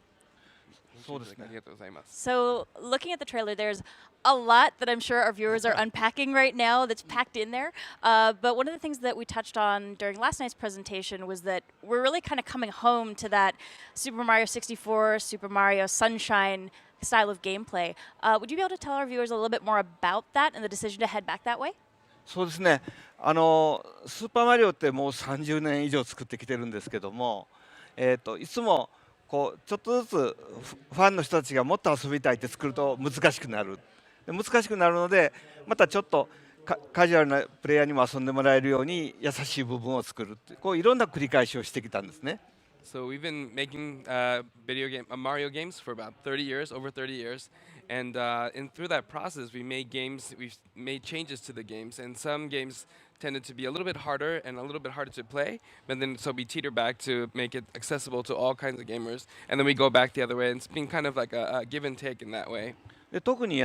So, looking at the trailer, there's a lot that I'm sure our viewers are unpacking right now that's packed in there. But one of the things that we touched on during last night's presentation was that we're really kind of coming home to that Super Mario 64, Super Mario Sunshine style of gameplay. Would you be able to tell our viewers a little bit more about that and the decision to head back that way? そうですね。スーパーマリオってもう30年以上作ってきてるんですけども、いつもこうちょっとずつファンの人たちがもっと遊びたいって作ると難しくなる。難しくなるので、またちょっとカジュアルなプレイヤーにも遊んでもらえるように優しい部分を作るって、こういろんな繰り返しをしてきたんですね。So we've been making Mario games for about 30 years, over 30 years, and through that process, we've made changes to the games, and some games tended to be a little bit harder and a little bit harder to play, but then so we teeter back to make it accessible to all kinds of gamers, and then we go back the other way, and it's been kind of like a give and take in that way. で特に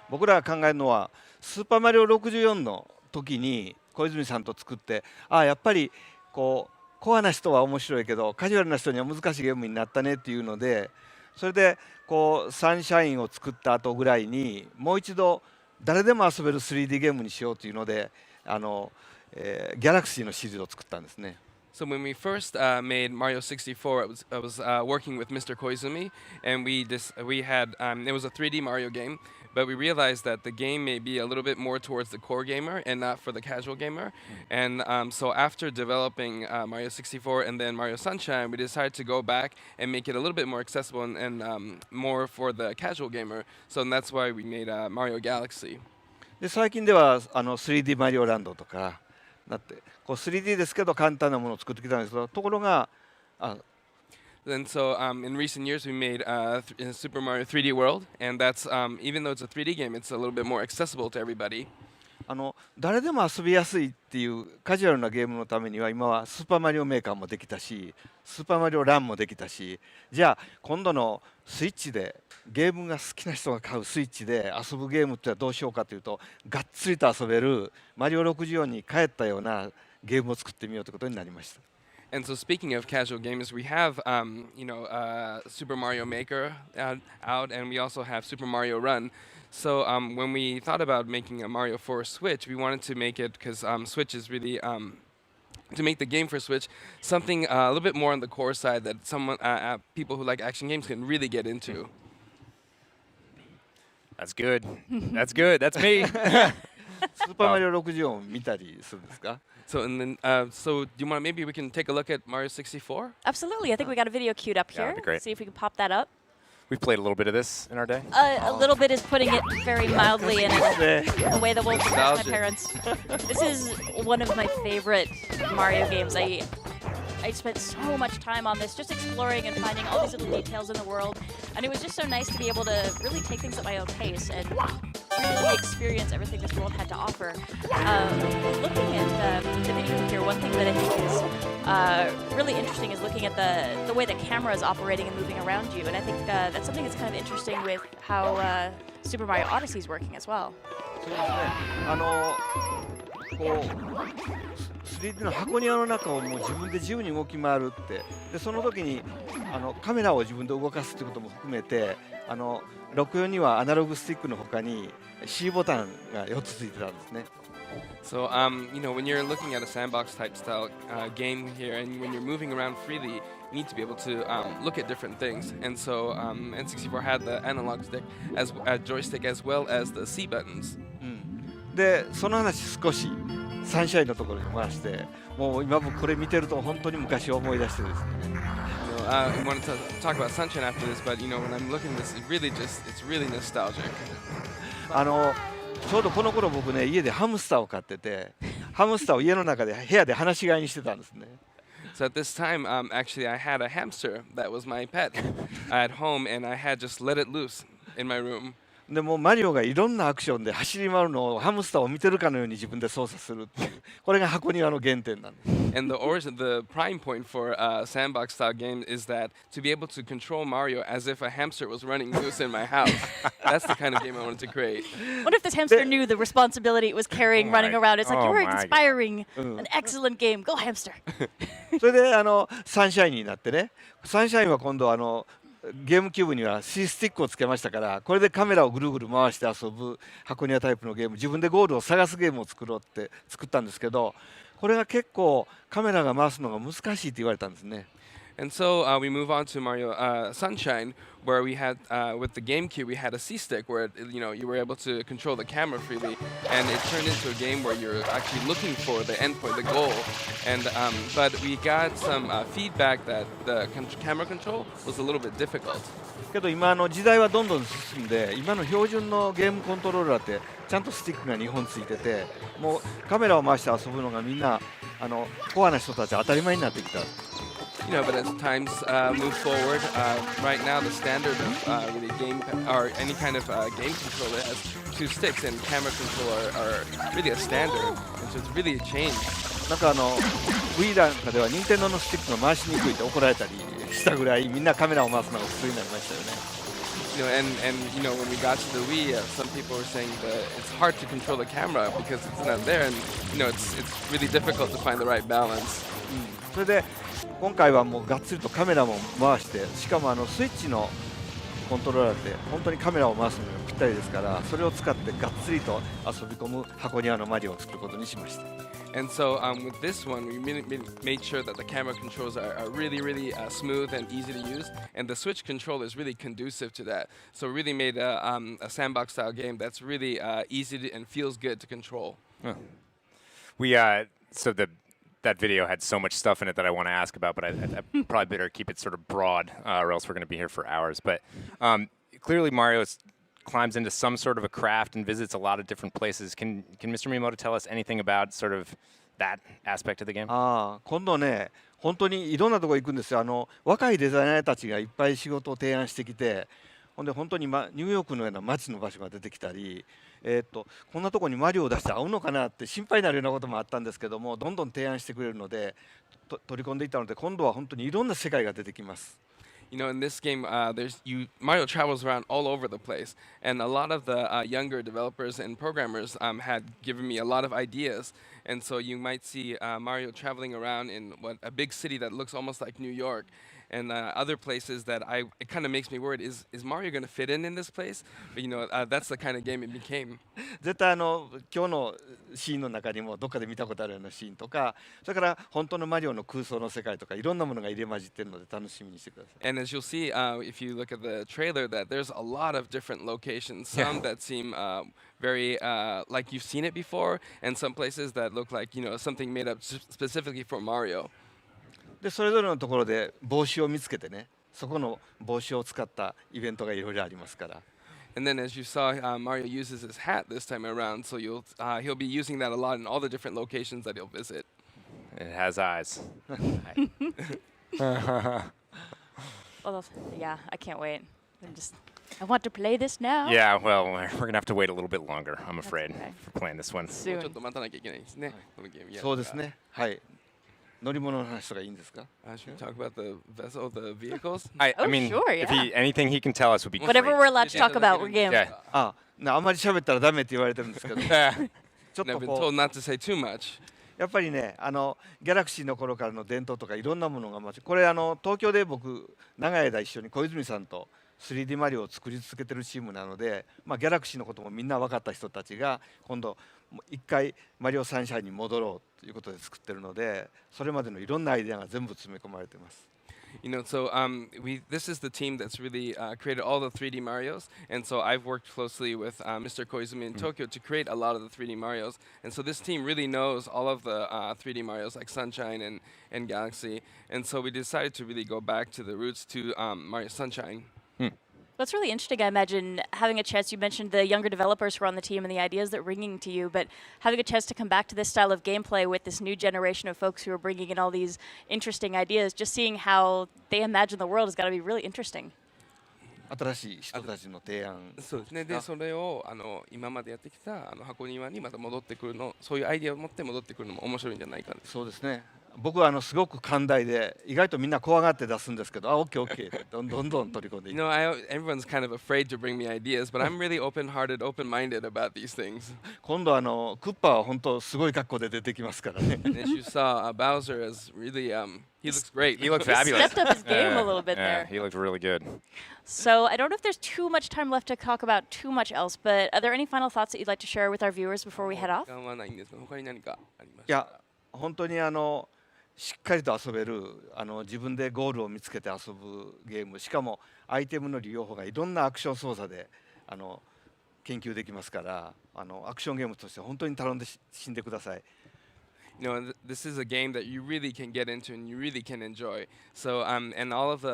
僕らが考えるのはスーパーマリオ64の時に小泉さんと作ってやっぱりこうコアな人は面白いけどカジュアルな人には難しいゲームになったねっていうので、それでこうサンシャインを作った後ぐらいにもう一度誰でも遊べる 3D ゲームにしようというのでギャラクシーのシリーズを作ったんですね。So when we first made Mario 64, I was working with Mr. Koizumi, and we had it was a 3D Mario game, but we realized that the game may be a little bit more towards the core gamer and not for the casual gamer. And so after developing Mario 64 and then Mario Sunshine, we decided to go back and make it a little bit more accessible and more for the casual gamer. So that's why we made Mario Galaxy. で最近では3D マリオランドとかなってこう 3D ですけど簡単なものを作ってきたんですけどところがAnd so in recent years, we made Super Mario 3D World, and that's even though it's a 3D game, it's a little bit more accessible to everybody. 誰でも遊びやすいっていうカジュアルなゲームのためには今はスーパーマリオメーカーもできたしスーパーマリオランもできたしじゃあ今度のスイッチでゲームが好きな人が買うスイッチで遊ぶゲームってどうしようかというとがっつりと遊べるマリオ64に帰ったようなゲームを作ってみようということになりました。And so speaking of casual gamers, we have, Super Mario Maker out, and we also have Super Mario Run. So when we thought about making a Mario for Switch, we wanted to make it, because Switch is really, to make the game for Switch, something a little bit more on the core side that people who like action games can really get into. That's good. That's good. That's me. スーパーマリオ64を見たりするんですか So and then, so do you want maybe we can take a look at Mario 64? Absolutely. I think we got a video queued up here. That'd be great. See if we can pop that up. We've played a little bit of this in our day. A little bit is putting it very mildly in a way that will impress my Nostalgic. parents. This is one of my favorite Mario games. I spent so much time on this, just exploring and finding all these little details in the world. And it was just so nice to be able to really take things at my own pace and really experience everything this world had to offer. Looking at the video here, one thing that I think is really interesting is looking at the way the camera is operating and moving around you. And I think that's something that's kind of interesting with how Super Mario Odyssey is working as well. そうですねこう 3D の箱庭の中をもう自分で自由に動き回るってでその時にカメラを自分で動かすってことも含めて64にはアナログスティックの他に C ボタンが4つついてたんですね。So, when you're looking at a sandbox type style game here, and when you're moving around freely, you need to be able to look at different things. And so, N64 had the analog stick as joystick as well as the C buttons. でその話少しサンシャインのところに回してもう今僕これ見てると本当に昔を思い出してですね。I wanted to talk about Sunshine after this, but when I'm looking at this, it's really nostalgic. ちょうどこの頃僕ね家でハムスターを飼っててハムスターを家の中で部屋で放し飼いにしてたんですね。So at this time, actually, I had a hamster that was my pet at home, and I had just let it loose in my room. でもマリオがいろんなアクションで走り回るのをハムスターを見てるかのように自分で操作するっていうこれが箱庭の原点なんです。And the prime point for a sandbox style game is that to be able to control Mario as if a hamster was running loose in my house. That's the kind of game I wanted to create. What if this hamster knew the responsibility it was carrying running around? It's like, you're inspiring an excellent game. Go hamster. それでサンシャインになってねサンシャインは今度ゲームキューブには C スティックをつけましたからこれでカメラをぐるぐる回して遊ぶ箱庭タイプのゲーム自分でゴールを探すゲームを作ろうって作ったんですけどこれが結構カメラが回すのが難しいって言われたんですね。And so we move on to Mario Sunshine, where we had with the GameCube we had a C stick where you were able to control the camera freely, and it turned into a game where you're actually looking for the endpoint, the goal. And but we got some feedback that the camera control was a little bit difficult. けど今時代はどんどん進んで今の標準のゲームコントローラーってちゃんとスティックが2本ついててもうカメラを回して遊ぶのがみんなコアな人たち当たり前になってきた。But as times move forward, right now the standard of really game or any kind of game controller has 2 sticks, and camera control are really a standard, and so it's really a change. なんかWii なんかでは任天堂のスティックが回しにくいって怒られたりしたぐらいみんなカメラを回すのが普通になりましたよね。And when we got to the Wii, some people were saying that it's hard to control the camera because it's not there, and it's really difficult to find the right balance. それで今回はもうがっつりとカメラも回してしかもスイッチのコントローラーって本当にカメラを回すのにぴったりですからそれを使ってがっつりと遊び込む箱庭のマリオを作ることにしました。And so with this one, we made sure that the camera controls are really smooth and easy to use, and the Switch controller is really conducive to that. So we really made a sandbox-style game that's really easy and feels good to control. That video had so much stuff in it that I want to ask about, but I probably better keep it sort of broad, or else we're going to be here for hours. But clearly, Mario is climbs into some sort of a craft and visits a lot of different places. Can Mr. Miyamoto tell us anything about sort of that aspect of the game? 今度ね、本当にいろんなとこ行くんですよ。若いデザイナーたちがいっぱい仕事を提案してきて、ほんで本当に、ニューヨークのような街の場所が出てきたり、こんなとこにマリオを出して合うのかなって心配になるようなこともあったんですけども、どんどん提案してくれるので、取り込んでいったので、今度は本当にいろんな世界が出てきます。You know, in this game, Mario travels around all over the place, and a lot of the younger developers and programmers had given me a lot of ideas, and so you might see Mario traveling around in a big city that looks almost like New York, and other places that it kind of makes me worried. Is Mario going to fit in this place? But you know, that's the kind of game it became. 絶対今日のシーンの中にもどっかで見たことあるようなシーンとか、それから本当のマリオの空想の世界とかいろんなものが入れ混じってるので楽しみにしてください。And as you'll see, if you look at the trailer, that there's a lot of different locations. Some that seem very like you've seen it before, and some places that look like something made up specifically for Mario. でそれぞれのところで帽子を見つけてね、そこの帽子を使ったイベントがいろいろありますから。And then, as you saw, Mario uses his hat this time around, so he'll be using that a lot in all the different locations that he'll visit. It has eyes. Well, yeah, I can't wait. I want to play this now. Yeah, well, we're going to have to wait a little bit longer, I'm afraid, for playing this one. Soon. ちょっと待たなきゃいけないですね、このゲームやるから。そうですね。はい。乗り物の話とかいいんですか？ Should we talk about the vessel, the vehicles? I mean, sure, if anything he can tell us would be Whatever great. we're allowed to talk about, we're game. Yeah. あんまり喋ったらダメって言われてるんですけど、ちょっ I've と been こ told not to say too much. やっぱりね、ギャラクシーの頃からの伝統とかいろんなものがこれ東京で僕長い間一緒に小泉さんと 3D マリオを作り続けてるチームなので、ギャラクシーのこともみんな分かった人たちが今度一回マリオサンシャインに戻ろうということで作ってるので、それまでのいろんなアイデアが全部詰め込まれてます。You know, so this is the team that's really created all the 3D Marios, and so I've worked closely with Mr. Koizumi in Tokyo to create a lot of the 3D Marios, and so this team really knows all of the 3D Marios like Sunshine and Galaxy, and so we decided to really go back to the roots to Mario Sunshine. That's really interesting. I imagine having a chance. You mentioned the younger developers who are on the team and the ideas that are ringing to you, but having a chance to come back to this style of gameplay with this new generation of folks who are bringing in all these interesting ideas, just seeing how they imagine the world has got to be really interesting. 新しい人たちの提案。そうですね。で、それを今までやってきた箱庭にまた戻ってくるの、そういうアイデアを持って戻ってくるのも面白いんじゃないか。そうですね。僕はすごく寛大で意外とみんな怖がって出すんですけど、オッケーオッケーどんどん取り込んでいく。You know, everyone's kind of afraid to bring me ideas, but I'm really open-hearted, open-minded about these things. 今度クッパは本当すごい格好で出てきますからね。And as you saw, Bowser is really he looks great. He looked fabulous. Stepped up his game a little bit there. He looked really good. So I don't know if there's too much time left to talk about too much else, but are there any final thoughts that you'd like to share with our viewers before we head off? 他に何かありますか？いや、本当にしっかりと遊べる自分でゴールを見つけて遊ぶゲーム、しかもアイテムの利用法がいろんなアクション操作で研究できますから、アクションゲームとして本当に頼んで死んでください。You know, this is a game that you really can get into and you really can enjoy. So, and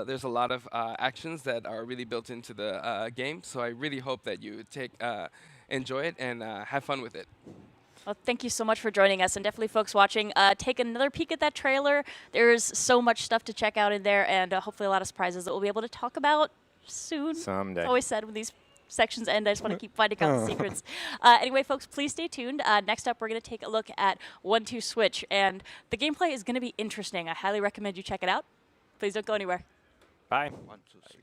there's a lot of actions that are really built into the game. So I really hope that you enjoy it and have fun with it. Well, thank you so much for joining us, and definitely folks watching, take another peek at that trailer. There's so much stuff to check out in there, and hopefully a lot of surprises that we'll be able to talk about soon. Someday. It's always said when these sections end, I just want to keep finding out the secrets. Anyway, folks, please stay tuned. Next up, we're going to take a look at 1-2 Switch, and the gameplay is going to be interesting. I highly recommend you check it out. Please don't go anywhere. Bye. 1, 2, 3.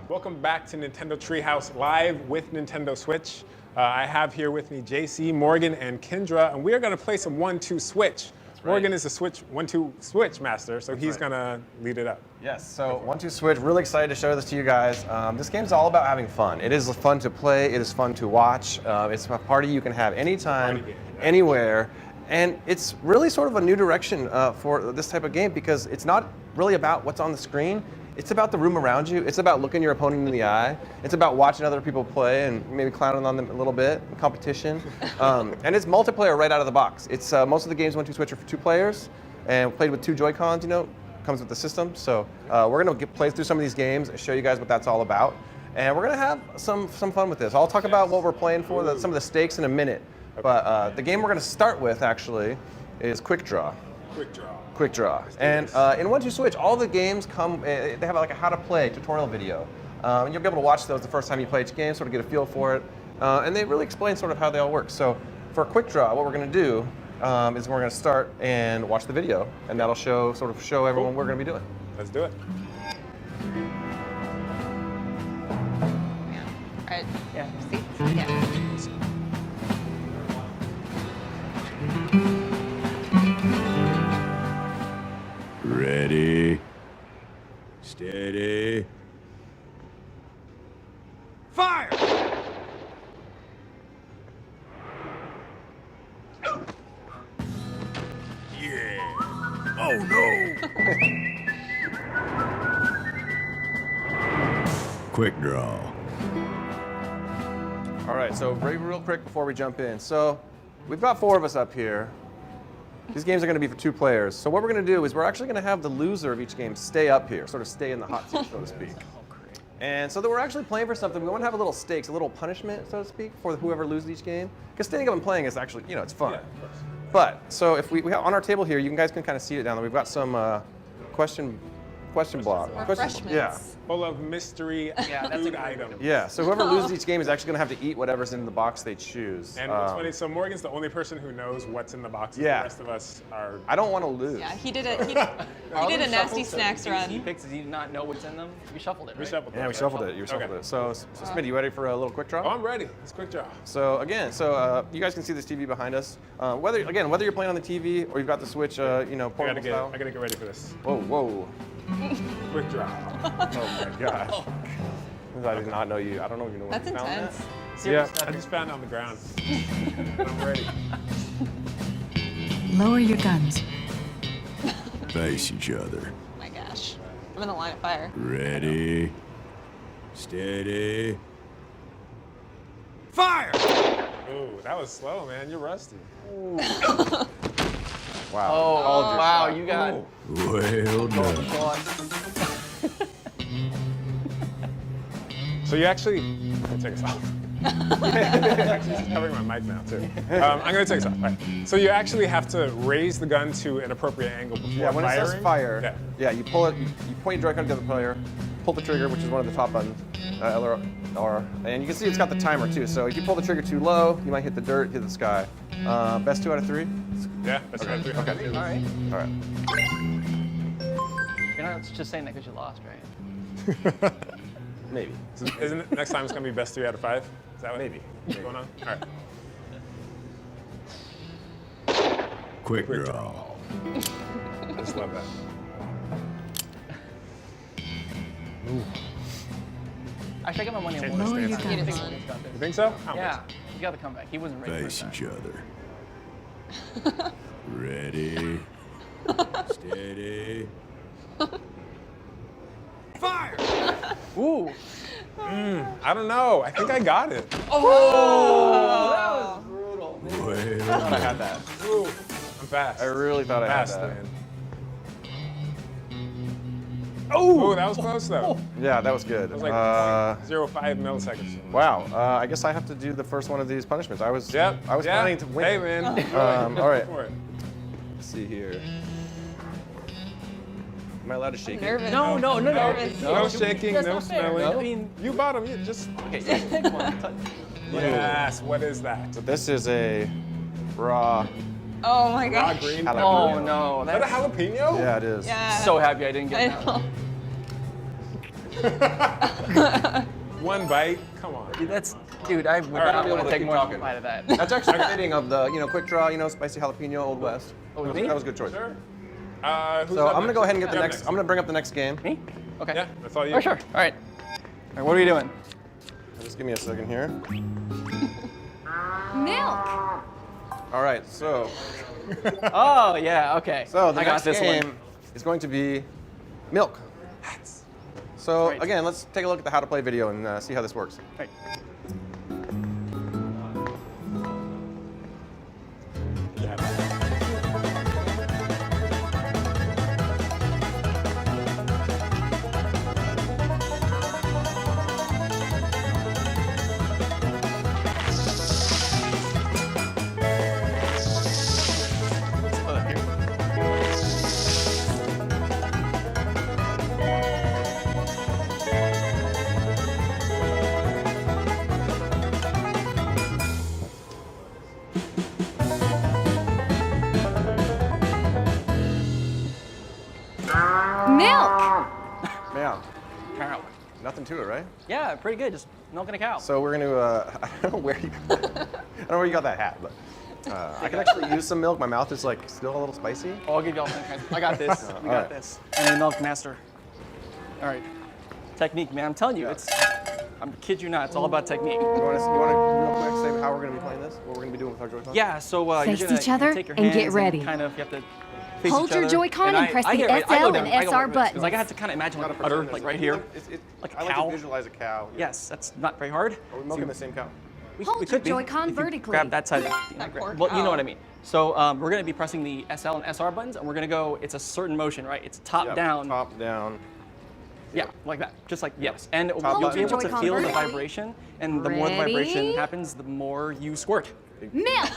Welcome back to Nintendo Treehouse Live with Nintendo Switch. I have here with me JC, Morgan, and Kendra, and we are going to play some 1-2 switch. Morgan is a 1-2 switch master, so he's going to lead it up. Yes, so 1-2 switch, really excited to show this to you guys. This game's all about having fun. It is fun to play, it is fun to watch. It's a party you can have anytime, anywhere, and it's really sort of a new direction for this type of game because it's not really about what's on the screen. It's about the room around you. It's about looking your opponent in the eye. It's about watching other people play and maybe clowning on them a little bit, competition. And it's multiplayer right out of the box. It's most of the games 1-2 switch are for 2 players and played with 2 Joy-Cons, you know, comes with the system. So we're gonna play through some of these games and show you guys what that's all about. And we're gonna have some fun with this. I'll talk about what we're playing for, some of the stakes in a minute. But the game we're gonna start with actually is Quick Draw. Quick Draw. Quick Draw. And in 1-2 Switch, all the games come, they have like a how to play tutorial video. And you'll be able to watch those the first time you play each game, sort of get a feel for it. And they really explain sort of how they all work. So for Quick Draw, what we're going to do is we're going to start and watch the video, and that'll show everyone what we're going to be doing. Let's do it. All right. Yeah. See? Yeah. Ready, steady, fire! Yeah. Oh no! Quick draw. All right, so real quick before we jump in. So we've got 4 of us up here. These games are going to be for 2 players. So what we're going to do is we're actually going to have the loser of each game stay up here, sort of stay in the hot seat, so to speak. And so that we're actually playing for something, we want to have a little stakes, a little punishment, so to speak, for whoever loses each game. Because standing up and playing is actually, you know, it's fun. Yeah, of course. But, so if we have on our table here, you guys can kind of see it down there. We've got some question block. Refreshments. Yeah. Full of mystery food items. Yeah, so whoever loses each game is actually going to have to eat whatever's in the box they choose. And what's funny, so Morgan's the only person who knows what's in the boxes. Yeah. The rest of us are... I don't want to lose. Yeah, he did a nasty snacks run. He picks, does he not know what's in them? We shuffled it, right? We shuffled it. Yeah, we shuffled it. You shuffled it. So Smitty, you ready for a little quick draw? Oh, I'm ready. It's quick draw. So again, you guys can see this TV behind us. Whether you're playing on the TV or you've got the Switch, you know, portable style. I gotta get ready for this. Whoa. Quick draw. Oh my gosh. I did not know you. I don't know if you know That's when you found intense. that. Yeah, I just found it on the ground. I'm ready. Lower your guns. Face each other. Oh my gosh. I'm in the line of fire. Ready, steady, fire! Ooh, that was slow, man. You're rusty. Wow. Oh, wow, you got... Well done. So you actually... Let me take this off. Actually, it's covering my mic now, too. I'm going to take this off. All right. So you actually have to raise the gun to an appropriate angle before Yeah, when firing. it says fire, you pull it, you point your Joy-Con to the other player, pull the trigger, which is one of the top buttons, L or R, and you can see it's got the timer too. So if you pull the trigger too low, you might hit the dirt, hit the sky. Best 2 out of 3? Yeah, best 2 out of 3. Okay. All right. All right. You're not just saying that because you lost, right? Maybe. So isn't it, next time it's going to be best 3 out of 5? Is that what Maybe. What's going on? All right. Quick draw. I just love that. Ooh. Actually, I got my money on Lower one. your You guns. You think so? How Yeah, much? he got the comeback. He wasn't ready Face for each other. Ready, steady, fire! Ooh. I don't know. I think I got it. Oh! That was brutal. well I thought I had that. Ooh, I'm fast. I really thought I had Fast, that. man. Oh, that was close though. Yeah, that was good. It was like 0.05 milliseconds. Wow. I guess I have to do the first one of these punishments. I was planning to win. Hey, man. All right. Go for it. Let's see here. Am I allowed to shake Nervous. it? No. No shaking, That's no not fair. smelling. I mean, You bottom. You just. Okay. come on. Yes. What is that? So this is a raw Oh my Raw gosh. green. jalapeno. Oh no, Is that a jalapeno? Yeah, it is. Yeah. So happy I didn't I get that. know. One bite? Come on. Dude, I would not want to take more than a bite of that. That's actually fitting of the, quick draw, spicy jalapeno, Old West. Oh, that was a good choice. Sure. So I'm gonna go ahead and get the next. I'm gonna bring up the next game. Me? Okay. Yeah, that's all you. Oh, sure. All right. What are we doing? Just give me a second here. Milk. All right, so. Oh yeah. Okay. So the I got next this game one. is going to be milk. So again, let's take a look at the how to play video and see how this works. Right. Milk. Yeah. Cow. Nothing to it, right? Yeah, pretty good. Just milking a cow. So we're gonna. I don't know where you. I don't know where you got that hat, but I can actually use some milk. My mouth is like still a little spicy. Oh, I'll give you all some kinds. I got this. We got this. I'm the milk master. All right. Technique, man. I'm telling you, I'm kid you not. It's all about technique. You want to real quick say how we're gonna be playing this? What we're gonna be doing with our Joy-Con? Yeah. So Face you're gonna each other take your and hands get ready. Kind of, you have to. Face Hold each your other. Joy-Con and press the I SL go and down, SR buttons. Because I have to kind of imagine like udder, like right here, like a I like cow. to visualize a cow. Yeah. Yes, that's not very hard. Are we milking the same cow? Hold we your could be. Joy-Con If you vertically. Grab that side. Well, you know what I mean. So we're going to be pressing the SL and SR buttons, and we're going to go. It's a certain motion, right? It's top down. Top down. Yeah, like that. Just like yes. And Top you'll be able to Joy-Con feel the vertically. vibration, and the more the vibration Ready? happens, the more you squirt. Milk.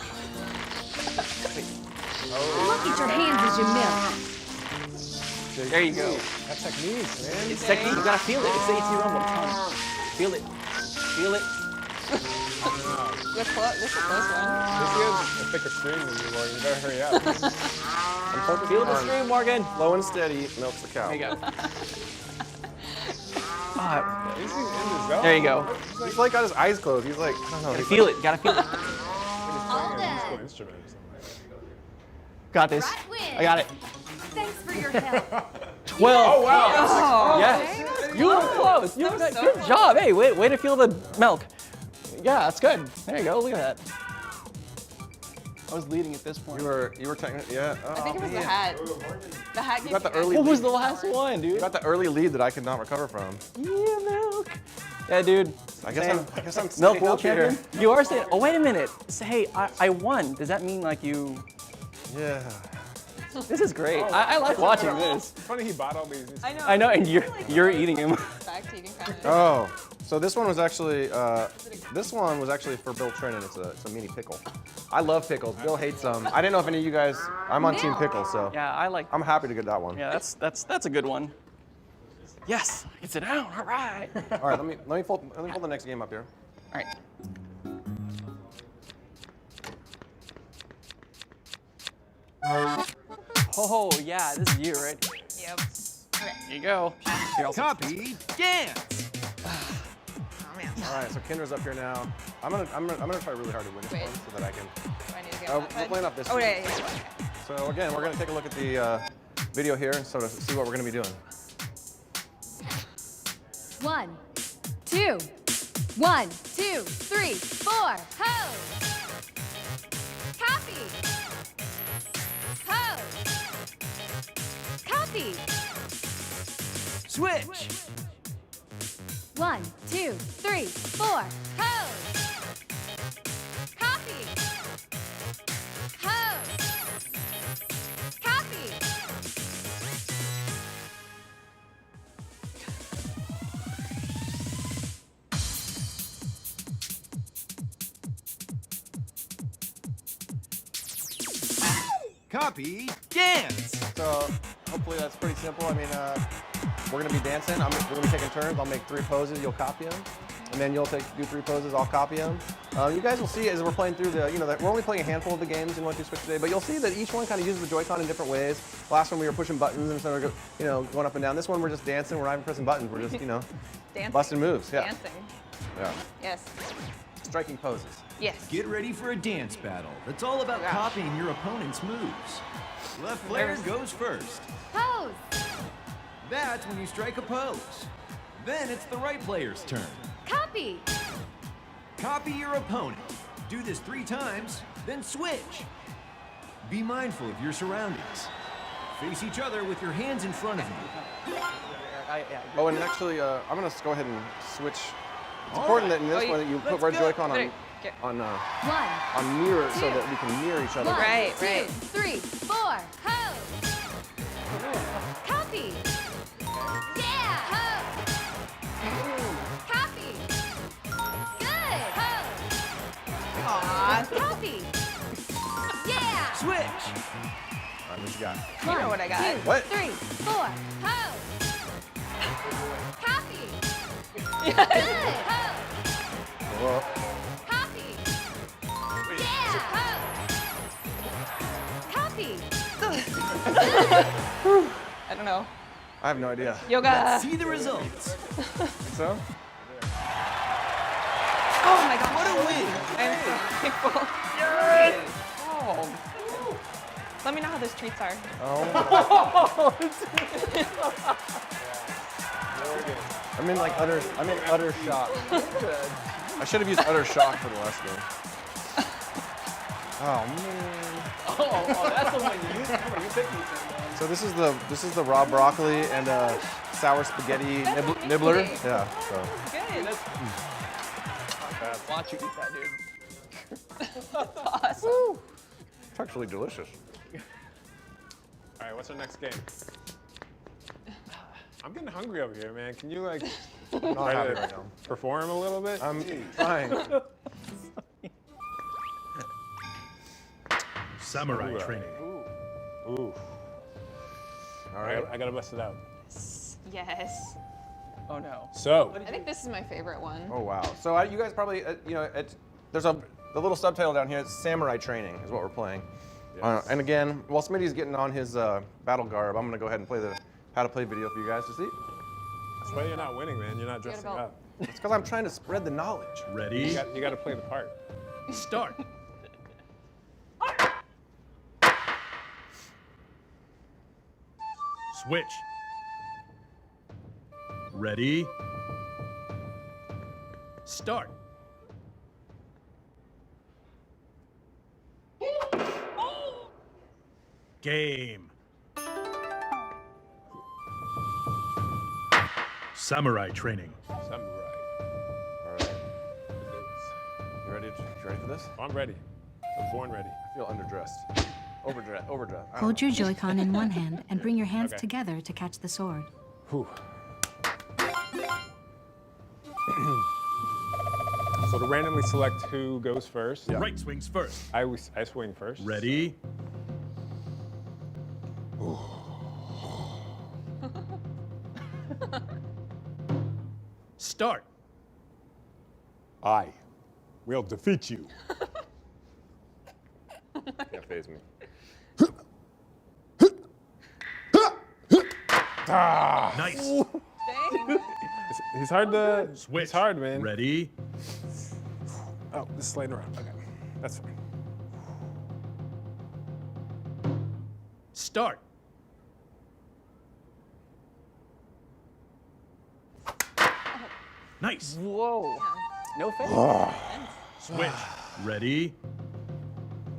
Look at your hands as you milk. There you go. That's technique, man. It's technique. You gotta feel it. It's the AT rumble. Come on. Feel it. Feel it. This is a close one. This is a thicker stream than you, Morgan. You better hurry up. I'm focusing Feel the on stream, Morgan. low and steady milks the cow. There you go. He's in the zone. There you go. He's like got his eyes closed. He's like, I don't know. Gotta feel it. Gotta feel it. All done. Musical instrument or something. Got this. Right win. I got it. Thanks for your help. 12. Oh, wow. Oh, Yes. You were close. You were good. Good job. Hey, way to feel the milk. Yeah, that's good. There you go. Look at that. I was leading at this point. You were technically, yeah. Oh, I think it was the man. hat. The hat You gave got the you early What was lead. the last one, dude? You got the early lead that I could not recover from. Yeah, milk. Yeah, dude. I guess I'm Milk staying world up here. champion. You are staying. Oh, wait a minute. Say, hey, I won. Does that mean like you? Yeah. This is great. I like watching this. It's funny he bought all these. I know, and you're eating him. back to eating kind of. Oh, so this one was actually for Bill Trennan. It's a mini pickle. I love pickles. Bill hates them. I didn't know if any of you guys. I'm on Team Pickle, so Yeah, I like. I'm happy to get that one. Yeah, that's a good one. Yes, I can sit down. All right. All right, let me fold the next game up here. All right. Oh yeah, this is you, right? Yep. Okay. Here you go. Here, I'll- Copy dance. Oh man. All right, so Kendra's up here now. I'm gonna try really hard to win this Wait. one so that I can. Do I need to get Oh, on that we're side? playing off this. Oh, stream. yeah. So again, we're gonna take a look at the video here and sort of see what we're gonna be doing. 1, 2, 1, 2, 3, 4. Ho! Copy. Ho! Copy. Switch. 1, 2, 3, 4. Ho! Copy. Ho! Copy. Copy dance. So hopefully that's pretty simple. I mean, we're gonna be dancing. We're gonna be taking turns. I'll make 3 poses. You'll copy them, and then you'll do 3 poses. I'll copy them. You guys will see as we're playing through the, we're only playing a handful of the games in 1, 2 Switch today, but you'll see that each one kind of uses the Joy-Con in different ways. Last one we were pushing buttons instead of going up and down. This one we're just dancing. We're not even pressing buttons. We're just Dancing. busting moves. Yeah. Dancing. Yeah. Yes. Striking poses. Yes. Get ready for a dance battle. It's all about copying your opponent's moves. Left player goes first. Pose. That's when you strike a pose. Then it's the right player's turn. Copy. Copy your opponent. Do this 3 times, then switch. Be mindful of your surroundings. Face each other with your hands in front of you. Oh, and actually, I'm gonna go ahead and switch. It's important that in this one that you put red Joy-Con on mirror so that we can mirror each other. 1, 2, 3, 4. Pose. Copy. Yeah. Pose. Copy. Good. Pose. Aww. Copy. Yeah. Switch. All right, what you got? You know what I got. 2, What? 3, 4. Pose. Copy. Yes. Good. Pose. Well, Copy. Yeah. Pose. Copy. I don't know. I have no idea. Yoga. Let's see the results. So? Oh my god. What a win. I'm so thankful. Yes. Oh. Let me know how those treats are. Oh. I'm in utter shock. I should have used utter shock for the last game. Oh man. Oh, that's the one you picked me. So this is the raw broccoli and sour spaghetti nibbler. Yeah. So. Good. Watch you eat that, dude. Awesome. It's actually delicious. All right, what's our next game? I'm getting hungry over here, man. Can you like try happy to right now. perform a little bit? I'm trying. Samurai training. Ooh. All right, I gotta bust it out. Yes. Oh no. So. I think this is my favorite one. Oh wow. So you guys probably there's the little subtitle down here. It's Samurai Training is what we're playing. Yes. And again, while Smitty's getting on his battle garb, I'm gonna go ahead and play the how to play video for you guys to see. That's why you're not winning, man. You're not dressing up. It's because I'm trying to spread the knowledge. Ready? You got to play the part. Start. Switch. Ready? Start. Game. Samurai training. Samurai. All right. You ready for this? I'm ready. I'm born ready. I feel underdressed. Overdressed. Hold your Joy-Con in one hand and bring your hands together to catch the sword. Whew. So to randomly select who goes first. Right swings first. I swing first. Ready? Start. I will defeat you. Can't phase me. Nice. He's hard to switch. It's hard, man. Ready? Oh, this is sliding around. Okay, that's fine. Start. Nice. Whoa. No face. Switch. Ready?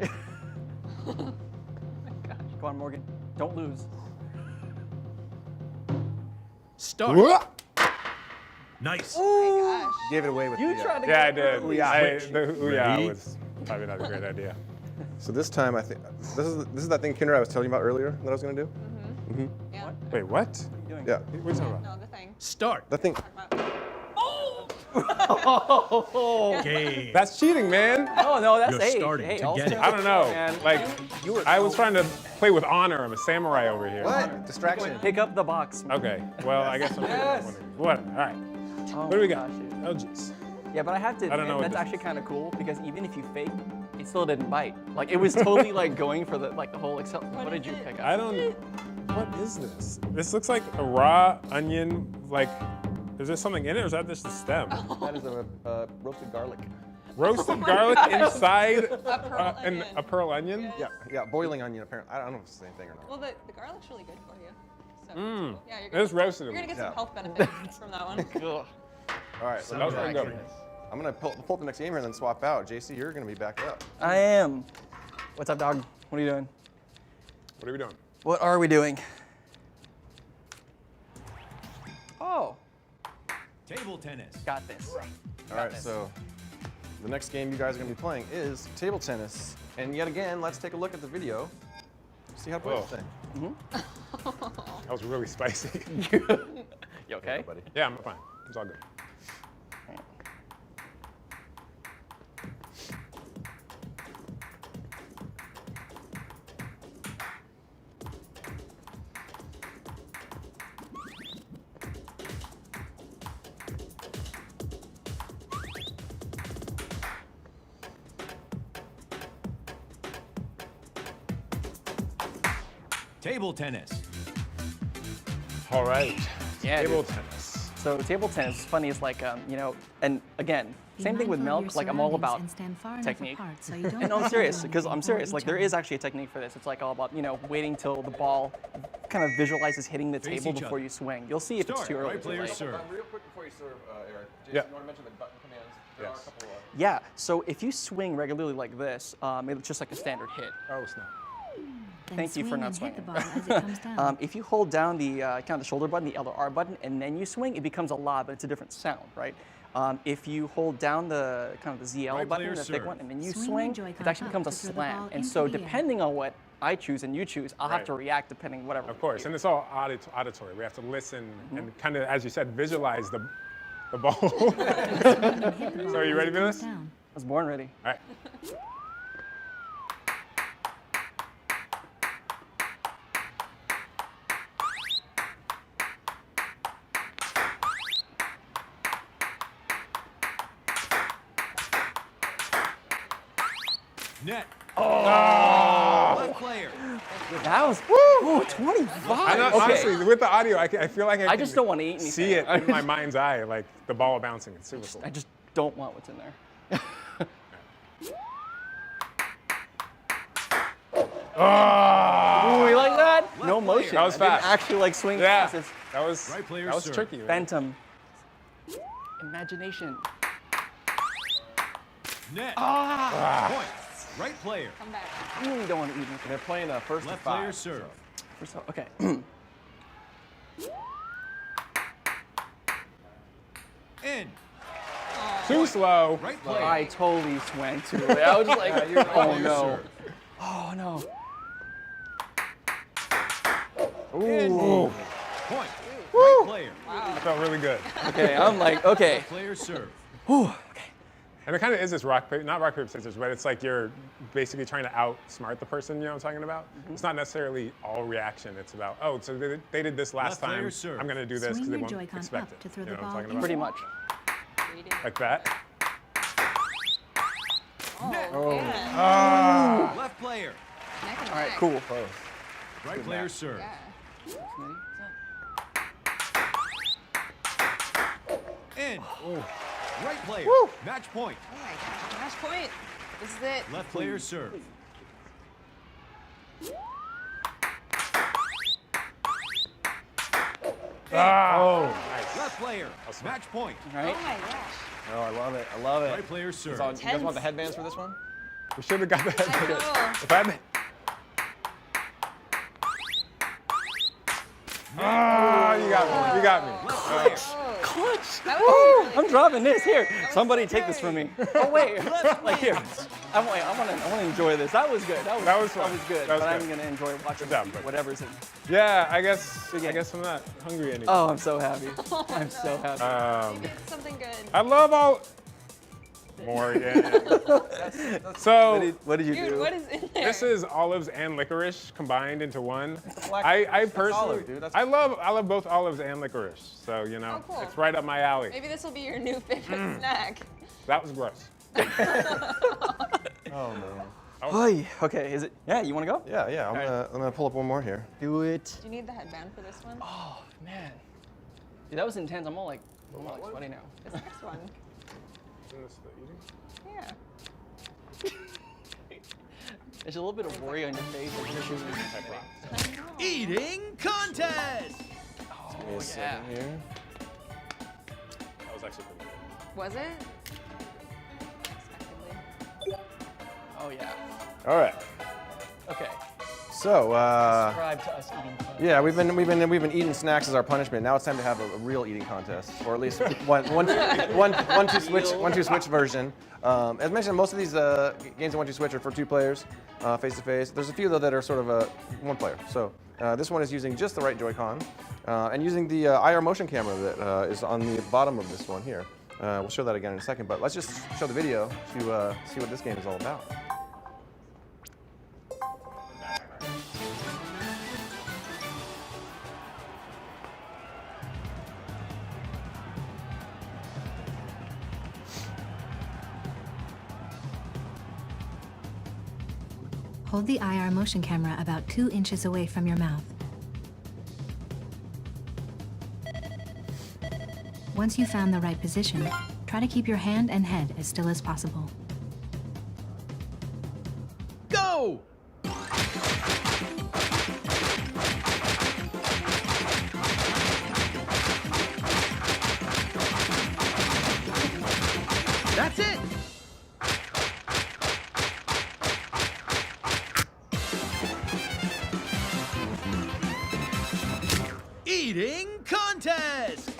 Oh my gosh. Come on, Morgan. Don't lose. Start. Nice. Oh my gosh. Gave it away with You the, tried to Yeah, I go did. first. The ooh-yah Ready? was probably not a great idea. So this time I think this is that thing Kinder I was telling you about earlier that I was gonna do. Mm-hmm. Yeah. Wait, what? What are you doing? Yeah. What are you talking about? No, the thing. Start. That thing. Oh. Game. That's cheating, man. No, that's You're hey, starting hey, to all get it. stuff, I don't know. man. Like, You were I was trying to play with honor. I'm a samurai over here. What? Distraction. Pick up the box. Okay. Well, I guess I'm whatever. All right. Oh What do we got? gosh, dude. Oh, jeez. Yeah, but I have to I don't admit, know what that's this actually kind of cool because even if you fake, it still didn't bite. Like it was totally like going for the whole Excel. What did you pick up? I don't. What is this? This looks like a raw onion. Like, is there something in it, or is that just the stem? That is a roasted garlic. Roasted garlic inside A pearl onion. onion? Yeah, boiling onion. Apparently, I don't know if it's the same thing or not. Well, the garlic's really good for you. So Mmm. yeah, It's roasted. You're gonna get Yeah. some health benefits from that one. All right, so That was really good. I'm gonna pull up the next game here and then swap out. JC, you're gonna be backed up. I am. What's up, dog? What are you doing? What are we doing? What are we doing? Oh. Table tennis. Got this. All right, so the next game you guys are gonna be playing is table tennis. And yet again, let's take a look at the video. See how to play this thing. That was really spicy. You okay? Buddy. Yeah, I'm fine. It's all good. Table tennis. All right. Yeah, Table dude. tennis. So table tennis is funny. It's like you know, and again, same thing with milk. Like I'm all about technique. And no, I'm serious because I'm serious. Like there is actually a technique for this. It's like all about waiting till the ball kind of visualizes hitting the Face table each before other. you swing. You'll see if it's too early. Right or too player late. serve. Real quick before you serve, Eric. Jason, Yeah. you want to mention the button commands? There are a couple of. Yeah. So if you swing regularly like this, it's just like a standard hit. Oh snap. Thank you for not swinging. If you hold down the kind of the shoulder button, the L or R button, and then you swing, it becomes a lob, but it's a different sound, right? If you hold down the kind of the ZL Right button, player the thick serve. one, and then you Swing swing, your it Joy-Con actually up becomes a to throw the slam. ball And into so the air. depending on what I choose and you choose, I'll have to react depending whatever. Of course, and it's all auditory. We have to listen and kind of, as you said, visualize the ball. So are you ready for this? I was born ready. All right. Net. Oh! Left player. That was, woo, 25. I know, Okay. honestly, with the audio, I feel like I can just don't want to eat anything. see it in my mind's eye, like the ball bouncing. It's super cool. I just don't want what's in there. Oh! Ooh, you like that? No player. motion. That was I didn't fast. actually like swing Yeah, fast. It's that was Right player that was serve. tricky. Man. phantom. Imagination. Net. Ah! Point. Right player. Come back. I really don't want to eat anything. They're playing first to Left player five. serve. First of all, okay. In. Too slow. Right player. I totally swung too late. I was like, oh no. Oh no. Ooh. Point. Right player. I felt really good. Okay, I'm like, okay. Left player serve. Whew, okay. And it kind of is this not rock, paper, scissors, but it's like you're basically trying to outsmart the person, you know what I'm talking about? It's not necessarily all reaction. It's about, oh, so they did this last Left player time. serve. I'm going to do this because Swing they your won't Joy-Con expect up it. to throw You the know what I'm ball talking about? Pretty much. Like that. Net. Oh. Yeah. Ah. Left player. Neck and All right, neck. cool. Right player serve. Yeah. In. Right player. Match point. Oh my gosh. Match point. This is it. Left player serve. Oh, nice. Left player. Match point. All right. Oh my gosh. Oh, I love it. I love it. Right player serve. You guys want the headbands for this one? We should have got that. I know. If I had Oh, you got me. You got me. Clutch. That Woo! was I'm dropping this here. Somebody take this from me. Oh wait, like here. I want to enjoy this. That was good. That was fun. good. That was but good. I'm gonna enjoy watching Good job, buddy. whatever's in. Yeah, I guess I'm not hungry anymore. Oh, I'm so happy. I'm so happy. Get something good. I love all. more. So What did you Dude, do? what is in there? this is olives and licorice combined into one. Black- I that's personally, olive, dude. That's- I love both olives and licorice. So you know, Oh, cool. it's right up my alley. Maybe this will be your new favorite snack. That was gross. Oh man. Oy, okay, is it? Yeah, you want to go? Yeah. I'm gonna pull up one more here. Do it. Do you need the headband for this one? Oh man, dude, that was intense. I'm all like sweaty now. This next one. Yeah. There's a little bit of worry on your face. Eating contest! Give me a second here. That was actually pretty good. Was it? Oh yeah. All right. Okay. So, Subscribe to us eating contest. yeah, we've been eating snacks as our punishment. Now it's time to have a real eating contest, or at least one two switch version. As mentioned, most of these games in 1-2-switch are for 2 players, face to face. There's a few though that are sort of 1 player. So this one is using just the right Joy-Con and using the IR motion camera that is on the bottom of this one here. We'll show that again in a second, but let's just show the video to see what this game is all about. Hold the IR motion camera about 2 inches away from your mouth. Once you've found the right position, try to keep your hand and head as still as possible. Go! That's it! Eating contest!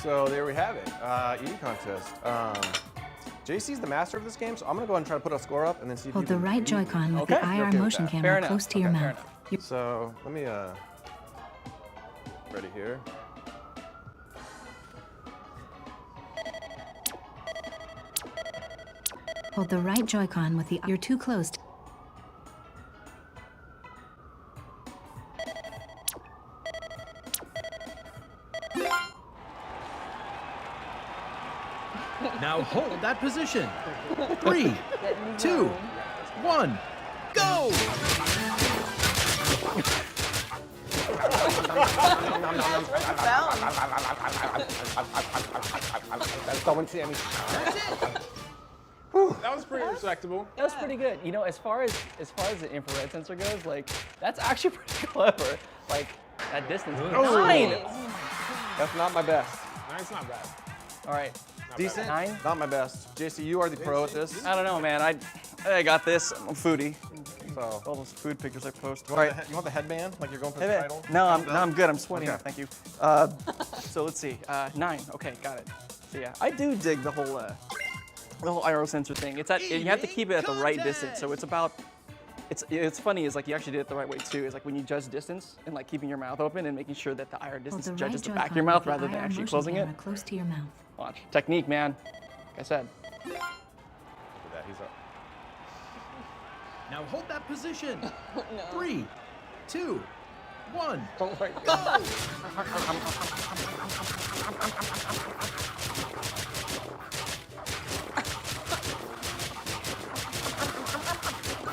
So there we have it, eating contest. JC's the master of this game, so I'm gonna go ahead and try to put a score up and then see if Hold you the can right beat- Joy-Con with Okay. the You're IR okay with motion that. camera Fair enough. close to your Okay, fair mouth. So let me ready here. Hold the right Joy-Con with the. You're too close. Now hold that position. 3, 2, 1, go! That's the one, Sammy. That was pretty respectable. That was pretty good. You know, as far as the infrared sensor goes, like that's actually pretty clever. Like that distance. Oh. 9. That's not my best. Nice, not bad. All right. Decent. 9. Not my best. JC, you are the pro at this. I don't know, man. I got this. I'm a foodie. So all those food pictures I post. You want the headband? Like you're going for the title? No, I'm good. I'm sweating. Okay. Thank you. So let's see. 9. Okay, got it. So yeah, I do dig the whole IR sensor thing. It's you have to keep it at the right distance. So it's about. It's funny. Is like you actually did it the right way too. Is like when you judge distance and like keeping your mouth open and making sure that the IR distance Hold the judges right the back of your Joy-Con mouth with rather the than IR actually motion closing it. camera close to your mouth. Watch. Technique, man. Like I said. Look at that. He's up. Now hold that position. 3, 2, 1, oh my go!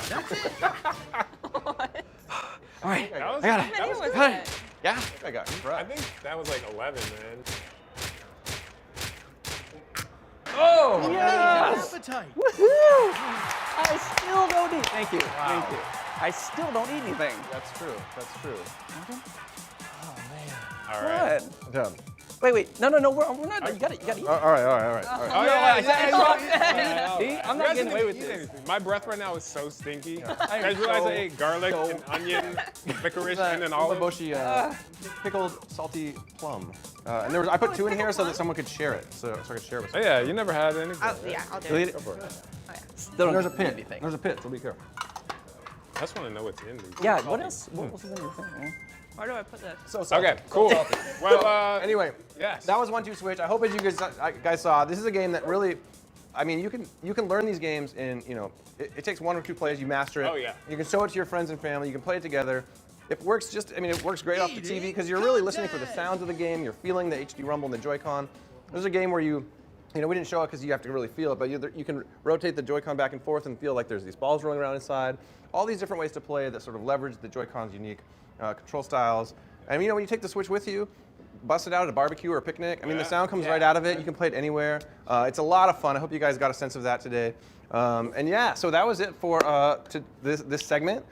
That's it. All right. That was, I got it. That was was good. it? Yeah. I think I got you. I think that was like 11, man. Oh! Yes! Appetite. Woohoo! I still don't eat. Thank you. Thank you. I still don't eat anything. That's true. That's true. All right. What? Done. Wait. No. We're not. You gotta eat. All right. Oh, yeah. See, I'm not getting away with this. Anything. My breath right now is so stinky. You guys realize I ate garlic and onion, licorice, and an olive? Umeboshi pickled salty plum. And there was, I put 2 in here so that someone could share it. So I could share it with Oh, someone. yeah, you never had anything. Yeah, I'll do You'll it. eat it? Go for it. Still There's a don't eat pit. anything. There's a pit, so be careful. I just want to know what's in these. Yeah. What else? What else is in your thing, man? Where do I put this? So salty. Okay, cool. So salty. Well, anyway, yes. that was 1-2 Switch. I hope as you guys saw, this is a game that really, I mean, you can learn these games in, you know, it takes 1 or 2 plays, you master it. Oh, yeah. You can show it to your friends and family, you can play it together. It works it works great off the TV because you're really listening for the sounds of the game, you're feeling the HD rumble and the Joy-Con. There's a game where you know, we didn't show it because you have to really feel it, but you can rotate the Joy-Con back and forth and feel like there's these balls rolling around inside. All these different ways to play that sort of leverage the Joy-Con's unique control styles. And you know, when you take the Switch with you, bust it out at a barbecue or a picnic. I mean, the sound comes right out of it. You can play it anywhere. It's a lot of fun. I hope you guys got a sense of that today. And yeah, so that was it for this segment.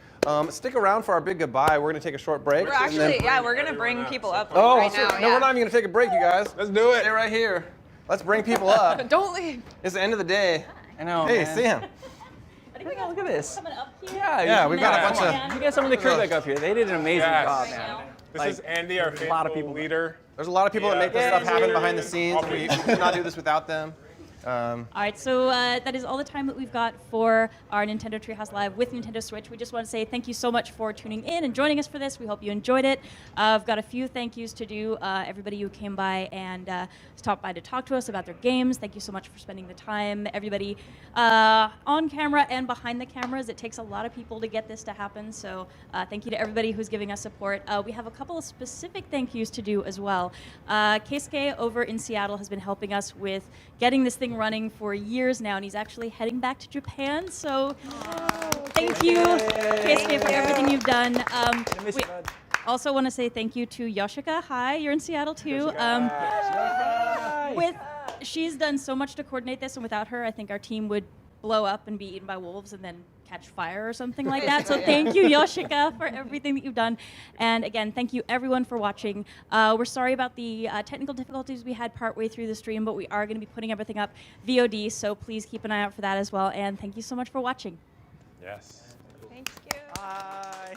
Stick around for our big goodbye. We're going to take a short break. We're actually, we're going to bring people up Oh, right now. no, we're not even going to take a break, you guys. Let's do it. Stay right here. Let's bring people up. Don't leave. It's the end of the day. I know. Hey, man. Sam. Look at this. Yeah, we've got a bunch of. You got some of the crew back up here. They did an amazing job, man. This is Andy, our faithful leader. There's a lot of people that make this stuff happen behind the scenes. We could not do this without them. All right, so that is all the time that we've got for our Nintendo Treehouse Live with Nintendo Switch. We just want to say thank you so much for tuning in and joining us for this. We hope you enjoyed it. I've got a few thank yous to do. Everybody who came by and stopped by to talk to us about their games, thank you so much for spending the time. Everybody on camera and behind the cameras. It takes a lot of people to get this to happen, so thank you to everybody who's giving us support. We have a couple of specific thank yous to do as well. Keisuke over in Seattle has been helping us with getting this thing running for years now, and he's actually heading back to Japan. So thank you, Keisuke, for everything you've done. We also want to say thank you to Yoshika. Hi, you're in Seattle too. She's done so much to coordinate this, and without her, I think our team would blow up and be eaten by wolves and then catch fire or something like that. So thank you, Yoshika, for everything that you've done. And again, thank you everyone for watching. We're sorry about the technical difficulties we had partway through the stream, but we are going to be putting everything up VOD, so please keep an eye out for that as well. And thank you so much for watching. Yes. Thank you. Bye.